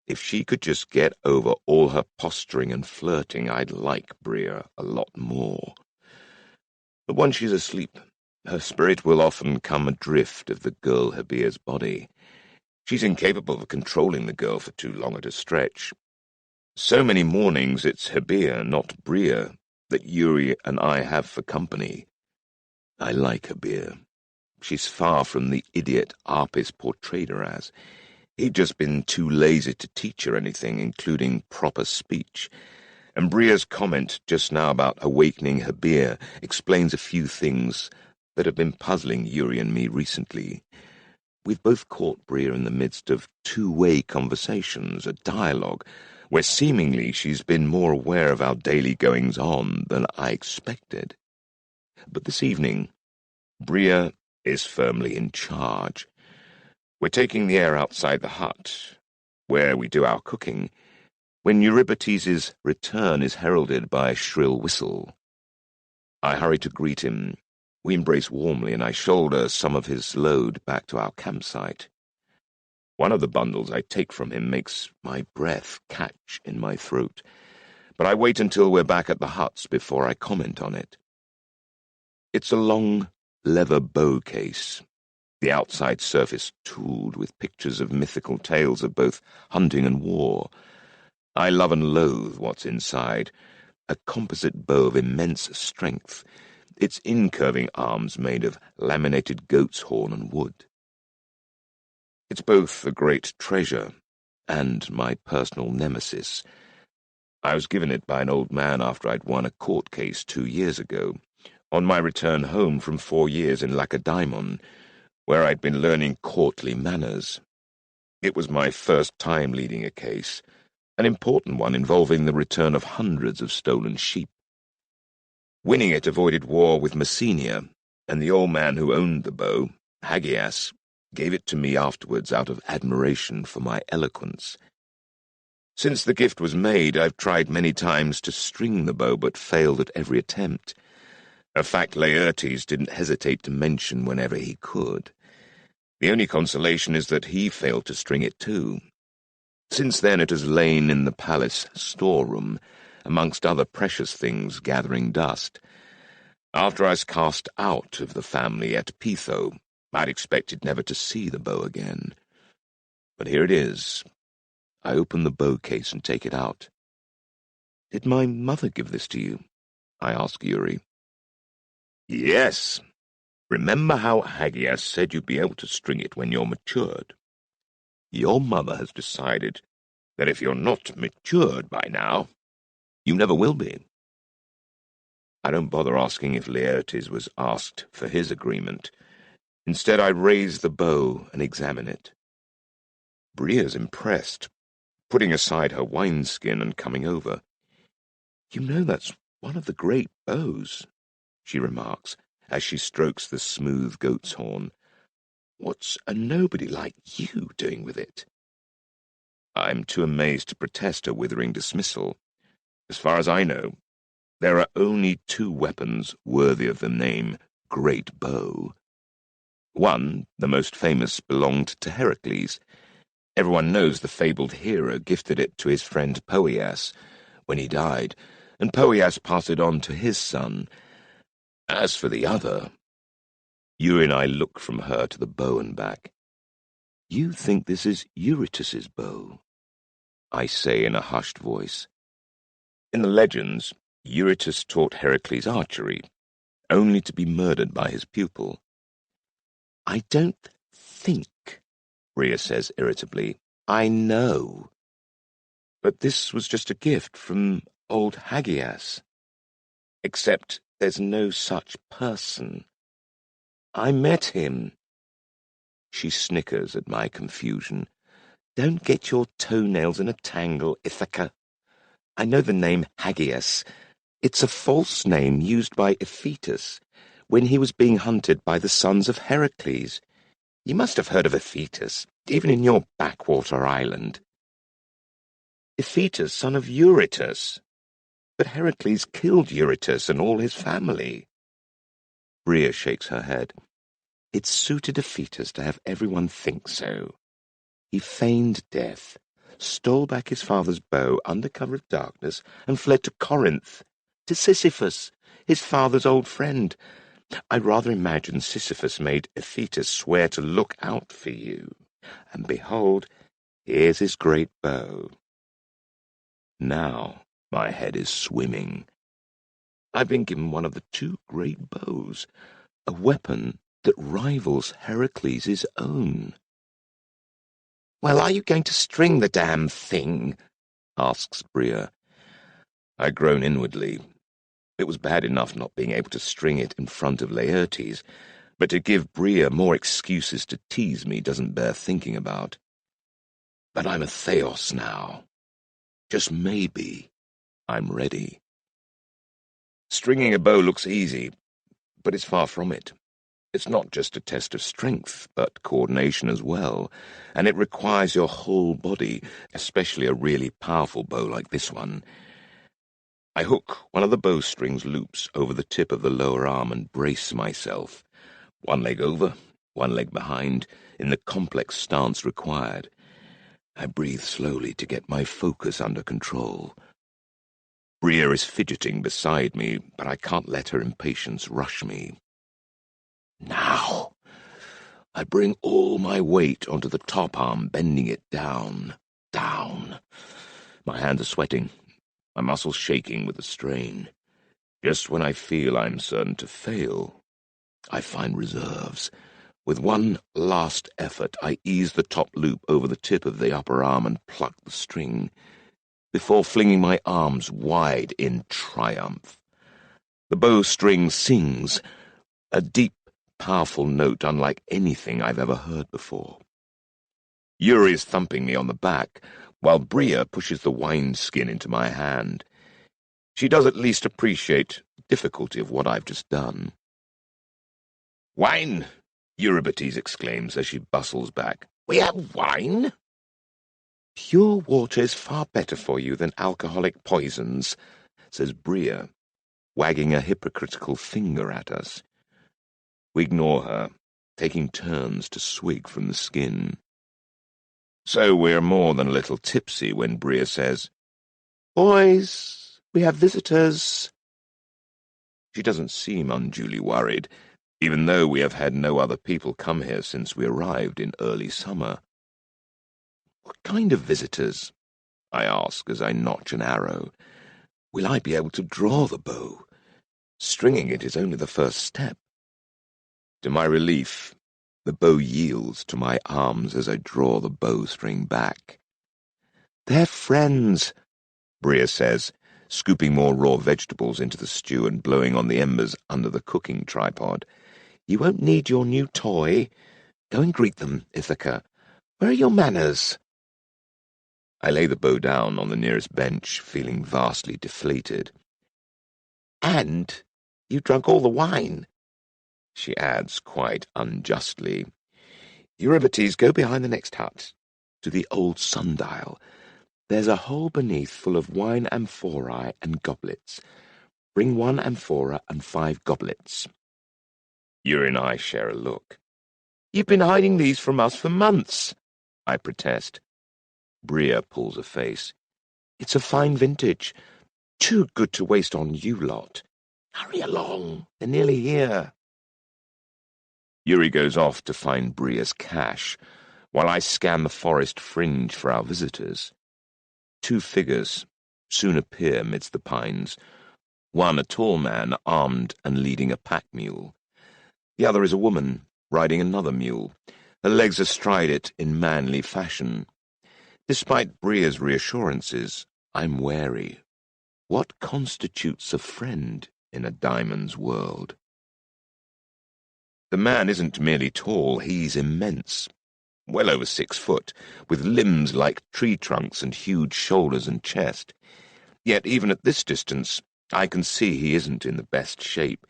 If she could just get over all her posturing and flirting, I'd like Bria a lot more. But once she's asleep, her spirit will often come adrift of the girl Habir's body. She's incapable of controlling the girl for too long at a stretch. So many mornings it's Hebea, not Bria, that Yuri and I have for company. I like Hebea. She's far from the idiot Arpis portrayed her as. He'd just been too lazy to teach her anything, including proper speech. And Bria's comment just now about awakening Hebea explains a few things that have been puzzling Yuri and me recently. We've both caught Bria in the midst of two-way conversations, a dialogue, where seemingly she's been more aware of our daily goings-on than I expected. But this evening, Bria is firmly in charge. We're taking the air outside the hut, where we do our cooking, when Euripides' return is heralded by a shrill whistle. I hurry to greet him. We embrace warmly, and I shoulder some of his load back to our campsite. One of the bundles I take from him makes my breath catch in my throat, but I wait until we're back at the huts before I comment on it. It's a long leather bow case, the outside surface tooled with pictures of mythical tales of both hunting and war. I love and loathe what's inside, a composite bow of immense strength, its incurving arms made of laminated goat's horn and wood. It's both a great treasure and my personal nemesis. I was given it by an old man after I'd won a court case 2 years ago, on my return home from 4 years in Lacedaemon, where I'd been learning courtly manners. It was my first time leading a case, an important one involving the return of hundreds of stolen sheep. Winning it avoided war with Messenia, and the old man who owned the bow, Hagias, gave it to me afterwards out of admiration for my eloquence. Since the gift was made, I've tried many times to string the bow, but failed at every attempt, a fact Laertes didn't hesitate to mention whenever he could. The only consolation is that he failed to string it too. Since then it has lain in the palace storeroom, amongst other precious things gathering dust. After I was cast out of the family at Pytho, I'd expected never to see the bow again. But here it is. I open the bow case and take it out. "Did my mother give this to you?" I ask Yuri. "Yes. Remember how Hagias said you'd be able to string it when you're matured? Your mother has decided that if you're not matured by now, you never will be." I don't bother asking if Laertes was asked for his agreement. Instead, I raise the bow and examine it. Bria's impressed, putting aside her wineskin and coming over. "You know that's one of the great bows," she remarks, as she strokes the smooth goat's horn. "What's a nobody like you doing with it?" I'm too amazed to protest her withering dismissal. As far as I know, there are only 2 weapons worthy of the name Great Bow. One, the most famous, belonged to Heracles. Everyone knows the fabled hero gifted it to his friend Poeas when he died, and Poeas passed it on to his son. As for the other, Yuri and I look from her to the bow and back. "You think this is Eurytus's bow?" I say in a hushed voice. In the legends, Eurytus taught Heracles archery, only to be murdered by his pupil. "I don't think," Rhea says irritably. "I know. But this was just a gift from old Hagias. Except there's no such person. I met him." She snickers at my confusion. "Don't get your toenails in a tangle, Ithaca. I know the name Hagias. It's a false name used by Iphitus when he was being hunted by the sons of Heracles. You must have heard of Iphitus, even in your backwater island." "Iphitus, son of Eurytus. But Heracles killed Eurytus and all his family." Rhea shakes her head. "It suited Iphitus to have everyone think so. He feigned death, stole back his father's bow under cover of darkness, and fled to Corinth, to Sisyphus, his father's old friend. I rather imagine Sisyphus made Iphitus swear to look out for you. And behold, here's his great bow." Now my head is swimming. I've been given one of the two great bows, a weapon that rivals Heracles' own. "Well, are you going to string the damn thing?" asks Bria. I groan inwardly. It was bad enough not being able to string it in front of Laertes, but to give Bria more excuses to tease me doesn't bear thinking about. But I'm a Theos now. Just maybe I'm ready. Stringing a bow looks easy, but it's far from it. It's not just a test of strength, but coordination as well, and it requires your whole body, especially a really powerful bow like this one. I hook one of the bowstring's loops over the tip of the lower arm and brace myself, one leg over, one leg behind, in the complex stance required. I breathe slowly to get my focus under control. Bria is fidgeting beside me, but I can't let her impatience rush me. Now! I bring all my weight onto the top arm, bending it down, down. My hands are sweating, my muscles shaking with the strain. Just when I feel I'm certain to fail, I find reserves. With one last effort, I ease the top loop over the tip of the upper arm and pluck the string, before flinging my arms wide in triumph. The bowstring sings, a deep, powerful note unlike anything I've ever heard before. Yuri is thumping me on the back, while Bria pushes the wineskin into my hand. She does at least appreciate the difficulty of what I've just done. "Wine!" Eurybates exclaims as she bustles back. "We have wine?" "Pure water is far better for you than alcoholic poisons," says Bria, wagging a hypocritical finger at us. We ignore her, taking turns to swig from the skin. So we're more than a little tipsy when Bria says, "Boys, we have visitors." She doesn't seem unduly worried, even though we have had no other people come here since we arrived in early summer. "What kind of visitors?" I ask as I notch an arrow. "Will I be able to draw the bow? Stringing it is only the first step." To my relief, the bow yields to my arms as I draw the bowstring back. "They're friends," Bria says, scooping more raw vegetables into the stew and blowing on the embers under the cooking tripod. "You won't need your new toy. Go and greet them, Ithaca. Where are your manners?" I lay the bow down on the nearest bench, feeling vastly deflated. "And you drunk all the wine," she adds quite unjustly. "Eurybates, go behind the next hut, to the old sundial. There's a hole beneath full of wine amphorae and goblets. Bring 1 amphora and 5 goblets." Eury and I share a look. "You've been hiding these from us for months," I protest. Bria pulls a face. "It's a fine vintage. Too good to waste on you lot. Hurry along, they're nearly here." Eury goes off to find Bria's cache, while I scan the forest fringe for our visitors. 2 figures soon appear amidst the pines. One a tall man, armed and leading a pack mule. The other is a woman, riding another mule, her legs astride it in manly fashion. Despite Bria's reassurances, I'm wary. What constitutes a friend in a diamond's world? The man isn't merely tall, he's immense. Well over 6 foot, with limbs like tree trunks and huge shoulders and chest. Yet even at this distance, I can see he isn't in the best shape.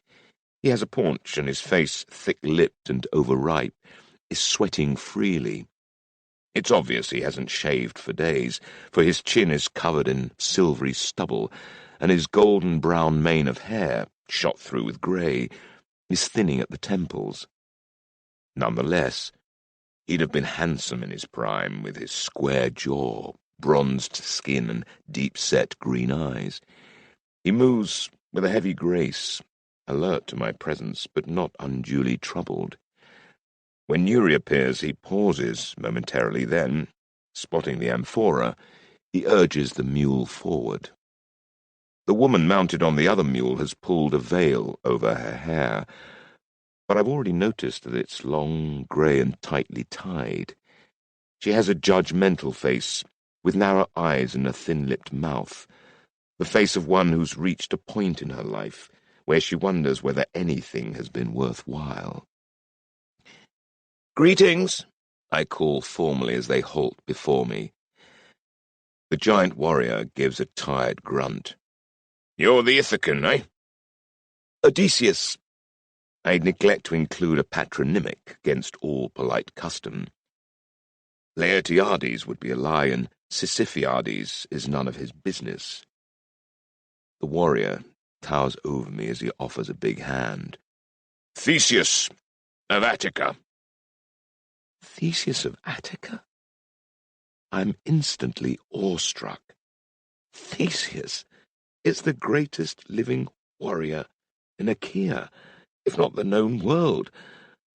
He has a paunch, and his face, thick-lipped and overripe, is sweating freely. It's obvious he hasn't shaved for days, for his chin is covered in silvery stubble, and his golden-brown mane of hair, shot through with grey, is thinning at the temples. Nonetheless, he'd have been handsome in his prime, with his square jaw, bronzed skin, and deep-set green eyes. He moves with a heavy grace, alert to my presence, but not unduly troubled. When Eury appears, he pauses momentarily, then, spotting the amphora, He urges the mule forward. The woman mounted on the other mule has pulled a veil over her hair, but I've already noticed that it's long, grey and tightly tied. She has a judgmental face, with narrow eyes and a thin-lipped mouth, the face of one who's reached a point in her life where she wonders whether anything has been worthwhile. "Greetings," I call formally as they halt before me. The giant warrior gives a tired grunt. "You're the Ithacan, eh?" "Odysseus." I neglect to include a patronymic against all polite custom. Laertiades would be a lie, and Sisyphiades is none of his business. The warrior towers over me as he offers a big hand. "Theseus of Attica." Theseus of Attica? I'm instantly awestruck. Theseus is the greatest living warrior in Achaea, if not the known world.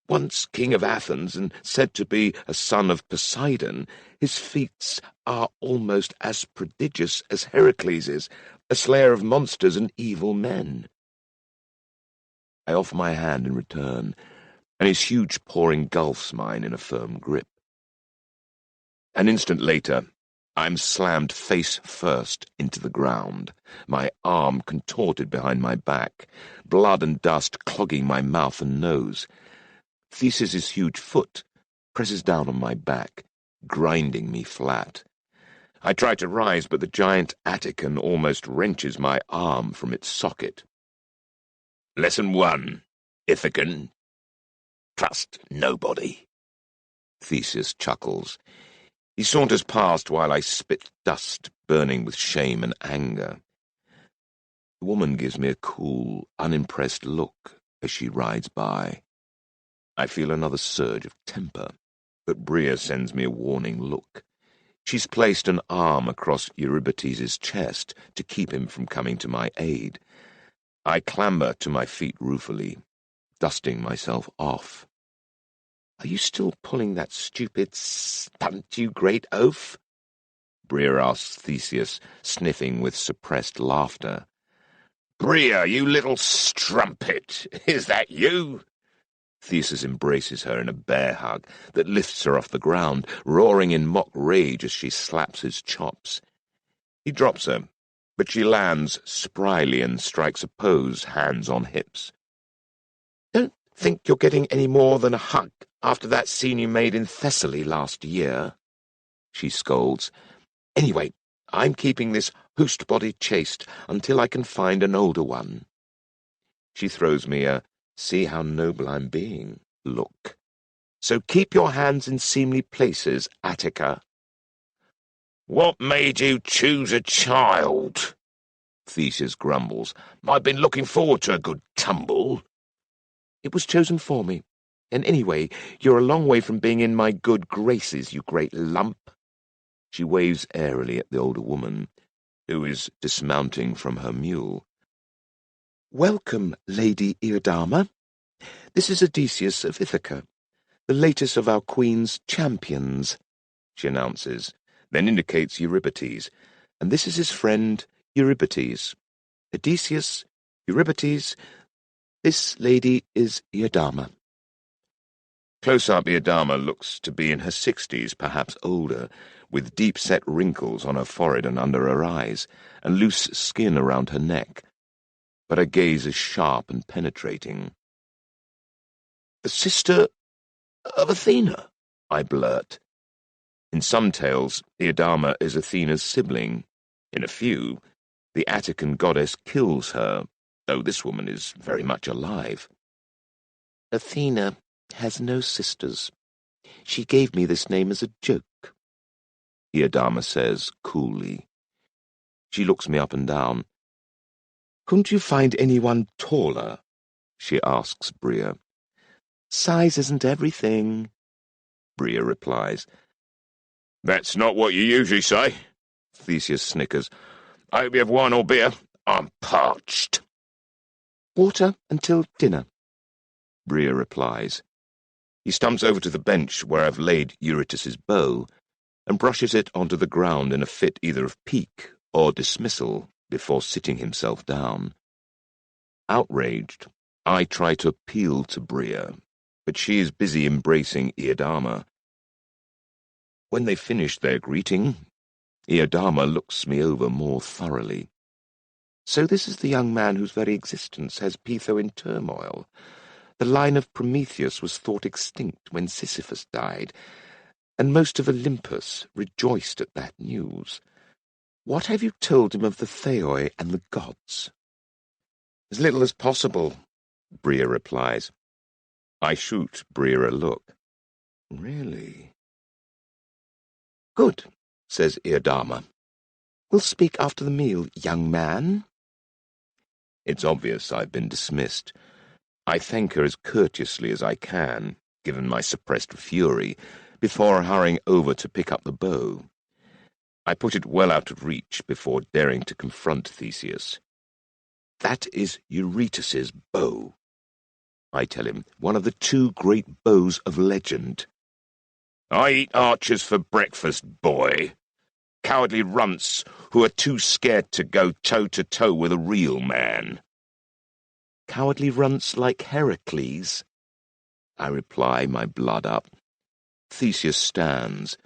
Once king of Athens and said to be a son of Poseidon, his feats are almost as prodigious as Heracles's, a slayer of monsters and evil men. I offer my hand in return, and his huge paw engulfs mine in a firm grip. An instant later, I'm slammed face first into the ground, my arm contorted behind my back, blood and dust clogging my mouth and nose. Theseus's huge foot presses down on my back, grinding me flat. I try to rise, but the giant Attican almost wrenches my arm from its socket. "Lesson 1, Ithacan. Trust nobody." Theseus chuckles. He saunters past while I spit dust, burning with shame and anger. The woman gives me a cool, unimpressed look as she rides by. I feel another surge of temper, but Bria sends me a warning look. She's placed an arm across Eurybates' chest to keep him from coming to my aid. I clamber to my feet ruefully, dusting myself off. "Are you still pulling that stupid stunt, you great oaf?" Bria asks Theseus, sniffing with suppressed laughter. "Bria, you little strumpet! Is that you?" Theseus embraces her in a bear hug that lifts her off the ground, roaring in mock rage as she slaps his chops. He drops her, but she lands spryly and strikes a pose, hands on hips. "Don't think you're getting any more than a hug after that scene you made in Thessaly last year," she scolds. "Anyway, I'm keeping this host body chaste until I can find an older one." She throws me a "see how noble I'm being" look. "So keep your hands in seemly places, Attica." "What made you choose a child?" Theseus grumbles. "I've been looking forward to a good tumble." "It was chosen for me. And anyway, you're a long way from being in my good graces, you great lump." She waves airily at the older woman, who is dismounting from her mule. "Welcome, Lady Iodama. This is Odysseus of Ithaca, the latest of our queen's champions," she announces, then indicates Eurybates, "and this is his friend Eurybates. Odysseus, Eurybates, this lady is Iodama." Close-up, Iodama looks to be in her 60s, perhaps older, with deep-set wrinkles on her forehead and under her eyes, and loose skin around her neck. But her gaze is sharp and penetrating. "The sister of Athena," I blurt. In some tales, Iodama is Athena's sibling. In a few, the Attican goddess kills her, though this woman is very much alive. "Athena has no sisters. She gave me this name as a joke," Iodama says coolly. She looks me up and down. "Couldn't you find anyone taller?" she asks Bria. "Size isn't everything," Bria replies. "That's not what you usually say," Theseus snickers. "I hope you have wine or beer. I'm parched." "Water until dinner," Bria replies. He stumps over to the bench where I've laid Eurytus's bow, and brushes it onto the ground in a fit either of pique or dismissal before sitting himself down. Outraged, I try to appeal to Bria, but she is busy embracing Iadama. When they finish their greeting, Iadama looks me over more thoroughly. So this is the young man whose very existence has Pytho in turmoil. The line of Prometheus was thought extinct when Sisyphus died, and most of Olympus rejoiced at that news. What have you told him of the Theoi and the gods? As little as possible, Bria replies. I shoot Bria a look. Really? Good, says Iadama. We'll speak after the meal, young man. It's obvious I've been dismissed. I thank her as courteously as I can, given my suppressed fury, before hurrying over to pick up the bow. I put it well out of reach before daring to confront Theseus. That is Eurytus's bow, I tell him, one of the two great bows of legend. I eat archers for breakfast, boy. Cowardly runts who are too scared to go toe-to-toe with a real man. Cowardly runts like Heracles, I reply, my blood up. Theseus stands,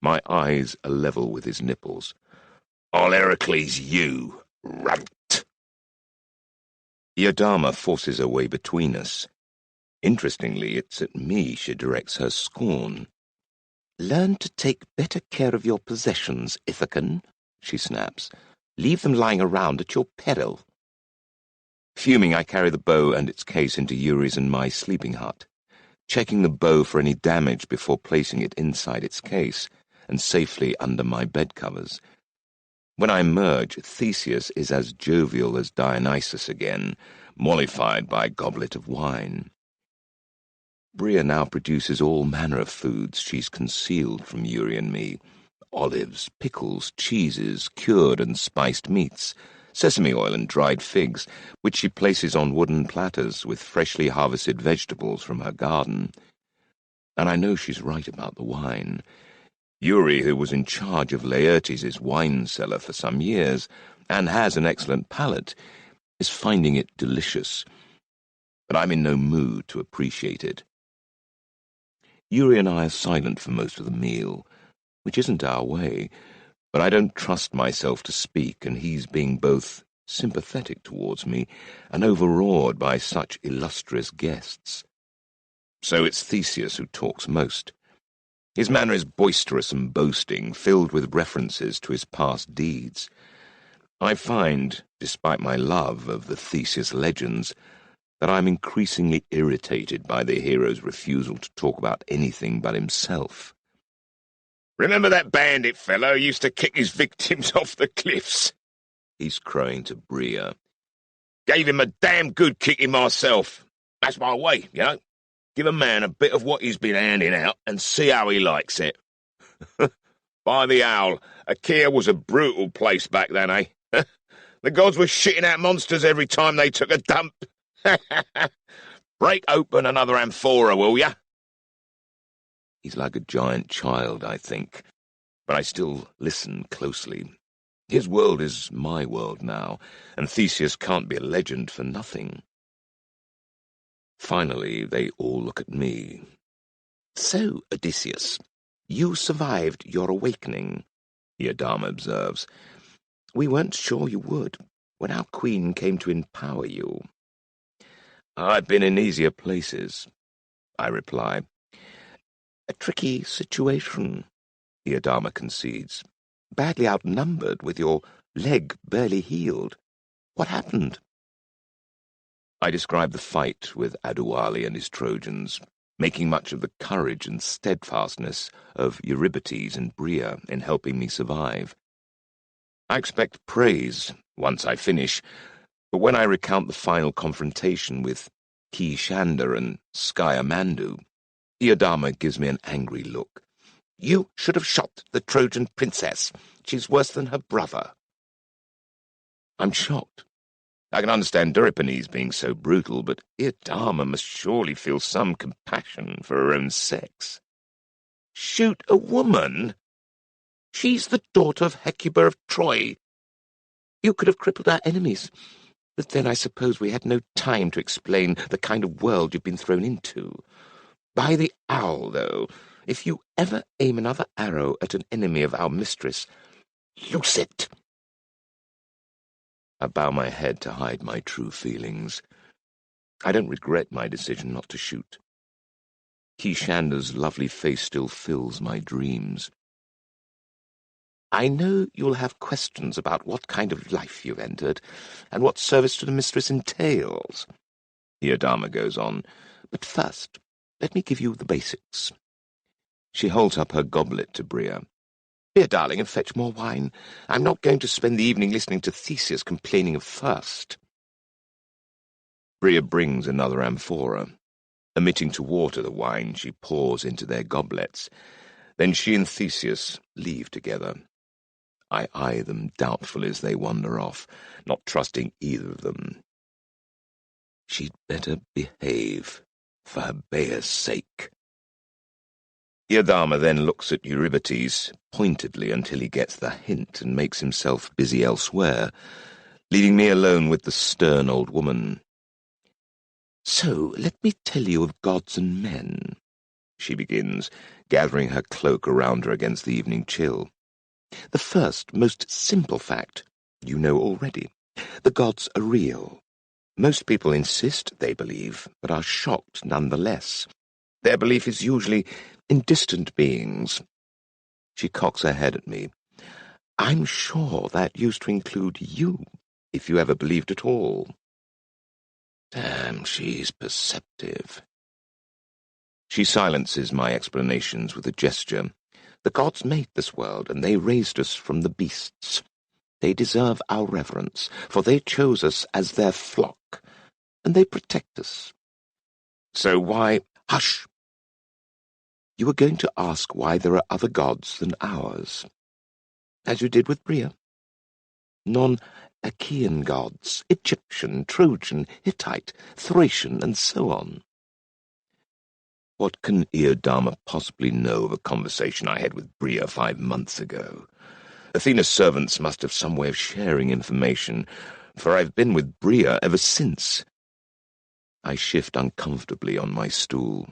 my eyes a level with his nipples. I'll Heracles you, runt. Iadama forces her way between us. Interestingly, it's at me she directs her scorn. Learn to take better care of your possessions, Ithacan, she snaps. Leave them lying around at your peril. Fuming, I carry the bow and its case into Yuri's and my sleeping hut, checking the bow for any damage before placing it inside its case and safely under my bed covers. When I emerge, Theseus is as jovial as Dionysus again, mollified by a goblet of wine. Bria now produces all manner of foods she's concealed from Yuri and me. Olives, pickles, cheeses, cured and spiced meats, sesame oil and dried figs, which she places on wooden platters with freshly harvested vegetables from her garden. And I know she's right about the wine. Yuri, who was in charge of Laertes' wine cellar for some years, and has an excellent palate, is finding it delicious. But I'm in no mood to appreciate it. Yuri and I are silent for most of the meal, which isn't our way, but I don't trust myself to speak, and he's being both sympathetic towards me and overawed by such illustrious guests. So it's Theseus who talks most. His manner is boisterous and boasting, filled with references to his past deeds. I find, despite my love of the Theseus legends, that I'm increasingly irritated by the hero's refusal to talk about anything but himself. Remember that bandit fellow who used to kick his victims off the cliffs? He's crowing to Bria. Gave him a damn good kicking myself. That's my way, you know. Give a man a bit of what he's been handing out and see how he likes it. By the owl, Achaea was a brutal place back then, eh? The gods were shitting out monsters every time they took a dump. Break open another amphora, will ya? He's like a giant child, I think, but I still listen closely. His world is my world now, and Theseus can't be a legend for nothing. Finally, they all look at me. So, Odysseus, you survived your awakening, Iadama observes. We weren't sure you would when our queen came to empower you. I've been in easier places, I reply. A tricky situation, Iadama concedes. Badly outnumbered with your leg barely healed. What happened? I describe the fight with Aduali and his Trojans, making much of the courage and steadfastness of Eurybates and Bria in helping me survive. I expect praise once I finish, but when I recount the final confrontation with Ki Shanda and Skymandu, Iadama gives me an angry look. You should have shot the Trojan princess. She's worse than her brother. I'm shocked. I can understand Euripides being so brutal, but Iadama must surely feel some compassion for her own sex. Shoot a woman? She's the daughter of Hecuba of Troy. You could have crippled our enemies, but then I suppose we had no time to explain the kind of world you've been thrown into. By the owl, though, if you ever aim another arrow at an enemy of our mistress, loose it." I bow my head to hide my true feelings. I don't regret my decision not to shoot. Kishanda's lovely face still fills my dreams. "I know you'll have questions about what kind of life you've entered, and what service to the mistress entails," Iodama goes on, "but first, let me give you the basics." She holds up her goblet to Bria. "Here, darling, and fetch more wine. I'm not going to spend the evening listening to Theseus complaining of thirst." Bria brings another amphora. Omitting to water the wine, she pours into their goblets. Then she and Theseus leave together. I eye them doubtfully as they wander off, not trusting either of them. She'd better behave, for Herbaea's sake. Iodama then looks at Eurybates pointedly until he gets the hint and makes himself busy elsewhere, leaving me alone with the stern old woman. "So, let me tell you of gods and men," she begins, gathering her cloak around her against the evening chill. "The first, most simple fact you know already. The gods are real. Most people insist they believe, but are shocked nonetheless. Their belief is usually in distant beings." She cocks her head at me. "I'm sure that used to include you, if you ever believed at all." Damn, she's perceptive. She silences my explanations with a gesture. "The gods made this world, and they raised us from the beasts. They deserve our reverence, for they chose us as their flock, and they protect us. So why—" "Hush! You were going to ask why there are other gods than ours, as you did with Bria. Non-Achaean gods, Egyptian, Trojan, Hittite, Thracian, and so on." What can Iodama possibly know of a conversation I had with Bria 5 months ago? Athena's servants must have some way of sharing information, for I've been with Bria ever since. I shift uncomfortably on my stool.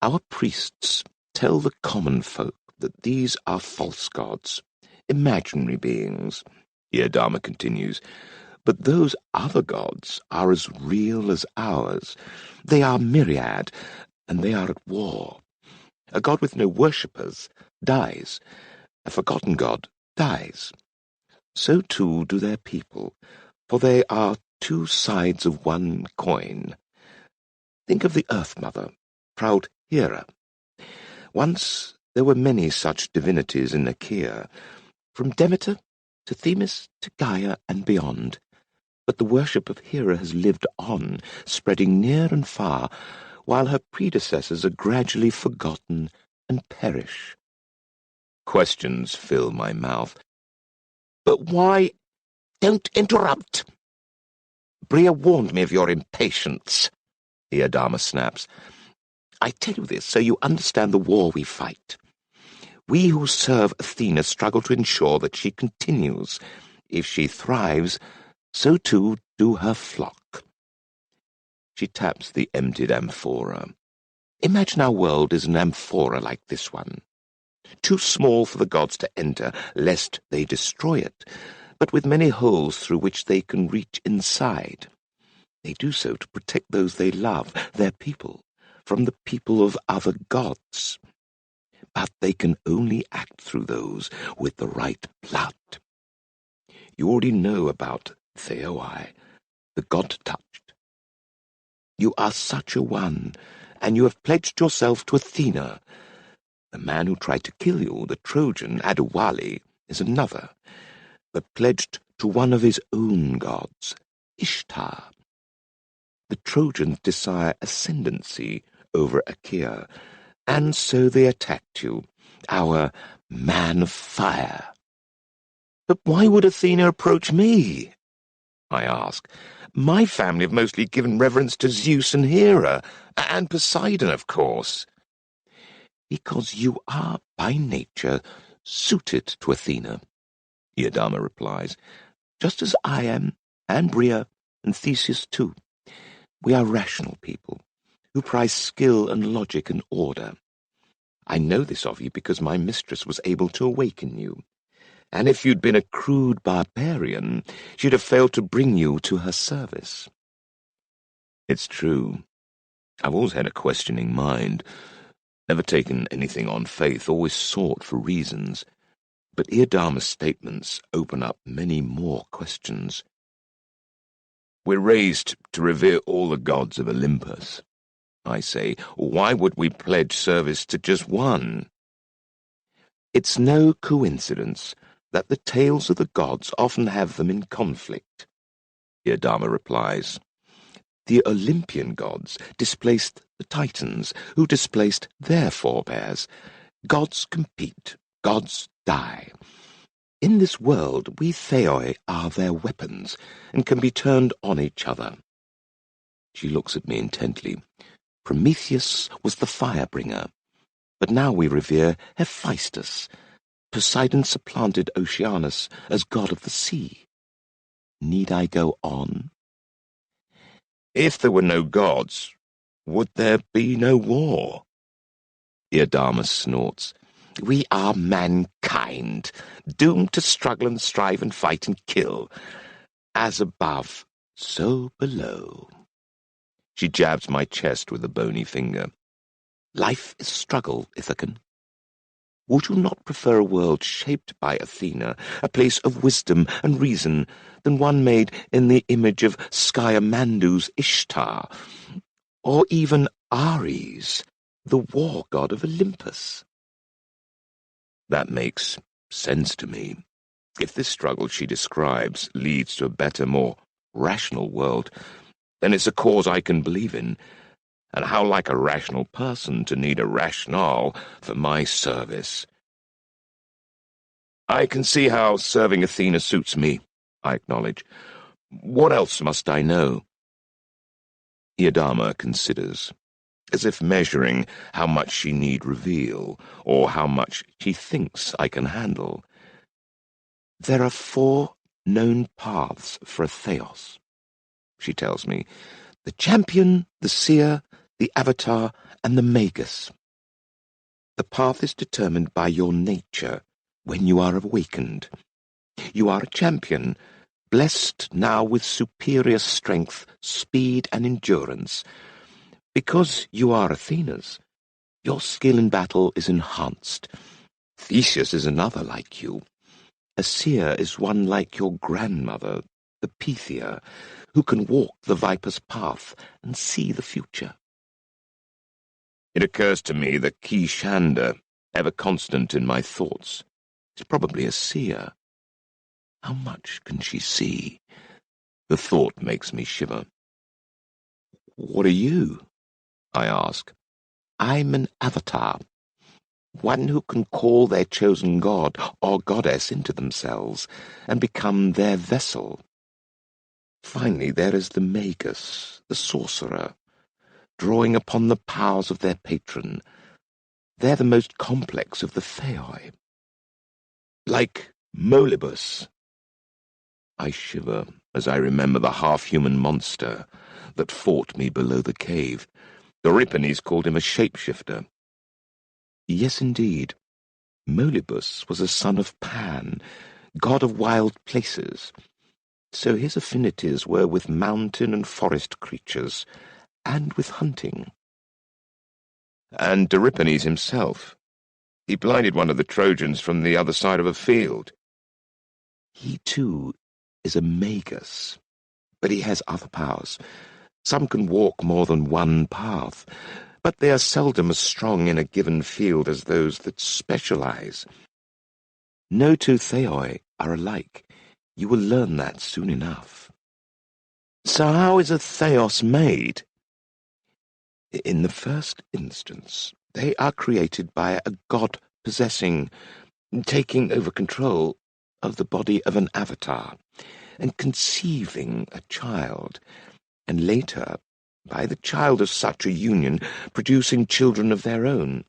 "Our priests tell the common folk that these are false gods, imaginary beings," Iodama continues. "but those other gods are as real as ours. They are myriad, and they are at war. A god with no worshippers dies. A forgotten god dies. So too do their people, for they are two sides of one coin. Think of the Earth Mother, proud Hera. Once there were many such divinities in Achaea, from Demeter to Themis to Gaia and beyond. But the worship of Hera has lived on, spreading near and far, while her predecessors are gradually forgotten and perish." Questions fill my mouth. "But why—" "Don't interrupt! Bria warned me of your impatience," Iodama snaps. "I tell you this so you understand the war we fight. We who serve Athena struggle to ensure that she continues. If she thrives, so too do her flock." She taps the emptied amphora. "Imagine our world is an amphora like this one. Too small for the gods to enter, lest they destroy it, but with many holes through which they can reach inside. They do so to protect those they love, their people, from the people of other gods. But they can only act through those with the right blood. You already know about Theoi, the god-touched. You are such a one, and you have pledged yourself to Athena. The man who tried to kill you, the Trojan Adewale, is another, but pledged to one of his own gods, Ishtar. The Trojans desire ascendancy over Achaea, and so they attacked you, our man of fire." "But why would Athena approach me?" I ask. "My family have mostly given reverence to Zeus and Hera, and Poseidon, of course." "Because you are, by nature, suited to Athena, Iodama replies, just as I am, and Bria, and Theseus too. We are rational people, who prize skill and logic and order. I know this of you because my mistress was able to awaken you, and if you'd been a crude barbarian, she'd have failed to bring you to her service. It's true. I've always had a questioning mind, never taken anything on faith, always sought for reasons. But Iodama's statements open up many more questions. We're raised to revere all the gods of Olympus, I say. Why would we pledge service to just one? It's no coincidence that the tales of the gods often have them in conflict, Iodama replies. The Olympian gods displaced the Titans, who displaced their forebears. Gods compete, gods die. In this world, we Theoi are their weapons, and can be turned on each other. She looks at me intently. Prometheus was the fire-bringer, but now we revere Hephaestus. Poseidon supplanted Oceanus as god of the sea. Need I go on? If there were no gods, would there be no war? Iodama snorts. We are mankind, doomed to struggle and strive and fight and kill. As above, so below. She jabs my chest with a bony finger. Life is struggle, Ithacan. Would you not prefer a world shaped by Athena, a place of wisdom and reason, than one made in the image of Scamander's Ishtar, or even Ares, the war god of Olympus? That makes sense to me. If this struggle she describes leads to a better, more rational world, then it's a cause I can believe in. And how like a rational person to need a rationale for my service. I can see how serving Athena suits me, I acknowledge. What else must I know? Iodama considers, as if measuring how much she need reveal, or how much she thinks I can handle. There are 4 known paths for a Theos, she tells me. The champion, the seer, the avatar, and the magus. The path is determined by your nature when you are awakened. You are a champion, blessed now with superior strength, speed, and endurance. Because you are Athena's, your skill in battle is enhanced. Theseus is another like you. A seer is one like your grandmother, the Pythia, who can walk the viper's path and see the future. It occurs to me that Shanda, ever constant in my thoughts, is probably a seer. How much can she see? The thought makes me shiver. What are you? I ask. I'm an avatar, one who can call their chosen god or goddess into themselves and become their vessel. Finally, there is the magus, the sorcerer, drawing upon the powers of their patron. They're the most complex of the Theoi. Like Molybus. I shiver as I remember the half-human monster that fought me below the cave. Euripides called him a shapeshifter. Yes, indeed. Molybus was a son of Pan, god of wild places. So his affinities were with mountain and forest creatures, and with hunting. And Euripides himself. He blinded one of the Trojans from the other side of a field. He, too, is a magus, but he has other powers. Some can walk more than one path, but they are seldom as strong in a given field as those that specialize. No 2 Theoi are alike. You will learn that soon enough. So how is a Theos made? In the first instance, they are created by a god possessing, taking over control of the body of an avatar, and conceiving a child, and later, by the child of such a union, producing children of their own.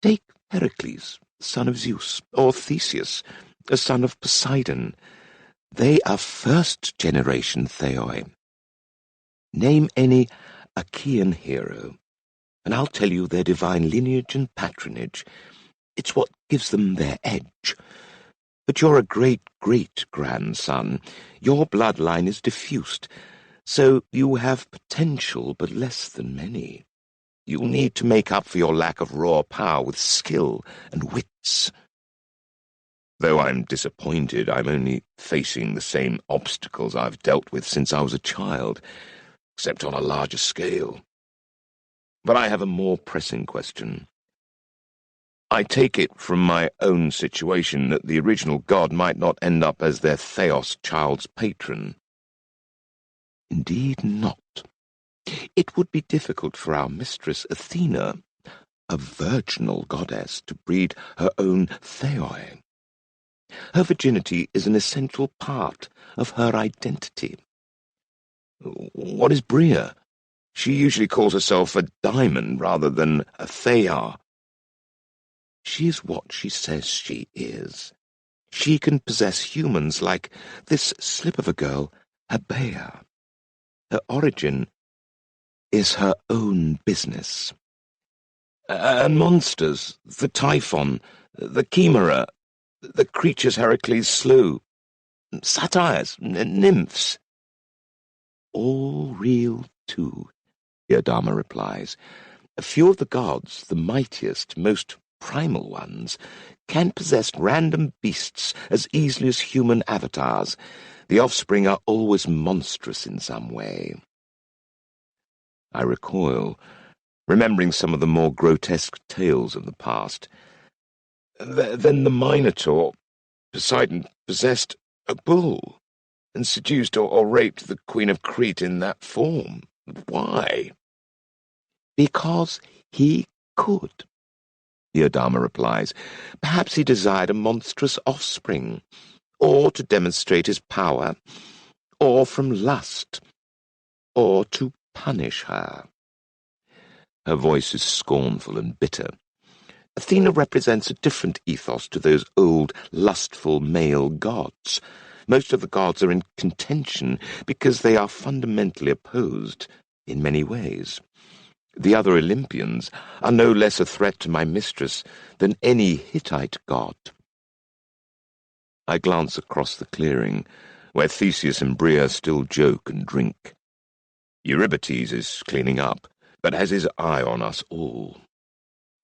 Take Heracles, son of Zeus, or Theseus, a son of Poseidon. They are first-generation Theoi. Name any Achaean hero, and I'll tell you their divine lineage and patronage. It's what gives them their edge. But you're a great-great-grandson. Your bloodline is diffused, so you have potential but less than many. You'll need to make up for your lack of raw power with skill and wits. Though I'm disappointed, I'm only facing the same obstacles I've dealt with since I was a child, except on a larger scale. But I have a more pressing question. I take it from my own situation that the original god might not end up as their Theos child's patron. Indeed not. It would be difficult for our mistress Athena, a virginal goddess, to breed her own Theoi. Her virginity is an essential part of her identity. What is Bria? She usually calls herself a diamond rather than a Theia. She is what she says she is. She can possess humans like this slip of a girl, Habea. Her origin is her own business. And monsters, the Typhon, the Chimera, the creatures Heracles slew, satyrs, nymphs. All real too, Yodama replies. A few of the gods, the mightiest, most primal ones, can possess random beasts as easily as human avatars. The offspring are always monstrous in some way. I recoil, remembering some of the more grotesque tales of the past. Then the Minotaur, Poseidon, possessed a bull and seduced or raped the Queen of Crete in that form. Why? Because he could, Yodama replies. Perhaps he desired a monstrous offspring, or to demonstrate his power, or from lust, or to punish her. Her voice is scornful and bitter. Athena represents a different ethos to those old, lustful male gods. Most of the gods are in contention because they are fundamentally opposed in many ways. The other Olympians are no less a threat to my mistress than any Hittite god. I glance across the clearing, where Theseus and Bria still joke and drink. Eurybates is cleaning up, but has his eye on us all.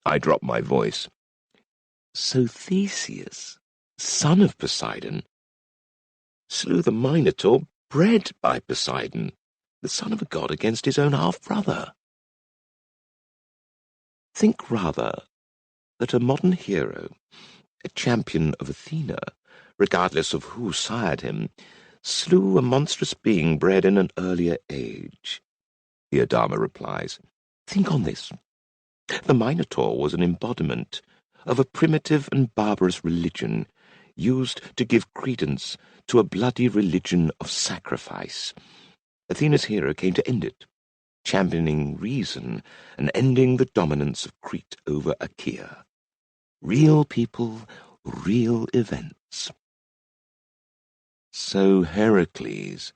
I drop my voice. So Theseus, son of Poseidon, slew the Minotaur bred by Poseidon, the son of a god against his own half-brother. Think rather that a modern hero, a champion of Athena, regardless of who sired him, slew a monstrous being bred in an earlier age. Yodama replies. Think on this. The Minotaur was an embodiment of a primitive and barbarous religion used to give credence to a bloody religion of sacrifice. Athena's hero came to end it, championing reason and ending the dominance of Crete over Achaea. Real people, real events. So Heracles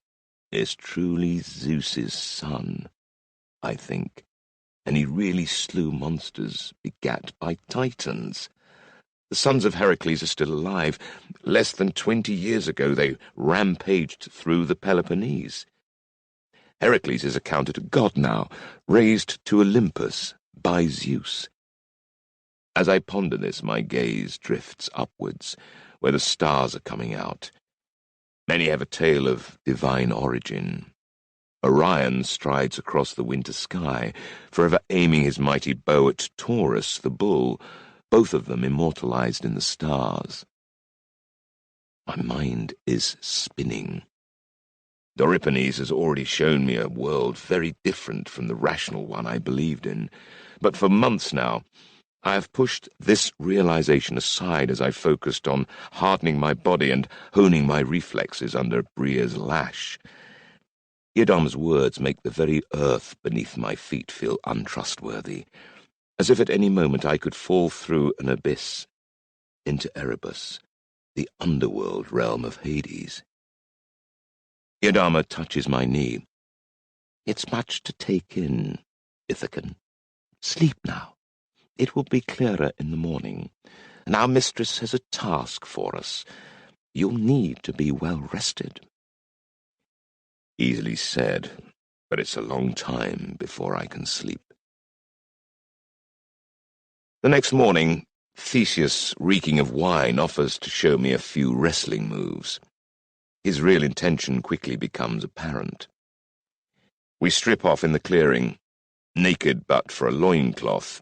is truly Zeus's son, I think, and he really slew monsters begat by titans. The sons of Heracles are still alive. Less than 20 years ago they rampaged through the Peloponnese. Heracles is accounted a god now, raised to Olympus by Zeus. As I ponder this, my gaze drifts upwards, where the stars are coming out. Many have a tale of divine origin. Orion strides across the winter sky, forever aiming his mighty bow at Taurus, the bull, both of them immortalized in the stars. My mind is spinning. Euripides has already shown me a world very different from the rational one I believed in, but for months now I have pushed this realization aside as I focused on hardening my body and honing my reflexes under Bria's lash. Yodam's words make the very earth beneath my feet feel untrustworthy, as if at any moment I could fall through an abyss into Erebus, the underworld realm of Hades. Iadama touches my knee. It's much to take in, Ithacan. Sleep now. It will be clearer in the morning, and our mistress has a task for us. You'll need to be well rested. Easily said, but it's a long time before I can sleep. The next morning, Theseus, reeking of wine, offers to show me a few wrestling moves. His real intention quickly becomes apparent. We strip off in the clearing, naked but for a loincloth.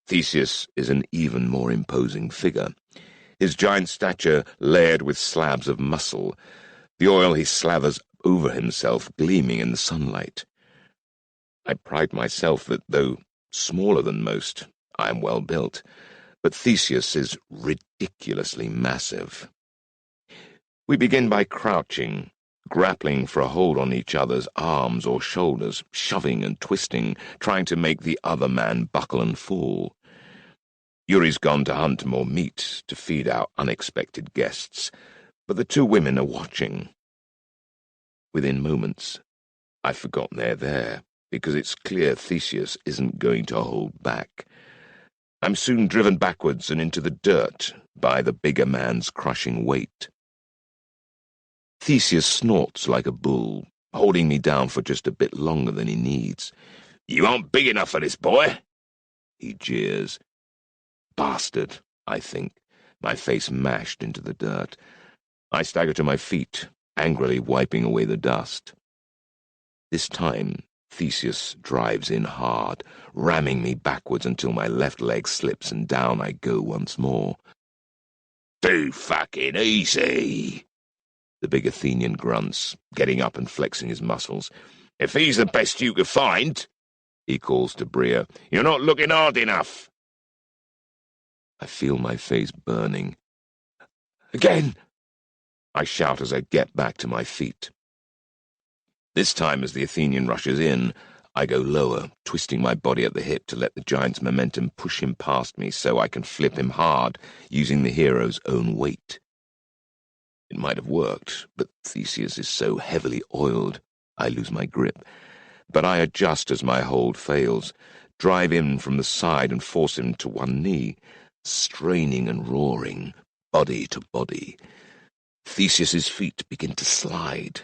Theseus is an even more imposing figure, his giant stature layered with slabs of muscle, the oil he slathers over himself gleaming in the sunlight. I pride myself that, though smaller than most, I am well built, but Theseus is ridiculously massive. We begin by crouching, grappling for a hold on each other's arms or shoulders, shoving and twisting, trying to make the other man buckle and fall. Yuri's gone to hunt more meat to feed our unexpected guests, but the two women are watching. Within moments, I've forgotten they're there, because it's clear Theseus isn't going to hold back. I'm soon driven backwards and into the dirt by the bigger man's crushing weight. Theseus snorts like a bull, holding me down for just a bit longer than he needs. "You aren't big enough for this, boy," he jeers. Bastard, I think, my face mashed into the dirt. I stagger to my feet, angrily wiping away the dust. This time, Theseus drives in hard, ramming me backwards until my left leg slips and down I go once more. "Too fucking easy," the big Athenian grunts, getting up and flexing his muscles. "If he's the best you could find," he calls to Bria, "you're not looking hard enough." I feel my face burning. "Again!" I shout as I get back to my feet. This time, as the Athenian rushes in, I go lower, twisting my body at the hip to let the giant's momentum push him past me so I can flip him hard, using the hero's own weight. It might have worked, but Theseus is so heavily oiled, I lose my grip. But I adjust as my hold fails, drive in from the side and force him to one knee, straining and roaring, body to body. Theseus's feet begin to slide.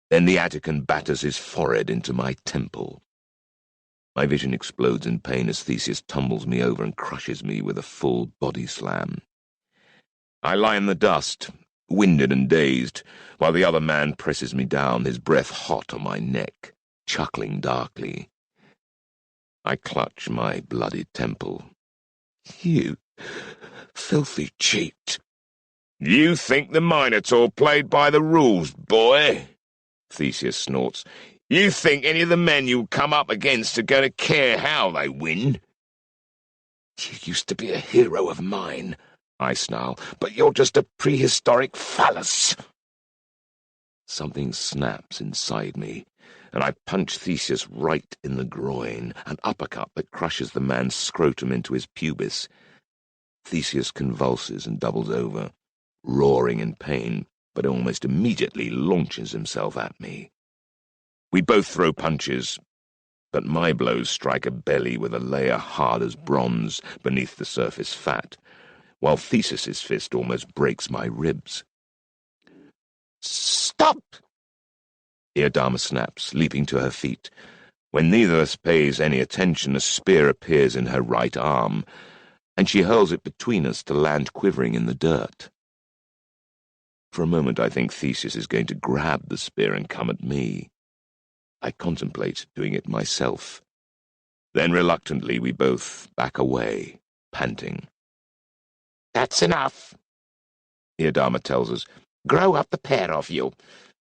Then the Attican batters his forehead into my temple. My vision explodes in pain as Theseus tumbles me over and crushes me with a full body slam. I lie in the dust, winded and dazed, while the other man presses me down, his breath hot on my neck, chuckling darkly. I clutch my bloodied temple. "You filthy cheat." "You think the Minotaur played by the rules, boy?" Theseus snorts. "You think any of the men you come up against are going to care how they win?" "You used to be a hero of mine," I snarl, "but you're just a prehistoric phallus." Something snaps inside me, and I punch Theseus right in the groin, an uppercut that crushes the man's scrotum into his pubis. Theseus convulses and doubles over, roaring in pain, but almost immediately launches himself at me. We both throw punches, but my blows strike a belly with a layer hard as bronze beneath the surface fat, while Theseus's fist almost breaks my ribs. "Stop!" Iadama snaps, leaping to her feet. When neither of us pays any attention, a spear appears in her right arm, and she hurls it between us to land quivering in the dirt. For a moment I think Theseus is going to grab the spear and come at me. I contemplate doing it myself. Then reluctantly we both back away, panting. "That's enough," Iadama tells us. "Grow up, the pair of you.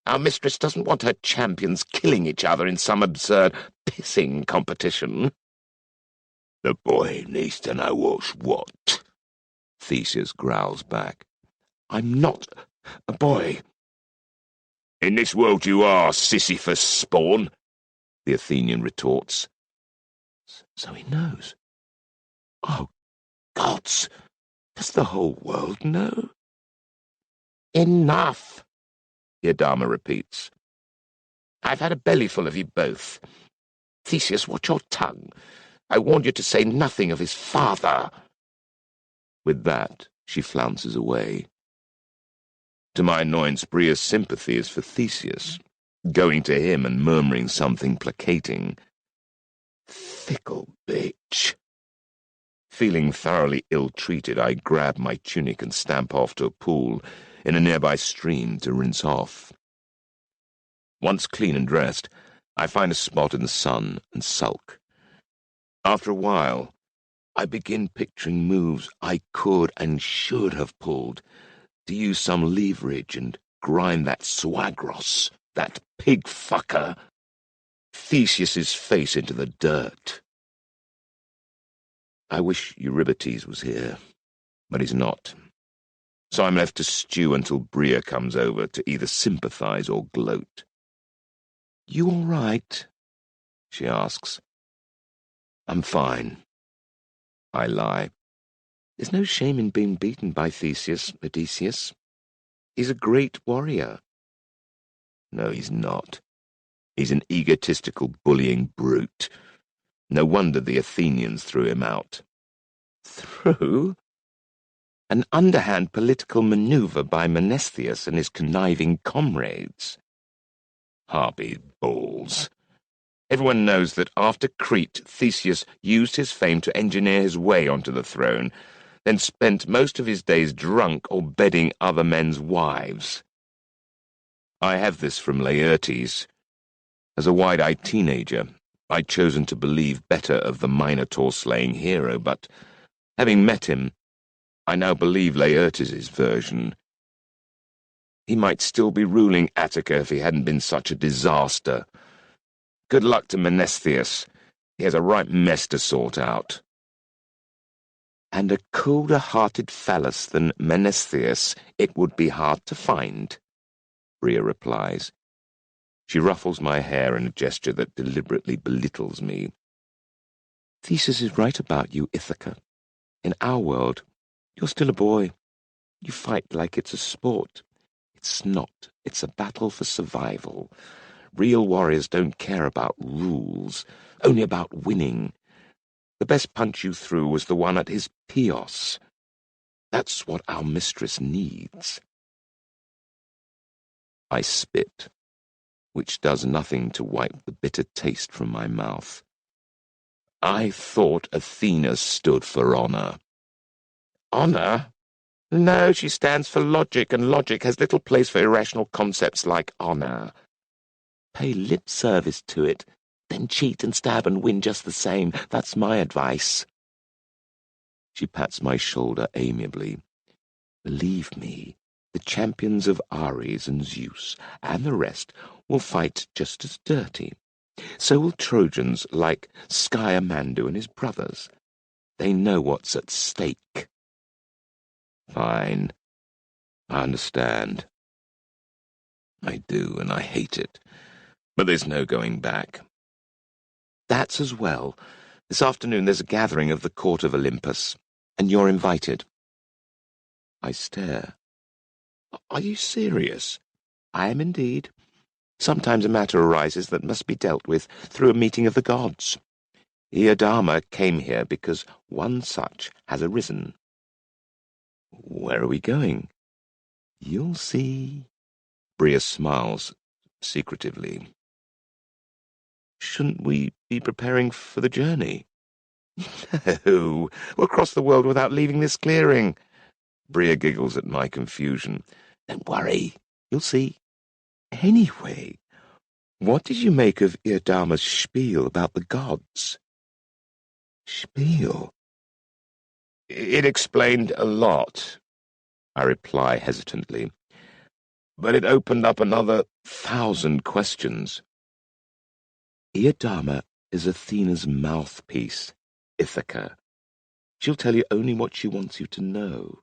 Our mistress doesn't want her champions killing each other in some absurd pissing competition." "The boy needs to know what's what," Theseus growls back. "I'm not a boy." "In this world you are, Sisyphus spawn," the Athenian retorts. So he knows. Oh, gods! Does the whole world know? Enough, Iadama repeats. I've had a bellyful of you both. Theseus, watch your tongue. I warned you to say nothing of his father. With that, she flounces away. To my annoyance, Bria's sympathy is for Theseus, going to him and murmuring something placating. Fickle bitch. Feeling thoroughly ill-treated, I grab my tunic and stamp off to a pool in a nearby stream to rinse off. Once clean and dressed, I find a spot in the sun and sulk. After a while, I begin picturing moves I could and should have pulled, to use some leverage and grind that Swagros, that pig-fucker, Theseus's face into the dirt. I wish Eurybates was here, but he's not. So I'm left to stew until Bria comes over to either sympathize or gloat. "You all right?" she asks. "I'm fine." I lie. "There's no shame in being beaten by Theseus, Odysseus. He's a great warrior." "No, he's not. He's an egotistical, bullying brute. No wonder the Athenians threw him out." "Threw?" "An underhand political maneuver by Menestheus and his conniving comrades." Harpy balls. Everyone knows that after Crete, Theseus used his fame to engineer his way onto the throne, then spent most of his days drunk or bedding other men's wives. I have this from Laertes. As a wide-eyed teenager, I'd chosen to believe better of the Minotaur-slaying hero, but, having met him, I now believe Laertes' version. He might still be ruling Attica if he hadn't been such a disaster. Good luck to Menestheus. He has a right mess to sort out. "And a colder-hearted phallus than Menestheus it would be hard to find," Bria replies. She ruffles my hair in a gesture that deliberately belittles me. "Theseus is right about you, Ithaca. In our world, you're still a boy. You fight like it's a sport. It's not. It's a battle for survival. Real warriors don't care about rules, only about winning. The best punch you threw was the one at his Pios. That's what our mistress needs." I spit, which does nothing to wipe the bitter taste from my mouth. I thought Athena stood for honor. Honor? No, she stands for logic, and logic has little place for irrational concepts like honor. Pay lip service to it, then cheat and stab and win just the same. That's my advice. She pats my shoulder amiably. Believe me, the champions of Ares and Zeus and the rest will fight just as dirty. So will Trojans like Sciomandu and his brothers. They know what's at stake. Fine. I understand. I do, and I hate it. But there's no going back. That's as well. This afternoon there's a gathering of the court of Olympus, and you're invited. I stare. Are you serious? I am indeed. Sometimes a matter arises that must be dealt with through a meeting of the gods. Iadama came here because one such has arisen. Where are we going? You'll see. Bria smiles secretively. Shouldn't we be preparing for the journey? No, we'll cross the world without leaving this clearing. Bria giggles at my confusion. Don't worry, you'll see. Anyway, what did you make of Iadama's spiel about the gods? Spiel? It explained a lot, I reply hesitantly, but it opened up another 1,000 questions. Iadama is Athena's mouthpiece, Ithaca. She'll tell you only what she wants you to know.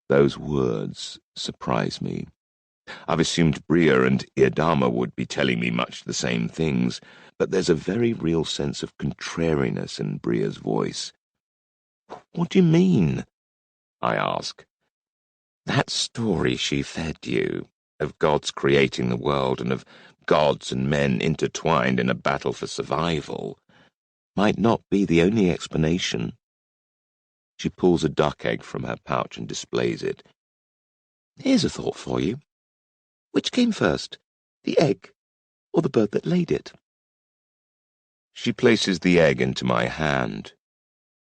Those words surprise me. I've assumed Bria and Iadama would be telling me much the same things, but there's a very real sense of contrariness in Bria's voice. What do you mean? I ask. That story she fed you, of gods creating the world and of gods and men intertwined in a battle for survival, might not be the only explanation. She pulls a duck egg from her pouch and displays it. Here's a thought for you. Which came first, the egg or the bird that laid it? She places the egg into my hand,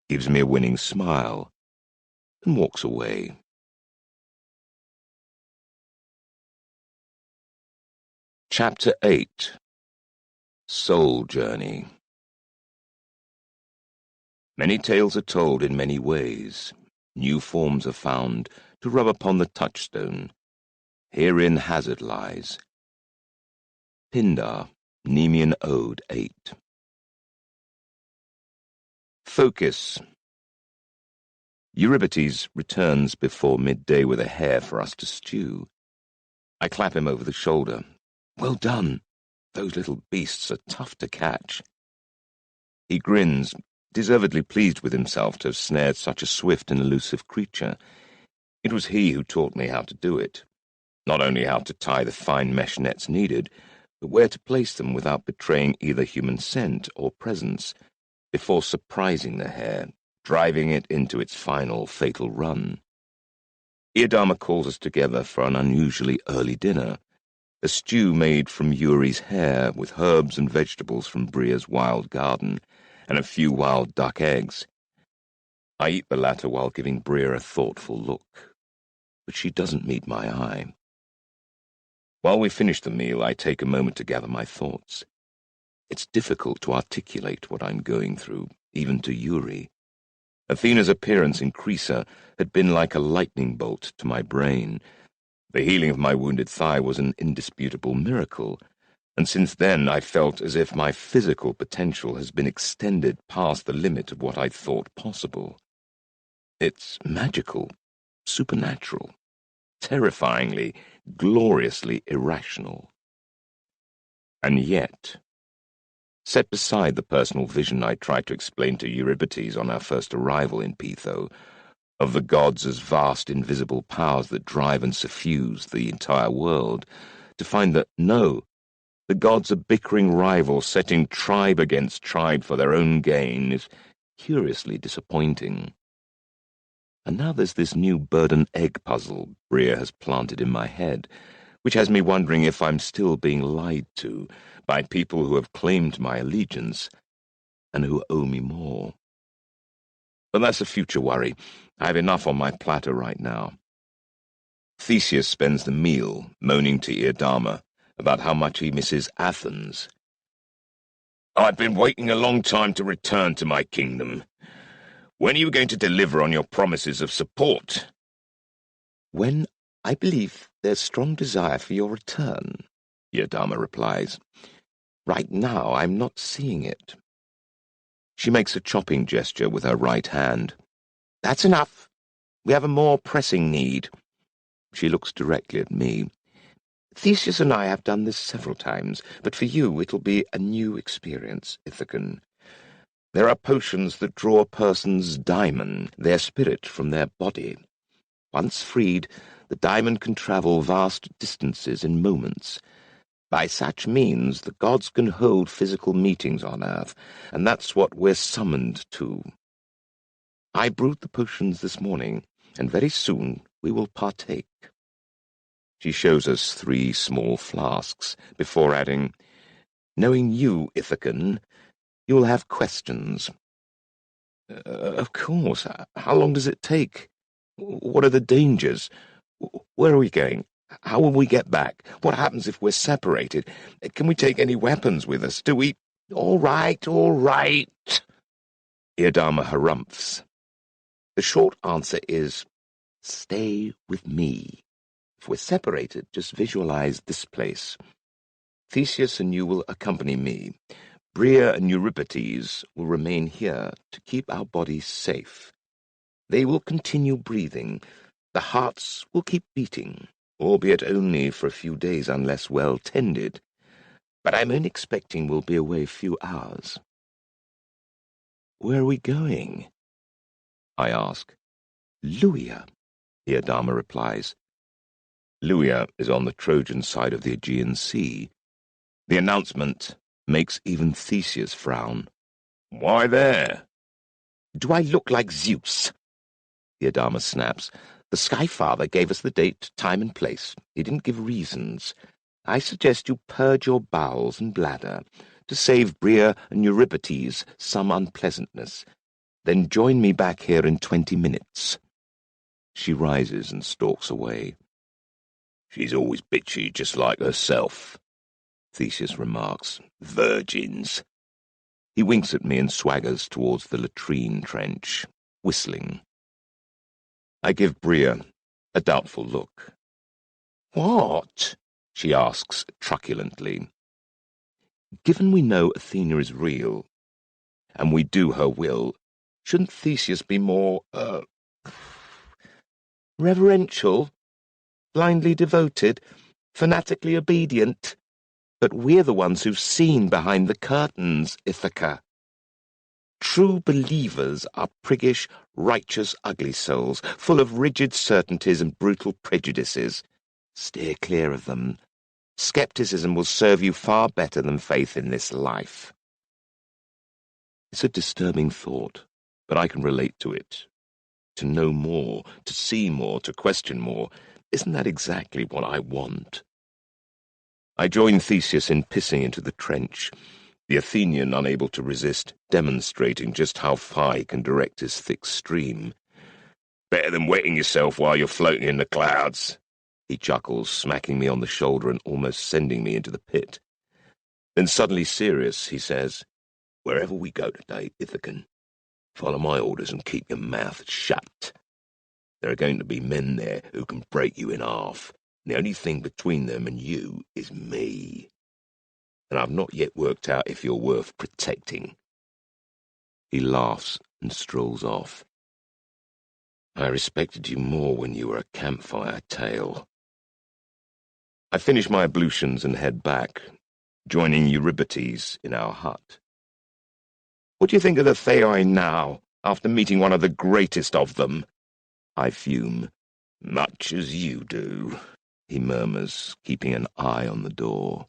gives me a winning smile, and walks away. Chapter 8. Soul Journey. Many tales are told in many ways. New forms are found to rub upon the touchstone. Herein hazard lies. Pindar, Nemean Ode 8. Focus. Eurybates returns before midday with a hare for us to stew. I clap him over the shoulder. Well done. Those little beasts are tough to catch. He grins, deservedly pleased with himself to have snared such a swift and elusive creature. It was he who taught me how to do it. Not only how to tie the fine mesh nets needed, but where to place them without betraying either human scent or presence, before surprising the hare, driving it into its final fatal run. Iadama calls us together for an unusually early dinner, a stew made from Yuri's hare with herbs and vegetables from Bria's wild garden, and a few wild duck eggs. I eat the latter while giving Bria a thoughtful look, but she doesn't meet my eye. While we finish the meal, I take a moment to gather my thoughts. It's difficult to articulate what I'm going through, even to Yuri. Athena's appearance in Crisa had been like a lightning bolt to my brain. The healing of my wounded thigh was an indisputable miracle, and since then I felt as if my physical potential has been extended past the limit of what I thought possible. It's magical, supernatural, terrifyingly, gloriously irrational. And yet, set beside the personal vision I tried to explain to Eurybates on our first arrival in Pytho, of the gods as vast invisible powers that drive and suffuse the entire world, to find that, no, the gods are bickering rivals setting tribe against tribe for their own gain is curiously disappointing. And now there's this new bird-and-egg puzzle Bria has planted in my head, which has me wondering if I'm still being lied to by people who have claimed my allegiance and who owe me more. But that's a future worry. I have enough on my platter right now. Theseus spends the meal moaning to Iadama about how much he misses Athens. I've been waiting a long time to return to my kingdom. When are you going to deliver on your promises of support? When I believe there's strong desire for your return, Iadama replies. Right now I'm not seeing it. She makes a chopping gesture with her right hand. That's enough. We have a more pressing need. She looks directly at me. Theseus and I have done this several times, but for you it'll be a new experience, Ithacan. There are potions that draw a person's daimon, their spirit, from their body. Once freed, the daimon can travel vast distances in moments. By such means, the gods can hold physical meetings on earth, and that's what we're summoned to. I brewed the potions this morning, and very soon we will partake. She shows us 3 small flasks, before adding, Knowing you, Ithacan, you will have questions. Of course. How long does it take? What are the dangers? Where are we going? How will we get back? What happens if we're separated? Can we take any weapons with us? Do we— All right. Iadama harumphs. The short answer is, stay with me. If we're separated, just visualize this place. Theseus and you will accompany me. Bria and Eurybates will remain here to keep our bodies safe. They will continue breathing. The hearts will keep beating, albeit only for a few days unless well tended. But I'm only expecting we'll be away a few hours. Where are we going? I ask. Luia, Eodama replies. Luia is on the Trojan side of the Aegean Sea. The announcement makes even Theseus frown. Why there? Do I look like Zeus? Eodama snaps. The Sky Father gave us the date, time and place. He didn't give reasons. I suggest you purge your bowels and bladder to save Bria and Eurybates some unpleasantness. Then join me back here in 20 minutes. She rises and stalks away. She's always bitchy, just like herself, Theseus remarks. Virgins. He winks at me and swaggers towards the latrine trench, whistling. I give Bria a doubtful look. What? She asks truculently. Given we know Athena is real, and we do her will, shouldn't Theseus be more, reverential, blindly devoted, fanatically obedient? But we're the ones who've seen behind the curtains, Ithaca. True believers are priggish, righteous, ugly souls, full of rigid certainties and brutal prejudices. Steer clear of them. Skepticism will serve you far better than faith in this life. It's a disturbing thought, but I can relate to it. To know more, to see more, to question more, isn't that exactly what I want? I join Theseus in pissing into the trench, the Athenian unable to resist, demonstrating just how far he can direct his thick stream. Better than wetting yourself while you're floating in the clouds, he chuckles, smacking me on the shoulder and almost sending me into the pit. Then suddenly serious, he says, Wherever we go today, Ithacan, follow my orders and keep your mouth shut. There are going to be men there who can break you in half. The only thing between them and you is me. And I've not yet worked out if you're worth protecting. He laughs and strolls off. I respected you more when you were a campfire tale. I finish my ablutions and head back, joining Eurybates in our hut. What do you think of the Theoi now, after meeting one of the greatest of them? I fume. Much as you do, he murmurs, keeping an eye on the door.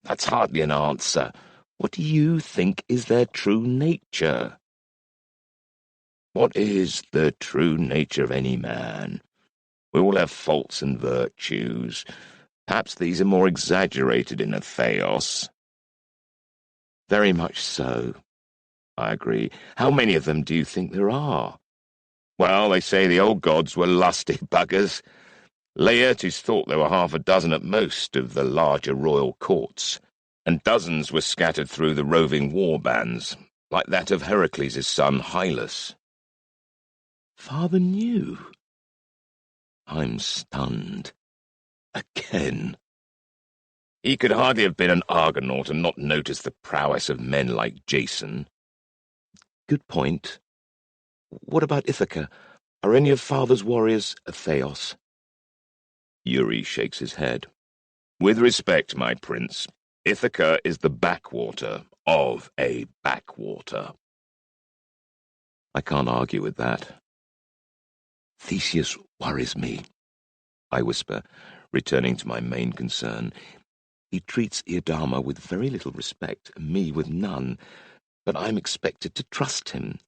That's hardly an answer. What do you think is their true nature? What is the true nature of any man? We all have faults and virtues. Perhaps these are more exaggerated in a theos. Very much so, I agree. How many of them do you think there are? Well, they say the old gods were lusty buggers. Laertes thought there were half a dozen at most of the larger royal courts, and dozens were scattered through the roving war bands, like that of Heracles' son Hylas. Father knew. I'm stunned. Again. He could hardly have been an Argonaut and not notice the prowess of men like Jason. Good point. What about Ithaca? Are any of Father's warriors a theos? Yuri shakes his head. With respect, my prince, Ithaca is the backwater of a backwater. I can't argue with that. Theseus worries me, I whisper, returning to my main concern. He treats Eodama with very little respect, and me with none, but I'm expected to trust him.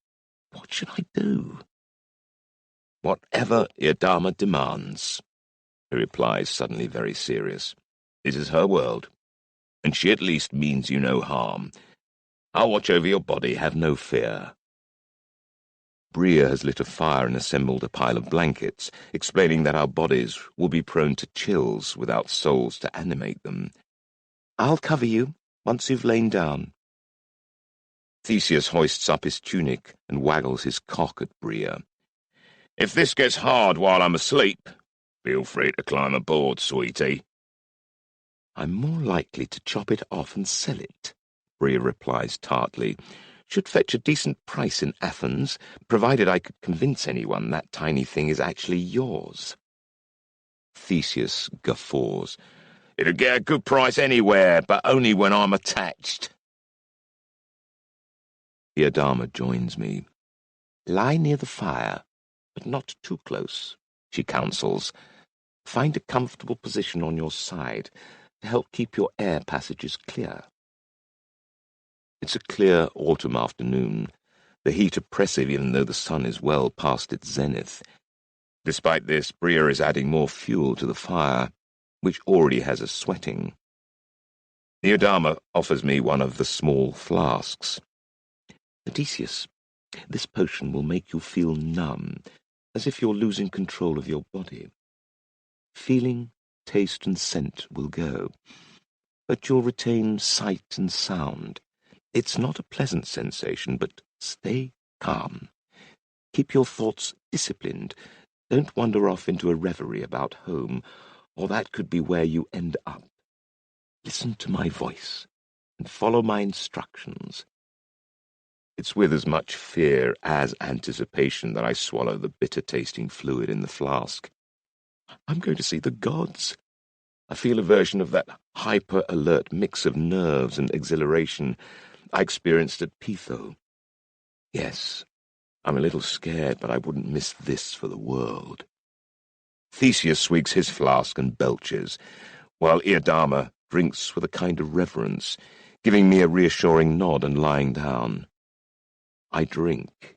What should I do? Whatever Eodama demands, he replies, suddenly very serious. This is her world, and she at least means you no harm. I'll watch over your body, have no fear. Bria has lit a fire and assembled a pile of blankets, explaining that our bodies will be prone to chills without souls to animate them. I'll cover you once you've lain down. Theseus hoists up his tunic and waggles his cock at Bria. If this gets hard while I'm asleep, feel free to climb aboard, sweetie. I'm more likely to chop it off and sell it, Bria replies tartly. Should fetch a decent price in Athens, provided I could convince anyone that tiny thing is actually yours. Theseus guffaws. It'll get a good price anywhere, but only when I'm attached. Eodama joins me. Lie near the fire, but not too close, she counsels. Find a comfortable position on your side to help keep your air passages clear. It's a clear autumn afternoon, the heat oppressive even though the sun is well past its zenith. Despite this, Bria is adding more fuel to the fire, which already has us sweating. Neodama offers me one of the small flasks. Odysseus, this potion will make you feel numb, as if you're losing control of your body. Feeling, taste, and scent will go, but you'll retain sight and sound. It's not a pleasant sensation, but stay calm. Keep your thoughts disciplined. Don't wander off into a reverie about home, or that could be where you end up. Listen to my voice and follow my instructions. It's with as much fear as anticipation that I swallow the bitter-tasting fluid in the flask. I'm going to see the gods. I feel a version of that hyper-alert mix of nerves and exhilaration I experienced at Pytho. Yes, I'm a little scared, but I wouldn't miss this for the world. Theseus swigs his flask and belches, while Iodama drinks with a kind of reverence, giving me a reassuring nod and lying down. I drink.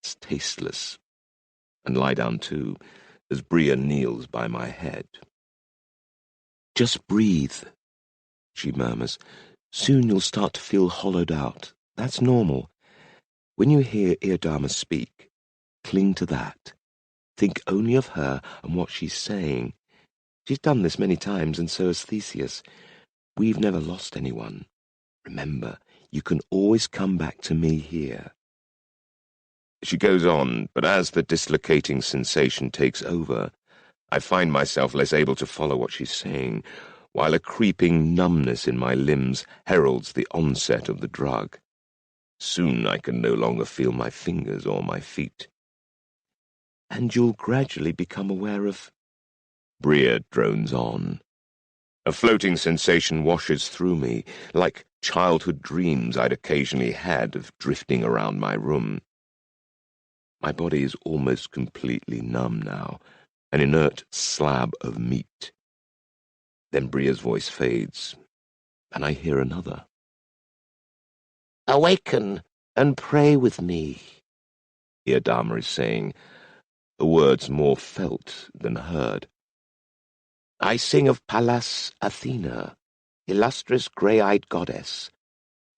It's tasteless, and lie down too, as Bria kneels by my head. Just breathe, she murmurs. Soon you'll start to feel hollowed out. That's normal. When you hear Iodama speak, cling to that. Think only of her and what she's saying. She's done this many times, and so has Theseus. We've never lost anyone. Remember, you can always come back to me here. She goes on, but as the dislocating sensation takes over, I find myself less able to follow what she's saying, while a creeping numbness in my limbs heralds the onset of the drug. Soon I can no longer feel my fingers or my feet. And you'll gradually become aware of... Bria drones on. A floating sensation washes through me, like childhood dreams I'd occasionally had of drifting around my room. My body is almost completely numb now, an inert slab of meat. Then Bria's voice fades, and I hear another. Awaken and pray with me, Iodama is saying, the words more felt than heard. I sing of Pallas Athena, illustrious grey-eyed goddess.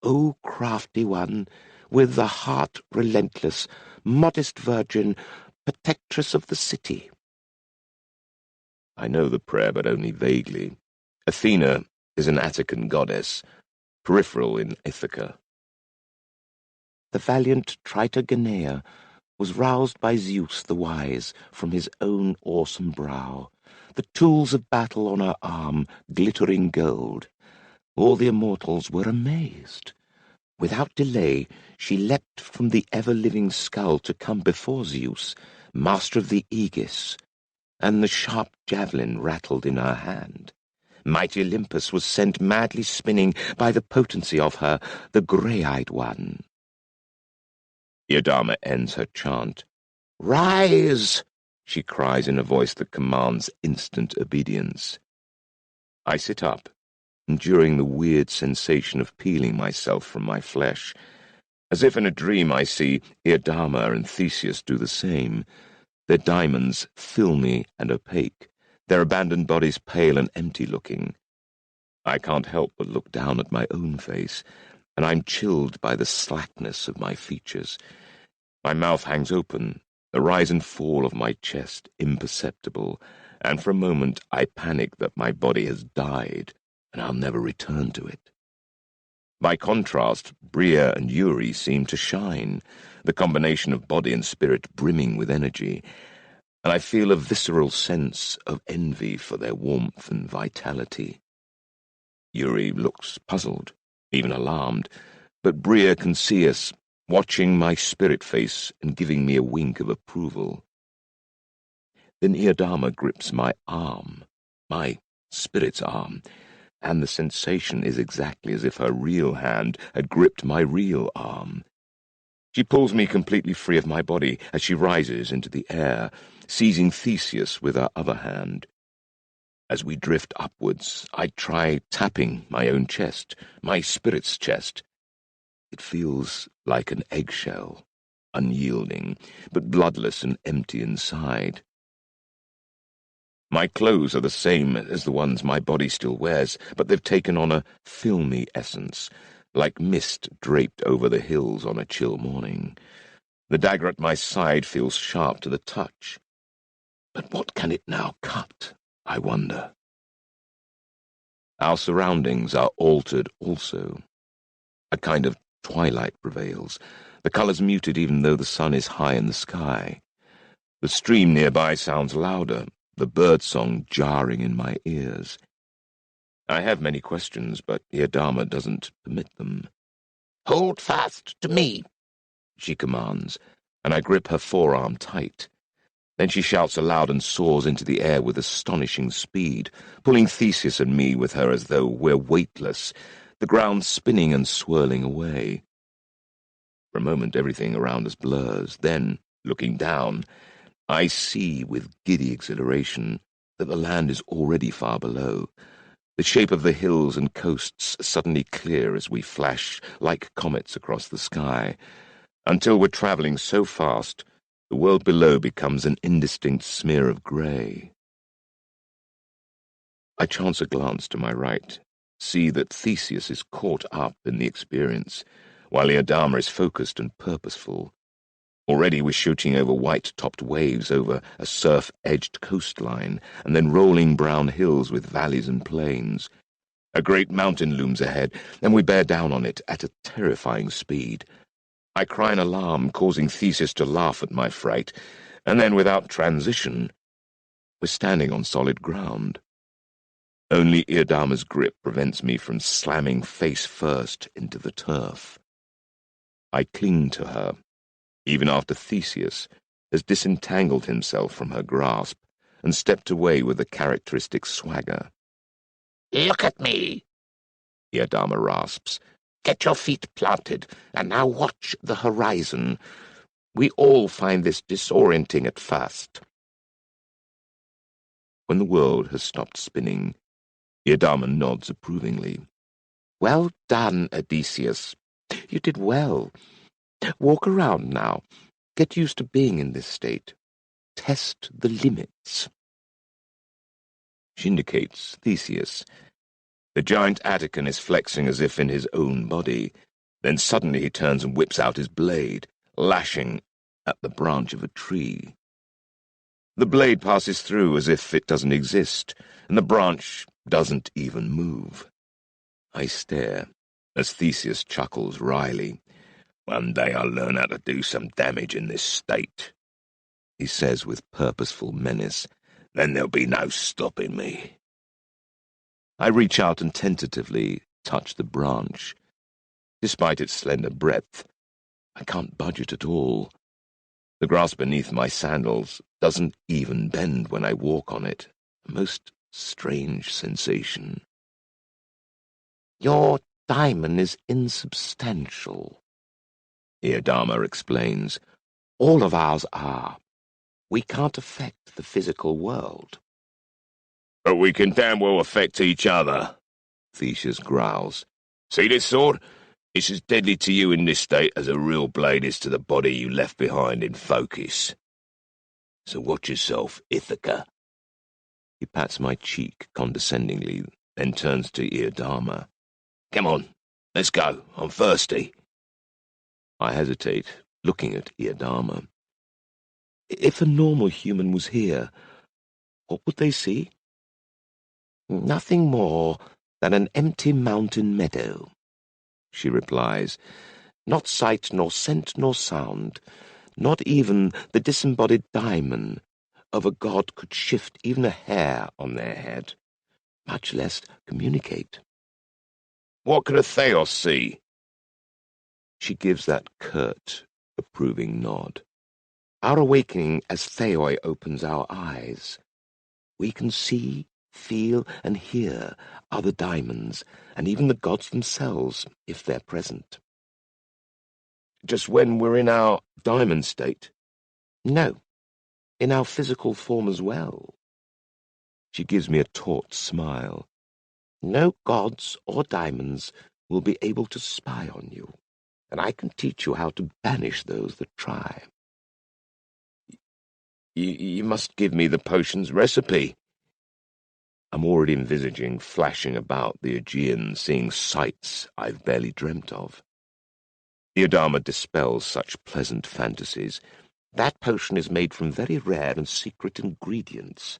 O crafty one, with the heart relentless, modest virgin, protectress of the city. I know the prayer, but only vaguely. Athena is an Attican goddess, peripheral in Ithaca. The valiant Tritogeneia was roused by Zeus the wise from his own awesome brow, the tools of battle on her arm glittering gold. All the immortals were amazed. Without delay, she leapt from the ever-living skull to come before Zeus, master of the Aegis, and the sharp javelin rattled in her hand. Mighty Olympus was sent madly spinning by the potency of her, the grey-eyed one. Iodama ends her chant. "Rise!" she cries in a voice that commands instant obedience. I sit up, enduring the weird sensation of peeling myself from my flesh. As if in a dream I see Iodama and Theseus do the same. Their diamonds filmy and opaque, their abandoned bodies pale and empty-looking. I can't help but look down at my own face, and I'm chilled by the slackness of my features. My mouth hangs open, the rise and fall of my chest imperceptible, and for a moment I panic that my body has died, and I'll never return to it. By contrast, Bria and Yuri seem to shine, the combination of body and spirit brimming with energy, and I feel a visceral sense of envy for their warmth and vitality. Yuri looks puzzled, even alarmed, but Bria can see us, watching my spirit face and giving me a wink of approval. Then Iodama grips my arm, my spirit's arm, and the sensation is exactly as if her real hand had gripped my real arm. She pulls me completely free of my body as she rises into the air, seizing Theseus with her other hand. As we drift upwards, I try tapping my own chest, my spirit's chest. It feels like an eggshell, unyielding, but bloodless and empty inside. My clothes are the same as the ones my body still wears, but they've taken on a filmy essence, like mist draped over the hills on a chill morning. The dagger at my side feels sharp to the touch. But what can it now cut, I wonder? Our surroundings are altered also. A kind of twilight prevails, the colours muted even though the sun is high in the sky. The stream nearby sounds louder, the bird-song jarring in my ears. I have many questions, but Iadama doesn't permit them. Hold fast to me, she commands, and I grip her forearm tight. Then she shouts aloud and soars into the air with astonishing speed, pulling Theseus and me with her as though we're weightless, the ground spinning and swirling away. For a moment everything around us blurs. Then, looking down, I see with giddy exhilaration that the land is already far below. The shape of the hills and coasts suddenly clear as we flash like comets across the sky, until we're travelling so fast the world below becomes an indistinct smear of grey. I chance a glance to my right, see that Theseus is caught up in the experience, while Iadama is focused and purposeful. Already we're shooting over white-topped waves over a surf-edged coastline, and then rolling brown hills with valleys and plains. A great mountain looms ahead, and we bear down on it at a terrifying speed. I cry in alarm, causing Theseus to laugh at my fright, and then, without transition, we're standing on solid ground. Only Iadama's grip prevents me from slamming face first into the turf. I cling to her, even after Theseus has disentangled himself from her grasp and stepped away with a characteristic swagger. Look at me, Iadama rasps. Get your feet planted, and now watch the horizon. We all find this disorienting at first. When the world has stopped spinning, Iadama nods approvingly. Well done, Odysseus. You did well. Walk around now. Get used to being in this state. Test the limits. She indicates Theseus. The giant Attican is flexing as if in his own body. Then suddenly he turns and whips out his blade, lashing at the branch of a tree. The blade passes through as if it doesn't exist, and the branch doesn't even move. I stare as Theseus chuckles wryly. One day I'll learn how to do some damage in this state, he says with purposeful menace. Then there'll be no stopping me. I reach out and tentatively touch the branch. Despite its slender breadth, I can't budge it at all. The grass beneath my sandals doesn't even bend when I walk on it, a most strange sensation. Your diamond is insubstantial, Iadama explains. All of ours are. We can't affect the physical world. But we can damn well affect each other, Theseus growls. See this sword? It's as deadly to you in this state as a real blade is to the body you left behind in Phokis. So watch yourself, Ithaca. He pats my cheek condescendingly, then turns to Iadama. Come on, let's go. I'm thirsty. I hesitate, looking at Iadama. If a normal human was here, what would they see? Nothing more than an empty mountain meadow, she replies. Not sight nor scent nor sound, not even the disembodied daimon of a god could shift even a hair on their head, much less communicate. What could a Theos see? She gives that curt, approving nod. Our awakening as Theoi opens our eyes. We can see, feel, and hear other daimons, and even the gods themselves, if they're present. Just when we're in our diamond state? No, in our physical form as well. She gives me a taut smile. No gods or diamonds will be able to spy on you, and I can teach you how to banish those that try. You must give me the potion's recipe. I'm already envisaging flashing about the Aegean, seeing sights I've barely dreamt of. The Adama dispels such pleasant fantasies. That potion is made from very rare and secret ingredients.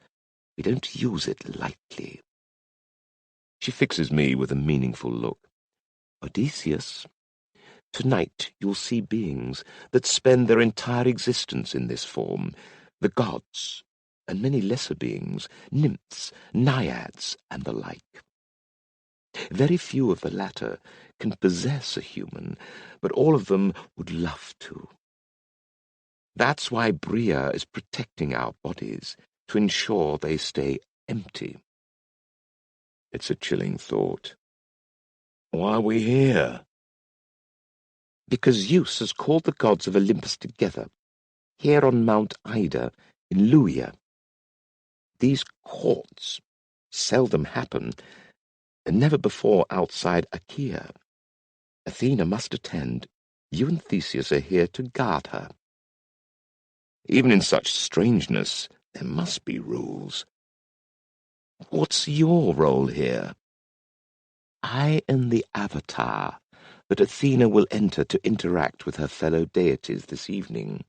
We don't use it lightly. She fixes me with a meaningful look. Odysseus, tonight you'll see beings that spend their entire existence in this form, the gods, and many lesser beings, nymphs, naiads, and the like. Very few of the latter can possess a human, but all of them would love to. That's why Bria is protecting our bodies, to ensure they stay empty. It's a chilling thought. Why are we here? Because Zeus has called the gods of Olympus together, here on Mount Ida, in Luia. These courts seldom happen, and never before outside Achaea. Athena must attend. You and Theseus are here to guard her. Even in such strangeness, there must be rules. What's your role here? I am the avatar that Athena will enter to interact with her fellow deities this evening.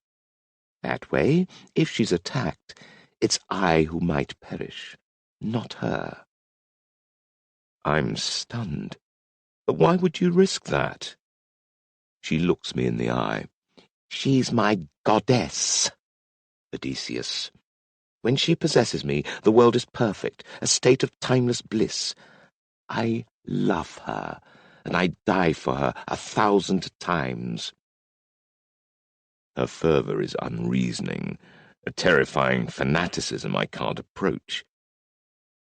That way, if she's attacked, it's I who might perish, not her. I'm stunned. But why would you risk that? She looks me in the eye. She's my goddess, Odysseus. When she possesses me, the world is perfect, a state of timeless bliss. I love her, and I die for her 1,000 times. Her fervour is unreasoning, a terrifying fanaticism I can't approach.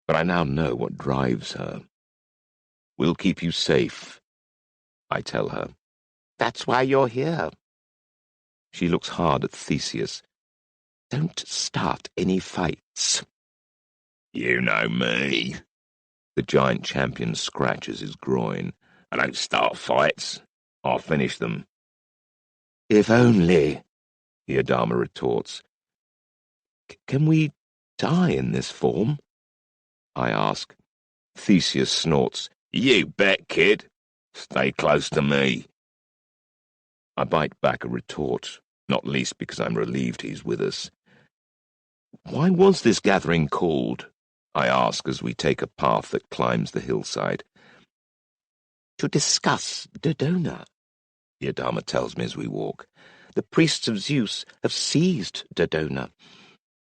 But I now know what drives her. We'll keep you safe, I tell her. That's why you're here. She looks hard at Theseus. Don't start any fights. You know me. The giant champion scratches his groin. I don't start fights. I'll finish them. If only, the Adama retorts. Can we die in this form? I ask. Theseus snorts. You bet, kid. Stay close to me. I bite back a retort, not least because I'm relieved he's with us. Why was this gathering called? I ask as we take a path that climbs the hillside. To discuss Dodona, the Adama tells me as we walk. The priests of Zeus have seized Dodona,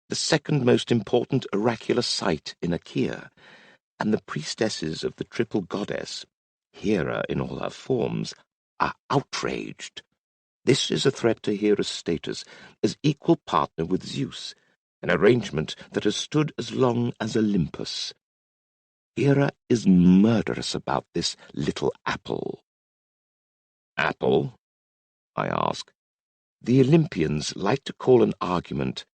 the second most important oracular site in Achaea, and the priestesses of the triple goddess, Hera in all her forms, are outraged. This is a threat to Hera's status as equal partner with Zeus, an arrangement that has stood as long as Olympus. Hera is murderous about this little apple. Apple? I ask. The Olympians like to call an argument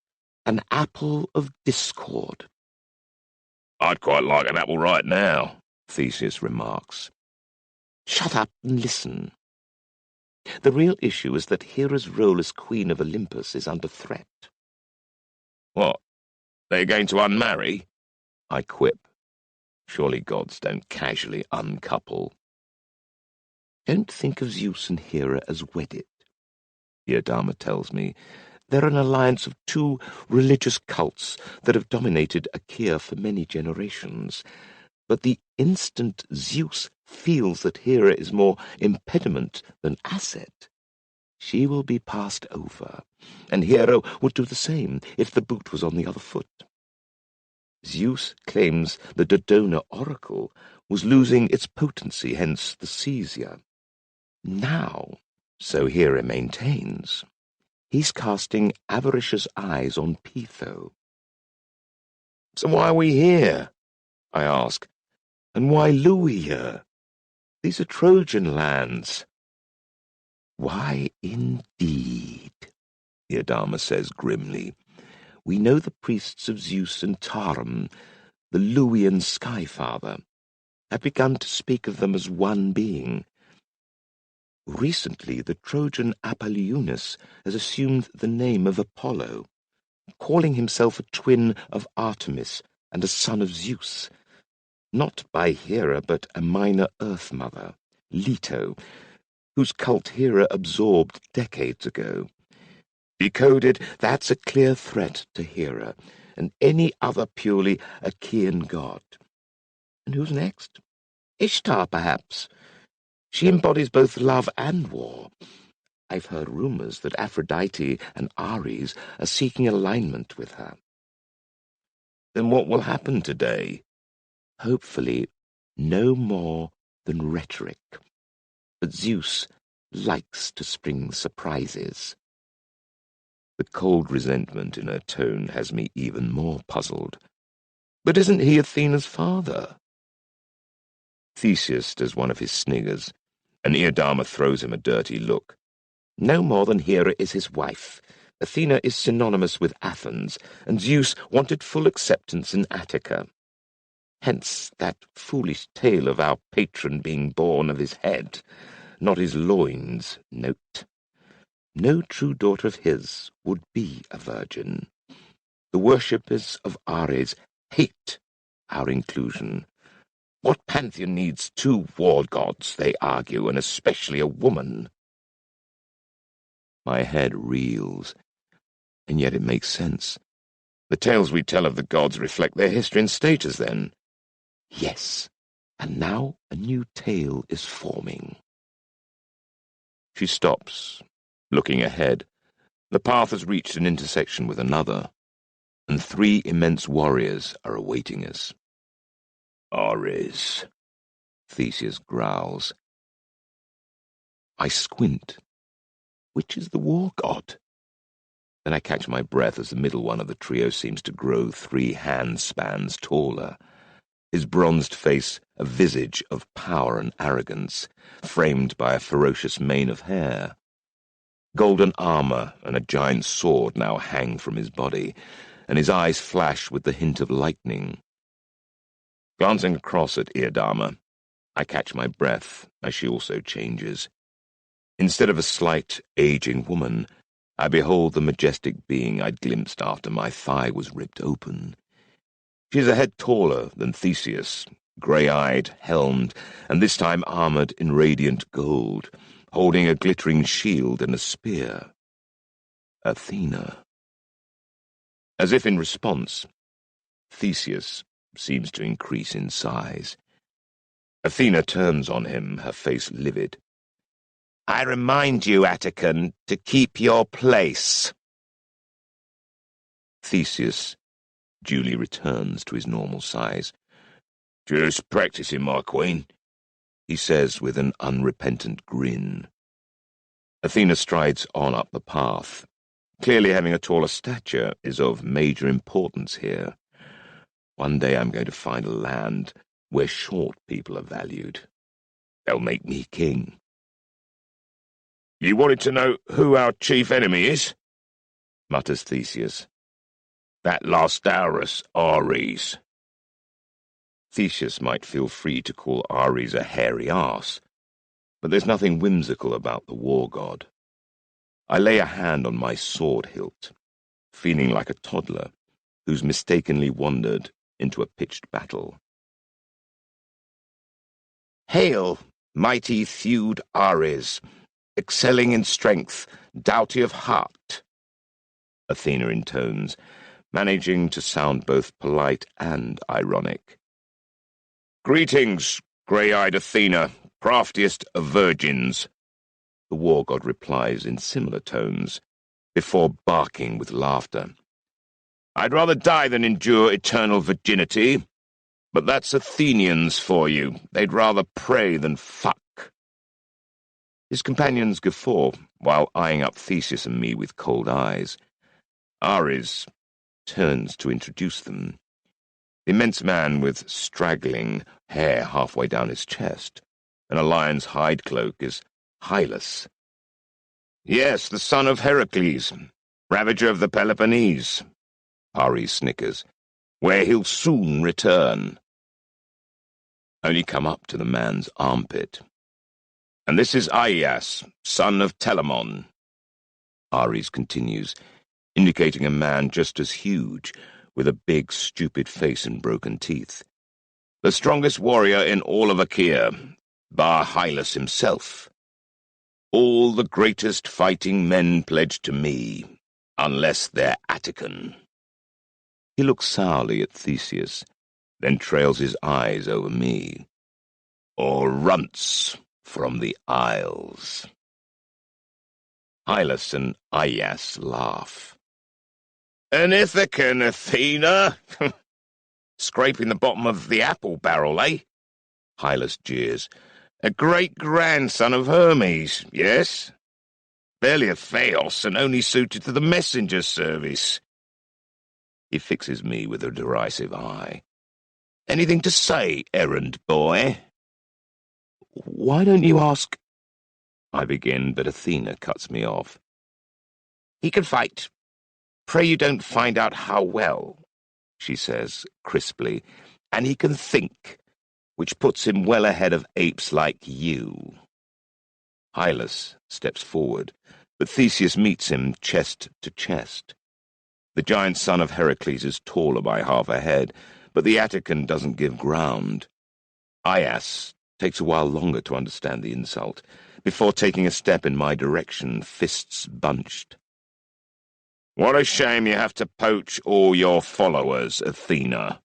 an apple of discord. I'd quite like an apple right now, Theseus remarks. Shut up and listen. The real issue is that Hera's role as Queen of Olympus is under threat. What? They're going to unmarry? I quip. Surely gods don't casually uncouple. Don't think of Zeus and Hera as wedded. The Adama tells me. They're an alliance of two religious cults that have dominated Achaea for many generations. But the instant Zeus feels that Hera is more impediment than asset, she will be passed over, and Hera would do the same if the boot was on the other foot. Zeus claims the Dodona oracle was losing its potency, hence the seizure. Now, so Hera maintains, he's casting avaricious eyes on Pytho. So why are we here? I ask. And why Luia? These are Trojan lands. Why, indeed, Iodama says grimly. We know the priests of Zeus and Taram, the Luwian Sky Father, have begun to speak of them as one being. Recently, the Trojan Apollonius has assumed the name of Apollo, calling himself a twin of Artemis and a son of Zeus, not by Hera but a minor earth mother, Leto, whose cult Hera absorbed decades ago. Decoded, that's a clear threat to Hera and any other purely Achaean god. And who's next? Ishtar, perhaps. She embodies both love and war. I've heard rumors that Aphrodite and Ares are seeking alignment with her. Then what will happen today? Hopefully, no more than rhetoric. But Zeus likes to spring surprises. The cold resentment in her tone has me even more puzzled. But isn't he Athena's father? Theseus does one of his sniggers, and Iodama throws him a dirty look. No more than Hera is his wife. Athena is synonymous with Athens, and Zeus wanted full acceptance in Attica. Hence that foolish tale of our patron being born of his head, not his loins. Note. No true daughter of his would be a virgin. The worshippers of Ares hate our inclusion. What pantheon needs two war gods, they argue, and especially a woman? My head reels, and yet it makes sense. The tales we tell of the gods reflect their history and status, then. Yes, and now a new tale is forming. She stops, looking ahead. The path has reached an intersection with another, and three immense warriors are awaiting us. Ares, Theseus growls. I squint. Which is the war god? Then I catch my breath as the middle one of the trio seems to grow 3 handspans taller. His bronzed face a visage of power and arrogance, framed by a ferocious mane of hair. Golden armor and a giant sword now hang from his body, and his eyes flash with the hint of lightning. Glancing across at Iodama, I catch my breath as she also changes. Instead of a slight, aging woman, I behold the majestic being I'd glimpsed after my thigh was ripped open. She is a head taller than Theseus, grey-eyed, helmed, and this time armoured in radiant gold, holding a glittering shield and a spear. Athena. As if in response, Theseus seems to increase in size. Athena turns on him, her face livid. I remind you, Attican, to keep your place. Theseus duly returns to his normal size. Just practicing, my queen, he says with an unrepentant grin. Athena strides on up the path. Clearly having a taller stature is of major importance here. One day I'm going to find a land where short people are valued. They'll make me king. You wanted to know who our chief enemy is? Mutters Theseus. That last Aurus, Ares. Theseus might feel free to call Ares a hairy arse, but there's nothing whimsical about the war god. I lay a hand on my sword hilt, feeling like a toddler who's mistakenly wandered into a pitched battle. Hail, mighty thewed Ares, excelling in strength, doughty of heart, Athena intones, managing to sound both polite and ironic. Greetings, grey-eyed Athena, craftiest of virgins, the war god replies in similar tones, before barking with laughter. I'd rather die than endure eternal virginity, but that's Athenians for you. They'd rather pray than fuck. His companions guffaw, while eyeing up Theseus and me with cold eyes. Ares turns to introduce them. The immense man with straggling hair halfway down his chest and a lion's hide cloak is Hylas, Yes, the son of Heracles, ravager of the Peloponnese, Ares snickers, where he'll soon return. Only come up to the man's armpit. And this is Aias, son of Telamon, Ares continues, indicating a man just as huge, with a big, stupid face and broken teeth. The strongest warrior in all of Achaea, bar Hylas himself. All the greatest fighting men pledged to me, unless they're Attican. He looks sourly at Theseus, then trails his eyes over me. Or runts from the Isles. Hylas and Aias laugh. An Ithacan, Athena? Scraping the bottom of the apple barrel, eh? Hylas jeers. A great-grandson of Hermes, yes? Barely a Theos and only suited to the messenger service. He fixes me with a derisive eye. Anything to say, errand boy? Why don't you ask— I begin, but Athena cuts me off. He can fight. Pray you don't find out how well, she says crisply, and he can think, which puts him well ahead of apes like you. Hylas steps forward, but Theseus meets him chest to chest. The giant son of Heracles is taller by half a head, but the Attican doesn't give ground. Aias takes a while longer to understand the insult, before taking a step in my direction, fists bunched. What a shame you have to poach all your followers, Athena,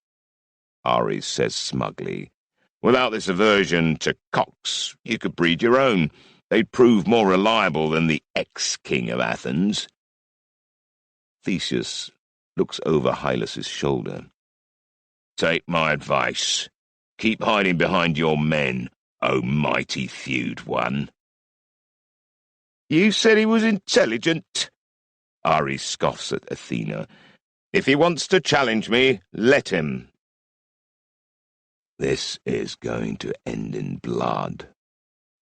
Ares says smugly. Without this aversion to cocks, you could breed your own. They'd prove more reliable than the ex-king of Athens. Theseus looks over Hylas's shoulder. Take my advice. Keep hiding behind your men, O mighty thewed one. You said he was intelligent, Ares scoffs at Athena. If he wants to challenge me, let him. This is going to end in blood,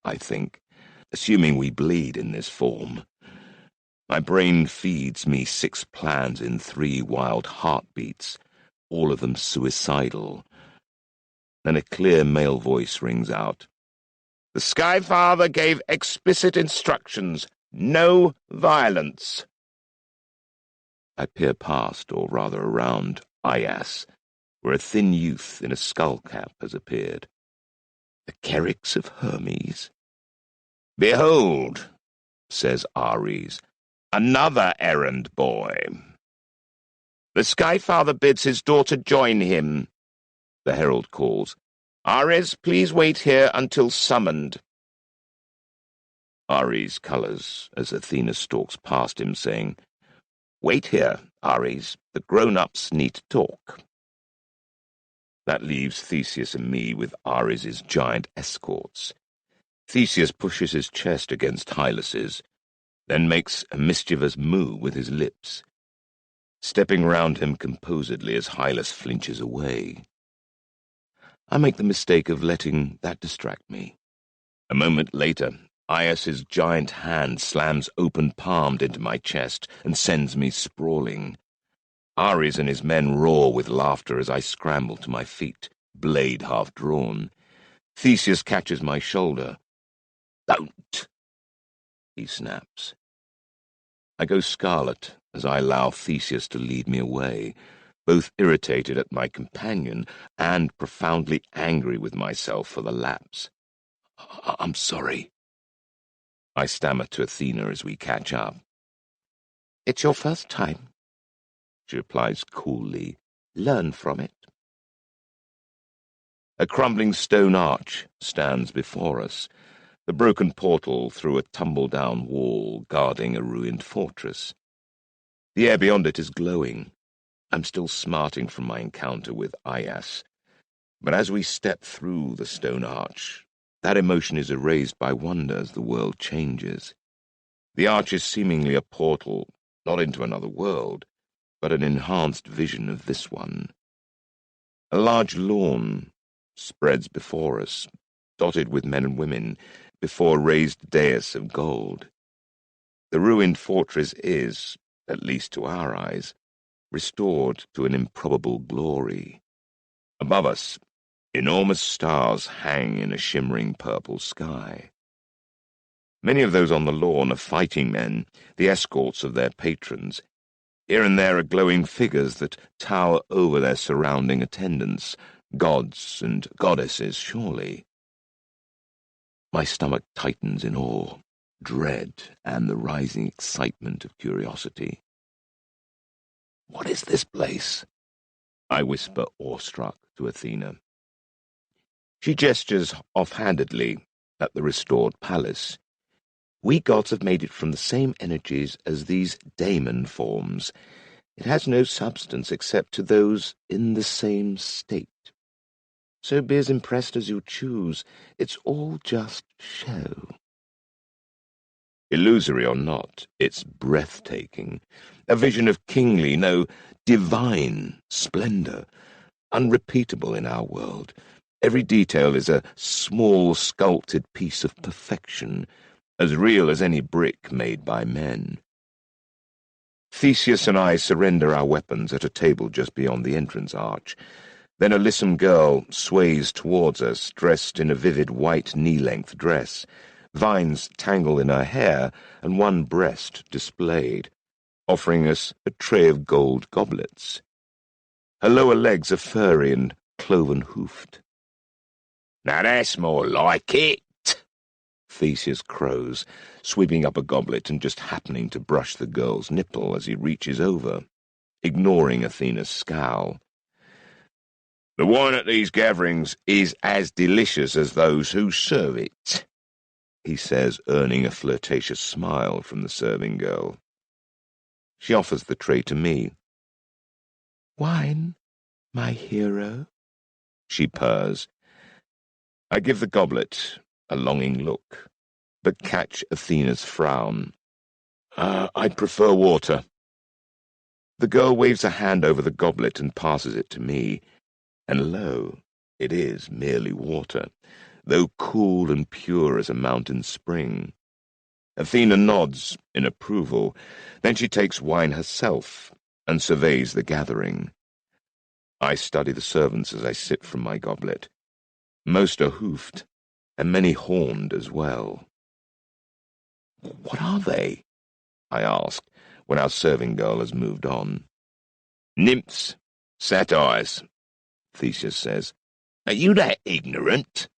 I think, assuming we bleed in this form. My brain feeds me 6 plans in 3 wild heartbeats, all of them suicidal. Then a clear male voice rings out. The Sky Father gave explicit instructions. No violence. I peer past, or rather around, Aias, where a thin youth in a skull-cap has appeared. The Kerix of Hermes? Behold, says Ares, another errand boy. The Sky Father bids his daughter join him, the herald calls. Ares, please wait here until summoned. Ares colours as Athena stalks past him, saying, Wait here, Ares. The grown-ups need to talk. That leaves Theseus and me with Ares's giant escorts. Theseus pushes his chest against Hylas's, then makes a mischievous moo with his lips, stepping round him composedly as Hylas flinches away. I make the mistake of letting that distract me. A moment later, Aias's giant hand slams open-palmed into my chest and sends me sprawling. Ares and his men roar with laughter as I scramble to my feet, blade half drawn. Theseus catches my shoulder. Don't! He snaps. I go scarlet as I allow Theseus to lead me away, both irritated at my companion and profoundly angry with myself for the lapse. I'm sorry, I stammer to Athena as we catch up. It's your first time, she replies coolly. Learn from it. A crumbling stone arch stands before us, the broken portal through a tumble-down wall guarding a ruined fortress. The air beyond it is glowing. I'm still smarting from my encounter with Aias, but as we step through the stone arch, that emotion is erased by wonder as the world changes. The arch is seemingly a portal, not into another world, but an enhanced vision of this one. A large lawn spreads before us, dotted with men and women, before a raised dais of gold. The ruined fortress is, at least to our eyes, restored to an improbable glory. Above us, enormous stars hang in a shimmering purple sky. Many of those on the lawn are fighting men, the escorts of their patrons. Here and there are glowing figures that tower over their surrounding attendants, gods and goddesses, surely. My stomach tightens in awe, dread, and the rising excitement of curiosity. "What is this place?" I whisper, awestruck, to Athena. She gestures offhandedly at the restored palace. "We gods have made it from the same energies as these daemon forms. It has no substance except to those in the same state. So be as impressed as you choose. It's all just show." Illusory or not, it's breathtaking. A vision of kingly, no, divine splendor, unrepeatable in our world. Every detail is a small, sculpted piece of perfection, as real as any brick made by men. Theseus and I surrender our weapons at a table just beyond the entrance arch. Then a lissom girl sways towards us, dressed in a vivid white knee-length dress. Vines tangle in her hair, and one breast displayed, offering us a tray of gold goblets. Her lower legs are furry and cloven-hoofed. "Now that's more like it," Theseus crows, sweeping up a goblet and just happening to brush the girl's nipple as he reaches over, ignoring Athena's scowl. "The wine at these gatherings is as delicious as those who serve it," he says, earning a flirtatious smile from the serving girl. She offers the tray to me. "Wine, my hero?" she purrs. I give the goblet a longing look, but catch Athena's frown. "I'd prefer water." The girl waves a hand over the goblet and passes it to me, and lo, it is merely water, though cool and pure as a mountain spring. Athena nods in approval. Then she takes wine herself and surveys the gathering. I study the servants as I sip from my goblet. Most are hoofed, and many horned as well. "What are they?" I ask, when our serving girl has moved on. "Nymphs, satyrs," Theseus says. "Are you that ignorant?"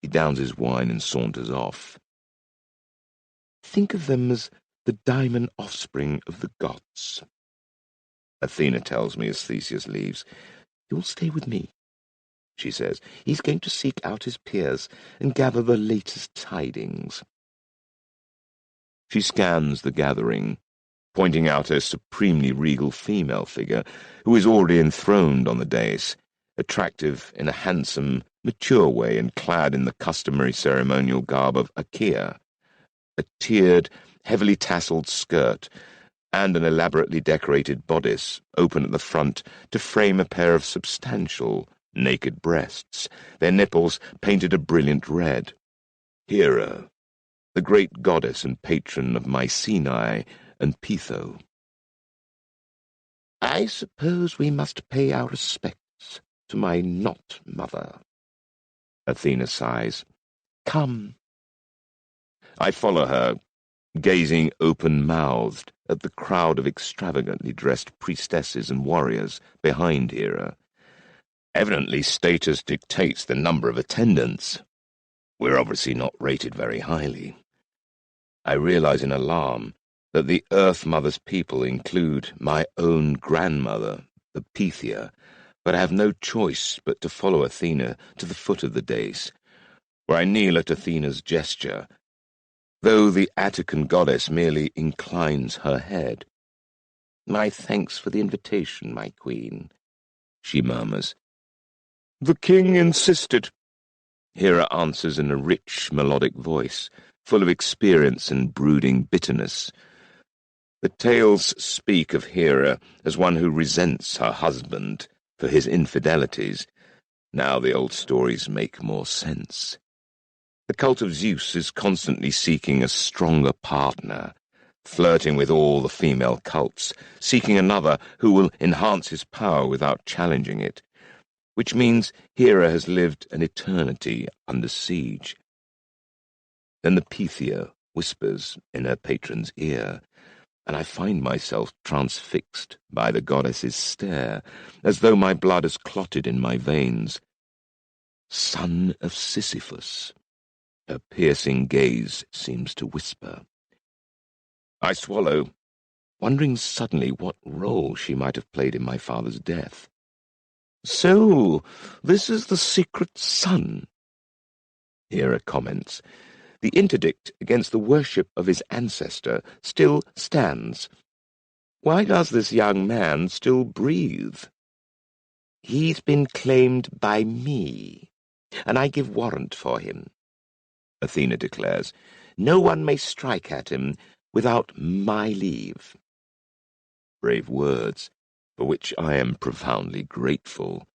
He downs his wine and saunters off. "Think of them as the diamond offspring of the gods," Athena tells me as Theseus leaves. "You'll stay with me," she says. "He's going to seek out his peers and gather the latest tidings." She scans the gathering, pointing out a supremely regal female figure who is already enthroned on the dais, attractive in a handsome, mature way and clad in the customary ceremonial garb of Achaea, a tiered, heavily tasselled skirt, and an elaborately decorated bodice open at the front to frame a pair of substantial, naked breasts, their nipples painted a brilliant red. Hera, the great goddess and patron of Mycenae and Pytho. "I suppose we must pay our respects to my not-mother," Athena sighs. "Come." I follow her, gazing open-mouthed at the crowd of extravagantly dressed priestesses and warriors behind Hera. Evidently status dictates the number of attendants. We're obviously not rated very highly. I realize in alarm that the Earth Mother's people include my own grandmother, the Pythia, but I have no choice but to follow Athena to the foot of the dais, where I kneel at Athena's gesture, though the Attican goddess merely inclines her head. "My thanks for the invitation, my queen," she murmurs. "The king insisted," Hera answers in a rich, melodic voice, full of experience and brooding bitterness. The tales speak of Hera as one who resents her husband for his infidelities. Now the old stories make more sense. The cult of Zeus is constantly seeking a stronger partner, flirting with all the female cults, seeking another who will enhance his power without challenging it, which means Hera has lived an eternity under siege. Then the Pythia whispers in her patron's ear, and I find myself transfixed by the goddess's stare, as though my blood has clotted in my veins. Son of Sisyphus, her piercing gaze seems to whisper. I swallow, wondering suddenly what role she might have played in my father's death. So, this is the secret son, Hera comments. The interdict against the worship of his ancestor still stands. Why does this young man still breathe? He's been claimed by me, and I give warrant for him, Athena declares. No one may strike at him without my leave. Brave words, for which I am profoundly grateful,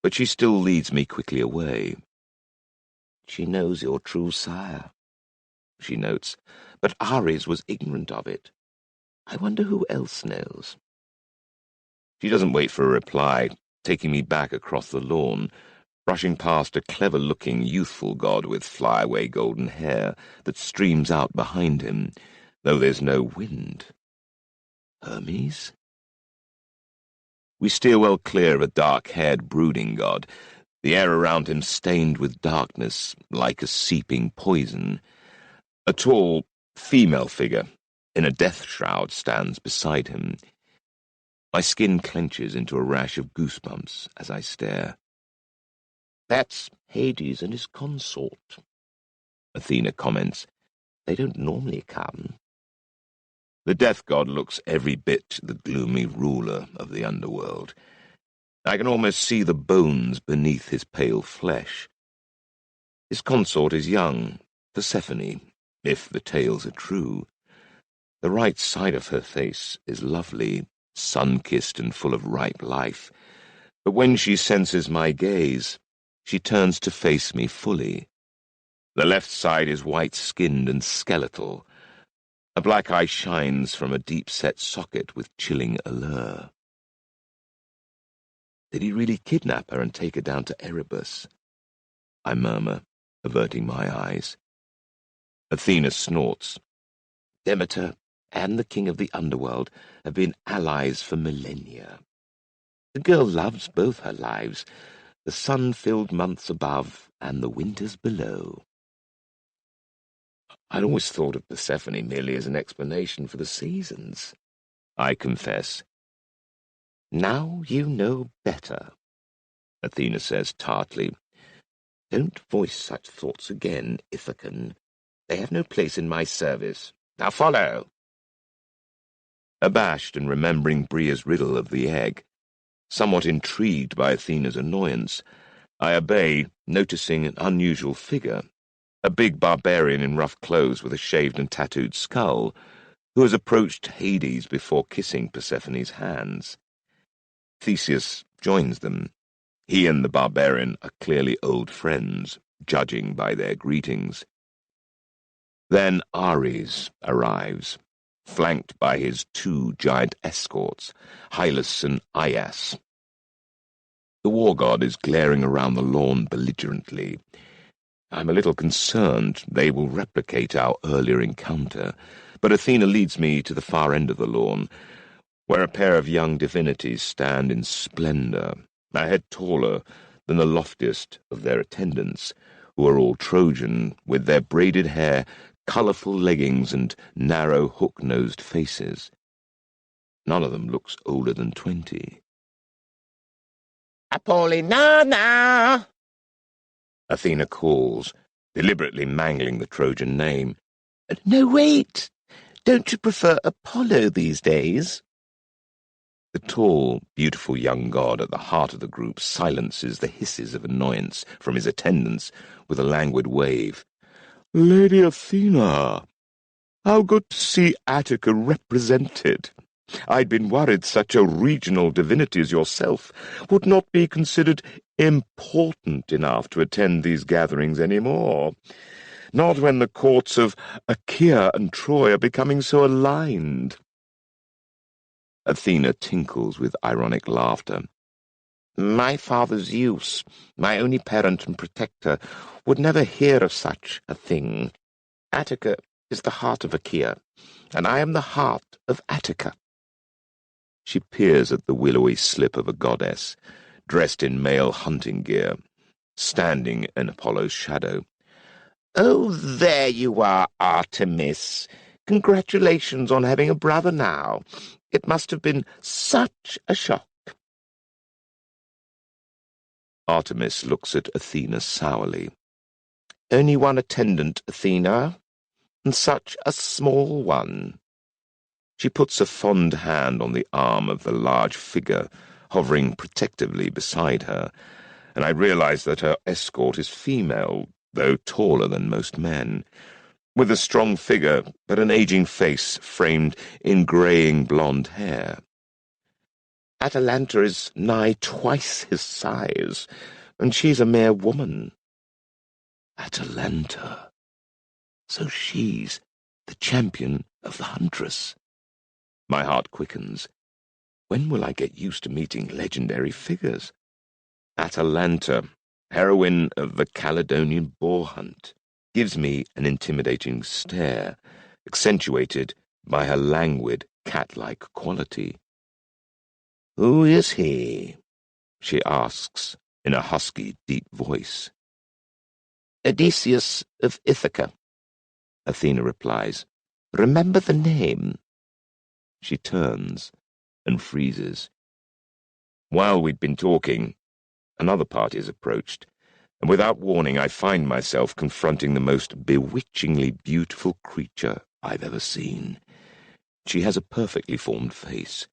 but she still leads me quickly away. She knows your true sire, she notes, but Ares was ignorant of it. I wonder who else knows. She doesn't wait for a reply, taking me back across the lawn, brushing past a clever-looking, youthful god with flyaway golden hair that streams out behind him, though there's no wind. Hermes? We steer well clear of a dark-haired brooding god, the air around him stained with darkness like a seeping poison. A tall, female figure in a death shroud stands beside him. My skin clenches into a rash of goosebumps as I stare. That's Hades and his consort, Athena comments. They don't normally come. The death god looks every bit the gloomy ruler of the underworld. I can almost see the bones beneath his pale flesh. His consort is young, Persephone, if the tales are true. The right side of her face is lovely, sun-kissed and full of ripe life, but when she senses my gaze, she turns to face me fully. The left side is white-skinned and skeletal. A black eye shines from a deep-set socket with chilling allure. Did he really kidnap her and take her down to Erebus? I murmur, averting my eyes. Athena snorts. Demeter and the king of the underworld have been allies for millennia. The girl loves both her lives, the sun-filled months above and the winters below. I'd always thought of Persephone merely as an explanation for the seasons, I confess. Now you know better, Athena says tartly. Don't voice such thoughts again, Ithacan. They have no place in my service. Now follow. Abashed and remembering Bria's riddle of the egg, somewhat intrigued by Athena's annoyance, I obey, noticing an unusual figure, a big barbarian in rough clothes with a shaved and tattooed skull, who has approached Hades before kissing Persephone's hands. Theseus joins them. He and the barbarian are clearly old friends, judging by their greetings. Then Ares arrives, flanked by his two giant escorts, Hylas and Aias. The war god is glaring around the lawn belligerently. I'm a little concerned they will replicate our earlier encounter, but Athena leads me to the far end of the lawn, where a pair of young divinities stand in splendor, a head taller than the loftiest of their attendants, who are all Trojan, with their braided hair, colorful leggings, and narrow, hook-nosed faces. None of them looks older than 20. Apollinana! Athena calls, deliberately mangling the Trojan name. No, wait! Don't you prefer Apollo these days? The tall, beautiful young god at the heart of the group silences the hisses of annoyance from his attendants with a languid wave. Lady Athena, how good to see Attica represented. I'd been worried such a regional divinity as yourself would not be considered important enough to attend these gatherings any more. Not when the courts of Achaea and Troy are becoming so aligned. Athena tinkles with ironic laughter. My father Zeus, my only parent and protector, would never hear of such a thing. Attica is the heart of Achaea, and I am the heart of Attica. She peers at the willowy slip of a goddess, dressed in male hunting gear, standing in Apollo's shadow. Oh, there you are, Artemis. Congratulations on having a brother now. It must have been such a shock. Artemis looks at Athena sourly. Only one attendant, Athena, and such a small one. She puts a fond hand on the arm of the large figure hovering protectively beside her, and I realize that her escort is female, though taller than most men, with a strong figure but an aging face framed in greying blonde hair. Atalanta is nigh twice his size, and she's a mere woman. Atalanta. So she's the champion of the huntress. My heart quickens. When will I get used to meeting legendary figures? Atalanta, heroine of the Caledonian boar hunt, gives me an intimidating stare, accentuated by her languid, cat-like quality. Who is he? She asks in a husky, deep voice. Odysseus of Ithaca, Athena replies. Remember the name. She turns and freezes. While we'd been talking, another party has approached, and without warning I find myself confronting the most bewitchingly beautiful creature I've ever seen. She has a perfectly formed face,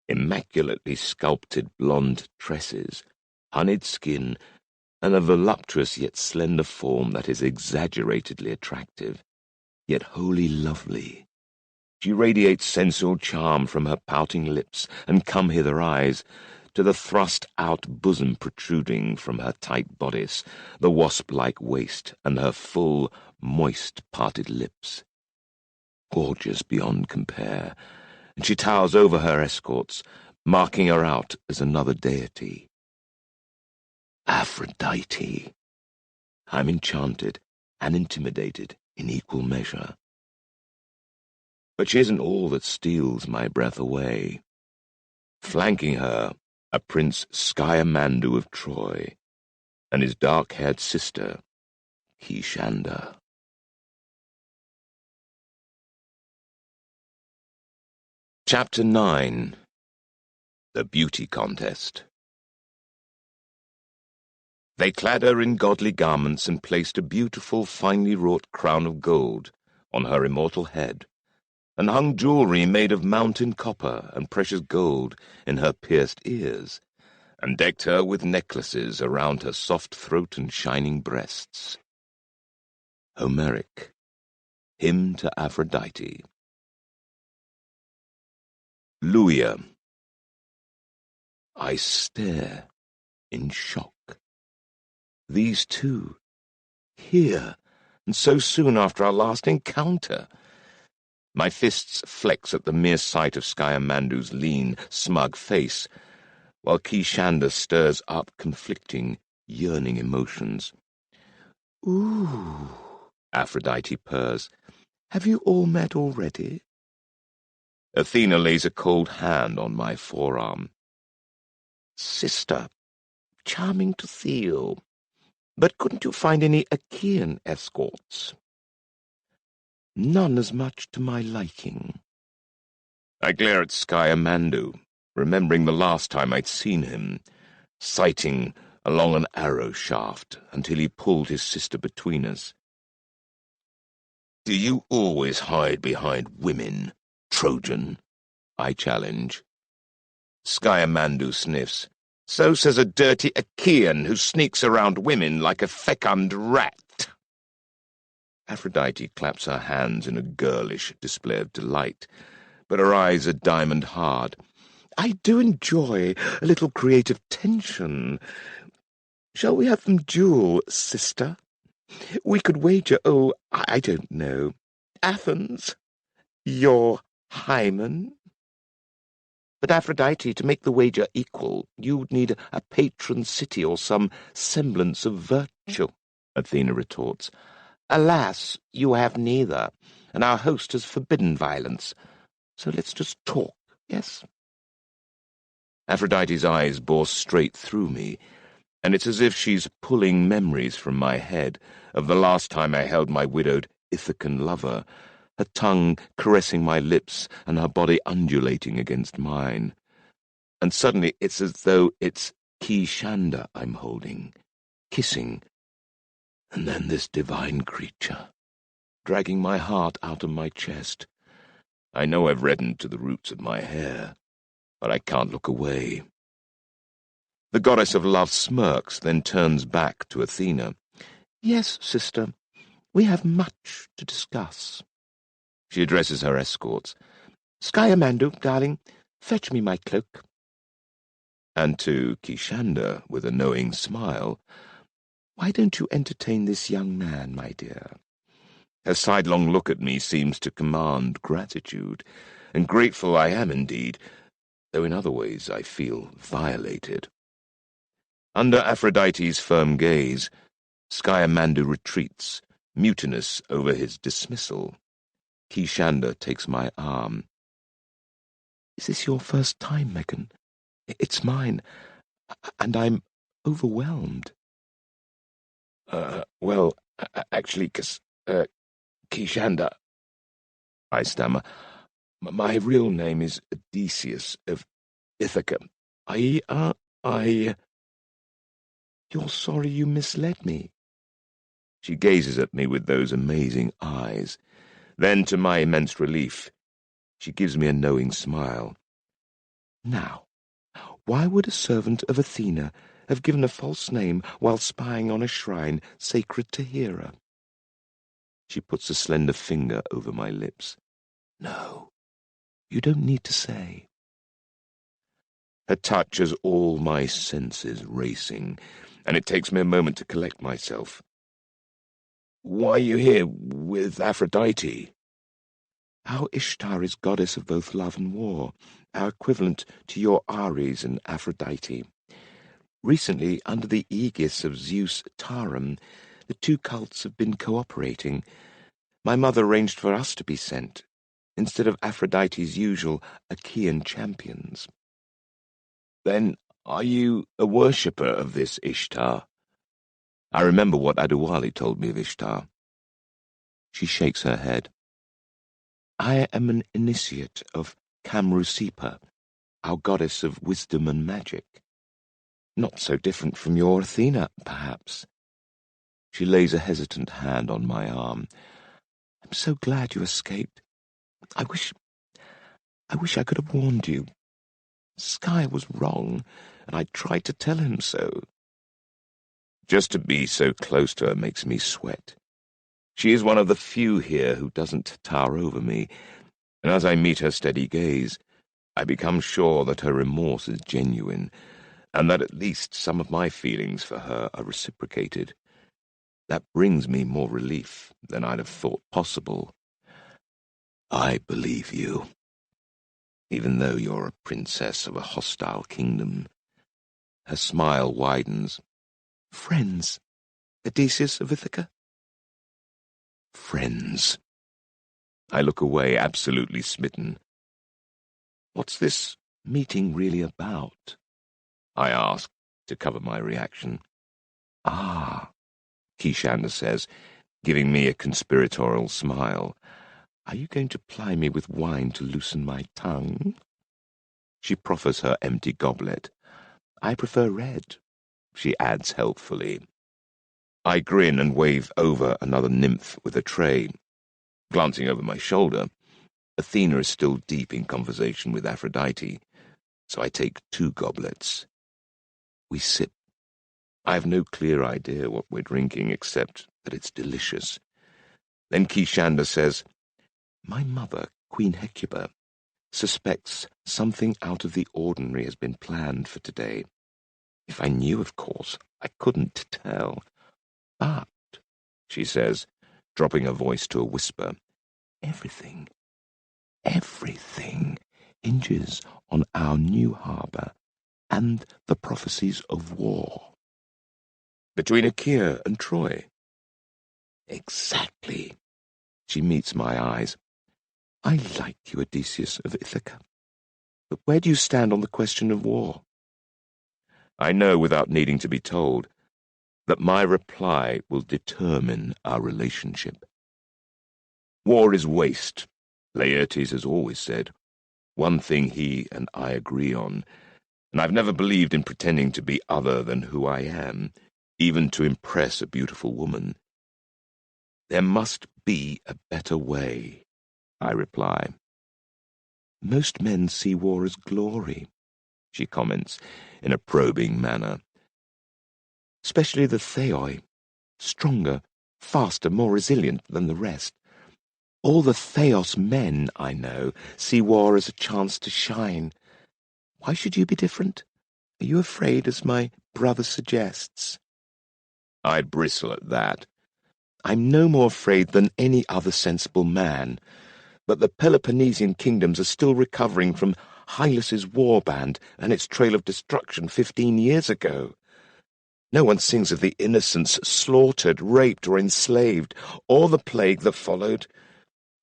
immaculately sculpted blonde tresses, honeyed skin, and a voluptuous yet slender form that is exaggeratedly attractive, yet wholly lovely. She radiates sensual charm from her pouting lips and come-hither eyes, to the thrust-out bosom protruding from her tight bodice, the wasp-like waist, and her full, moist, parted lips. Gorgeous beyond compare, and she towers over her escorts, marking her out as another deity. Aphrodite. I'm enchanted and intimidated in equal measure. But she isn't all that steals my breath away. Flanking her, are Prince Sciamandu of Troy, and his dark-haired sister, Kishanda. Chapter 9. The Beauty Contest. They clad her in godly garments and placed a beautiful, finely wrought crown of gold on her immortal head, and hung jewelry made of mountain copper and precious gold in her pierced ears, and decked her with necklaces around her soft throat and shining breasts. Homeric. Hymn to Aphrodite. Luia. I stare in shock. These two, here, and so soon after our last encounter. My fists flex at the mere sight of Sciamandu's lean, smug face, while Kishanda stirs up conflicting, yearning emotions. Ooh, Aphrodite purrs. Have you all met already? Athena lays a cold hand on my forearm. Sister, charming to see you. But couldn't you find any Achaean escorts? None as much to my liking. I glare at Sciamandu, remembering the last time I'd seen him, sighting along an arrow shaft until he pulled his sister between us. Do you always hide behind women, Trojan? I challenge. Sciamandu sniffs. So says a dirty Achaean who sneaks around women like a fecund rat. Aphrodite claps her hands in a girlish display of delight, but her eyes are diamond hard. I do enjoy a little creative tension. Shall we have them duel, sister? We could wager, I don't know, Athens, your hymen. But Aphrodite, to make the wager equal, you'd need a patron city or some semblance of virtue, Athena retorts. Alas, you have neither, and our host has forbidden violence. So let's just talk, yes? Aphrodite's eyes bore straight through me, and it's as if she's pulling memories from my head of the last time I held my widowed Ithacan lover, her tongue caressing my lips and her body undulating against mine. And suddenly it's as though it's Kishanda I'm holding, kissing, and then this divine creature, dragging my heart out of my chest. I know I've reddened to the roots of my hair, but I can't look away. The goddess of love smirks, then turns back to Athena. Yes, sister, we have much to discuss. She addresses her escorts. Skymandu, darling, fetch me my cloak. And to Kishanda, with a knowing smile, why don't you entertain this young man, my dear? Her sidelong look at me seems to command gratitude, and grateful I am indeed, though in other ways I feel violated. Under Aphrodite's firm gaze, Skymandu retreats, mutinous over his dismissal. Kishanda takes my arm. Is this your first time, Megan? It's mine, and I'm overwhelmed. Well, actually, Kishanda, I stammer. My real name is Odysseus of Ithaca. You're sorry you misled me. She gazes at me with those amazing eyes. Then, to my immense relief, she gives me a knowing smile. Now, why would a servant of Athena have given a false name while spying on a shrine sacred to Hera? She puts a slender finger over my lips. No, you don't need to say. Her touch has all my senses racing, and it takes me a moment to collect myself. Why are you here with Aphrodite? Our Ishtar is goddess of both love and war, our equivalent to your Ares and Aphrodite. Recently, under the aegis of Zeus Taram, the two cults have been cooperating. My mother arranged for us to be sent, instead of Aphrodite's usual Achaean champions. Then are you a worshipper of this Ishtar? I remember what Adewale told me of Ishtar. She shakes her head. I am an initiate of Kamrusipa, our goddess of wisdom and magic. Not so different from your Athena, perhaps. She lays a hesitant hand on my arm. I'm so glad you escaped. I wish I could have warned you. Sky was wrong, and I tried to tell him so. Just to be so close to her makes me sweat. She is one of the few here who doesn't tower over me, and as I meet her steady gaze, I become sure that her remorse is genuine, and that at least some of my feelings for her are reciprocated. That brings me more relief than I'd have thought possible. I believe you, even though you're a princess of a hostile kingdom. Her smile widens. Friends, Odysseus of Ithaca? Friends. I look away, absolutely smitten. What's this meeting really about? I ask, to cover my reaction. Ah, Kishanda says, giving me a conspiratorial smile. Are you going to ply me with wine to loosen my tongue? She proffers her empty goblet. I prefer red, she adds helpfully. I grin and wave over another nymph with a tray. Glancing over my shoulder, Athena is still deep in conversation with Aphrodite, so I take 2 goblets. We sip. I have no clear idea what we're drinking, except that it's delicious. Then Kishanda says, My mother, Queen Hecuba, suspects something out of the ordinary has been planned for today. If I knew, of course, I couldn't tell. But she says, dropping her voice to a whisper. Everything hinges on our new harbour and the prophecies of war. Between Achaea and Troy. Exactly. She meets my eyes. I like you, Odysseus of Ithaca. But where do you stand on the question of war? I know, without needing to be told, that my reply will determine our relationship. War is waste, Laertes has always said. One thing he and I agree on, and I've never believed in pretending to be other than who I am, even to impress a beautiful woman. There must be a better way, I reply. Most men see war as glory, she comments in a probing manner. Especially the Theoi, stronger, faster, more resilient than the rest. All the Theos men I know see war as a chance to shine. Why should you be different? Are you afraid, as my brother suggests? I bristle at that. I'm no more afraid than any other sensible man, but the Peloponnesian kingdoms are still recovering from Hylas's warband and its trail of destruction 15 years ago. No one sings of the innocents slaughtered, raped, or enslaved, or the plague that followed.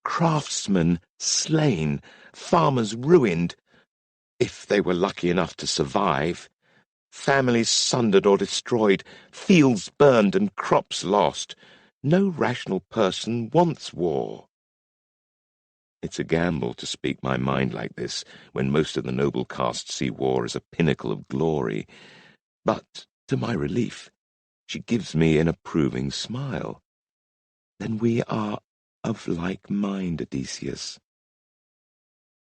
Craftsmen slain, farmers ruined, if they were lucky enough to survive, families sundered or destroyed, fields burned and crops lost. No rational person wants war. It's a gamble to speak my mind like this, when most of the noble caste see war as a pinnacle of glory. But, to my relief, she gives me an approving smile. Then we are of like mind, Odysseus.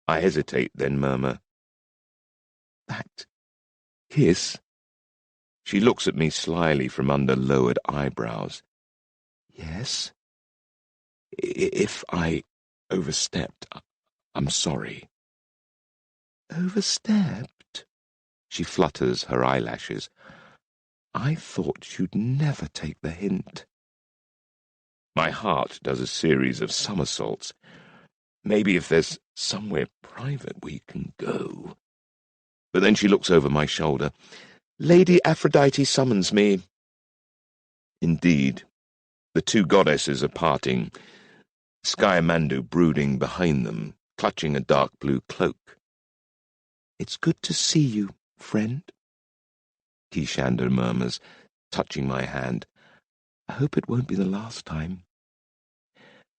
I hesitate, then murmur, that kiss? She looks at me slyly from under lowered eyebrows. Yes? If I overstepped, I'm sorry. Overstepped? She flutters her eyelashes. I thought you'd never take the hint. My heart does a series of somersaults. Maybe if there's somewhere private we can go. But then she looks over my shoulder. Lady Aphrodite summons me. Indeed, the two goddesses are parting, Scaemandu brooding behind them, clutching a dark blue cloak. It's good to see you, friend, Kishander murmurs, touching my hand. I hope it won't be the last time.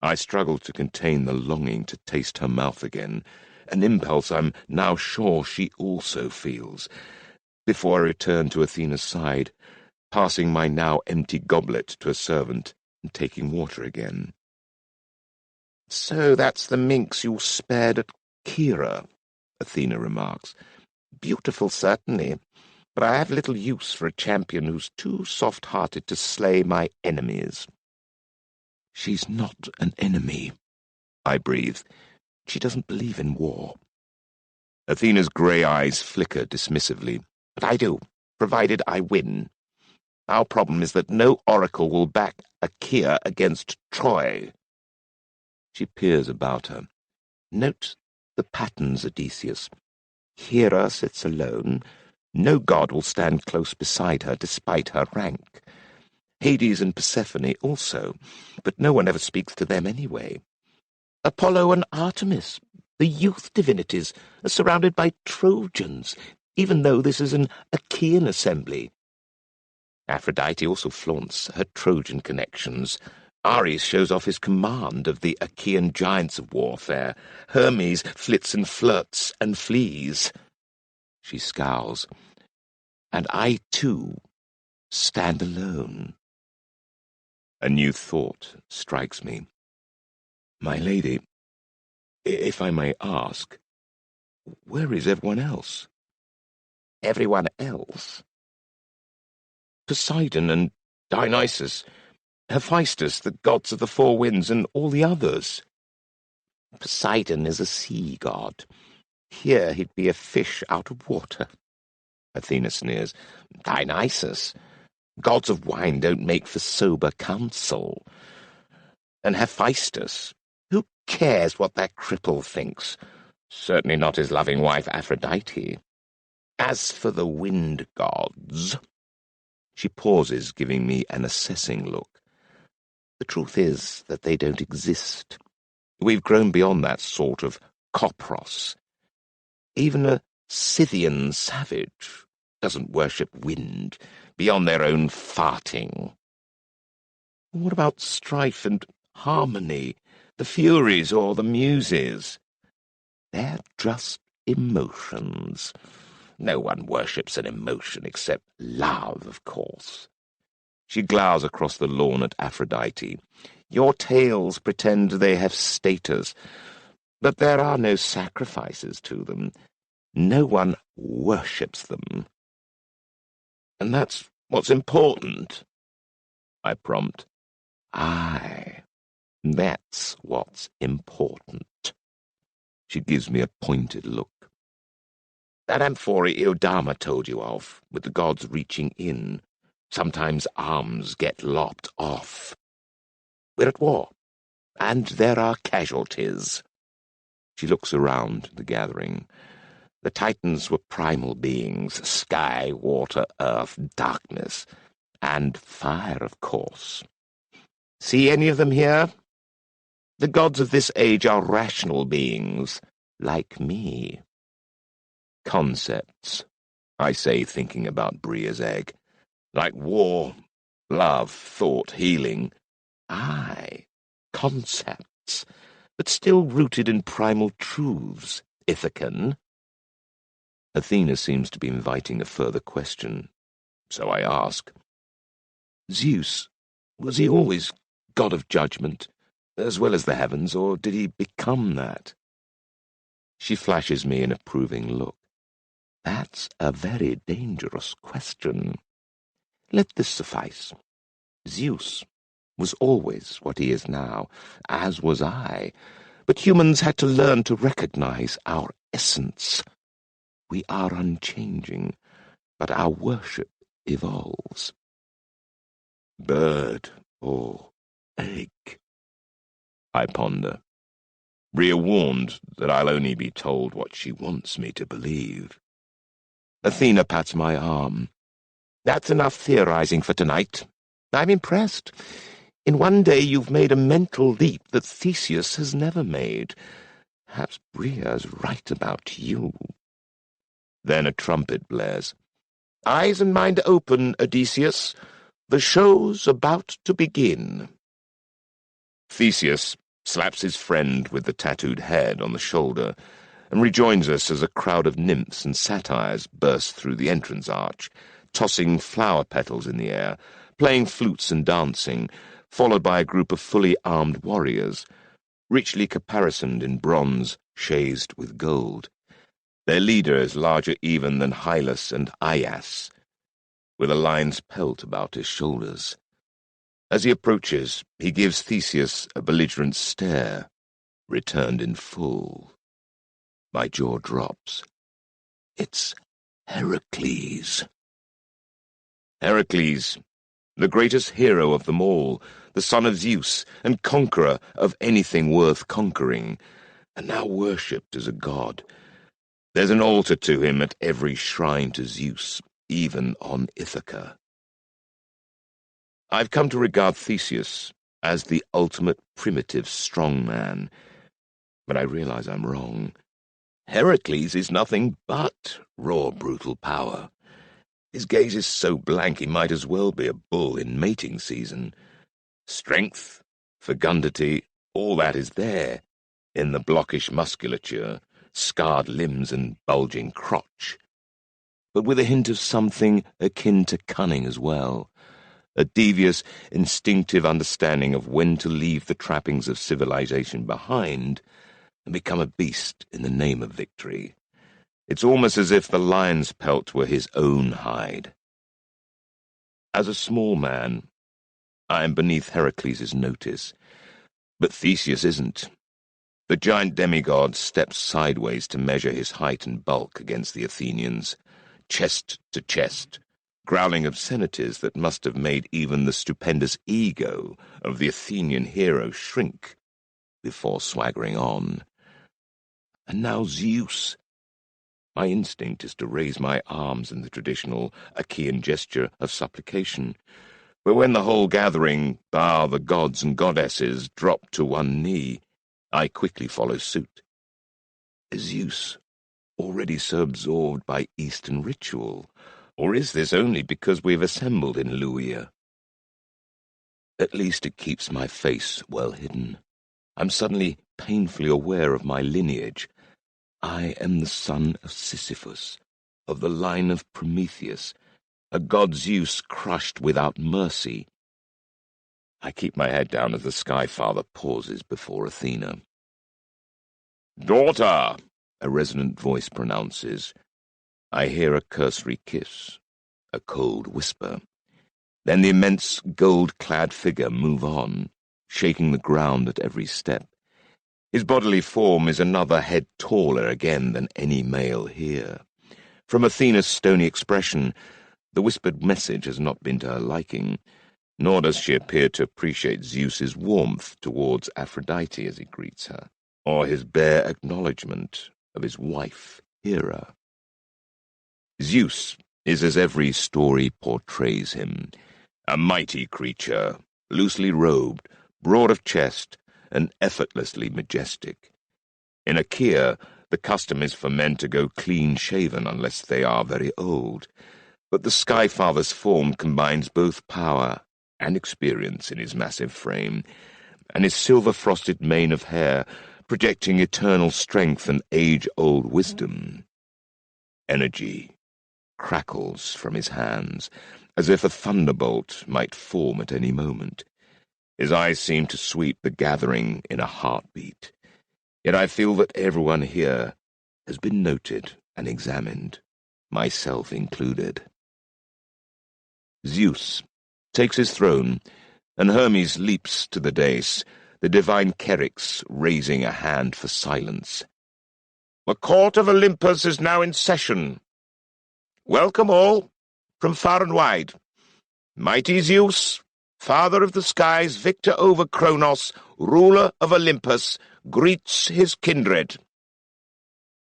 I struggle to contain the longing to taste her mouth again, an impulse I'm now sure she also feels, before I return to Athena's side, passing my now empty goblet to a servant and taking water again. So that's the minx you spared at Kira, Athena remarks. Beautiful, certainly, but I have little use for a champion who's too soft-hearted to slay my enemies. She's not an enemy, I breathe. She doesn't believe in war. Athena's grey eyes flicker dismissively. But I do, provided I win. Our problem is that no oracle will back Achaea against Troy. She peers about her. Note the patterns, Odysseus. Hera sits alone. No god will stand close beside her despite her rank. Hades and Persephone also, but no one ever speaks to them anyway. Apollo and Artemis, the youth divinities, are surrounded by Trojans, even though this is an Achaean assembly. Aphrodite also flaunts her Trojan connections. Ares shows off his command of the Achaean giants of warfare. Hermes flits and flirts and flees. She scowls. And I, too, stand alone. A new thought strikes me. My lady, if I may ask, where is everyone else? Everyone else? Poseidon and Dionysus, Hephaestus, the gods of the four winds, and all the others. Poseidon is a sea god. Here he'd be a fish out of water. Athena sneers. Dionysus, Gods of wine don't make for sober counsel. And Hephaestus, who cares what that cripple thinks? Certainly not his loving wife Aphrodite. As for the wind gods— She pauses, giving me an assessing look. The truth is that they don't exist. We've grown beyond that sort of kopros. Even a Scythian savage doesn't worship wind beyond their own farting. What about strife and harmony, the Furies or the Muses? They're just emotions. No one worships an emotion except love, of course. She glowers across the lawn at Aphrodite. Your tales pretend they have status, but there are no sacrifices to them. No one worships them. And that's what's important, I prompt. Aye, that's what's important. She gives me a pointed look. That amphora Eodama told you of, with the gods reaching in. Sometimes arms get lopped off. We're at war, and there are casualties. She looks around the gathering. The Titans were primal beings, sky, water, earth, darkness, and fire, of course. See any of them here? The gods of this age are rational beings, like me. Concepts, I say, thinking about Bria's egg. Like war, love, thought, healing. Aye, concepts, but still rooted in primal truths, Ithacan. Athena seems to be inviting a further question, so I ask. Zeus, was he always god of judgment, as well as the heavens, or did he become that? She flashes me an approving look. That's a very dangerous question. Let this suffice. Zeus was always what he is now, as was I, but humans had to learn to recognize our essence. We are unchanging, but our worship evolves. Bird or egg? I ponder. Rhea warned that I'll only be told what she wants me to believe. Athena pats my arm. That's enough theorizing for tonight. I'm impressed. In one day you've made a mental leap that Theseus has never made. Perhaps Rhea's right about you. Then a trumpet blares. Eyes and mind open, Odysseus. The show's about to begin. Theseus slaps his friend with the tattooed head on the shoulder and rejoins us as a crowd of nymphs and satyrs burst through the entrance arch, tossing flower petals in the air, playing flutes and dancing, followed by a group of fully armed warriors, richly caparisoned in bronze, chased with gold. Their leader is larger even than Hylas and Aias, with a lion's pelt about his shoulders. As he approaches, he gives Theseus a belligerent stare, returned in full. My jaw drops. It's Heracles. Heracles, the greatest hero of them all, the son of Zeus, and conqueror of anything worth conquering, and now worshipped as a god. There's an altar to him at every shrine to Zeus, even on Ithaca. I've come to regard Theseus as the ultimate primitive strongman, but I realize I'm wrong. Heracles is nothing but raw, brutal power. His gaze is so blank he might as well be a bull in mating season. Strength, fecundity, all that is there, in the blockish musculature, scarred limbs and bulging crotch, but with a hint of something akin to cunning as well, a devious, instinctive understanding of when to leave the trappings of civilization behind and become a beast in the name of victory. It's almost as if the lion's pelt were his own hide. As a small man, I am beneath Heracles' notice, but Theseus isn't. The giant demigod steps sideways to measure his height and bulk against the Athenians, chest to chest, growling obscenities that must have made even the stupendous ego of the Athenian hero shrink before swaggering on. And now Zeus. My instinct is to raise my arms in the traditional Achaean gesture of supplication, but when the whole gathering, bar the gods and goddesses, drop to one knee, I quickly follow suit. Is Zeus already so absorbed by Eastern ritual, or is this only because we've assembled in Luia? At least it keeps my face well hidden. I'm suddenly painfully aware of my lineage. I am the son of Sisyphus, of the line of Prometheus, a god Zeus crushed without mercy. I keep my head down as the Sky Father pauses before Athena. "Daughter," a resonant voice pronounces. I hear a cursory kiss, a cold whisper. Then the immense gold-clad figure move on, shaking the ground at every step. His bodily form is another head taller again than any male here. From Athena's stony expression, the whispered message has not been to her liking, nor does she appear to appreciate Zeus's warmth towards Aphrodite as he greets her, or his bare acknowledgement of his wife, Hera. Zeus is as every story portrays him, a mighty creature, loosely robed, broad of chest, and effortlessly majestic. In Achaea, the custom is for men to go clean-shaven unless they are very old, but the Sky Father's form combines both power and experience in his massive frame, and his silver-frosted mane of hair projecting eternal strength and age-old wisdom. Energy crackles from his hands, as if a thunderbolt might form at any moment. His eyes seem to sweep the gathering in a heartbeat. Yet I feel that everyone here has been noted and examined, myself included. Zeus takes his throne, and Hermes leaps to the dais, the divine Chryx raising a hand for silence. "The court of Olympus is now in session. Welcome all, from far and wide. Mighty Zeus, father of the skies, victor over Kronos, ruler of Olympus, greets his kindred."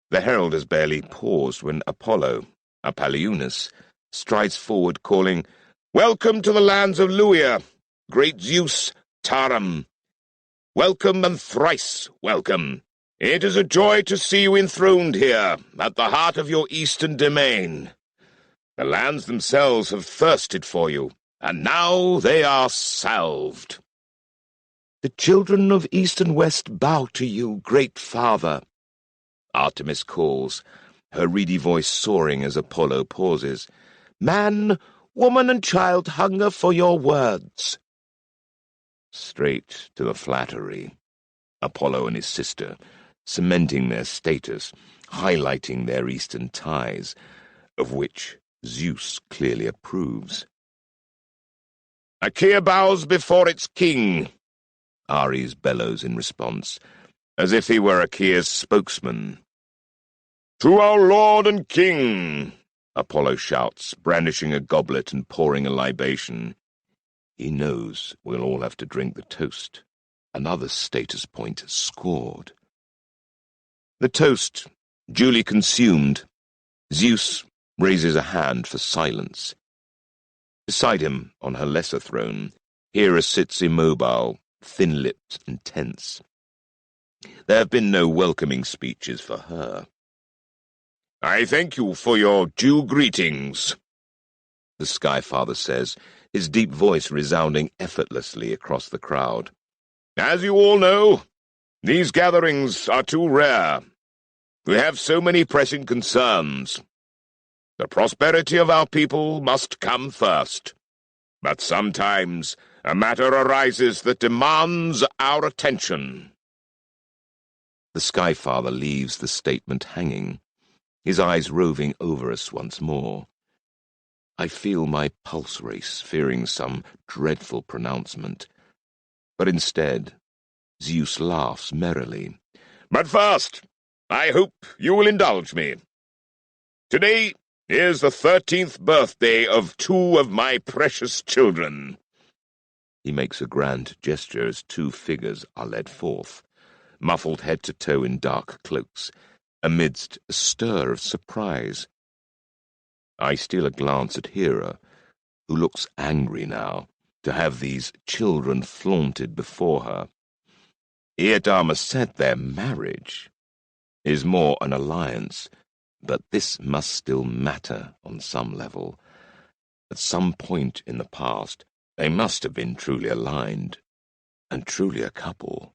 The herald has barely paused when Apollo, Apollonius, strides forward calling, "Welcome to the lands of Luia, great Zeus, Taram. Welcome and thrice welcome. It is a joy to see you enthroned here, at the heart of your eastern domain. The lands themselves have thirsted for you, and now they are salved. The children of East and West bow to you, great father," Artemis calls, her reedy voice soaring as Apollo pauses. "Man, woman, and child hunger for your words." Straight to the flattery. Apollo and his sister, cementing their status, highlighting their Eastern ties, of which Zeus clearly approves. "Achaea bows before its king," Ares bellows in response, as if he were Achaea's spokesman. "To our lord and king," Apollo shouts, brandishing a goblet and pouring a libation. He knows we'll all have to drink the toast. Another status point scored. The toast, duly consumed, Zeus raises a hand for silence. Beside him, on her lesser throne, Hera sits immobile, thin-lipped and tense. There have been no welcoming speeches for her. "I thank you for your due greetings," the Sky Father says, his deep voice resounding effortlessly across the crowd. "As you all know, these gatherings are too rare. We have so many pressing concerns. The prosperity of our people must come first. But sometimes a matter arises that demands our attention." The Sky Father leaves the statement hanging, his eyes roving over us once more. I feel my pulse race, fearing some dreadful pronouncement. But instead, Zeus laughs merrily. "But first, I hope you will indulge me. Today Here's the 13th birthday of 2 of my precious children." He makes a grand gesture as 2 figures are led forth, muffled head to toe in dark cloaks, amidst a stir of surprise. I steal a glance at Hera, who looks angry now to have these children flaunted before her. Iadama said their marriage is more an alliance, but this must still matter on some level. At some point in the past, they must have been truly aligned, and truly a couple.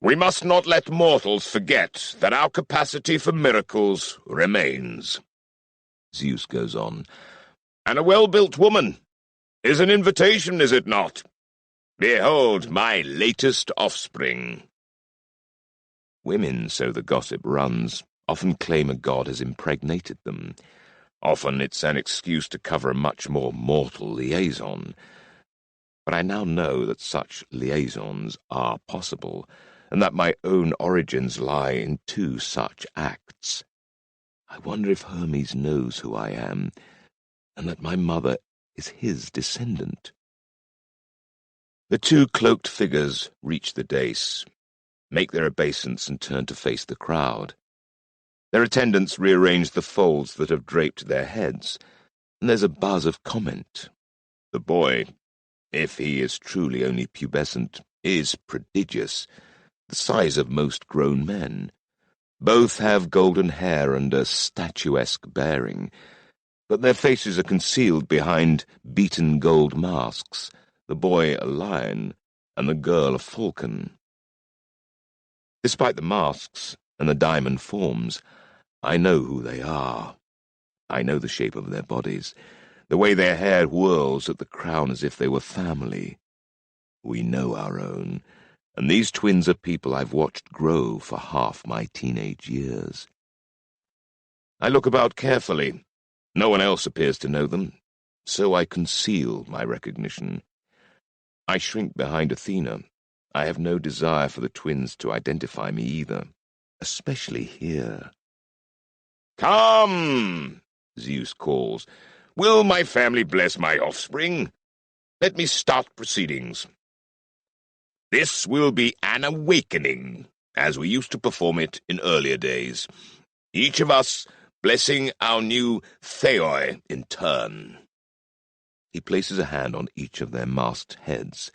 "We must not let mortals forget that our capacity for miracles remains," Zeus goes on. "And a well-built woman is an invitation, is it not? Behold my latest offspring." Women, so the gossip runs, often claim a god has impregnated them. Often it's an excuse to cover a much more mortal liaison. But I now know that such liaisons are possible, and that my own origins lie in 2 such acts. I wonder if Hermes knows who I am, and that my mother is his descendant. The 2 cloaked figures reach the dais, make their obeisance and turn to face the crowd. Their attendants rearrange the folds that have draped their heads, and there's a buzz of comment. The boy, if he is truly only pubescent, is prodigious, the size of most grown men. Both have golden hair and a statuesque bearing, but their faces are concealed behind beaten gold masks, the boy a lion and the girl a falcon. Despite the masks and the diamond forms, I know who they are. I know the shape of their bodies, the way their hair whirls at the crown as if they were family. We know our own, and these twins are people I've watched grow for half my teenage years. I look about carefully. No one else appears to know them, so I conceal my recognition. I shrink behind Athena. I have no desire for the twins to identify me either, especially here. "Come," Zeus calls. "Will my family bless my offspring? Let me start proceedings. This will be an awakening, as we used to perform it in earlier days, each of us blessing our new theoi in turn." He places a hand on each of their masked heads.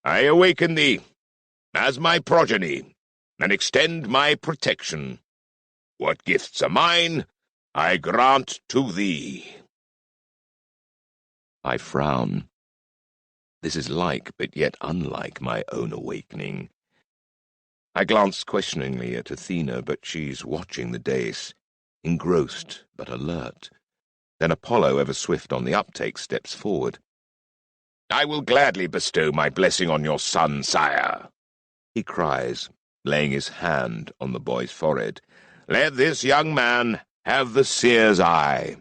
"I awaken thee as my progeny, and extend my protection. What gifts are mine, I grant to thee." I frown. This is like, but yet unlike, my own awakening. I glance questioningly at Athena, but she's watching the dais, engrossed but alert. Then Apollo, ever swift on the uptake, steps forward. "I will gladly bestow my blessing on your son, sire," he cries, laying his hand on the boy's forehead. "Let this young man have the seer's eye."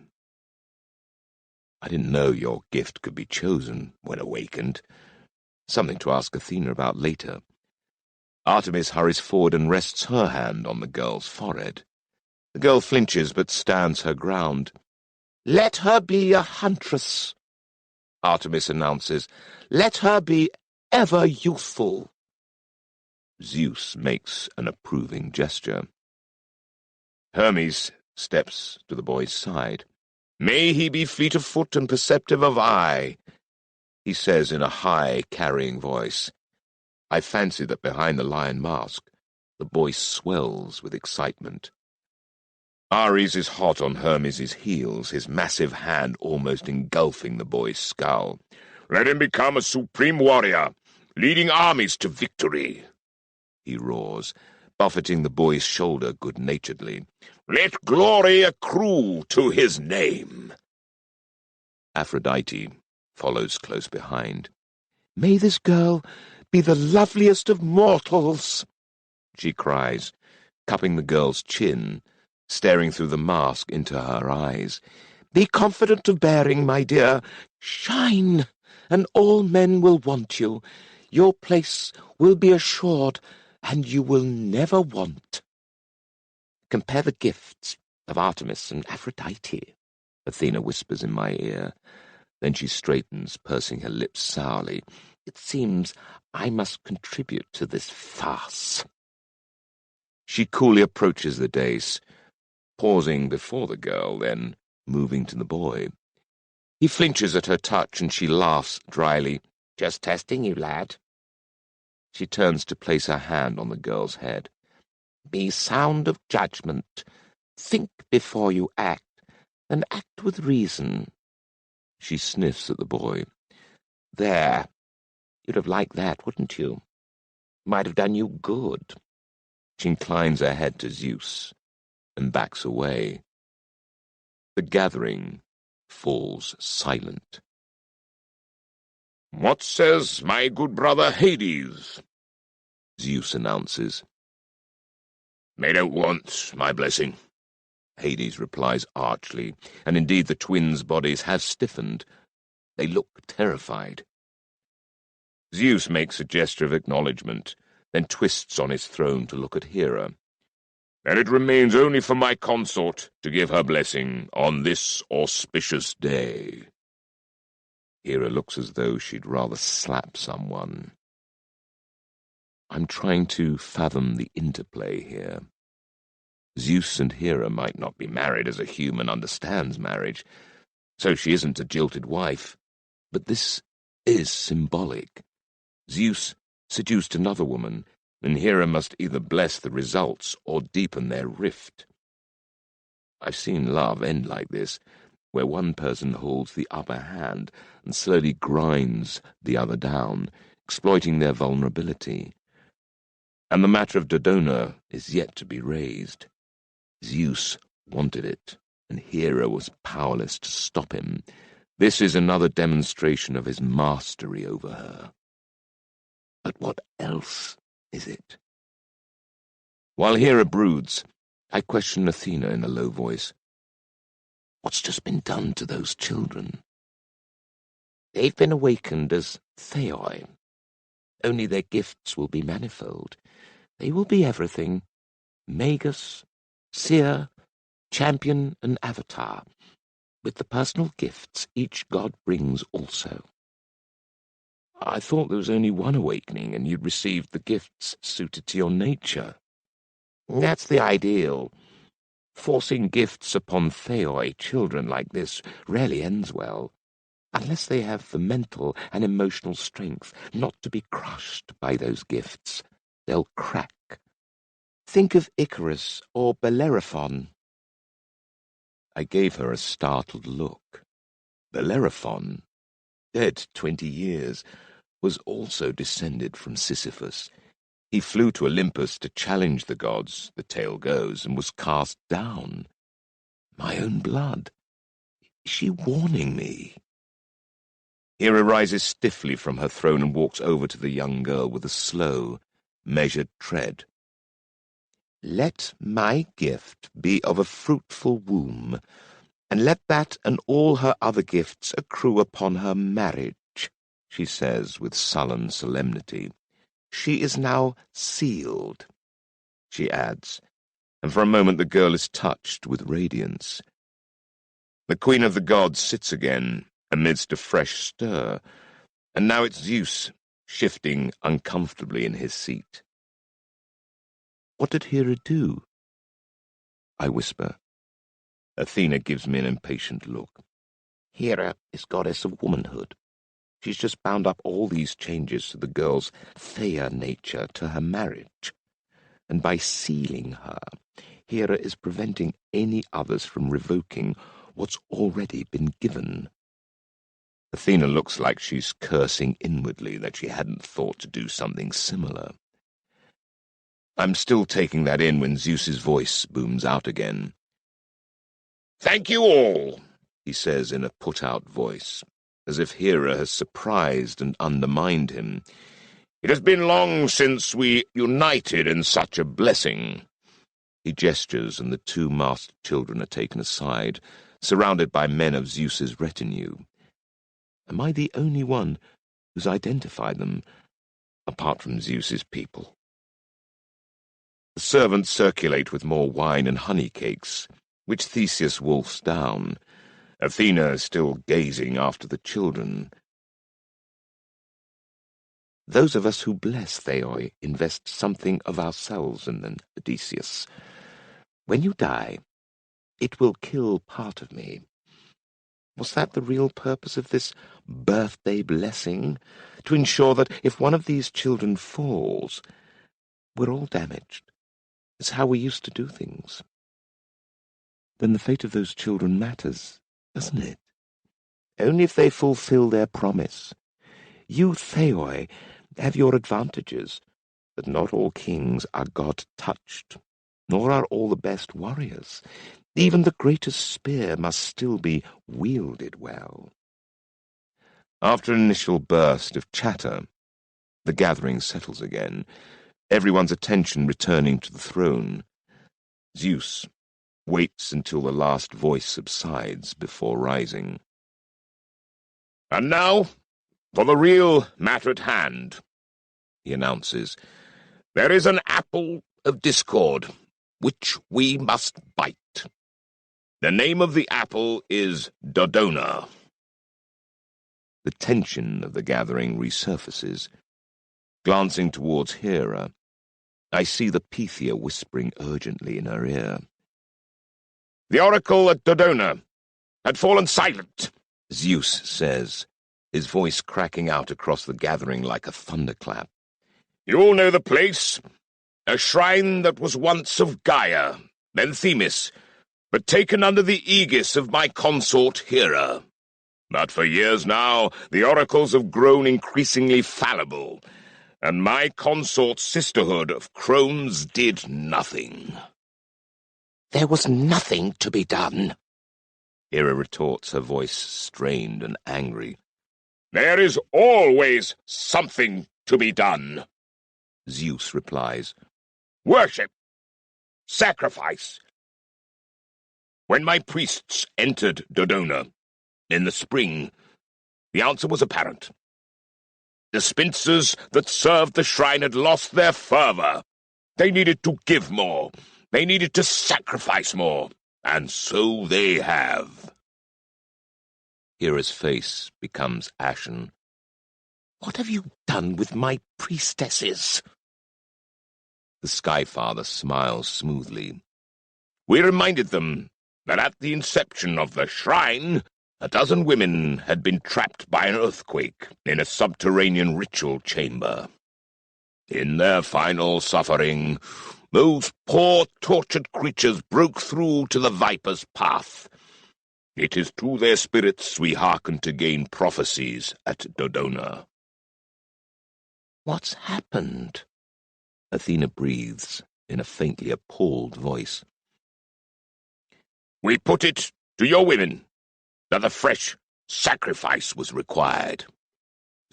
I didn't know your gift could be chosen when awakened. Something to ask Athena about later. Artemis hurries forward and rests her hand on the girl's forehead. The girl flinches but stands her ground. "Let her be a huntress," Artemis announces. "Let her be ever youthful." Zeus makes an approving gesture. Hermes steps to the boy's side. "May he be fleet of foot and perceptive of eye," he says in a high, carrying voice. I fancy that behind the lion mask, the boy swells with excitement. Ares is hot on Hermes' heels, his massive hand almost engulfing the boy's skull. "Let him become a supreme warrior, leading armies to victory," he roars, buffeting the boy's shoulder good-naturedly. "Let glory accrue to his name." Aphrodite follows close behind. "May this girl be the loveliest of mortals," she cries, cupping the girl's chin, staring through the mask into her eyes. "Be confident of bearing, my dear. Shine, and all men will want you. Your place will be assured, and you will never want. Compare the gifts of Artemis and Aphrodite, Athena whispers in my ear. Then she straightens, pursing her lips sourly. It seems I must contribute to this farce. She coolly approaches the dais, pausing before the girl, then moving to the boy. He flinches at her touch, and she laughs dryly. Just testing you, lad. She turns to place her hand on the girl's head. Be sound of judgment. Think before you act, and act with reason. She sniffs at the boy. There. You'd have liked that, wouldn't you? Might have done you good. She inclines her head to Zeus and backs away. The gathering falls silent. What says my good brother Hades? Zeus announces. They don't want my blessing. Hades replies archly, and indeed the twins' bodies have stiffened. They look terrified. Zeus makes a gesture of acknowledgement, then twists on his throne to look at Hera. And it remains only for my consort to give her blessing on this auspicious day. Hera looks as though she'd rather slap someone. I'm trying to fathom the interplay here. Zeus and Hera might not be married as a human understands marriage, so she isn't a jilted wife. But this is symbolic. Zeus seduced another woman, and Hera must either bless the results or deepen their rift. I've seen love end like this, where one person holds the upper hand and slowly grinds the other down, exploiting their vulnerability. And the matter of Dodona is yet to be raised. Zeus wanted it, and Hera was powerless to stop him. This is another demonstration of his mastery over her. But what else is it? While Hera broods, I question Athena in a low voice. What's just been done to those children? They've been awakened as Theoi. Only their gifts will be manifold. They will be everything. Magus, seer, champion, and avatar. With the personal gifts each god brings also. I thought there was only one awakening, and you'd received the gifts suited to your nature. That's the ideal. Forcing gifts upon Theoi children like this rarely ends well, unless they have the mental and emotional strength not to be crushed by those gifts. They'll crack. Think of Icarus or Bellerophon. I gave her a startled look. Bellerophon, dead 20 years, was also descended from Sisyphus. He flew to Olympus to challenge the gods, the tale goes, and was cast down. My own blood. Is she warning me? Hera rises stiffly from her throne and walks over to the young girl with a slow, measured tread. Let my gift be of a fruitful womb, and let that and all her other gifts accrue upon her marriage, she says with sullen solemnity. She is now sealed, she adds, and for a moment the girl is touched with radiance. The queen of the gods sits again amidst a fresh stir, and now it's Zeus shifting uncomfortably in his seat. What did Hera do? I whisper. Athena gives me an impatient look. Hera is goddess of womanhood. She's just bound up all these changes to the girl's Theia nature to her marriage. And by sealing her, Hera is preventing any others from revoking what's already been given. Athena looks like she's cursing inwardly that she hadn't thought to do something similar. I'm still taking that in when Zeus's voice booms out again. Thank you all, he says in a put-out voice, as if Hera has surprised and undermined him. It has been long since we united in such a blessing. He gestures, and the two masked children are taken aside, surrounded by men of Zeus's retinue. Am I the only one who's identified them, apart from Zeus's people? The servants circulate with more wine and honey cakes, which Theseus wolfs down. Athena is still gazing after the children. Those of us who bless Theoi invest something of ourselves in them, Odysseus. When you die, it will kill part of me. Was that the real purpose of this birthday blessing? To ensure that if one of these children falls, we're all damaged. It's how we used to do things. Then the fate of those children matters, doesn't it? Only if they fulfill their promise. You, Theoi, have your advantages, but not all kings are God-touched, nor are all the best warriors. Even the greatest spear must still be wielded well. After an initial burst of chatter, the gathering settles again, everyone's attention returning to the throne. Zeus waits until the last voice subsides before rising. And now, for the real matter at hand, he announces. There is an apple of discord, which we must bite. The name of the apple is Dodona. The tension of the gathering resurfaces. Glancing towards Hera, I see the Pythia whispering urgently in her ear. The oracle at Dodona had fallen silent, Zeus says, his voice cracking out across the gathering like a thunderclap. You all know the place. A shrine that was once of Gaia, then Themis, but taken under the aegis of my consort Hera. But for years now, the oracles have grown increasingly fallible, and my consort's sisterhood of crones did nothing. There was nothing to be done, Hera retorts, her voice strained and angry. There is always something to be done, Zeus replies. Worship. Sacrifice. When my priests entered Dodona in the spring, the answer was apparent. The spinsters that served the shrine had lost their fervor. They needed to give more. They needed to sacrifice more. And so they have. Hera's face becomes ashen. What have you done with my priestesses? The Skyfather smiles smoothly. We reminded them that at the inception of the shrine, a dozen women had been trapped by an earthquake in a subterranean ritual chamber. In their final suffering, those poor tortured creatures broke through to the Viper's path. It is to their spirits we hearken to gain prophecies at Dodona. What's happened? Athena breathes in a faintly appalled voice. We put it to your women that a fresh sacrifice was required,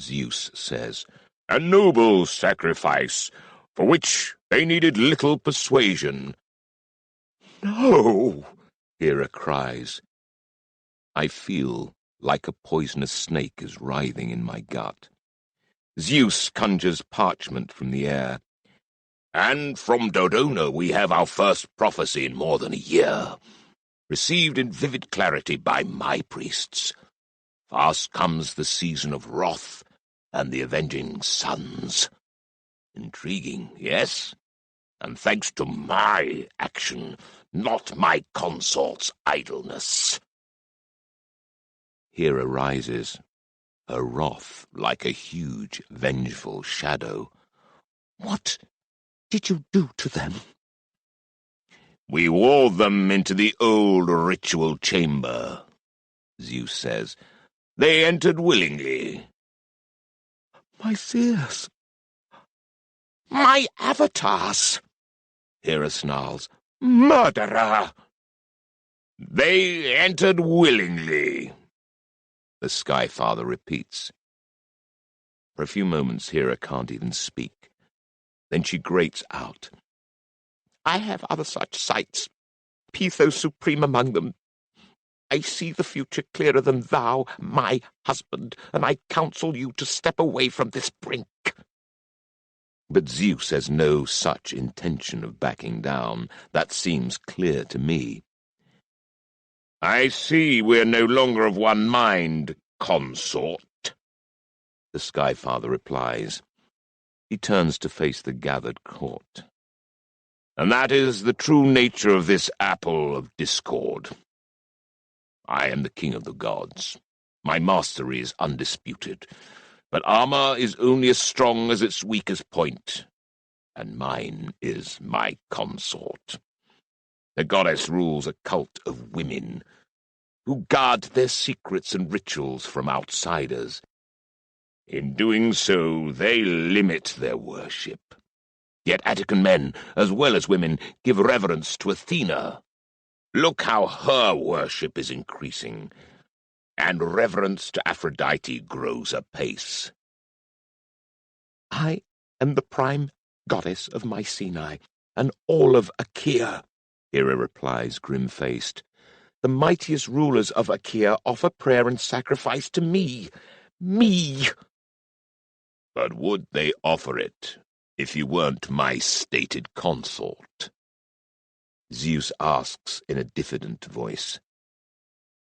Zeus says. A noble sacrifice, for which they needed little persuasion. No, Hera cries. I feel like a poisonous snake is writhing in my gut. Zeus conjures parchment from the air. And from Dodona we have our first prophecy in more than a year, received in vivid clarity by my priests. Fast comes the season of wrath and the avenging suns. Intriguing, yes? And thanks to my action, not my consort's idleness. Hera rises, her wrath like a huge, vengeful shadow. What did you do to them? We wore them into the old ritual chamber, Zeus says. They entered willingly. My seers. My avatars. Hera snarls. Murderer! They entered willingly, the Skyfather repeats. For a few moments Hera can't even speak. Then she grates out. I have other such sights, Pythos supreme among them. I see the future clearer than thou, my husband, and I counsel you to step away from this brink. But Zeus has no such intention of backing down. That seems clear to me. I see we're no longer of one mind, consort, the Sky Father replies. He turns to face the gathered court. And that is the true nature of this apple of discord. I am the king of the gods. My mastery is undisputed, but armor is only as strong as its weakest point, and mine is my consort. The goddess rules a cult of women, who guard their secrets and rituals from outsiders. In doing so, they limit their worship. Yet Attican men, as well as women, give reverence to Athena. Look how her worship is increasing, and reverence to Aphrodite grows apace. I am the prime goddess of Mycenae, and all of Achaea, Hera replies, grim-faced. The mightiest rulers of Achaea offer prayer and sacrifice to me. Me! But would they offer it if you weren't my stated consort? Zeus asks in a diffident voice.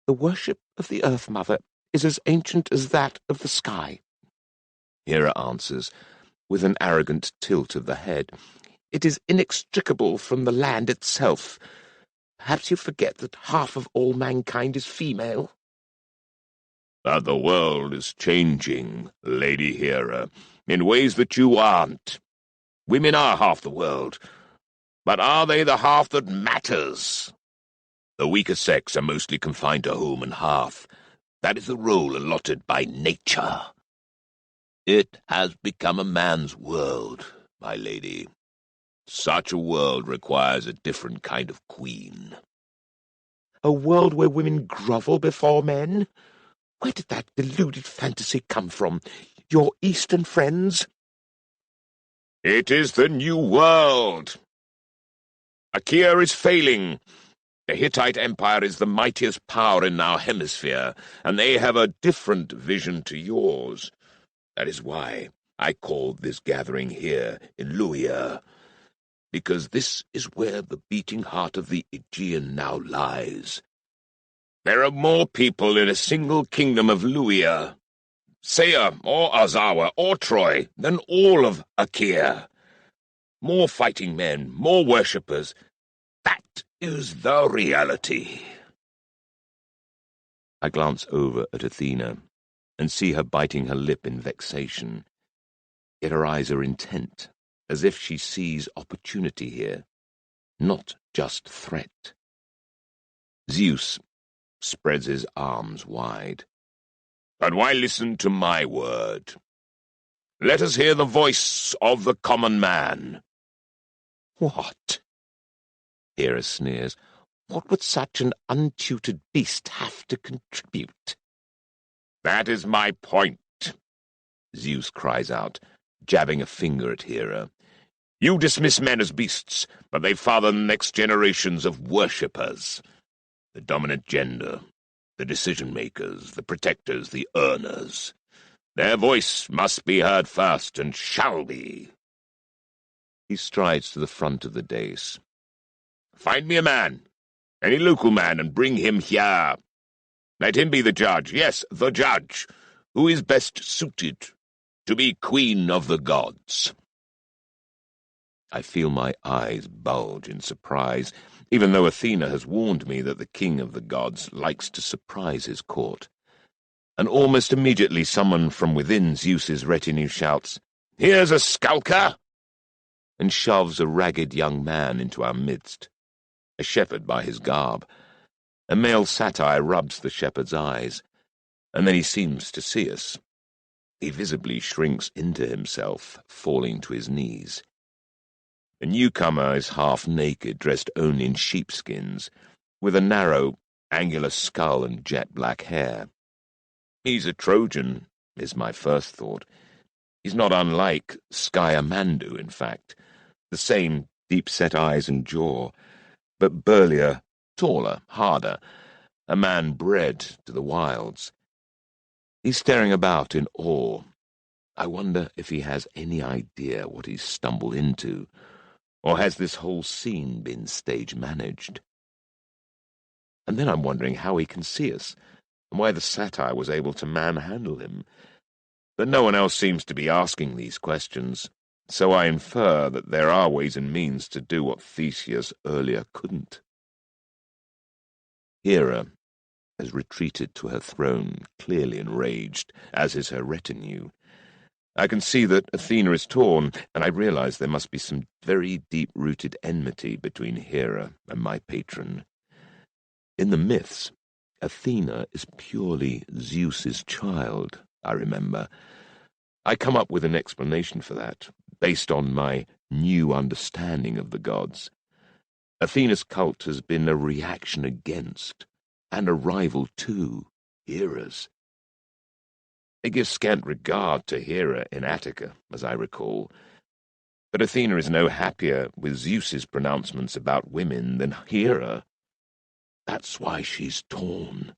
The worship of the Earth Mother is as ancient as that of the sky. Hera answers, with an arrogant tilt of the head. It is inextricable from the land itself. Perhaps you forget that half of all mankind is female. But the world is changing, Lady Hera, in ways that you aren't. Women are half the world, but are they the half that matters? The weaker sex are mostly confined to home and hearth. That is the role allotted by nature. It has become a man's world, my lady. Such a world requires a different kind of queen. A world where women grovel before men? Where did that deluded fantasy come from? Your Eastern friends? It is the new world. Achaea is failing. The Hittite Empire is the mightiest power in our hemisphere, and they have a different vision to yours. That is why I called this gathering here in Luia, because this is where the beating heart of the Aegean now lies. There are more people in a single kingdom of Luia, Saya or Azawa or Troy, than all of Achaea. More fighting men, more worshippers. That is the reality. I glance over at Athena and see her biting her lip in vexation. Yet her eyes are intent, as if she sees opportunity here, not just threat. Zeus spreads his arms wide. But why listen to my word? Let us hear the voice of the common man. What? Hera sneers. What would such an untutored beast have to contribute? That is my point, Zeus cries out, jabbing a finger at Hera. You dismiss men as beasts, but they father the next generations of worshippers. The dominant gender, the decision-makers, the protectors, the earners. Their voice must be heard first, and shall be. He strides to the front of the dais. Find me a man, any local man, and bring him here. Let him be the judge, yes, the judge, who is best suited to be queen of the gods. I feel my eyes bulge in surprise, even though Athena has warned me that the king of the gods likes to surprise his court. And almost immediately someone from within Zeus's retinue shouts, "Here's a skulker!" and shoves a ragged young man into our midst, a shepherd by his garb. A male satyr rubs the shepherd's eyes, and then he seems to see us. He visibly shrinks into himself, falling to his knees. The newcomer is half naked, dressed only in sheepskins, with a narrow, angular skull and jet-black hair. He's a Trojan, is my first thought. He's not unlike Scaemandu, in fact. The same deep-set eyes and jaw, but burlier, taller, harder, a man bred to the wilds. He's staring about in awe. I wonder if he has any idea what he's stumbled into, or has this whole scene been stage-managed? And then I'm wondering how he can see us, and why the satyr was able to manhandle him. But no one else seems to be asking these questions, so I infer that there are ways and means to do what Theseus earlier couldn't. Hera has retreated to her throne, clearly enraged, as is her retinue. I can see that Athena is torn, and I realize there must be some very deep-rooted enmity between Hera and my patron. In the myths, Athena is purely Zeus's child, I remember. I come up with an explanation for that, based on my new understanding of the gods. Athena's cult has been a reaction against, and a rival to, Hera's. They give scant regard to Hera in Attica, as I recall, but Athena is no happier with Zeus's pronouncements about women than Hera. That's why she's torn.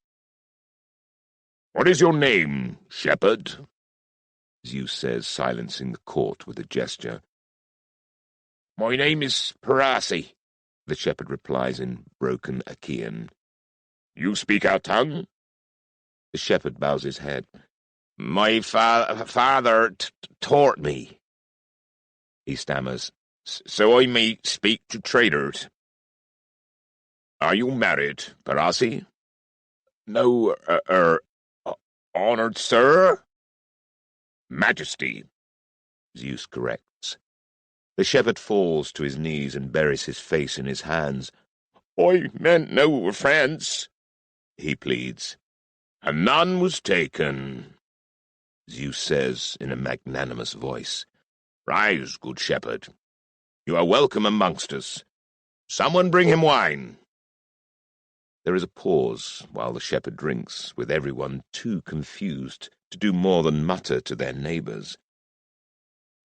"What is your name, shepherd?" Zeus says, silencing the court with a gesture. "My name is Parasi," the shepherd replies in broken Achaean. "You speak our tongue?" The shepherd bows his head. "My father taught me," he stammers, "so I may speak to traders." "Are you married, Parasi?" "No, honored sir." "Majesty," Zeus corrects. The shepherd falls to his knees and buries his face in his hands. "I meant no offence," he pleads. "And none was taken," Zeus says in a magnanimous voice. "Rise, good shepherd. You are welcome amongst us. Someone bring him wine." There is a pause while the shepherd drinks, with everyone too confused to do more than mutter to their neighbours.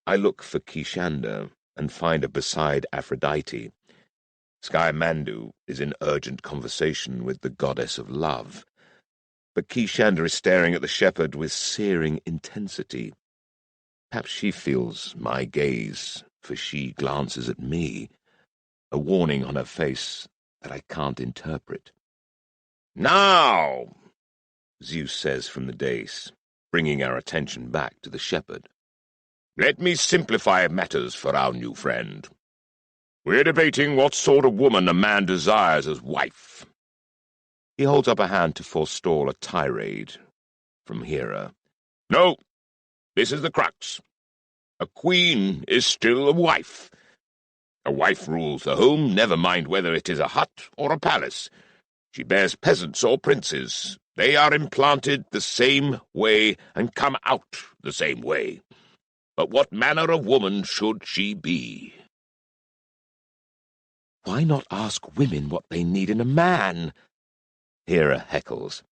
I look for Kishander and find her beside Aphrodite. Skymandu is in urgent conversation with the goddess of love, but Kishander is staring at the shepherd with searing intensity. Perhaps she feels my gaze, for she glances at me, a warning on her face that I can't interpret. "Now," Zeus says from the dais, bringing our attention back to the shepherd, "let me simplify matters for our new friend. We're debating what sort of woman a man desires as wife." He holds up a hand to forestall a tirade from Hera. "No, this is the crux. A queen is still a wife. A wife rules the home, never mind whether it is a hut or a palace. She bears peasants or princes. They are implanted the same way and come out the same way. But what manner of woman should she be?" "Why not ask women what they need in a man?" Hera heckles.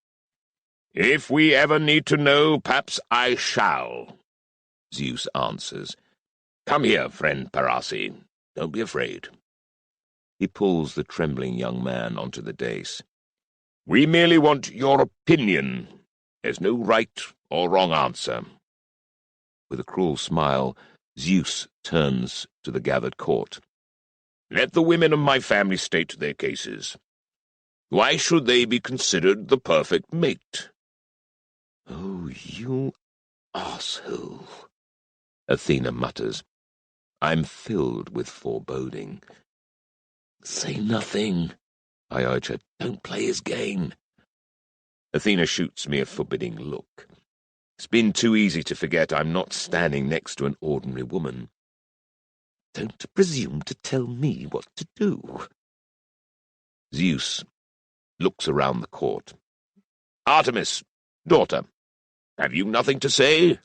"If we ever need to know, perhaps I shall," Zeus answers. "Come here, friend Parasi. Don't be afraid." He pulls the trembling young man onto the dais. "We merely want your opinion. There's no right or wrong answer." With a cruel smile, Zeus turns to the gathered court. "Let the women of my family state their cases. Why should they be considered the perfect mate?" "Oh, you asshole," Athena mutters. I'm filled with foreboding. "Say nothing," I urge her. "Don't play his game." Athena shoots me a forbidding look. It's been too easy to forget I'm not standing next to an ordinary woman. "Don't presume to tell me what to do." Zeus looks around the court. "Artemis, daughter, have you nothing to say?"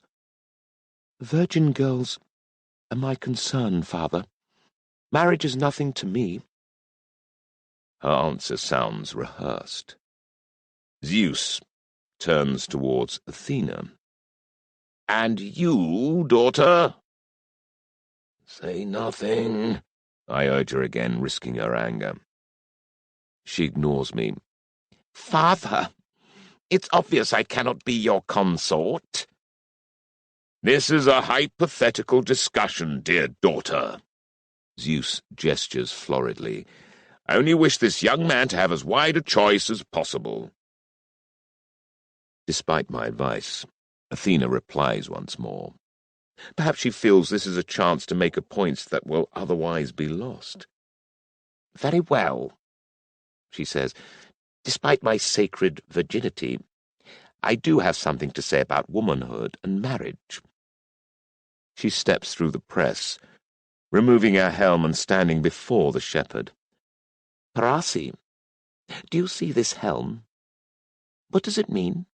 "Virgin girls are my concern, father. Marriage is nothing to me." Her answer sounds rehearsed. Zeus turns towards Athena. "And you, daughter?" "Say nothing," I urge her again, risking her anger. She ignores me. "Father, it's obvious I cannot be your consort." "This is a hypothetical discussion, dear daughter." Zeus gestures floridly. I only wish this young man to have as wide a choice as possible." Despite my advice, Athena replies once more. Perhaps she feels this is a chance to make a point that will otherwise be lost. "Very well," she says. "Despite my sacred virginity, I do have something to say about womanhood and marriage." She steps through the press, removing her helm and standing before the shepherd. "Parasi, do you see this helm? What does it mean?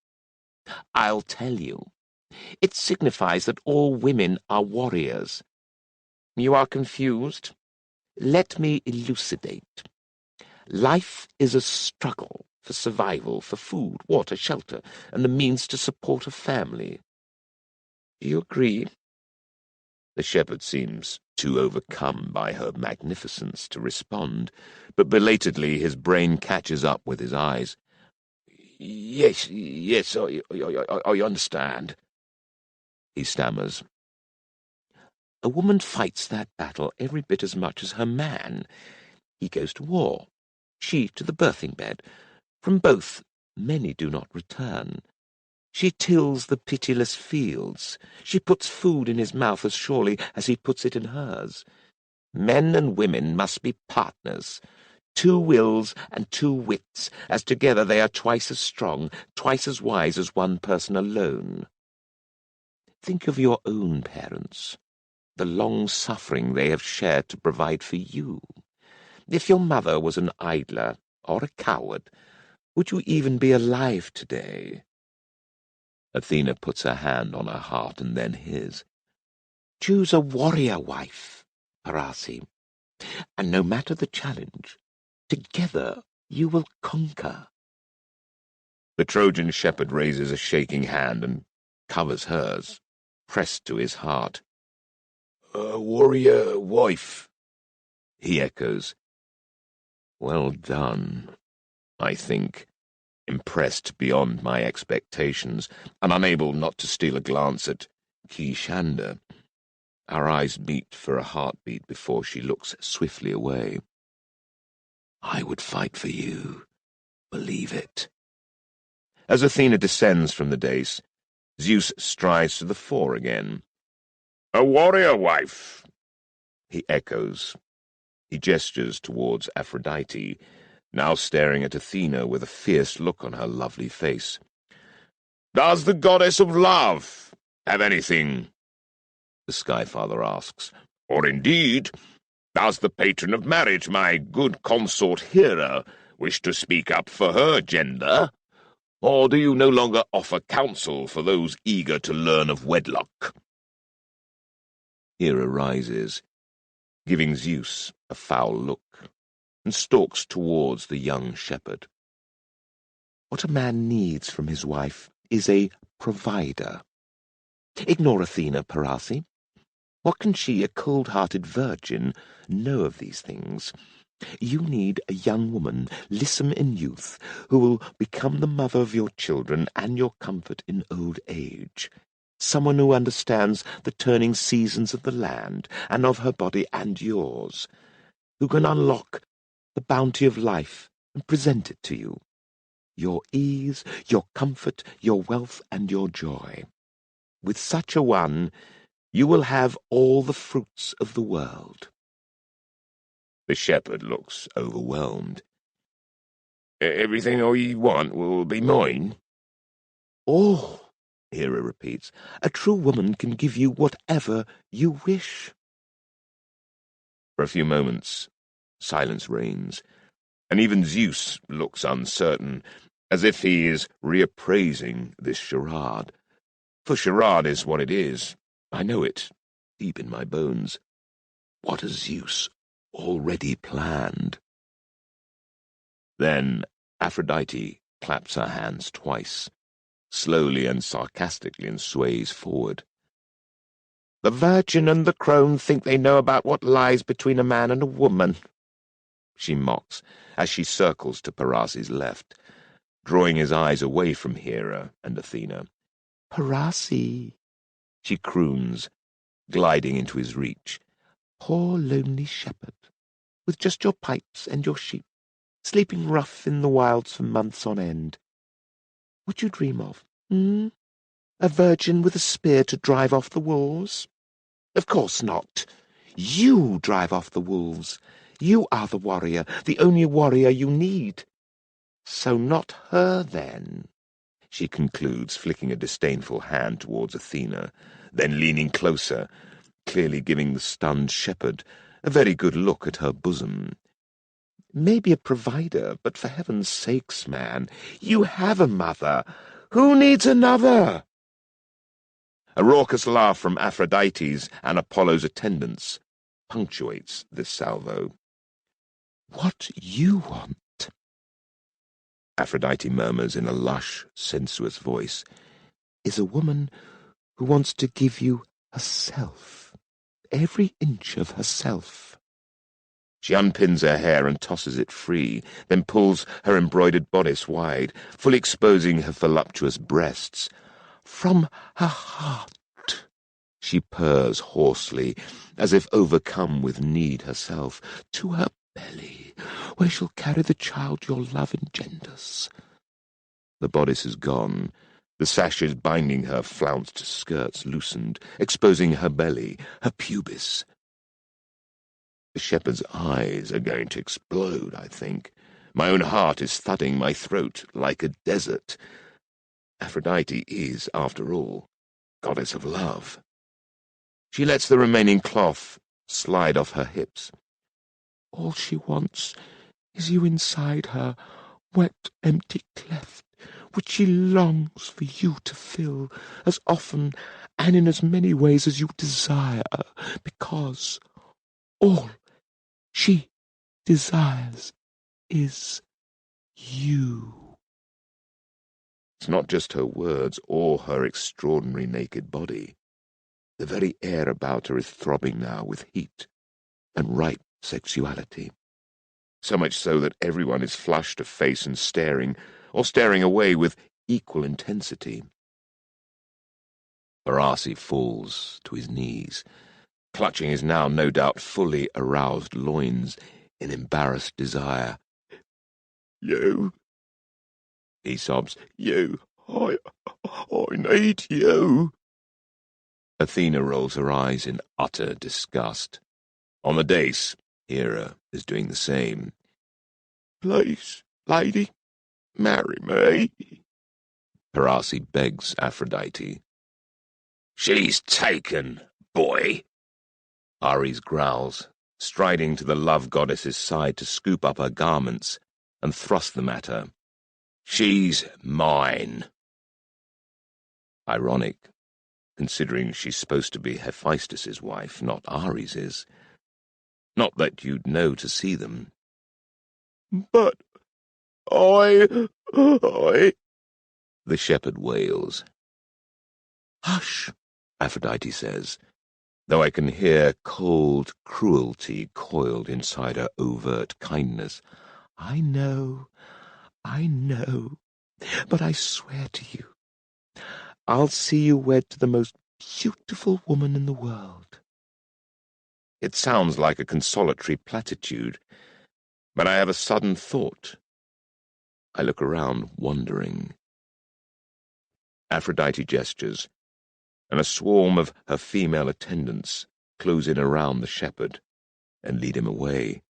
I'll tell you. It signifies that all women are warriors. You are confused? Let me elucidate. Life is a struggle for survival, for food, water, shelter, and the means to support a family. Do you agree?" The shepherd seems too overcome by her magnificence to respond, but belatedly his brain catches up with his eyes. Yes, I understand," he stammers. "A woman fights that battle every bit as much as her man. He goes to war, she to the birthing bed. From both, many do not return. She tills the pitiless fields. She puts food in his mouth as surely as he puts it in hers. Men and women must be partners, 2 wills and 2 wits, as together they are twice as strong, twice as wise as one person alone. Think of your own parents, the long suffering they have shared to provide for you. If your mother was an idler or a coward, would you even be alive today?" Athena puts her hand on her heart and then his. "Choose a warrior wife, Parasi, and no matter the challenge, together you will conquer." The Trojan shepherd raises a shaking hand and covers hers, pressed to his heart. "A warrior wife," he echoes. Well done, I think, impressed beyond my expectations, and unable not to steal a glance at Kishanda. Our eyes meet for a heartbeat before she looks swiftly away. "I would fight for you. Believe it." As Athena descends from the dais, Zeus strides to the fore again. "A warrior wife," he echoes. He gestures towards Aphrodite, now staring at Athena with a fierce look on her lovely face. "Does the goddess of love have anything?" the Skyfather asks. "Or indeed, does the patron of marriage, my good consort Hera, wish to speak up for her gender? Or do you no longer offer counsel for those eager to learn of wedlock?" Hera rises, giving Zeus a foul look, and stalks towards the young shepherd. What a man needs from his wife is a provider. Ignore Athena, Parasi. What can she, a cold-hearted virgin, know of these things? You need a young woman, lissom in youth, who will become the mother of your children and your comfort in old age. Someone who understands the turning seasons of the land and of her body and yours, who can unlock the bounty of life and present it to you. Your ease, your comfort, your wealth, and your joy. With such a one, you will have all the fruits of the world." The shepherd looks overwhelmed. "Everything I want will be mine?" "All," Hera repeats. "A true woman can give you whatever you wish." For a few moments, silence reigns, and even Zeus looks uncertain, as if he is reappraising this charade. For charade is what it is. I know it, deep in my bones. What has Zeus already planned? Then Aphrodite claps her hands twice, slowly and sarcastically, and sways forward. "The virgin and the crone think they know about what lies between a man and a woman," she mocks, as she circles to Parasi's left, drawing his eyes away from Hera and Athena. "Parasi," she croons, gliding into his reach. "Poor lonely shepherd, with just your pipes and your sheep, sleeping rough in the wilds for months on end. What you dream of? A virgin with a spear to drive off the wolves? Of course not. You drive off the wolves. You are the warrior, the only warrior you need. So not her, then, she concludes, flicking a disdainful hand towards Athena, then leaning closer, clearly giving the stunned shepherd a very good look at her bosom. Maybe a provider, but for heaven's sakes, man, you have a mother. Who needs another? A raucous laugh from Aphrodite's and Apollo's attendants punctuates this salvo. What you want, Aphrodite murmurs in a lush, sensuous voice, is a woman who wants to give you herself, every inch of herself. She unpins her hair and tosses it free, then pulls her embroidered bodice wide, fully exposing her voluptuous breasts. From her heart, she purrs hoarsely, as if overcome with need herself, to her belly, where she'll carry the child your love engenders. The bodice is gone, the sashes binding her flounced skirts loosened, exposing her belly, her pubis. The shepherd's eyes are going to explode, I think. My own heart is thudding my throat like a desert. Aphrodite is, after all, goddess of love. She lets the remaining cloth slide off her hips. All she wants is you inside her wet, empty cleft, which she longs for you to fill as often and in as many ways as you desire, because all she desires is you. It's not just her words or her extraordinary naked body. The very air about her is throbbing now with heat and ripe sexuality. So much so that everyone is flushed of face and staring, or staring away with equal intensity. Parasi falls to his knees, clutching his now no doubt fully aroused loins in embarrassed desire. You, he sobs, you, I need you. Athena rolls her eyes in utter disgust. On the dais, Hera is doing the same. Please, lady, marry me, Parasi begs Aphrodite. She's taken, boy, Ares growls, striding to the love goddess's side to scoop up her garments and thrust them at her. She's mine. Ironic, considering she's supposed to be Hephaestus's wife, not Ares's. Not that you'd know to see them. But I... the shepherd wails. Hush, Aphrodite says, though I can hear cold cruelty coiled inside her overt kindness. I know, but I swear to you, I'll see you wed to the most beautiful woman in the world. It sounds like a consolatory platitude, but I have a sudden thought. I look around, wondering. Aphrodite gestures, and a swarm of her female attendants close in around the shepherd and lead him away.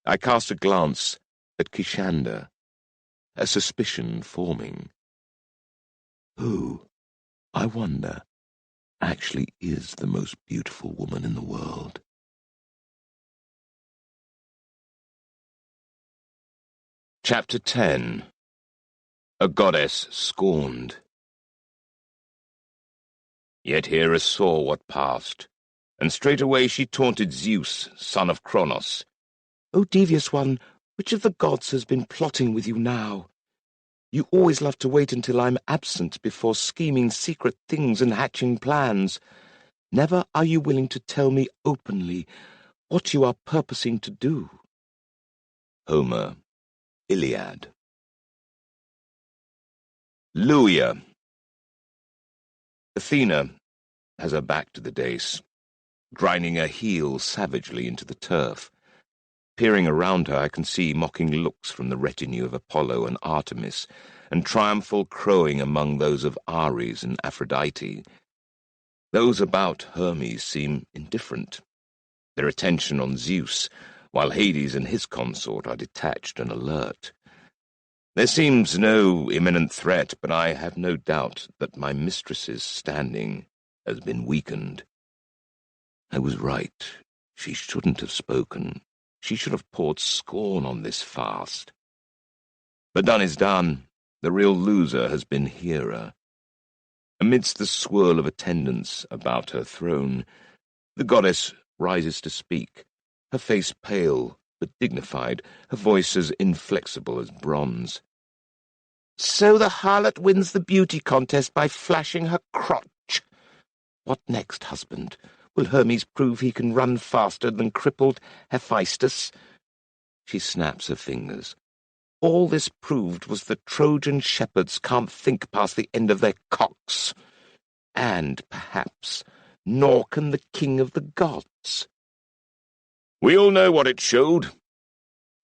I cast a glance at Kishanda, a suspicion forming. Who, I wonder, actually is the most beautiful woman in the world? Chapter 10. A Goddess Scorned. Yet Hera saw what passed, and straightway she taunted Zeus, son of Kronos. O devious one, which of the gods has been plotting with you now? You always love to wait until I'm absent before scheming secret things and hatching plans. Never are you willing to tell me openly what you are purposing to do. Homer, Iliad. Luia. Athena has her back to the dais, grinding her heels savagely into the turf. Peering around her, I can see mocking looks from the retinue of Apollo and Artemis, and triumphal crowing among those of Ares and Aphrodite. Those about Hermes seem indifferent, their attention on Zeus, while Hades and his consort are detached and alert. There seems no imminent threat, but I have no doubt that my mistress's standing has been weakened. I was right. She shouldn't have spoken. She should have poured scorn on this fast. But done is done. The real loser has been Hera. Amidst the swirl of attendants about her throne, the goddess rises to speak, her face pale but dignified, her voice as inflexible as bronze. So the harlot wins the beauty contest by flashing her crotch. What next, husband? Will Hermes prove he can run faster than crippled Hephaestus? She snaps her fingers. All this proved was that Trojan shepherds can't think past the end of their cocks. And, perhaps, nor can the king of the gods. We all know what it showed,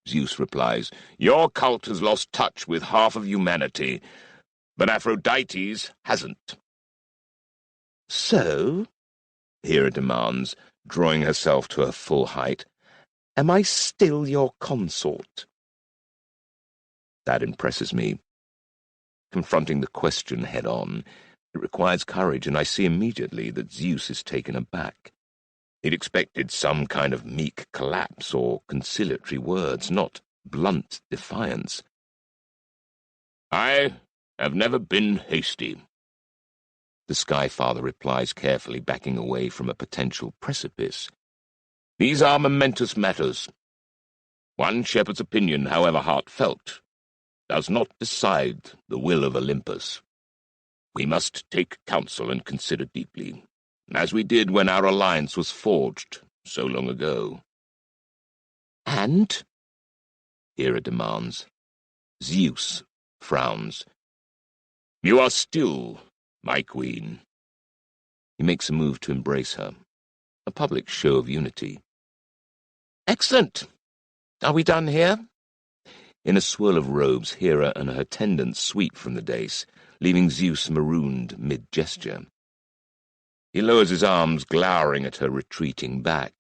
Zeus replies. Your cult has lost touch with half of humanity, but Aphrodite's hasn't. So, Hera demands, drawing herself to her full height, am I still your consort? That impresses me. Confronting the question head-on, it requires courage, and I see immediately that Zeus is taken aback. He'd expected some kind of meek collapse or conciliatory words, not blunt defiance. I have never been hasty, the Sky Father replies carefully, backing away from a potential precipice. These are momentous matters. One shepherd's opinion, however heartfelt, does not decide the will of Olympus. We must take counsel and consider deeply, as we did when our alliance was forged so long ago. And? Hera demands. Zeus frowns. You are still my queen. He makes a move to embrace her, a public show of unity. Excellent. Are we done here? In a swirl of robes, Hera and her attendants sweep from the dais, leaving Zeus marooned mid-gesture. He lowers his arms, glowering at her retreating back.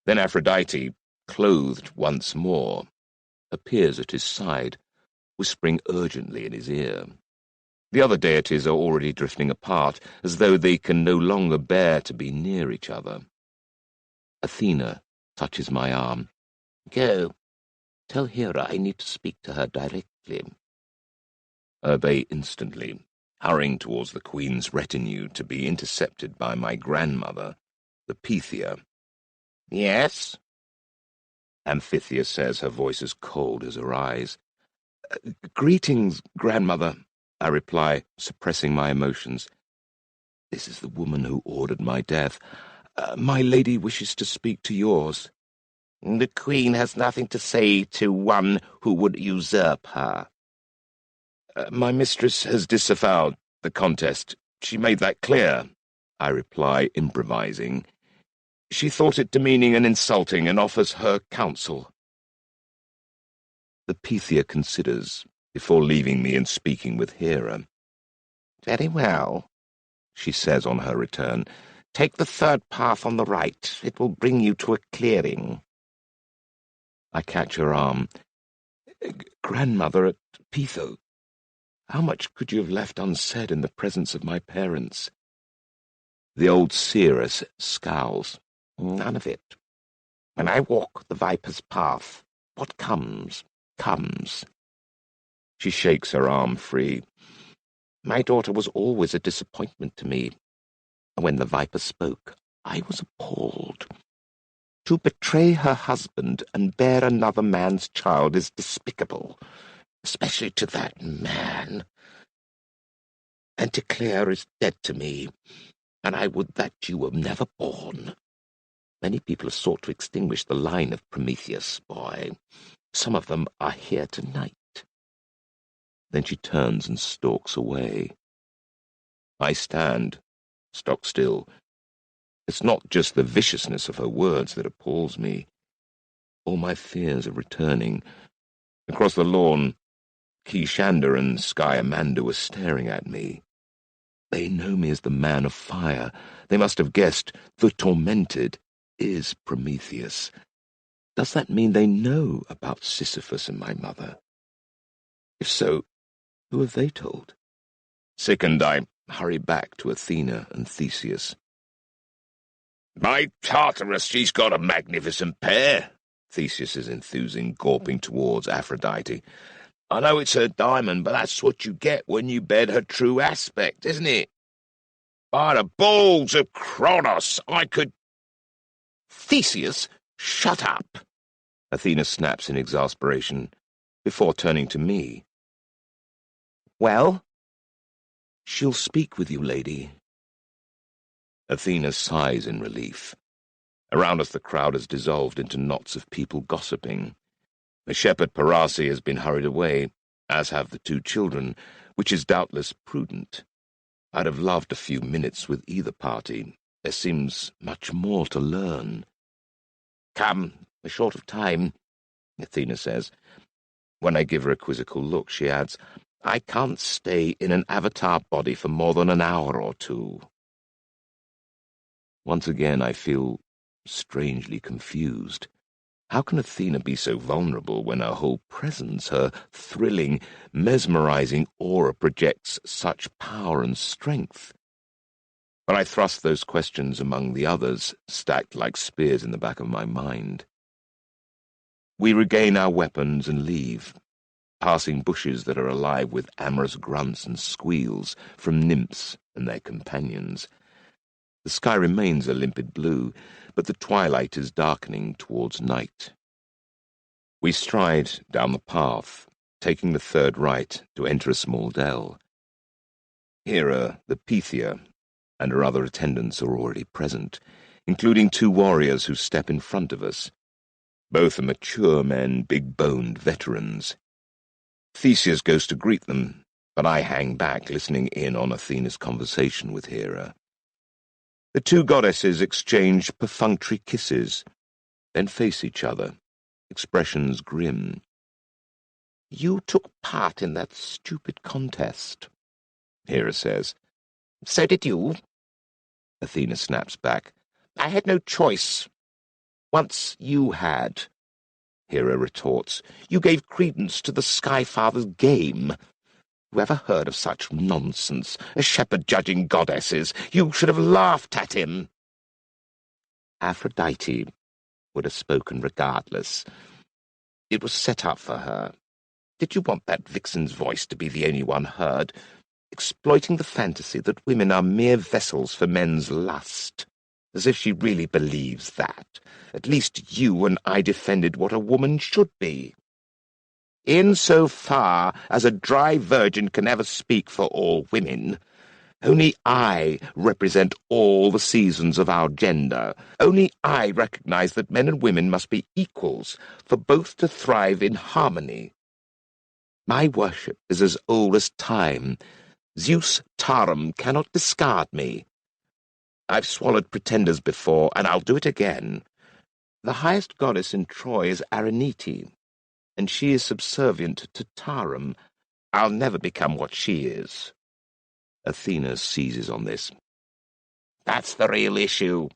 Then Aphrodite, clothed once more, appears at his side, whispering urgently in his ear. The other deities are already drifting apart, as though they can no longer bear to be near each other. Athena touches my arm. Go. Tell Hera I need to speak to her directly. I obey instantly, hurrying towards the queen's retinue to be intercepted by my grandmother, the Pythia. Yes? Amphithea says, her voice as cold as her eyes. Greetings, grandmother, I reply, suppressing my emotions. This is the woman who ordered my death. My lady wishes to speak to yours. The queen has nothing to say to one who would usurp her. My mistress has disavowed the contest. She made that clear, I reply, improvising. She thought it demeaning and insulting and offers her counsel. The Pythia considers, before leaving me and speaking with Hera. Very well, she says on her return. Take the third path on the right. It will bring you to a clearing. I catch her arm. Grandmother at Pytho, how much could you have left unsaid in the presence of my parents? The old seeress scowls. None of it. When I walk the viper's path, what comes, comes. She shakes her arm free. My daughter was always a disappointment to me. When the viper spoke, I was appalled. To betray her husband and bear another man's child is despicable, especially to that man. Anticlea is dead to me, and I would that you were never born. Many people have sought to extinguish the line of Prometheus, boy. Some of them are here tonight. Then she turns and stalks away. I stand, stock still. It's not just the viciousness of her words that appalls me. All my fears are returning. Across the lawn, Kishanda and Sky Amanda were staring at me. They know me as the man of fire. They must have guessed the tormented is Prometheus. Does that mean they know about Sisyphus and my mother? If so, who have they told? Sickened, I hurry back to Athena and Theseus. By Tartarus, she's got a magnificent pair, Theseus is enthusing, gawping towards Aphrodite. I know it's her diamond, but that's what you get when you bed her true aspect, isn't it? By the balls of Kronos, I could— Theseus, shut up! Athena snaps in exasperation, before turning to me. Well? She'll speak with you, lady. Athena sighs in relief. Around us the crowd has dissolved into knots of people gossiping. The shepherd Parasi has been hurried away, as have the two children, which is doubtless prudent. I'd have loved a few minutes with either party. There seems much more to learn. Come, we're short of time, Athena says. When I give her a quizzical look, she adds, I can't stay in an avatar body for more than an hour or two. Once again I feel strangely confused. How can Athena be so vulnerable when her whole presence, her thrilling, mesmerizing aura projects such power and strength? But I thrust those questions among the others, stacked like spears in the back of my mind. We regain our weapons and leave, passing bushes that are alive with amorous grunts and squeals from nymphs and their companions. The sky remains a limpid blue, but the twilight is darkening towards night. We stride down the path, taking the third right to enter a small dell. Hera, the Pythia, and her other attendants are already present, including two warriors who step in front of us. Both are mature men, big-boned veterans. Theseus goes to greet them, but I hang back, listening in on Athena's conversation with Hera. The two goddesses exchange perfunctory kisses, then face each other, expressions grim. You took part in that stupid contest, Hera says. So did you, Athena snaps back. I had no choice. Once you had, Hera retorts. You gave credence to the Sky-Father's game. Whoever heard of such nonsense, a shepherd judging goddesses? You should have laughed at him. Aphrodite would have spoken regardless. It was set up for her. Did you want that vixen's voice to be the only one heard, exploiting the fantasy that women are mere vessels for men's lust? As if she really believes that. At least you and I defended what a woman should be. In so far as a dry virgin can never speak for all women, only I represent all the seasons of our gender. Only I recognize that men and women must be equals, for both to thrive in harmony. My worship is as old as time. Zeus Tarum cannot discard me. I've swallowed pretenders before, and I'll do it again. The highest goddess in Troy is Aranete, and she is subservient to Tarum. I'll never become what she is. Athena seizes on this. That's the real issue.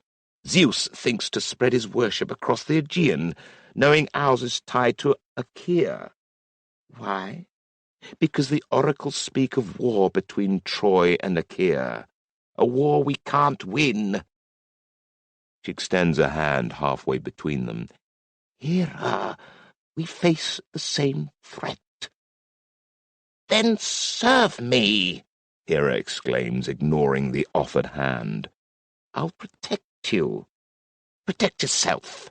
Zeus thinks to spread his worship across the Aegean, knowing ours is tied to Achaea. Why? Because the oracles speak of war between Troy and Achaea, a war we can't win. She extends a hand halfway between them. Hera, we face the same threat. Then serve me, Hera exclaims, ignoring the offered hand. I'll protect you. Protect yourself,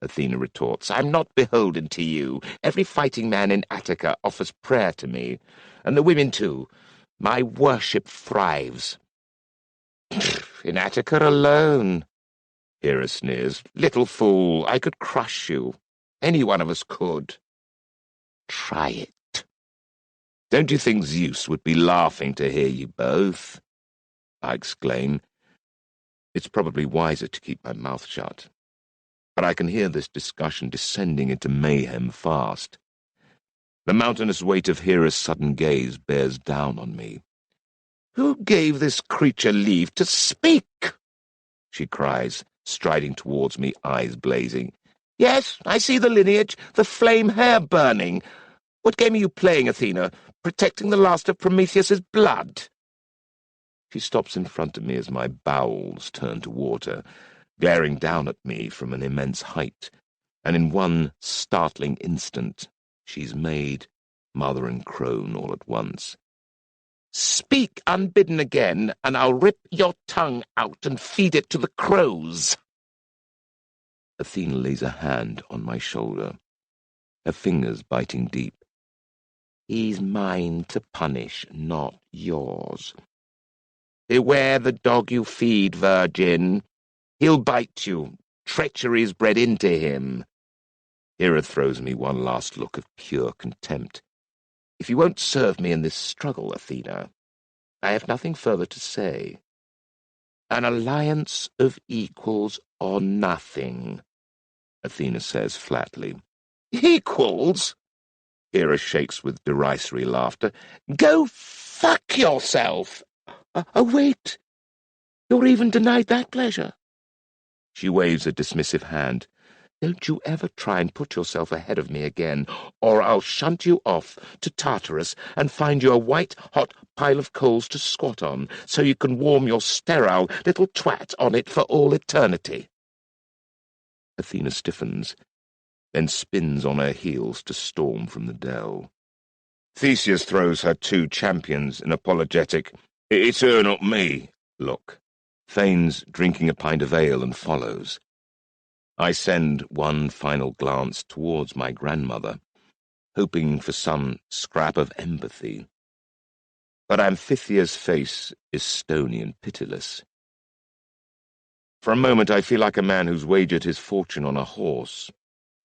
Athena retorts. I'm not beholden to you. Every fighting man in Attica offers prayer to me, and the women too. My worship thrives. In Attica alone, Hera sneers. Little fool, I could crush you. Any one of us could. Try it. Don't you think Zeus would be laughing to hear you both? I exclaim. It's probably wiser to keep my mouth shut. but I can hear this discussion descending into mayhem fast. The mountainous weight of Hera's sudden gaze bears down on me. "Who gave this creature leave to speak?" she cries, striding towards me, eyes blazing. "Yes, I see the lineage, the flame hair burning. What game are you playing, Athena? Protecting the last of Prometheus's blood?" She stops in front of me as my bowels turn to water, glaring down at me from an immense height, and in one startling instant she's made mother and crone all at once. "Speak unbidden again, and I'll rip your tongue out and feed it to the crows." Athena lays a hand on my shoulder, her fingers biting deep. "He's mine to punish, not yours. Beware the dog you feed, virgin. He'll bite you. Treachery's bred into him." Hera throws me one last look of pure contempt. "If you won't serve me in this struggle, Athena, I have nothing further to say. An alliance of equals or nothing," Athena says flatly. "Equals?" Hera shakes with derisory laughter. "Go fuck yourself!" Wait! You're even denied that pleasure." She waves a dismissive hand. "Don't you ever try and put yourself ahead of me again, or I'll shunt you off to Tartarus and find you a white-hot pile of coals to squat on, so you can warm your sterile little twat on it for all eternity." Athena stiffens, then spins on her heels to storm from the dell. Theseus throws her two champions an apologetic, "It's her, not me," look, feigns drinking a pint of ale and follows. I send one final glance towards my grandmother, hoping for some scrap of empathy. But Amphithea's face is stony and pitiless. For a moment I feel like a man who's wagered his fortune on a horse,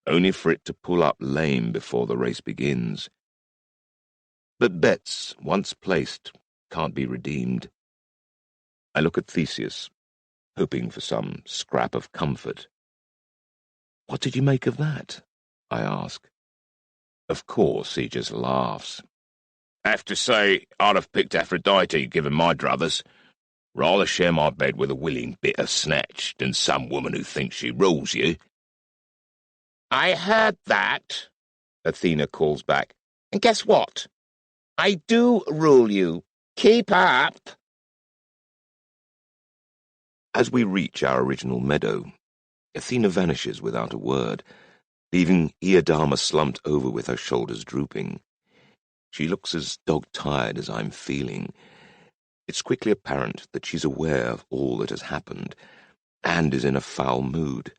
only for it to pull up lame before the race begins. But bets, once placed, can't be redeemed. I look at Theseus, hoping for some scrap of comfort. "What did you make of that?" I ask. Of course, he just laughs. "Have to say, I'd have picked Aphrodite, given my druthers. Rather share my bed with a willing bit of snatch than some woman who thinks she rules you." "I heard that," Athena calls back. "And guess what? I do rule you. Keep up." As we reach our original meadow, Athena vanishes without a word, leaving Iodama slumped over with her shoulders drooping. She looks as dog-tired as I'm feeling. It's quickly apparent that she's aware of all that has happened, and is in a foul mood.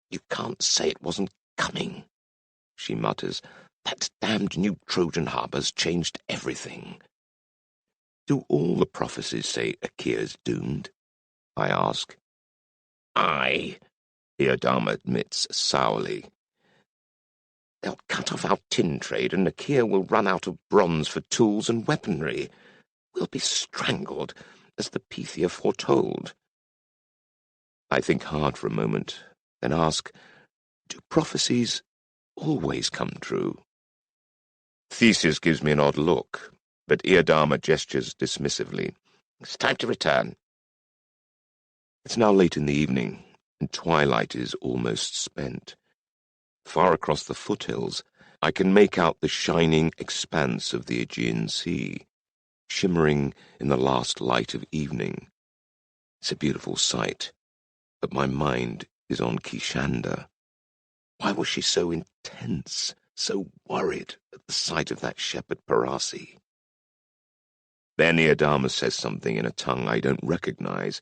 "You can't say it wasn't coming," she mutters. "That damned new Trojan harbour's changed everything." "Do all the prophecies say Achaea's doomed?" I ask. "Aye," Iodama admits sourly. "They'll cut off our tin trade, and Achaea will run out of bronze for tools and weaponry. We'll be strangled, as the Pythia foretold." I think hard for a moment, then ask, "Do prophecies always come true?" Theseus gives me an odd look, but Iodama gestures dismissively. "It's time to return." It's now late in the evening, and twilight is almost spent. Far across the foothills, I can make out the shining expanse of the Aegean Sea, shimmering in the last light of evening. It's a beautiful sight, but my mind is on Kishanda. Why was she so intense, so worried at the sight of that shepherd Parasi? Then Iodama says something in a tongue I don't recognize,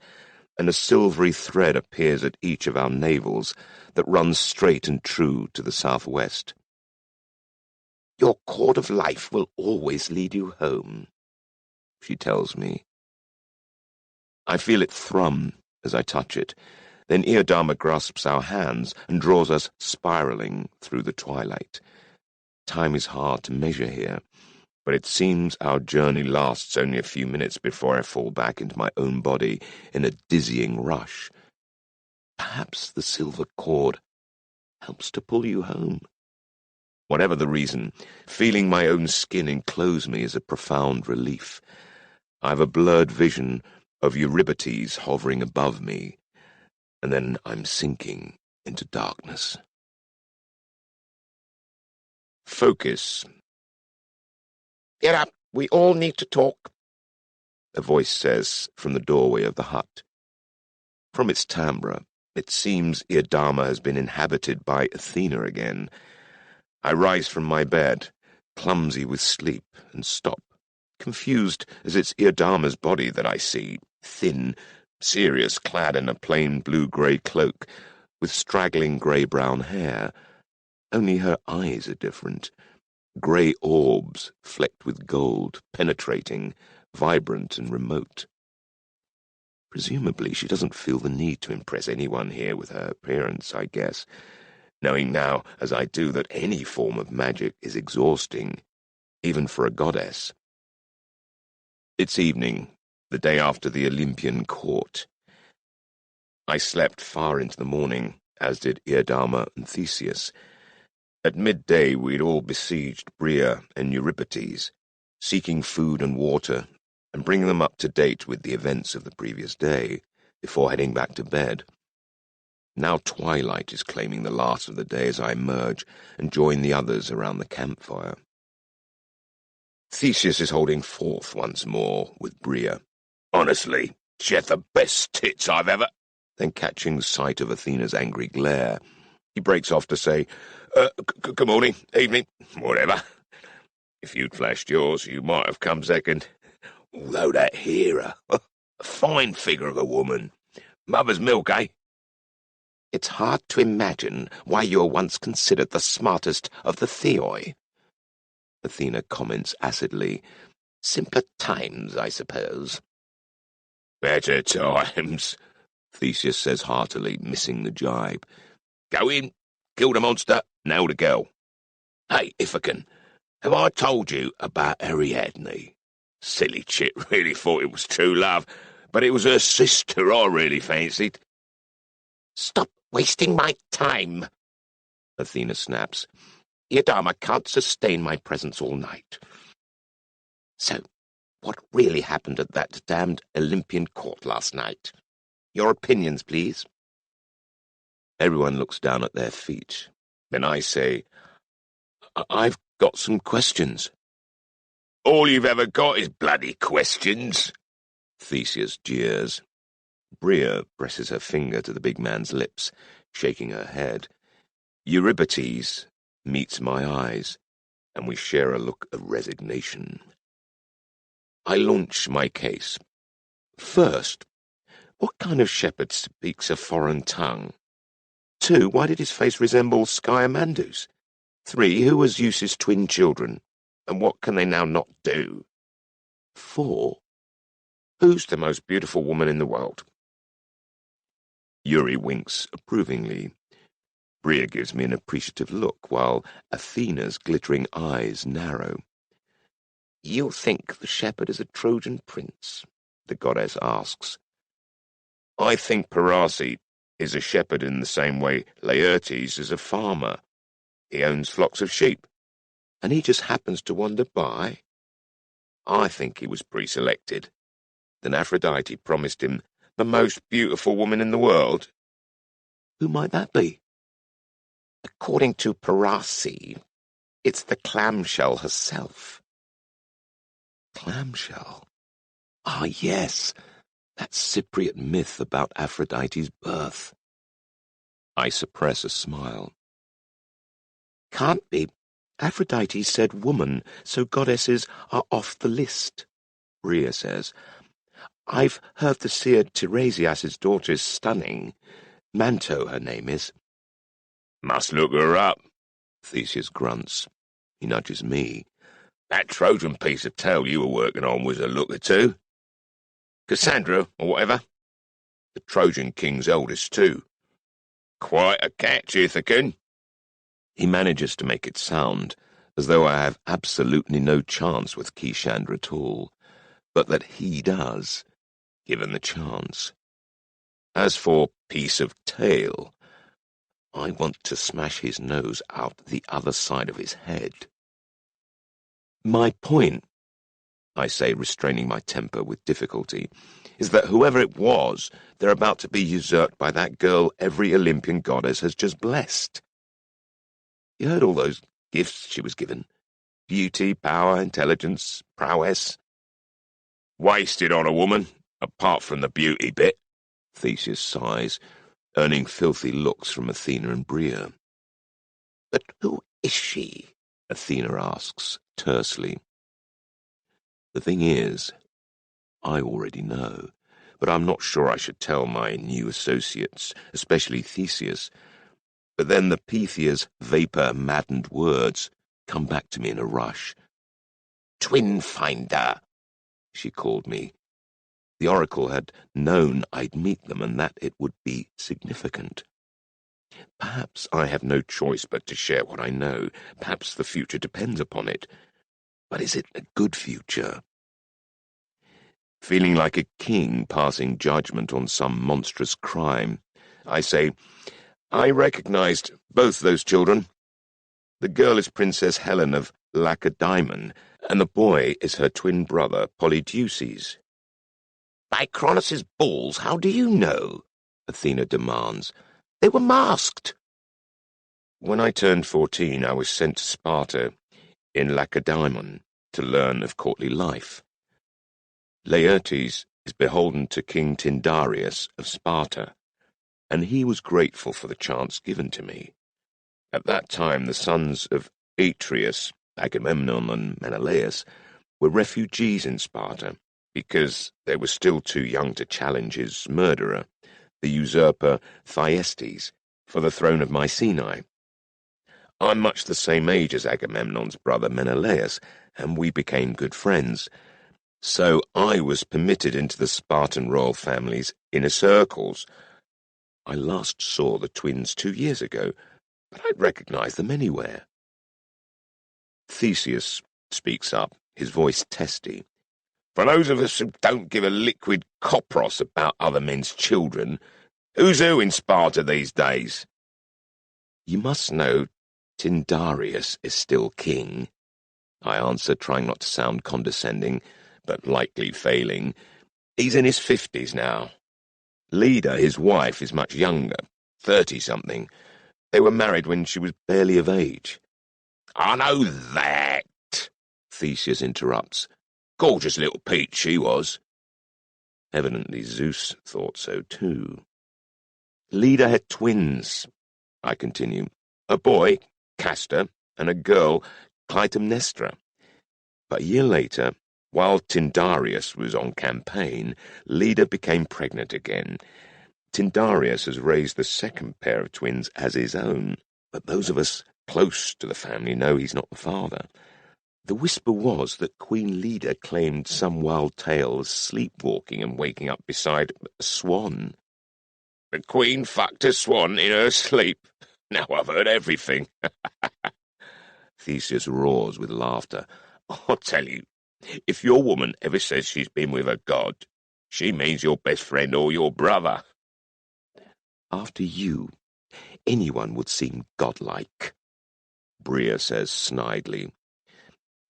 and a silvery thread appears at each of our navels that runs straight and true to the southwest. "Your cord of life will always lead you home," she tells me. I feel it thrum as I touch it. Then Iodama grasps our hands and draws us spiraling through the twilight. Time is hard to measure here, but it seems our journey lasts only a few minutes before I fall back into my own body in a dizzying rush. Perhaps the silver cord helps to pull you home. Whatever the reason, feeling my own skin enclose me is a profound relief. I have a blurred vision of Eurybates hovering above me, and then I'm sinking into darkness. Focus. Get up. We all need to talk. A voice says from the doorway of the hut. From its timbre, it seems Iadama has been inhabited by Athena again. I rise from my bed, clumsy with sleep, and stop, confused as it's Iadama's body that I see, thin, serious, clad in a plain blue-grey cloak, with straggling grey-brown hair. Only her eyes are different. Grey orbs flecked with gold, penetrating, vibrant and remote. Presumably she doesn't feel the need to impress anyone here with her appearance, I guess, knowing now, as I do, that any form of magic is exhausting, even for a goddess. It's evening, the day after the Olympian court. I slept far into the morning, as did Iadama and Theseus. At midday we'd all besieged Bria and Eurybates, seeking food and water, and bringing them up to date with the events of the previous day, before heading back to bed. Now twilight is claiming the last of the day as I emerge and join the others around the campfire. Theseus is holding forth once more with Bria. Honestly, she had the best tits I've ever... Then catching sight of Athena's angry glare, he breaks off to say, good morning, evening, whatever. If you'd flashed yours, you might have come second. Although that Hera, a fine figure of a woman. Mother's milk, eh? It's hard to imagine why you were once considered the smartest of the Theoi. Athena comments acidly. Simpler times, I suppose. Better times, Theseus says heartily, missing the jibe. Go in, kill the monster, nail the girl. Hey, Ithacan, have I told you about Ariadne? Silly chit, really thought it was true love, but it was her sister I really fancied. Stop wasting my time, Athena snaps. Iadama can't sustain my presence all night. So, what really happened at that damned Olympian court last night? Your opinions, please. Everyone looks down at their feet. Then I say, I've got some questions. All you've ever got is bloody questions, Theseus jeers. Bria presses her finger to the big man's lips, shaking her head. Eurybates meets my eyes, and we share a look of resignation. I launch my case. First, what kind of shepherd speaks a foreign tongue? 2, why did his face resemble Sciomandu's? 3, who was Zeus's twin children, and what can they now not do? 4, who's the most beautiful woman in the world? Yuri winks approvingly. Bria gives me an appreciative look, while Athena's glittering eyes narrow. You think the shepherd is a Trojan prince? The goddess asks. I think Parasi is a shepherd in the same way Laertes is a farmer. He owns flocks of sheep, and he just happens to wander by. I think he was pre-selected. Then Aphrodite promised him the most beautiful woman in the world. Who might that be? According to Parasi, it's the clamshell herself. Clamshell? Ah, yes, that Cypriot myth about Aphrodite's birth. I suppress a smile. Can't be. Aphrodite said woman, so goddesses are off the list, Bria says. I've heard the seer Tiresias's daughter is stunning. Manto, her name is. Must look her up, Theseus grunts. He nudges me. That Trojan piece of tale you were working on was a looker too. Cassandra, or whatever. The Trojan king's eldest too. Quite a catch, Ithacan. He manages to make it sound as though I have absolutely no chance with Cassandra at all, but that he does, given the chance. As for piece of tail, I want to smash his nose out the other side of his head. My point, I say, restraining my temper with difficulty, is that whoever it was, they're about to be usurped by that girl every Olympian goddess has just blessed. You heard all those gifts she was given. Beauty, power, intelligence, prowess. Wasted on a woman, apart from the beauty bit. Theseus sighs, earning filthy looks from Athena and Bria. But who is she? Athena asks, tersely. The thing is, I already know, but I'm not sure I should tell my new associates, especially Theseus. But then the Pythia's vapour-maddened words come back to me in a rush. Twin finder, she called me. The oracle had known I'd meet them and that it would be significant. Perhaps I have no choice but to share what I know. Perhaps the future depends upon it. But is it a good future? Feeling like a king passing judgment on some monstrous crime, I say, I recognized both those children. The girl is Princess Helen of Lacedaemon, and the boy is her twin brother, Polydeuces. By Cronus's balls, how do you know? Athena demands. They were masked. When I turned 14, I was sent to Sparta in Lacedaemon to learn of courtly life. Laertes is beholden to King Tyndareus of Sparta, and he was grateful for the chance given to me. At that time, the sons of Atreus, Agamemnon and Menelaus, were refugees in Sparta because they were still too young to challenge his murderer, the usurper Thyestes, for the throne of Mycenae. I'm much the same age as Agamemnon's brother Menelaus, and we became good friends. So I was permitted into the Spartan royal family's inner circles. I last saw the twins 2 years ago, but I'd recognize them anywhere. Theseus speaks up, his voice testy. For those of us who don't give a liquid kopros about other men's children, who's who in Sparta these days? You must know Tyndareus is still king, I answer, trying not to sound condescending, but likely failing. He's in his 50s now. Leda, his wife, is much younger, 30-something. They were married when she was barely of age. I know that, Theseus interrupts. Gorgeous little peach she was. Evidently Zeus thought so too. Leda had twins, I continue. A boy, Castor, and a girl, Clytemnestra. But a year later, while Tyndareus was on campaign, Leda became pregnant again. Tyndareus has raised the second pair of twins as his own, but those of us close to the family know he's not the father. The whisper was that Queen Leda claimed some wild tale of sleepwalking and waking up beside a swan. The Queen fucked a swan in her sleep. Now I've heard everything. Theseus roars with laughter. I'll tell you, if your woman ever says she's been with a god, she means your best friend or your brother. After you, anyone would seem godlike, Bria says snidely.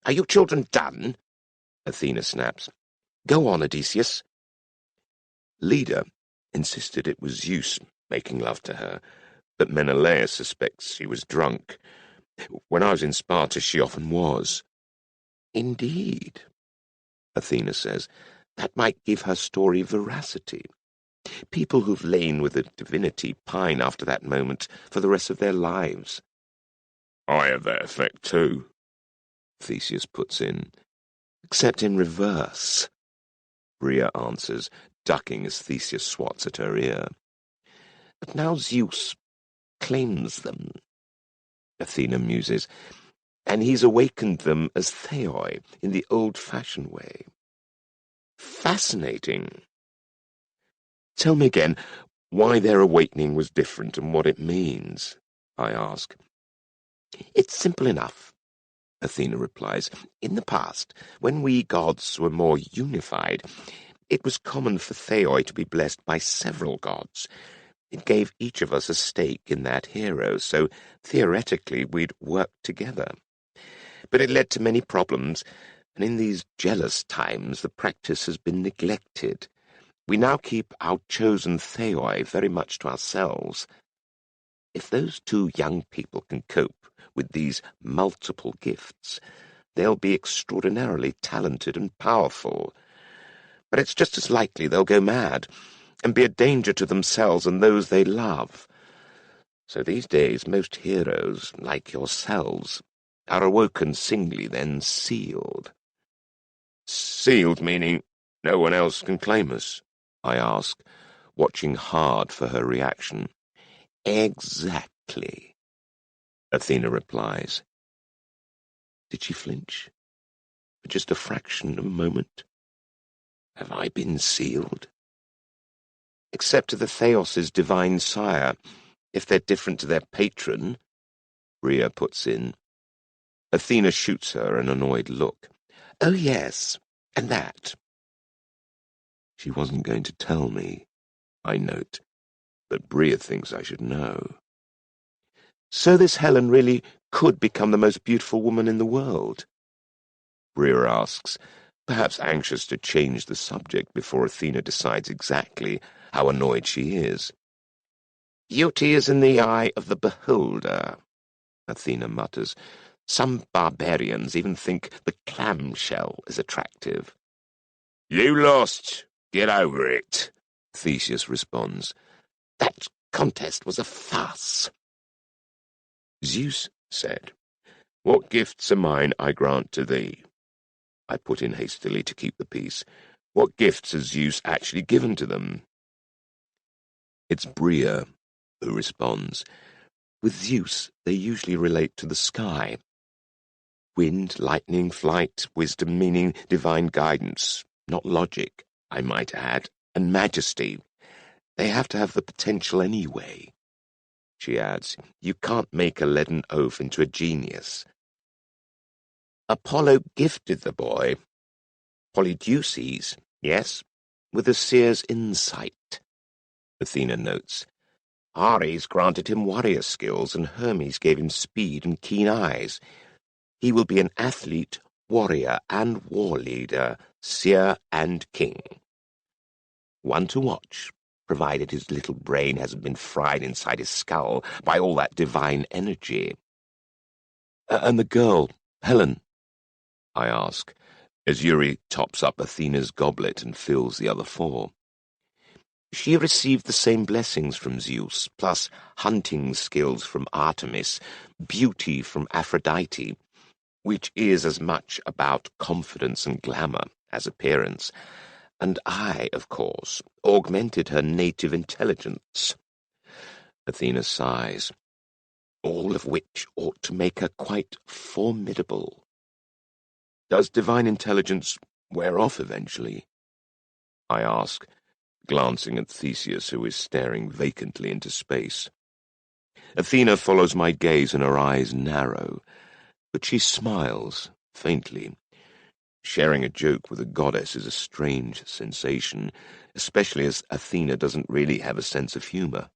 Are your children done? Athena snaps. Go on, Odysseus. Leda insisted it was Zeus making love to her, but Menelaus suspects she was drunk. When I was in Sparta, she often was. Indeed, Athena says. That might give her story veracity. People who've lain with a divinity pine after that moment for the rest of their lives. I have that effect too, Theseus puts in. Except in reverse, Bria answers, ducking as Theseus swats at her ear. But now Zeus claims them, Athena muses, and he's awakened them as theoi in the old-fashioned way. Fascinating. Tell me again why their awakening was different and what it means, I ask. It's simple enough, Athena replies. In the past, when we gods were more unified, It was common for Theoi to be blessed by several gods. It gave each of us a stake in that hero, so theoretically we'd work together. But it led to many problems, and in these jealous times the practice has been neglected. We now keep our chosen Theoi very much to ourselves. If those two young people can cope with these multiple gifts, they'll be extraordinarily talented and powerful. But it's just as likely they'll go mad and be a danger to themselves and those they love. So these days most heroes, like yourselves, are awoken singly, then sealed. Sealed meaning no one else can claim us? I ask, watching hard for her reaction. Exactly, Athena replies. Did she flinch? For just a fraction of a moment? Have I been sealed? Except to the Theos' divine sire. If they're different to their patron, Rhea puts in. Athena shoots her an annoyed look. Oh, yes, and that. She wasn't going to tell me, I note, but Bria thinks I should know. So this Helen really could become the most beautiful woman in the world? Bria asks, perhaps anxious to change the subject before Athena decides exactly how annoyed she is. Beauty is in the eye of the beholder, Athena mutters. Some barbarians even think the clamshell is attractive. You lost. Get over it, Theseus responds. That contest was a farce. Zeus said, What gifts are mine I grant to thee? I put in hastily to keep the peace. What gifts has Zeus actually given to them? It's Bria who responds. With Zeus, they usually relate to the sky. Wind, lightning, flight, wisdom meaning divine guidance, not logic, I might add, and majesty. They have to have the potential anyway. She adds, you can't make a leaden oaf into a genius. Apollo gifted the boy, Polydeuces, yes, with a seer's insight, Athena notes. Ares granted him warrior skills, and Hermes gave him speed and keen eyes. He will be an athlete, warrior, and war leader, seer and king. One to watch, provided his little brain hasn't been fried inside his skull by all that divine energy. And the girl, Helen? I ask, as Yuri tops up Athena's goblet and fills the other four. She received the same blessings from Zeus, plus hunting skills from Artemis, beauty from Aphrodite, which is as much about confidence and glamour as appearance, and I, of course, augmented her native intelligence. Athena sighs, all of which ought to make her quite formidable. Does divine intelligence wear off eventually? I ask, glancing at Theseus, who is staring vacantly into space. Athena follows my gaze and her eyes narrow, but she smiles faintly. Sharing a joke with a goddess is a strange sensation, especially as Athena doesn't really have a sense of humor.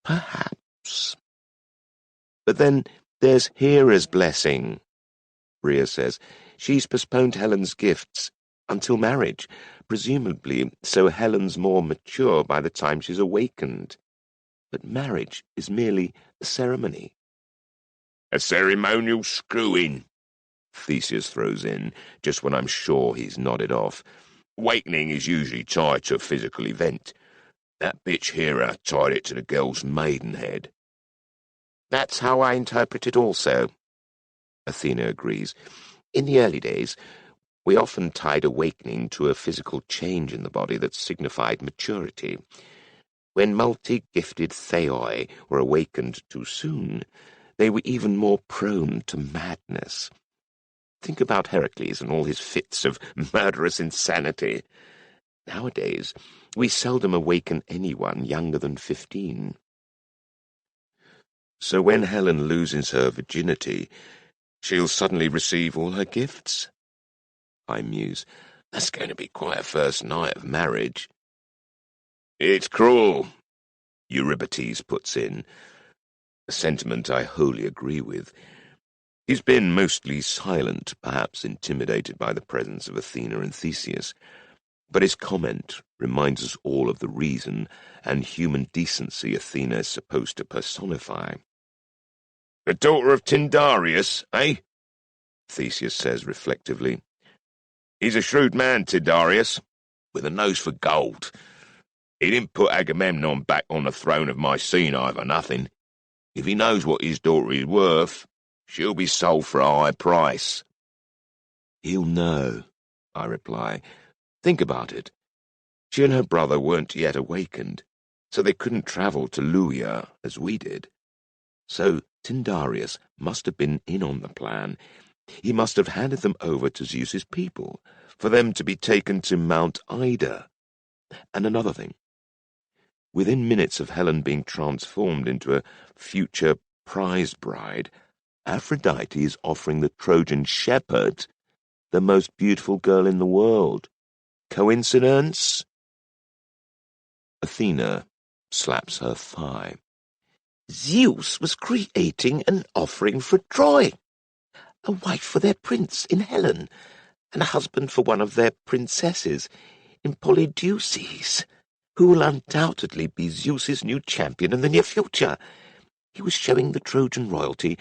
Perhaps. But then there's Hera's blessing, Rhea says. She's postponed Helen's gifts until marriage, presumably so Helen's more mature by the time she's awakened. But marriage is merely a ceremony. A ceremonial screw-in, Theseus throws in, just when I'm sure he's nodded off. Awakening is usually tied to a physical event. That bitch Hera tied it to the girl's maidenhead. That's how I interpret it also, Athena agrees. In the early days, we often tied awakening to a physical change in the body that signified maturity. When multi-gifted Theoi were awakened too soon, they were even more prone to madness. Think about Heracles and all his fits of murderous insanity. Nowadays, we seldom awaken anyone younger than 15. So when Helen loses her virginity, she'll suddenly receive all her gifts? I muse. That's going to be quite a first night of marriage. It's cruel, Eurybates puts in, a sentiment I wholly agree with. He's been mostly silent, perhaps intimidated by the presence of Athena and Theseus, but his comment reminds us all of the reason and human decency Athena is supposed to personify. The daughter of Tyndareus, eh? Theseus says reflectively. He's a shrewd man, Tyndareus, with a nose for gold. He didn't put Agamemnon back on the throne of Mycenae for nothing. If he knows what his daughter is worth, she'll be sold for a high price. He'll know, I reply. Think about it. She and her brother weren't yet awakened, so they couldn't travel to Luia as we did. So Tyndareus must have been in on the plan. He must have handed them over to Zeus's people, for them to be taken to Mount Ida. And another thing. Within minutes of Helen being transformed into a future prize bride, Aphrodite is offering the Trojan shepherd the most beautiful girl in the world. Coincidence? Athena slaps her thigh. Zeus was creating an offering for Troy, a wife for their prince in Helen, and a husband for one of their princesses in Polydeuces, who will undoubtedly be Zeus's new champion in the near future. He was showing the Trojan royalty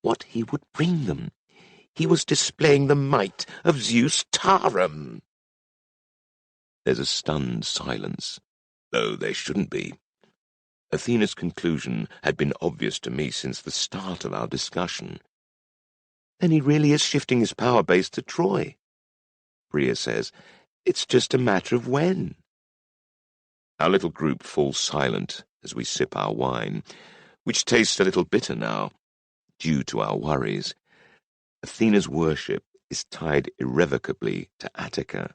what he would bring them. He was displaying the might of Zeus Tarum. There's a stunned silence, though there shouldn't be. Athena's conclusion had been obvious to me since the start of our discussion. Then he really is shifting his power base to Troy. Bria says, it's just a matter of when. Our little group falls silent as we sip our wine, which tastes a little bitter now, due to our worries. Athena's worship is tied irrevocably to Attica.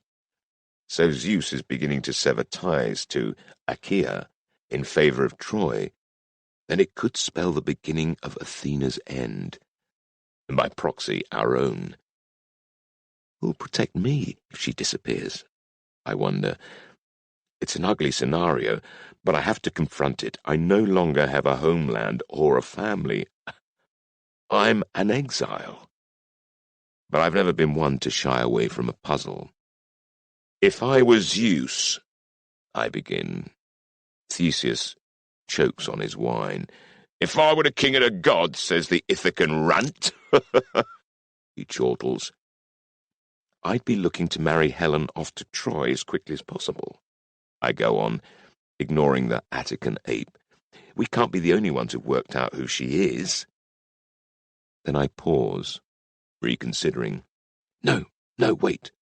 So Zeus is beginning to sever ties to Achaea in favor of Troy, then it could spell the beginning of Athena's end, and by proxy our own. Who'll protect me if she disappears? I wonder. It's an ugly scenario, but I have to confront it. I no longer have a homeland or a family. I'm an exile. But I've never been one to shy away from a puzzle. If I were Zeus, I begin. Theseus chokes on his wine. If I were the king of the gods, says the Ithacan runt. He chortles. I'd be looking to marry Helen off to Troy as quickly as possible. I go on, ignoring the Attican ape. We can't be the only ones who've worked out who she is. Then I pause, reconsidering. No, wait.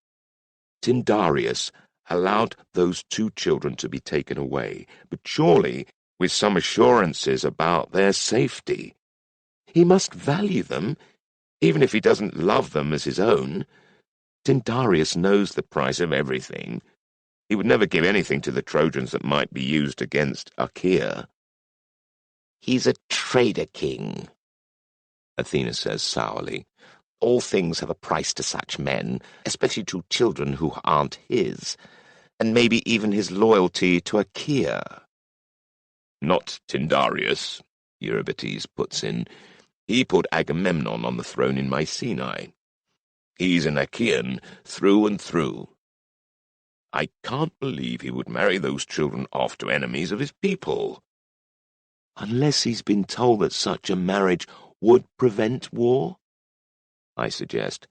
Tyndareus allowed those 2 children to be taken away, but surely with some assurances about their safety. He must value them, even if he doesn't love them as his own. Tyndareus knows the price of everything. He would never give anything to the Trojans that might be used against Achaea. He's a traitor king, Athena says sourly. All things have a price to such men, especially to children who aren't his, and maybe even his loyalty to Achaea. Not Tyndareus, Eurybates puts in. He put Agamemnon on the throne in Mycenae. He's an Achaean through and through. I can't believe he would marry those children off to enemies of his people. Unless he's been told that such a marriage would prevent war, I suggest.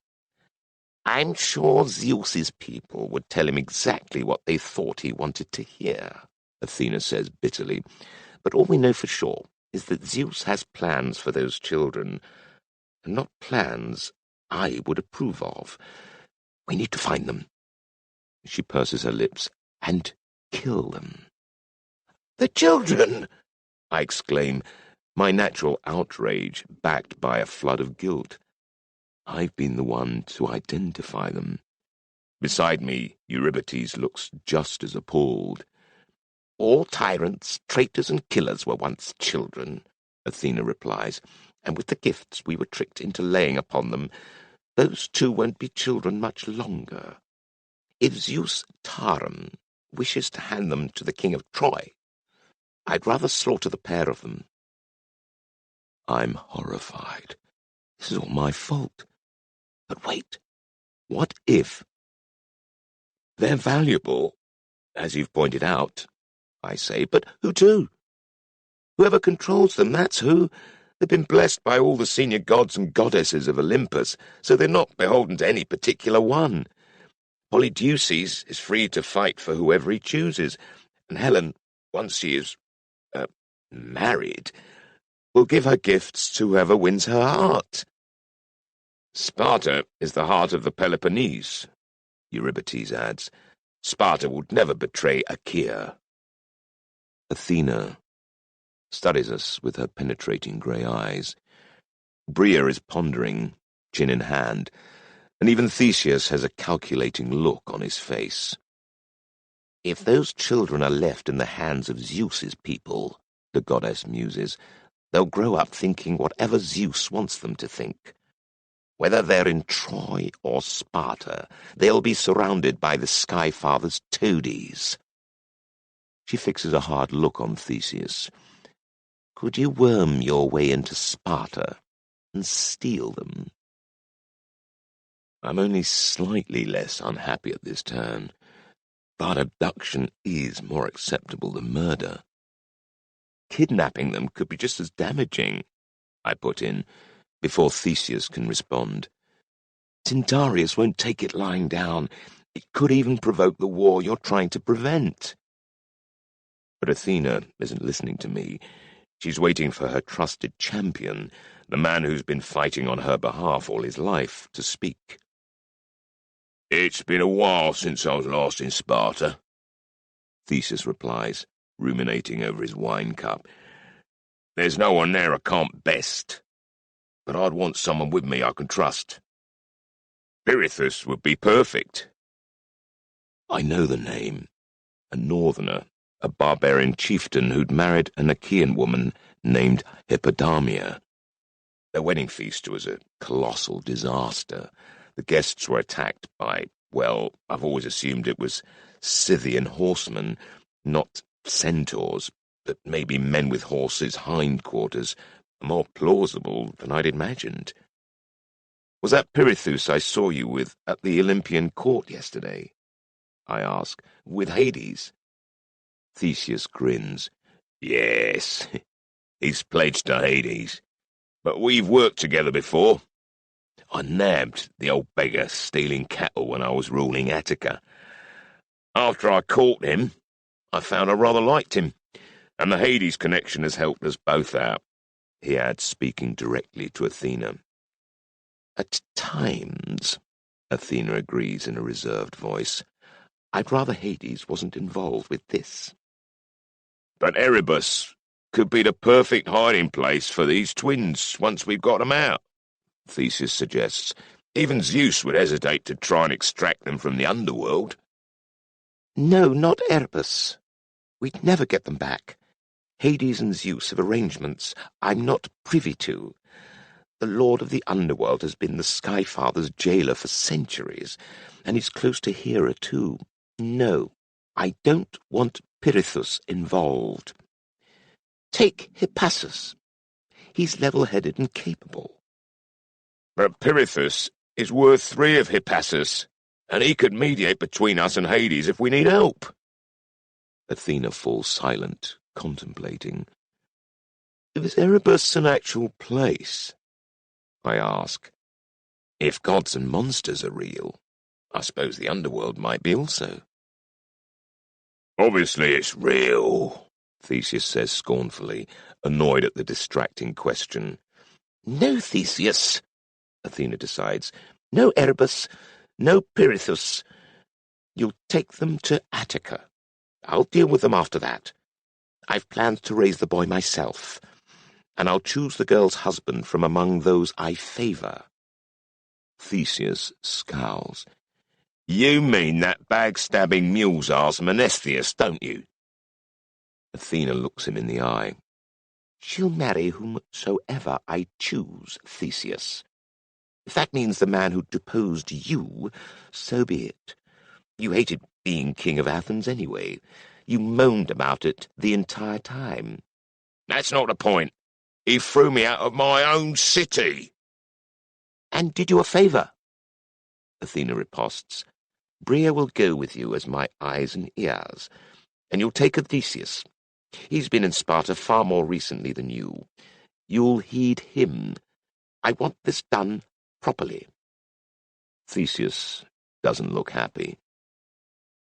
I'm sure Zeus's people would tell him exactly what they thought he wanted to hear, Athena says bitterly. But all we know for sure is that Zeus has plans for those children, and not plans I would approve of. We need to find them. She purses her lips. And kill them. The children! I exclaim, my natural outrage backed by a flood of guilt. I've been the one to identify them. Beside me, Eurybates looks just as appalled. All tyrants, traitors, and killers were once children, Athena replies, and with the gifts we were tricked into laying upon them, those 2 won't be children much longer. If Zeus Tarum wishes to hand them to the king of Troy, I'd rather slaughter the pair of them. I'm horrified. This is all my fault. But wait, what if? They're valuable, as you've pointed out, I say, but who to? Whoever controls them, that's who. They've been blessed by all the senior gods and goddesses of Olympus, so they're not beholden to any particular one. Polydeuces is free to fight for whoever he chooses, and Helen, once she is married, will give her gifts to whoever wins her heart. Sparta is the heart of the Peloponnese, Eurybates adds. Sparta would never betray Achaea. Athena studies us with her penetrating grey eyes. Bria is pondering, chin in hand, and even Theseus has a calculating look on his face. If those children are left in the hands of Zeus's people, the goddess muses, they'll grow up thinking whatever Zeus wants them to think. Whether they're in Troy or Sparta, they'll be surrounded by the Sky Father's toadies. She fixes a hard look on Theseus. Could you worm your way into Sparta and steal them? I'm only slightly less unhappy at this turn, but abduction is more acceptable than murder. Kidnapping them could be just as damaging, I put in, before Theseus can respond. Tyndareus won't take it lying down. It could even provoke the war you're trying to prevent. But Athena isn't listening to me. She's waiting for her trusted champion, the man who's been fighting on her behalf all his life, to speak. It's been a while since I was last in Sparta, Theseus replies, ruminating over his wine cup. There's no one there I can't best, but I'd want someone with me I can trust. Pirithous would be perfect. I know the name. A northerner, a barbarian chieftain who'd married an Achaean woman named Hippodamia. Their wedding feast was a colossal disaster. The guests were attacked by, well, I've always assumed it was Scythian horsemen, not centaurs, but maybe men with horses' hindquarters, more plausible than I'd imagined. Was that Pirithous I saw you with at the Olympian court yesterday? I ask, with Hades? Theseus grins. Yes, he's pledged to Hades, but we've worked together before. I nabbed the old beggar stealing cattle when I was ruling Attica. After I caught him, I found I rather liked him, and the Hades connection has helped us both out, he adds, speaking directly to Athena. At times, Athena agrees in a reserved voice, I'd rather Hades wasn't involved with this. But Erebus could be the perfect hiding place for these twins once we've got them out, Theseus suggests. Even Zeus would hesitate to try and extract them from the underworld. No, not Erebus. We'd never get them back. Hades and Zeus have arrangements I'm not privy to. The Lord of the Underworld has been the Sky Father's jailer for centuries, and he's close to Hera too. No, I don't want Pirithous involved. Take Hippasus. He's level-headed and capable. But Pirithous is worth 3 of Hippasus, and he could mediate between us and Hades if we need help. Athena falls silent, contemplating. Is Erebus an actual place? I ask. If gods and monsters are real, I suppose the underworld might be also. Obviously it's real, Theseus says scornfully, annoyed at the distracting question. No, Theseus, Athena decides. No Erebus, no Pirithous. You'll take them to Attica. I'll deal with them after that. I've planned to raise the boy myself, and I'll choose the girl's husband from among those I favour. Theseus scowls. You mean that bag-stabbing mule's-arse Menestheus, don't you? Athena looks him in the eye. She'll marry whomsoever I choose, Theseus. If that means the man who deposed you, so be it. You hated being king of Athens anyway. You moaned about it the entire time. That's not the point. He threw me out of my own city. And did you a favour, Athena riposts. Bria will go with you as my eyes and ears, and you'll take Odysseus. He's been in Sparta far more recently than you. You'll heed him. I want this done properly. Theseus doesn't look happy.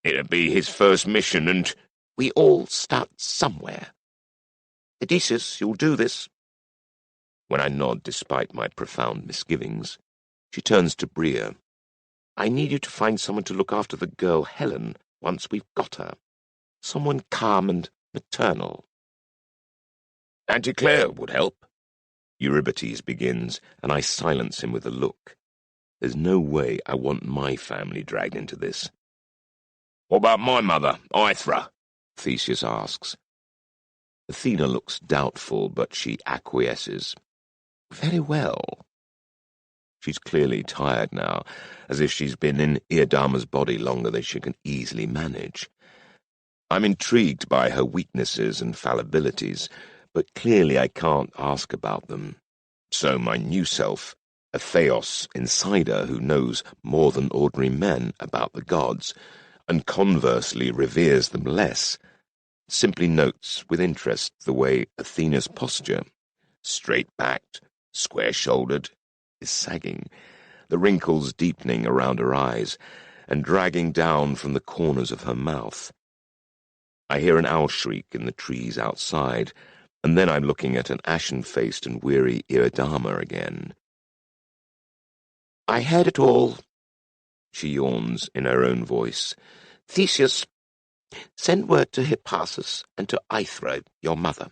It'll be his first mission, and we all start somewhere. Odysseus, you'll do this. When I nod despite my profound misgivings, she turns to Bria. I need you to find someone to look after the girl Helen once we've got her. Someone calm and maternal. Auntie Claire would help. Eurybates begins, and I silence him with a look. There's no way I want my family dragged into this. What about my mother, Aethra? Theseus asks. Athena looks doubtful, but she acquiesces. Very well. She's clearly tired now, as if she's been in Iodama's body longer than she can easily manage. I'm intrigued by her weaknesses and fallibilities, but clearly I can't ask about them. So my new self, a Theos insider who knows more than ordinary men about the gods, and conversely reveres them less, simply notes with interest the way Athena's posture, straight-backed, square-shouldered, is sagging, the wrinkles deepening around her eyes and dragging down from the corners of her mouth. I hear an owl shriek in the trees outside, and then I'm looking at an ashen-faced and weary Iodama again. I heard it all, she yawns in her own voice. Theseus, send word to Hippasus and to Aethra, your mother.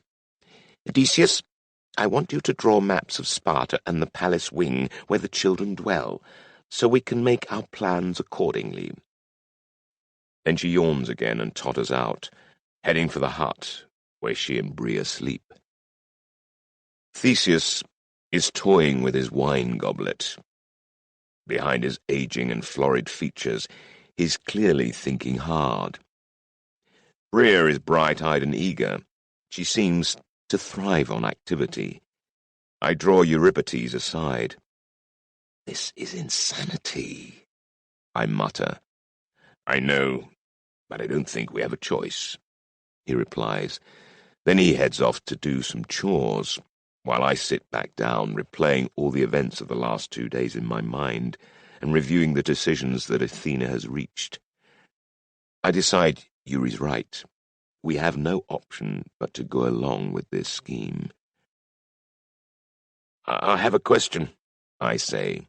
Odysseus, I want you to draw maps of Sparta and the palace wing where the children dwell, so we can make our plans accordingly. Then she yawns again and totters out, heading for the hut where she and Bria sleep. Theseus is toying with his wine goblet. Behind his aging and florid features, he's clearly thinking hard. Bria is bright-eyed and eager. She seems to thrive on activity. I draw Eurybates aside. This is insanity, I mutter. I know, but I don't think we have a choice, he replies. Then he heads off to do some chores, while I sit back down, replaying all the events of the last 2 days in my mind and reviewing the decisions that Athena has reached. I decide Yuri's right. We have no option but to go along with this scheme. I have a question, I say.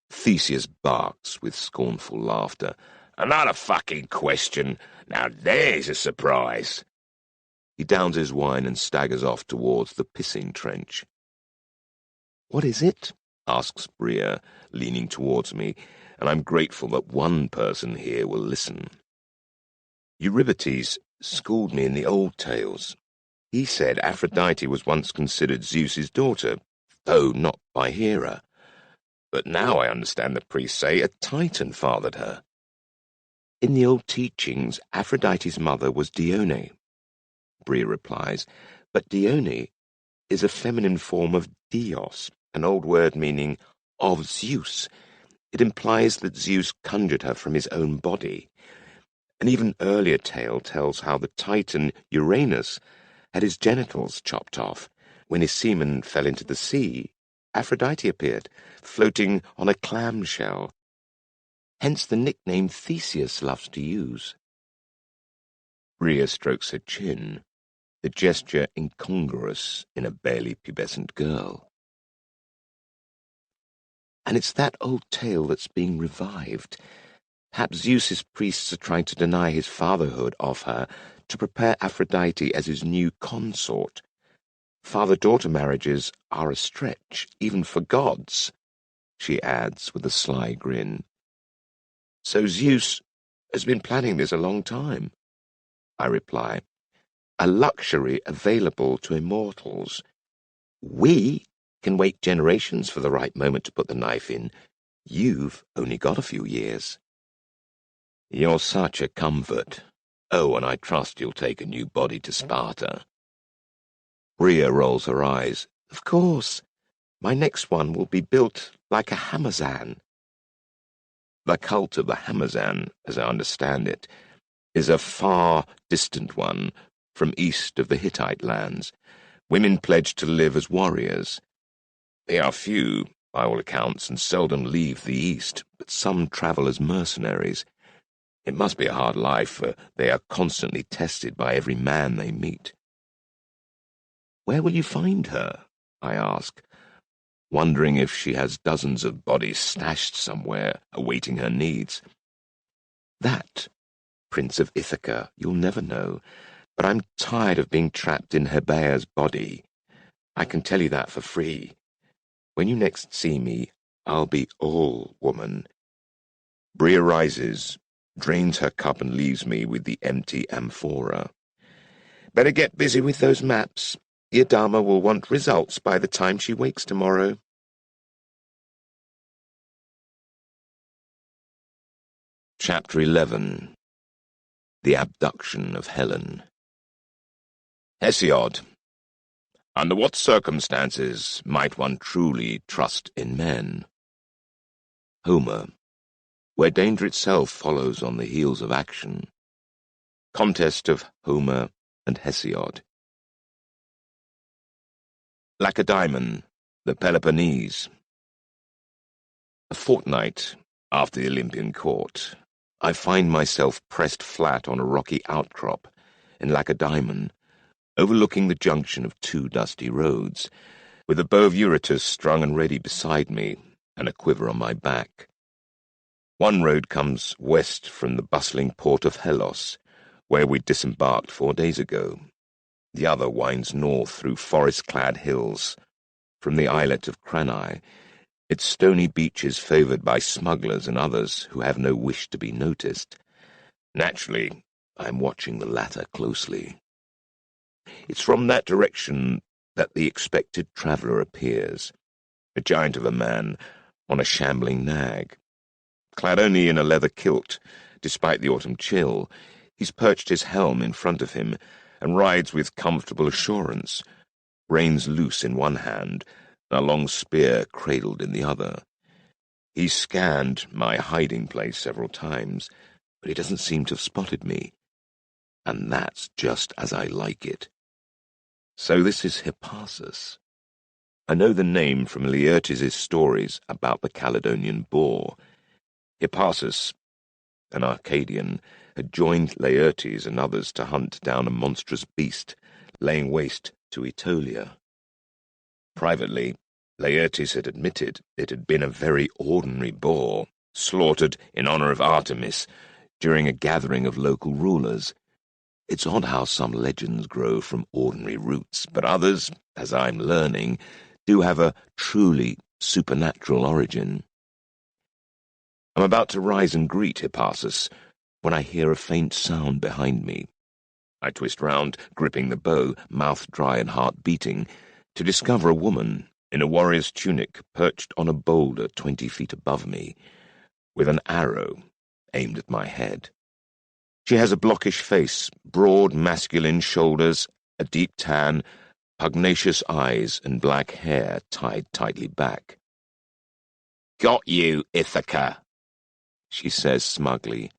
Theseus barks with scornful laughter. Another fucking question. Now there's a surprise. He downs his wine and staggers off towards the pissing trench. What is it? Asks Bria, leaning towards me, and I'm grateful that one person here will listen. Eurybates schooled me in the old tales. He said Aphrodite was once considered Zeus's daughter, though not by Hera. But now I understand the priests say a Titan fathered her. In the old teachings, Aphrodite's mother was Dione, Bria replies, but Dione is a feminine form of Dios, an old word meaning of Zeus. It implies that Zeus conjured her from his own body. An even earlier tale tells how the Titan Uranus had his genitals chopped off. When his semen fell into the sea, Aphrodite appeared, floating on a clamshell. Hence the nickname Theseus loves to use. Bria strokes her chin, the gesture incongruous in a barely pubescent girl. And it's that old tale that's being revived. Perhaps Zeus's priests are trying to deny his fatherhood of her to prepare Aphrodite as his new consort. Father-daughter marriages are a stretch, even for gods, she adds with a sly grin. So Zeus has been planning this a long time, I reply. A luxury available to immortals. We can wait generations for the right moment to put the knife in. You've only got a few years. You're such a comfort. Oh, and I trust you'll take a new body to Sparta. Rhea rolls her eyes. Of course. My next one will be built like a Hamazan. The cult of the Hamazan, as I understand it, is a far distant one from east of the Hittite lands. Women pledge to live as warriors. They are few, by all accounts, and seldom leave the east, but some travel as mercenaries. It must be a hard life, for they are constantly tested by every man they meet. Where will you find her? I ask, wondering if she has dozens of bodies stashed somewhere, awaiting her needs. That, Prince of Ithaca, you'll never know, but I'm tired of being trapped in Hebea's body. I can tell you that for free. When you next see me, I'll be all woman. Bria rises, drains her cup and leaves me with the empty amphora. Better get busy with those maps. Iadama will want results by the time she wakes tomorrow. Chapter 11. The Abduction of Helen. Hesiod. Under what circumstances might one truly trust in men? Homer. Where danger itself follows on the heels of action. Contest of Homer and Hesiod. Lacedaemon, the Peloponnese. A fortnight after the Olympian court, I find myself pressed flat on a rocky outcrop in Lacedaemon, overlooking the junction of two dusty roads, with a bow of Eurytus strung and ready beside me, and a quiver on my back. One road comes west from the bustling port of Helos, where we disembarked 4 days ago. The other winds north through forest-clad hills, from the islet of Cranae, its stony beaches favoured by smugglers and others who have no wish to be noticed. Naturally, I am watching the latter closely. It's from that direction that the expected traveller appears, a giant of a man on a shambling nag. Clad only in a leather kilt, despite the autumn chill, he's perched his helm in front of him and rides with comfortable assurance, reins loose in one hand, and a long spear cradled in the other. He's scanned my hiding place several times, but he doesn't seem to have spotted me. And that's just as I like it. So this is Hippasus. I know the name from Laertes' stories about the Caledonian boar. Hippasus, an Arcadian, had joined Laertes and others to hunt down a monstrous beast, laying waste to Aetolia. Privately, Laertes had admitted it had been a very ordinary boar, slaughtered in honor of Artemis during a gathering of local rulers. It's odd how some legends grow from ordinary roots, but others, as I'm learning, do have a truly supernatural origin. I'm about to rise and greet Hippasus when I hear a faint sound behind me. I twist round, gripping the bow, mouth dry and heart beating, to discover a woman in a warrior's tunic perched on a boulder 20 feet above me, with an arrow aimed at my head. She has a blockish face, broad masculine shoulders, a deep tan, pugnacious eyes, and black hair tied tightly back. "Got you, Ithaca," she says smugly.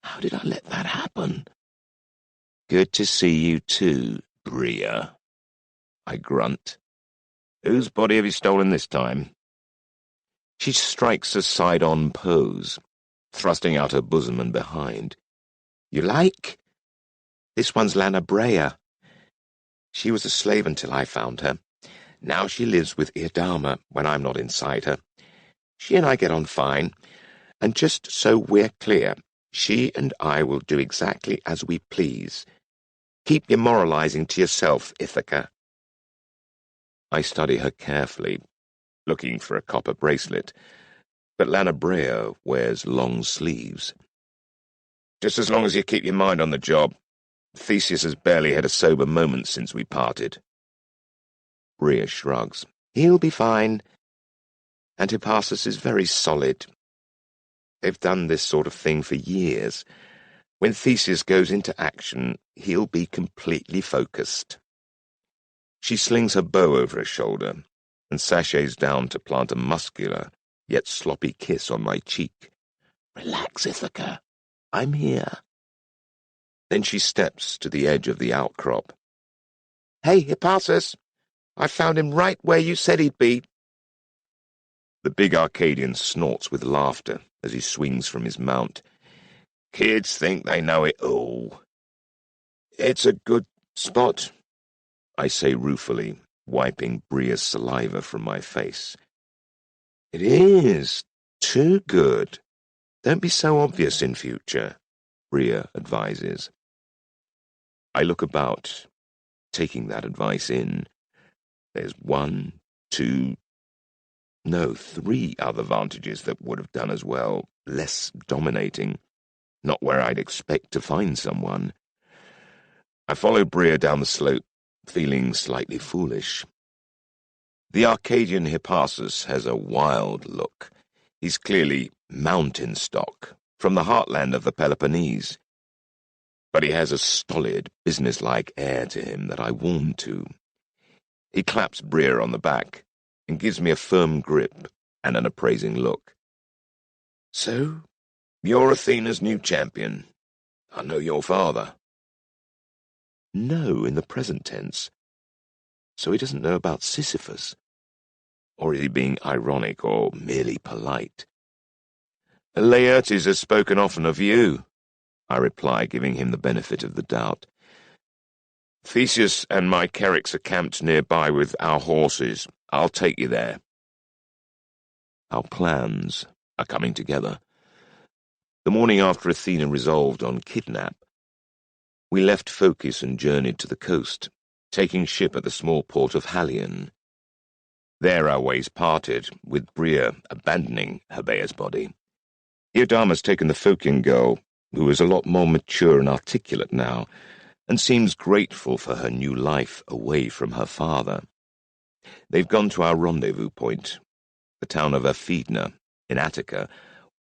"How did I let that happen?" "Good to see you too, Bria," I grunt. "Whose body have you stolen this time?" She strikes a side-on pose, thrusting out her bosom and behind. "You like? This one's Lana Brea. She was a slave until I found her. Now she lives with Iadama when I'm not inside her. She and I get on fine, and just so we're clear, she and I will do exactly as we please. Keep your moralizing to yourself, Ithaca." I study her carefully, looking for a copper bracelet, but Lana Brea wears long sleeves. "Just as long as you keep your mind on the job. Theseus has barely had a sober moment since we parted." Brea shrugs. "He'll be fine. And Hippasus is very solid. They've done this sort of thing for years. When Theseus goes into action, he'll be completely focused. She slings her bow over her shoulder and sashays down to plant a muscular, yet sloppy kiss on my cheek. Relax, Ithaca. I'm here. Then she steps to the edge of the outcrop. Hey, Hippasus, I found him right where you said he'd be. The big Arcadian snorts with laughter as he swings from his mount. Kids think they know it all. It's a good spot, I say ruefully, wiping Bria's saliva from my face. It is. Too good. Don't be so obvious in future, Bria advises. I look about, taking that advice in. There's 1, 2, no, 3 other vantages that would have done as well, less dominating, not where I'd expect to find someone. I follow Bria down the slope, feeling slightly foolish. The Arcadian Hippasus has a wild look. He's clearly mountain stock, from the heartland of the Peloponnese. But he has a stolid, businesslike air to him that I warm to. He claps Bria on the back and gives me a firm grip and an appraising look. So, you're Athena's new champion. I know your father. No, in the present tense. So he doesn't know about Sisyphus. Or is he being ironic or merely polite? Laertes has spoken often of you, I reply, giving him the benefit of the doubt. Theseus and my Cherics are camped nearby with our horses. I'll take you there. Our plans are coming together. The morning after Athena resolved on kidnap, we left Phocus and journeyed to the coast, taking ship at the small port of Halion. There our ways parted, with Bria abandoning Herbaea's body. Iodama's taken the Phocian girl, who is a lot more mature and articulate now, and seems grateful for her new life away from her father. They've gone to our rendezvous point, the town of Athena, in Attica,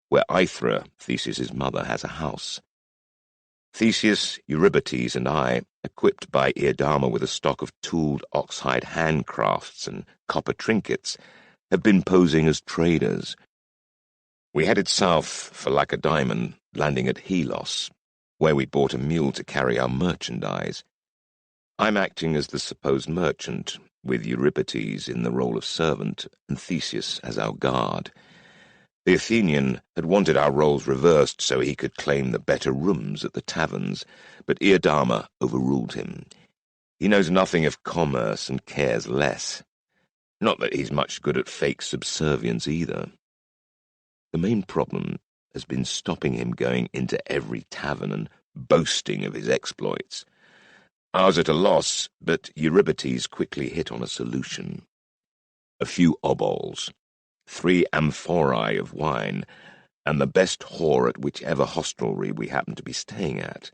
where Aethra, Theseus's mother, has a house. Theseus, Eurybates, and I, equipped by Iodama with a stock of tooled oxhide handcrafts and copper trinkets, have been posing as traders. We headed south for Lacedaemon, landing at Helos, where we bought a mule to carry our merchandise. I'm acting as the supposed merchant, with Eurybates in the role of servant and Theseus as our guard. The Athenian had wanted our roles reversed so he could claim the better rooms at the taverns, but Iodama overruled him. He knows nothing of commerce and cares less. Not that he's much good at fake subservience either. The main problem has been stopping him going into every tavern and boasting of his exploits. I was at a loss, but Eurybates quickly hit on a solution. A few obols, 3 amphorae of wine, and the best whore at whichever hostelry we happened to be staying at.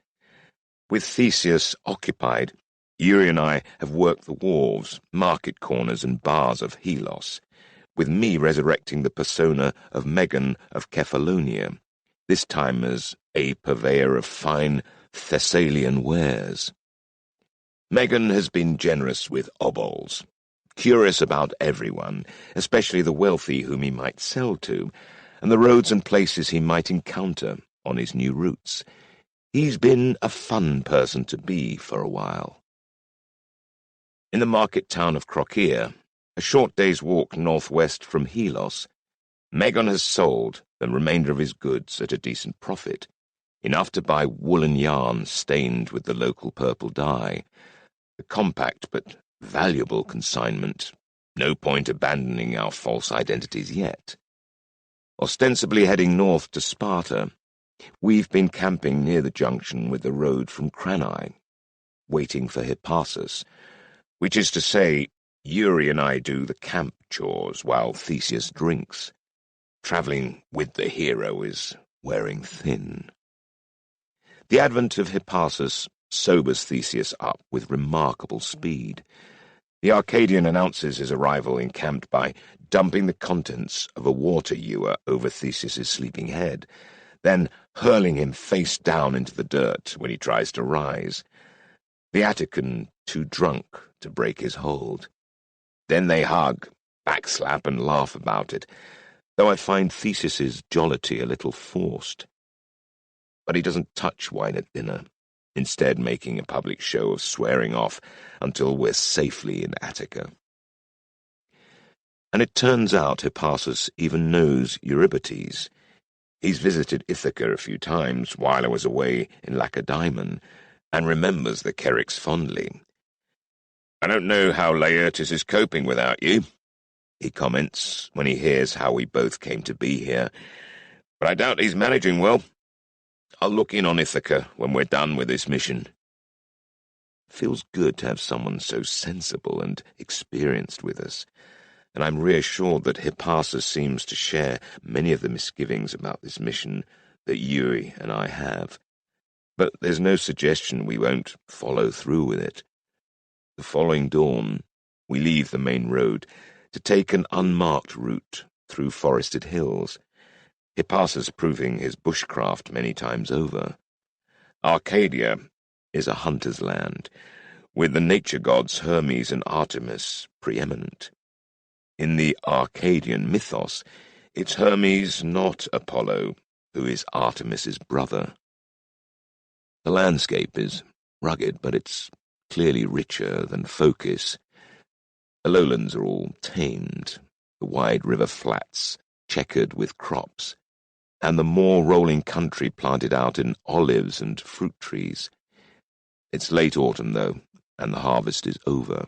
With Theseus occupied, Eury and I have worked the wharves, market corners, and bars of Helos, with me resurrecting the persona of Megan of Cephalonia, this time as a purveyor of fine Thessalian wares. Megan has been generous with obols, curious about everyone, especially the wealthy whom he might sell to, and the roads and places he might encounter on his new routes. He's been a fun person to be for a while. In the market town of Crocea, a short day's walk northwest from Helos, Megon has sold the remainder of his goods at a decent profit, enough to buy woolen yarn stained with the local purple dye, a compact but valuable consignment. No point abandoning our false identities yet. Ostensibly heading north to Sparta, we've been camping near the junction with the road from Cranae, waiting for Hippasus, which is to say, Eury and I do the camp chores while Theseus drinks. Travelling with the hero is wearing thin. The advent of Hippasus sobers Theseus up with remarkable speed. The Arcadian announces his arrival encamped by dumping the contents of a water ewer over Theseus's sleeping head, then hurling him face down into the dirt when he tries to rise. The Attican too drunk to break his hold. Then they hug, backslap, and laugh about it, though I find Theseus's jollity a little forced. But he doesn't touch wine at dinner, instead making a public show of swearing off until we're safely in Attica. And it turns out Hippasus even knows Eurybates. He's visited Ithaca a few times while I was away in Lacedaemon, and remembers the Cherics fondly. "I don't know how Laertes is coping without you," he comments when he hears how we both came to be here, "but I doubt he's managing well. I'll look in on Ithaca when we're done with this mission." Feels good to have someone so sensible and experienced with us, and I'm reassured that Hippasus seems to share many of the misgivings about this mission that Yui and I have. But there's no suggestion we won't follow through with it. The following dawn, we leave the main road to take an unmarked route through forested hills, Hippasus proving his bushcraft many times over. Arcadia is a hunter's land, with the nature gods Hermes and Artemis preeminent. In the Arcadian mythos, it's Hermes, not Apollo, who is Artemis's brother. The landscape is rugged, but it's clearly richer than Phocus. The lowlands are all tamed, the wide river flats checkered with crops, and the more rolling country planted out in olives and fruit trees. It's late autumn, though, and the harvest is over.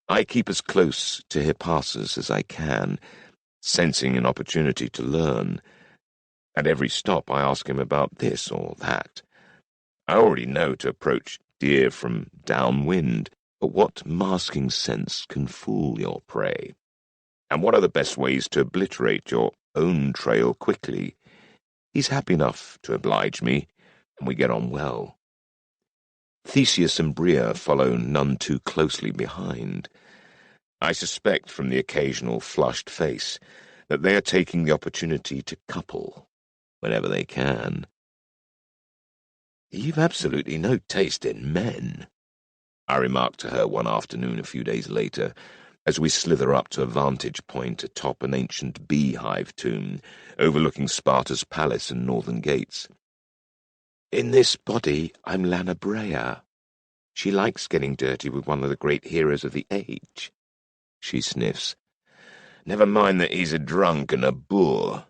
I keep as close to Hippasus as I can, sensing an opportunity to learn. At every stop I ask him about this or that. I already know to approach deer from downwind, but what masking sense can fool your prey? And what are the best ways to obliterate your own trail quickly? He's happy enough to oblige me, and we get on well. Theseus and Bria follow none too closely behind. I suspect from the occasional flushed face that they are taking the opportunity to couple whenever they can. "You've absolutely no taste in men," I remarked to her one afternoon a few days later, as we slither up to a vantage point atop an ancient beehive tomb overlooking Sparta's palace and northern gates. "In this body, I'm Lana Brea. She likes getting dirty with one of the great heroes of the age." She sniffs. "Never mind that he's a drunk and a boor."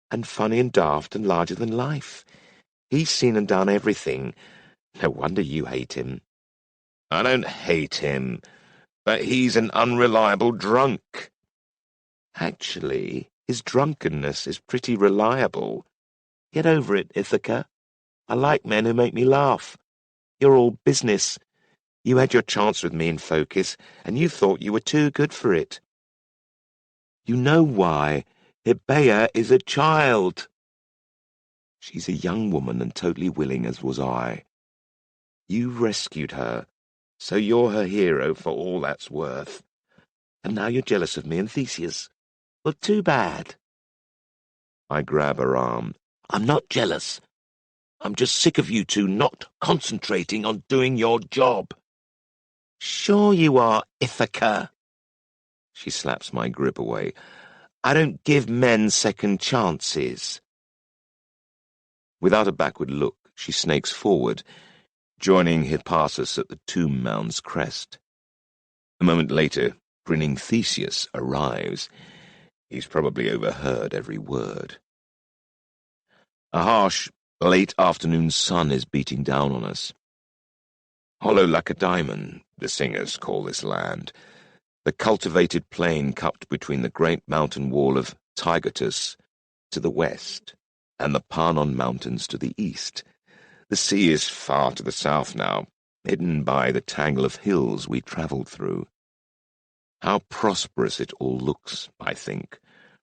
"And funny and daft and larger than life. He's seen and done everything. No wonder you hate him." "I don't hate him, but he's an unreliable drunk." "Actually, his drunkenness is pretty reliable. Get over it, Ithaca. I like men who make me laugh. You're all business. You had your chance with me in Focus, and you thought you were too good for it. You know why. Hippea is a child." She's a young woman and totally willing, as was I. You rescued her, so you're her hero for all that's worth. And now you're jealous of me and Theseus. Well, too bad. I grab her arm. "I'm not jealous. I'm just sick of you two not concentrating on doing your job." "Sure you are, Ithaca." She slaps my grip away. "I don't give men second chances." Without a backward look, she snakes forward, joining Hippasus at the tomb mound's crest. A moment later, grinning Theseus arrives. He's probably overheard every word. A harsh, late afternoon sun is beating down on us. Hollow Lacedaemon, the singers call this land, the cultivated plain cupped between the great mountain wall of Taygetus to the west and the Parnon Mountains to the east. The sea is far to the south now, hidden by the tangle of hills we travelled through. How prosperous it all looks, I think,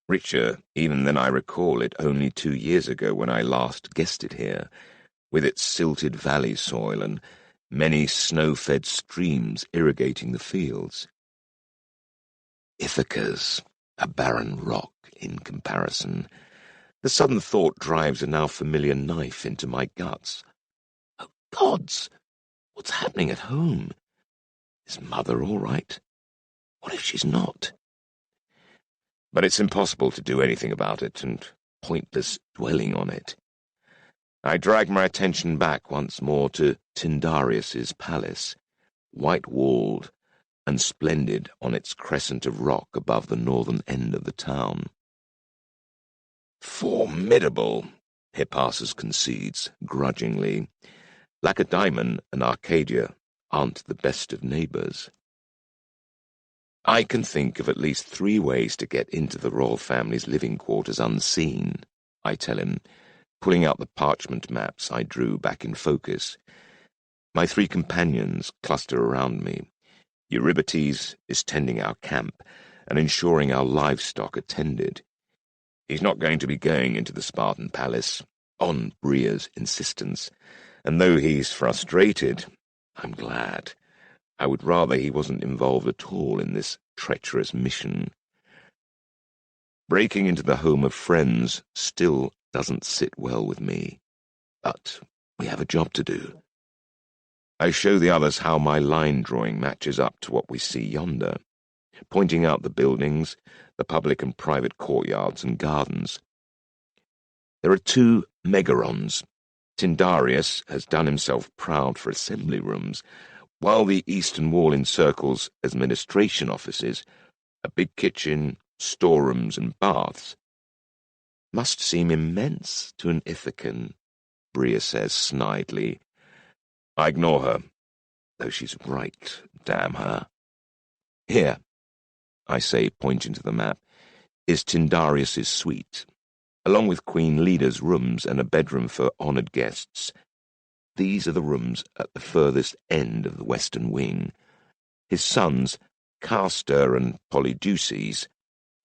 richer even than I recall it only 2 years ago when I last guessed it here, with its silted valley soil and many snow-fed streams irrigating the fields. Ithaca's a barren rock in comparison. The sudden thought drives a now familiar knife into my guts. Oh, gods! What's happening at home? Is Mother all right? What if she's not? But it's impossible to do anything about it, and pointless dwelling on it. I drag my attention back once more to Tyndareus's palace, white-walled and splendid on its crescent of rock above the northern end of the town. Formidable, Hippasus concedes, grudgingly. Lacedaemon and Arcadia aren't the best of neighbours. I can think of at least 3 ways to get into the royal family's living quarters unseen, I tell him, pulling out the parchment maps I drew back in focus. My 3 companions cluster around me. Eurybates is tending our camp and ensuring our livestock are tended. He's not going to be going into the Spartan palace, on Rhea's insistence, and though he's frustrated, I'm glad. I would rather he wasn't involved at all in this treacherous mission. Breaking into the home of friends still doesn't sit well with me, but we have a job to do. I show the others how my line drawing matches up to what we see yonder, pointing out the buildings, the public and private courtyards and gardens. There are 2 megarons. Tyndareus has done himself proud for assembly rooms, while the eastern wall encircles administration offices, a big kitchen, storerooms and baths. Must seem immense to an Ithacan, Rhea says snidely. I ignore her, though she's right, damn her. Here, I say, pointing to the map, is Tyndareus's suite, along with Queen Leda's rooms and a bedroom for honoured guests. These are the rooms at the furthest end of the western wing. His sons, Castor and Polydeuces,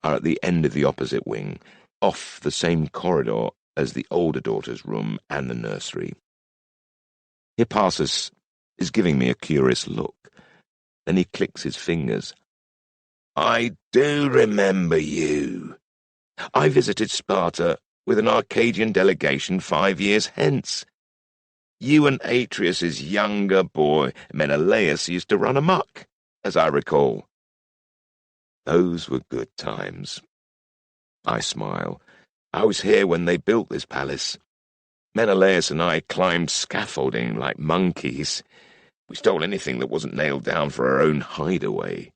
are at the end of the opposite wing, off the same corridor as the older daughter's room and the nursery. Hippasus is giving me a curious look. Then he clicks his fingers. I do remember you. I visited Sparta with an Arcadian delegation 5 years hence. You and Atreus's younger boy, Menelaus, used to run amok, as I recall. Those were good times. I smile. I was here when they built this palace. Menelaus and I climbed scaffolding like monkeys. We stole anything that wasn't nailed down for our own hideaway.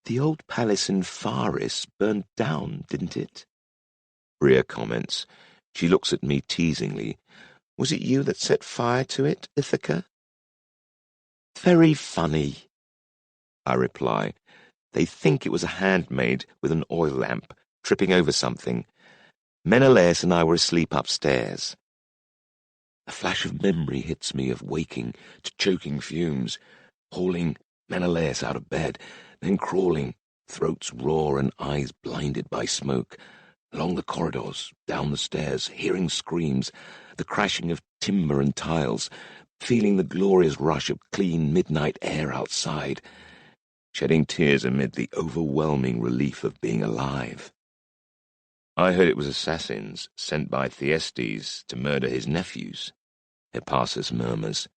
The old palace in Pharis burned down, didn't it? Rhea comments. She looks at me teasingly. Was it you that set fire to it, Ithaca? Very funny, I reply. They think it was a handmaid with an oil lamp, tripping over something. Menelaus and I were asleep upstairs. A flash of memory hits me of waking to choking fumes, hauling Menelaus out of bed, then crawling, throats raw and eyes blinded by smoke, along the corridors, down the stairs, hearing screams, the crashing of timber and tiles, feeling the glorious rush of clean midnight air outside, shedding tears amid the overwhelming relief of being alive. I heard it was assassins sent by Thyestes to murder his nephews, Hippasus murmurs.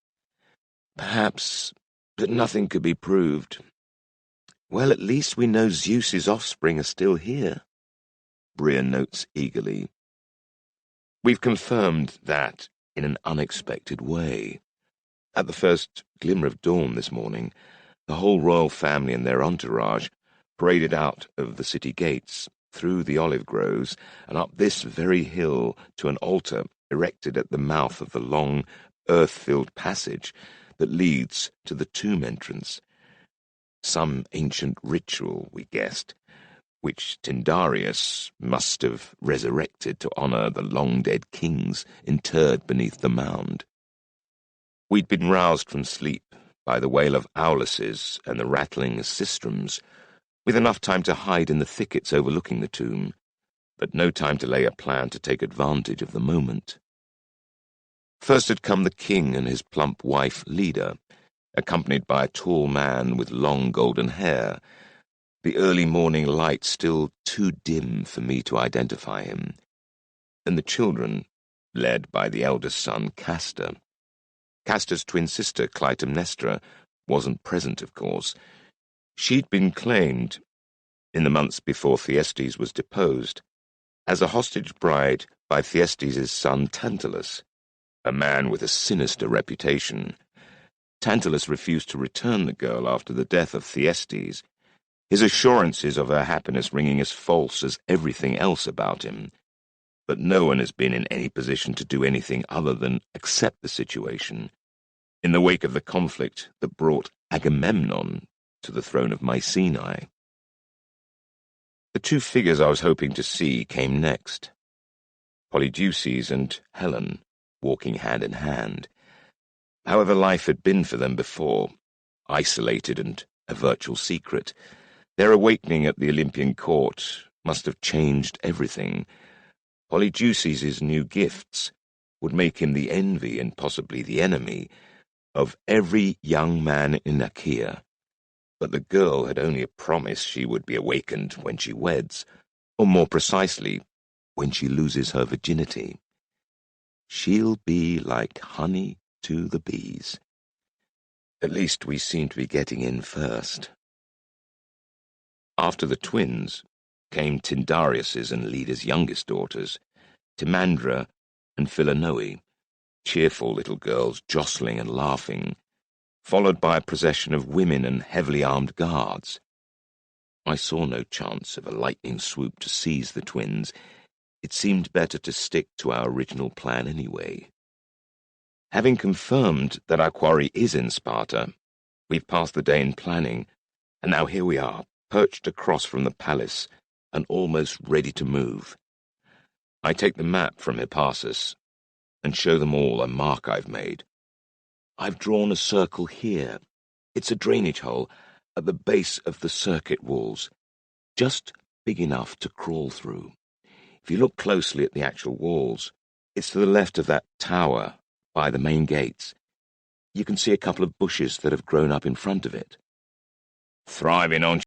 Perhaps, but nothing could be proved. Well, at least we know Zeus's offspring are still here, Rhea notes eagerly. We've confirmed that in an unexpected way. At the first glimmer of dawn this morning, the whole royal family and their entourage paraded out of the city gates, through the olive groves, and up this very hill to an altar erected at the mouth of the long, earth-filled passage that leads to the tomb entrance. Some ancient ritual, we guessed, which Tyndareus must have resurrected to honour the long-dead kings interred beneath the mound. We'd been roused from sleep by the wail of owluses and the rattling of sistrums, with enough time to hide in the thickets overlooking the tomb, but no time to lay a plan to take advantage of the moment. First had come the king and his plump wife, Leda, accompanied by a tall man with long golden hair, the early morning light still too dim for me to identify him, and the children, led by the eldest son, Castor. Castor's twin sister, Clytemnestra, wasn't present, of course. She'd been claimed, in the months before Thyestes was deposed, as a hostage bride by Thyestes' son Tantalus, a man with a sinister reputation. Tantalus refused to return the girl after the death of Thyestes, his assurances of her happiness ringing as false as everything else about him. But no one has been in any position to do anything other than accept the situation, in the wake of the conflict that brought Agamemnon to the throne of Mycenae. The two figures I was hoping to see came next, Polydeuces and Helen, walking hand in hand. However life had been for them before, isolated and a virtual secret, their awakening at the Olympian court must have changed everything. Polydeuces' new gifts would make him the envy and possibly the enemy of every young man in Achaea. But the girl had only a promise she would be awakened when she weds, or more precisely, when she loses her virginity. She'll be like honey to the bees. At least we seem to be getting in first. After the twins came Tyndareus' and Leda's youngest daughters, Timandra and Philonoe, cheerful little girls jostling and laughing, followed by a procession of women and heavily armed guards. I saw no chance of a lightning swoop to seize the twins. It seemed better to stick to our original plan anyway. Having confirmed that our quarry is in Sparta, we've passed the day in planning, and now here we are, perched across from the palace and almost ready to move. I take the map from Hippasus and show them all a mark I've made. I've drawn a circle here. It's a drainage hole at the base of the circuit walls, just big enough to crawl through. If you look closely at the actual walls, it's to the left of that tower by the main gates. You can see a couple of bushes that have grown up in front of it. Thriving on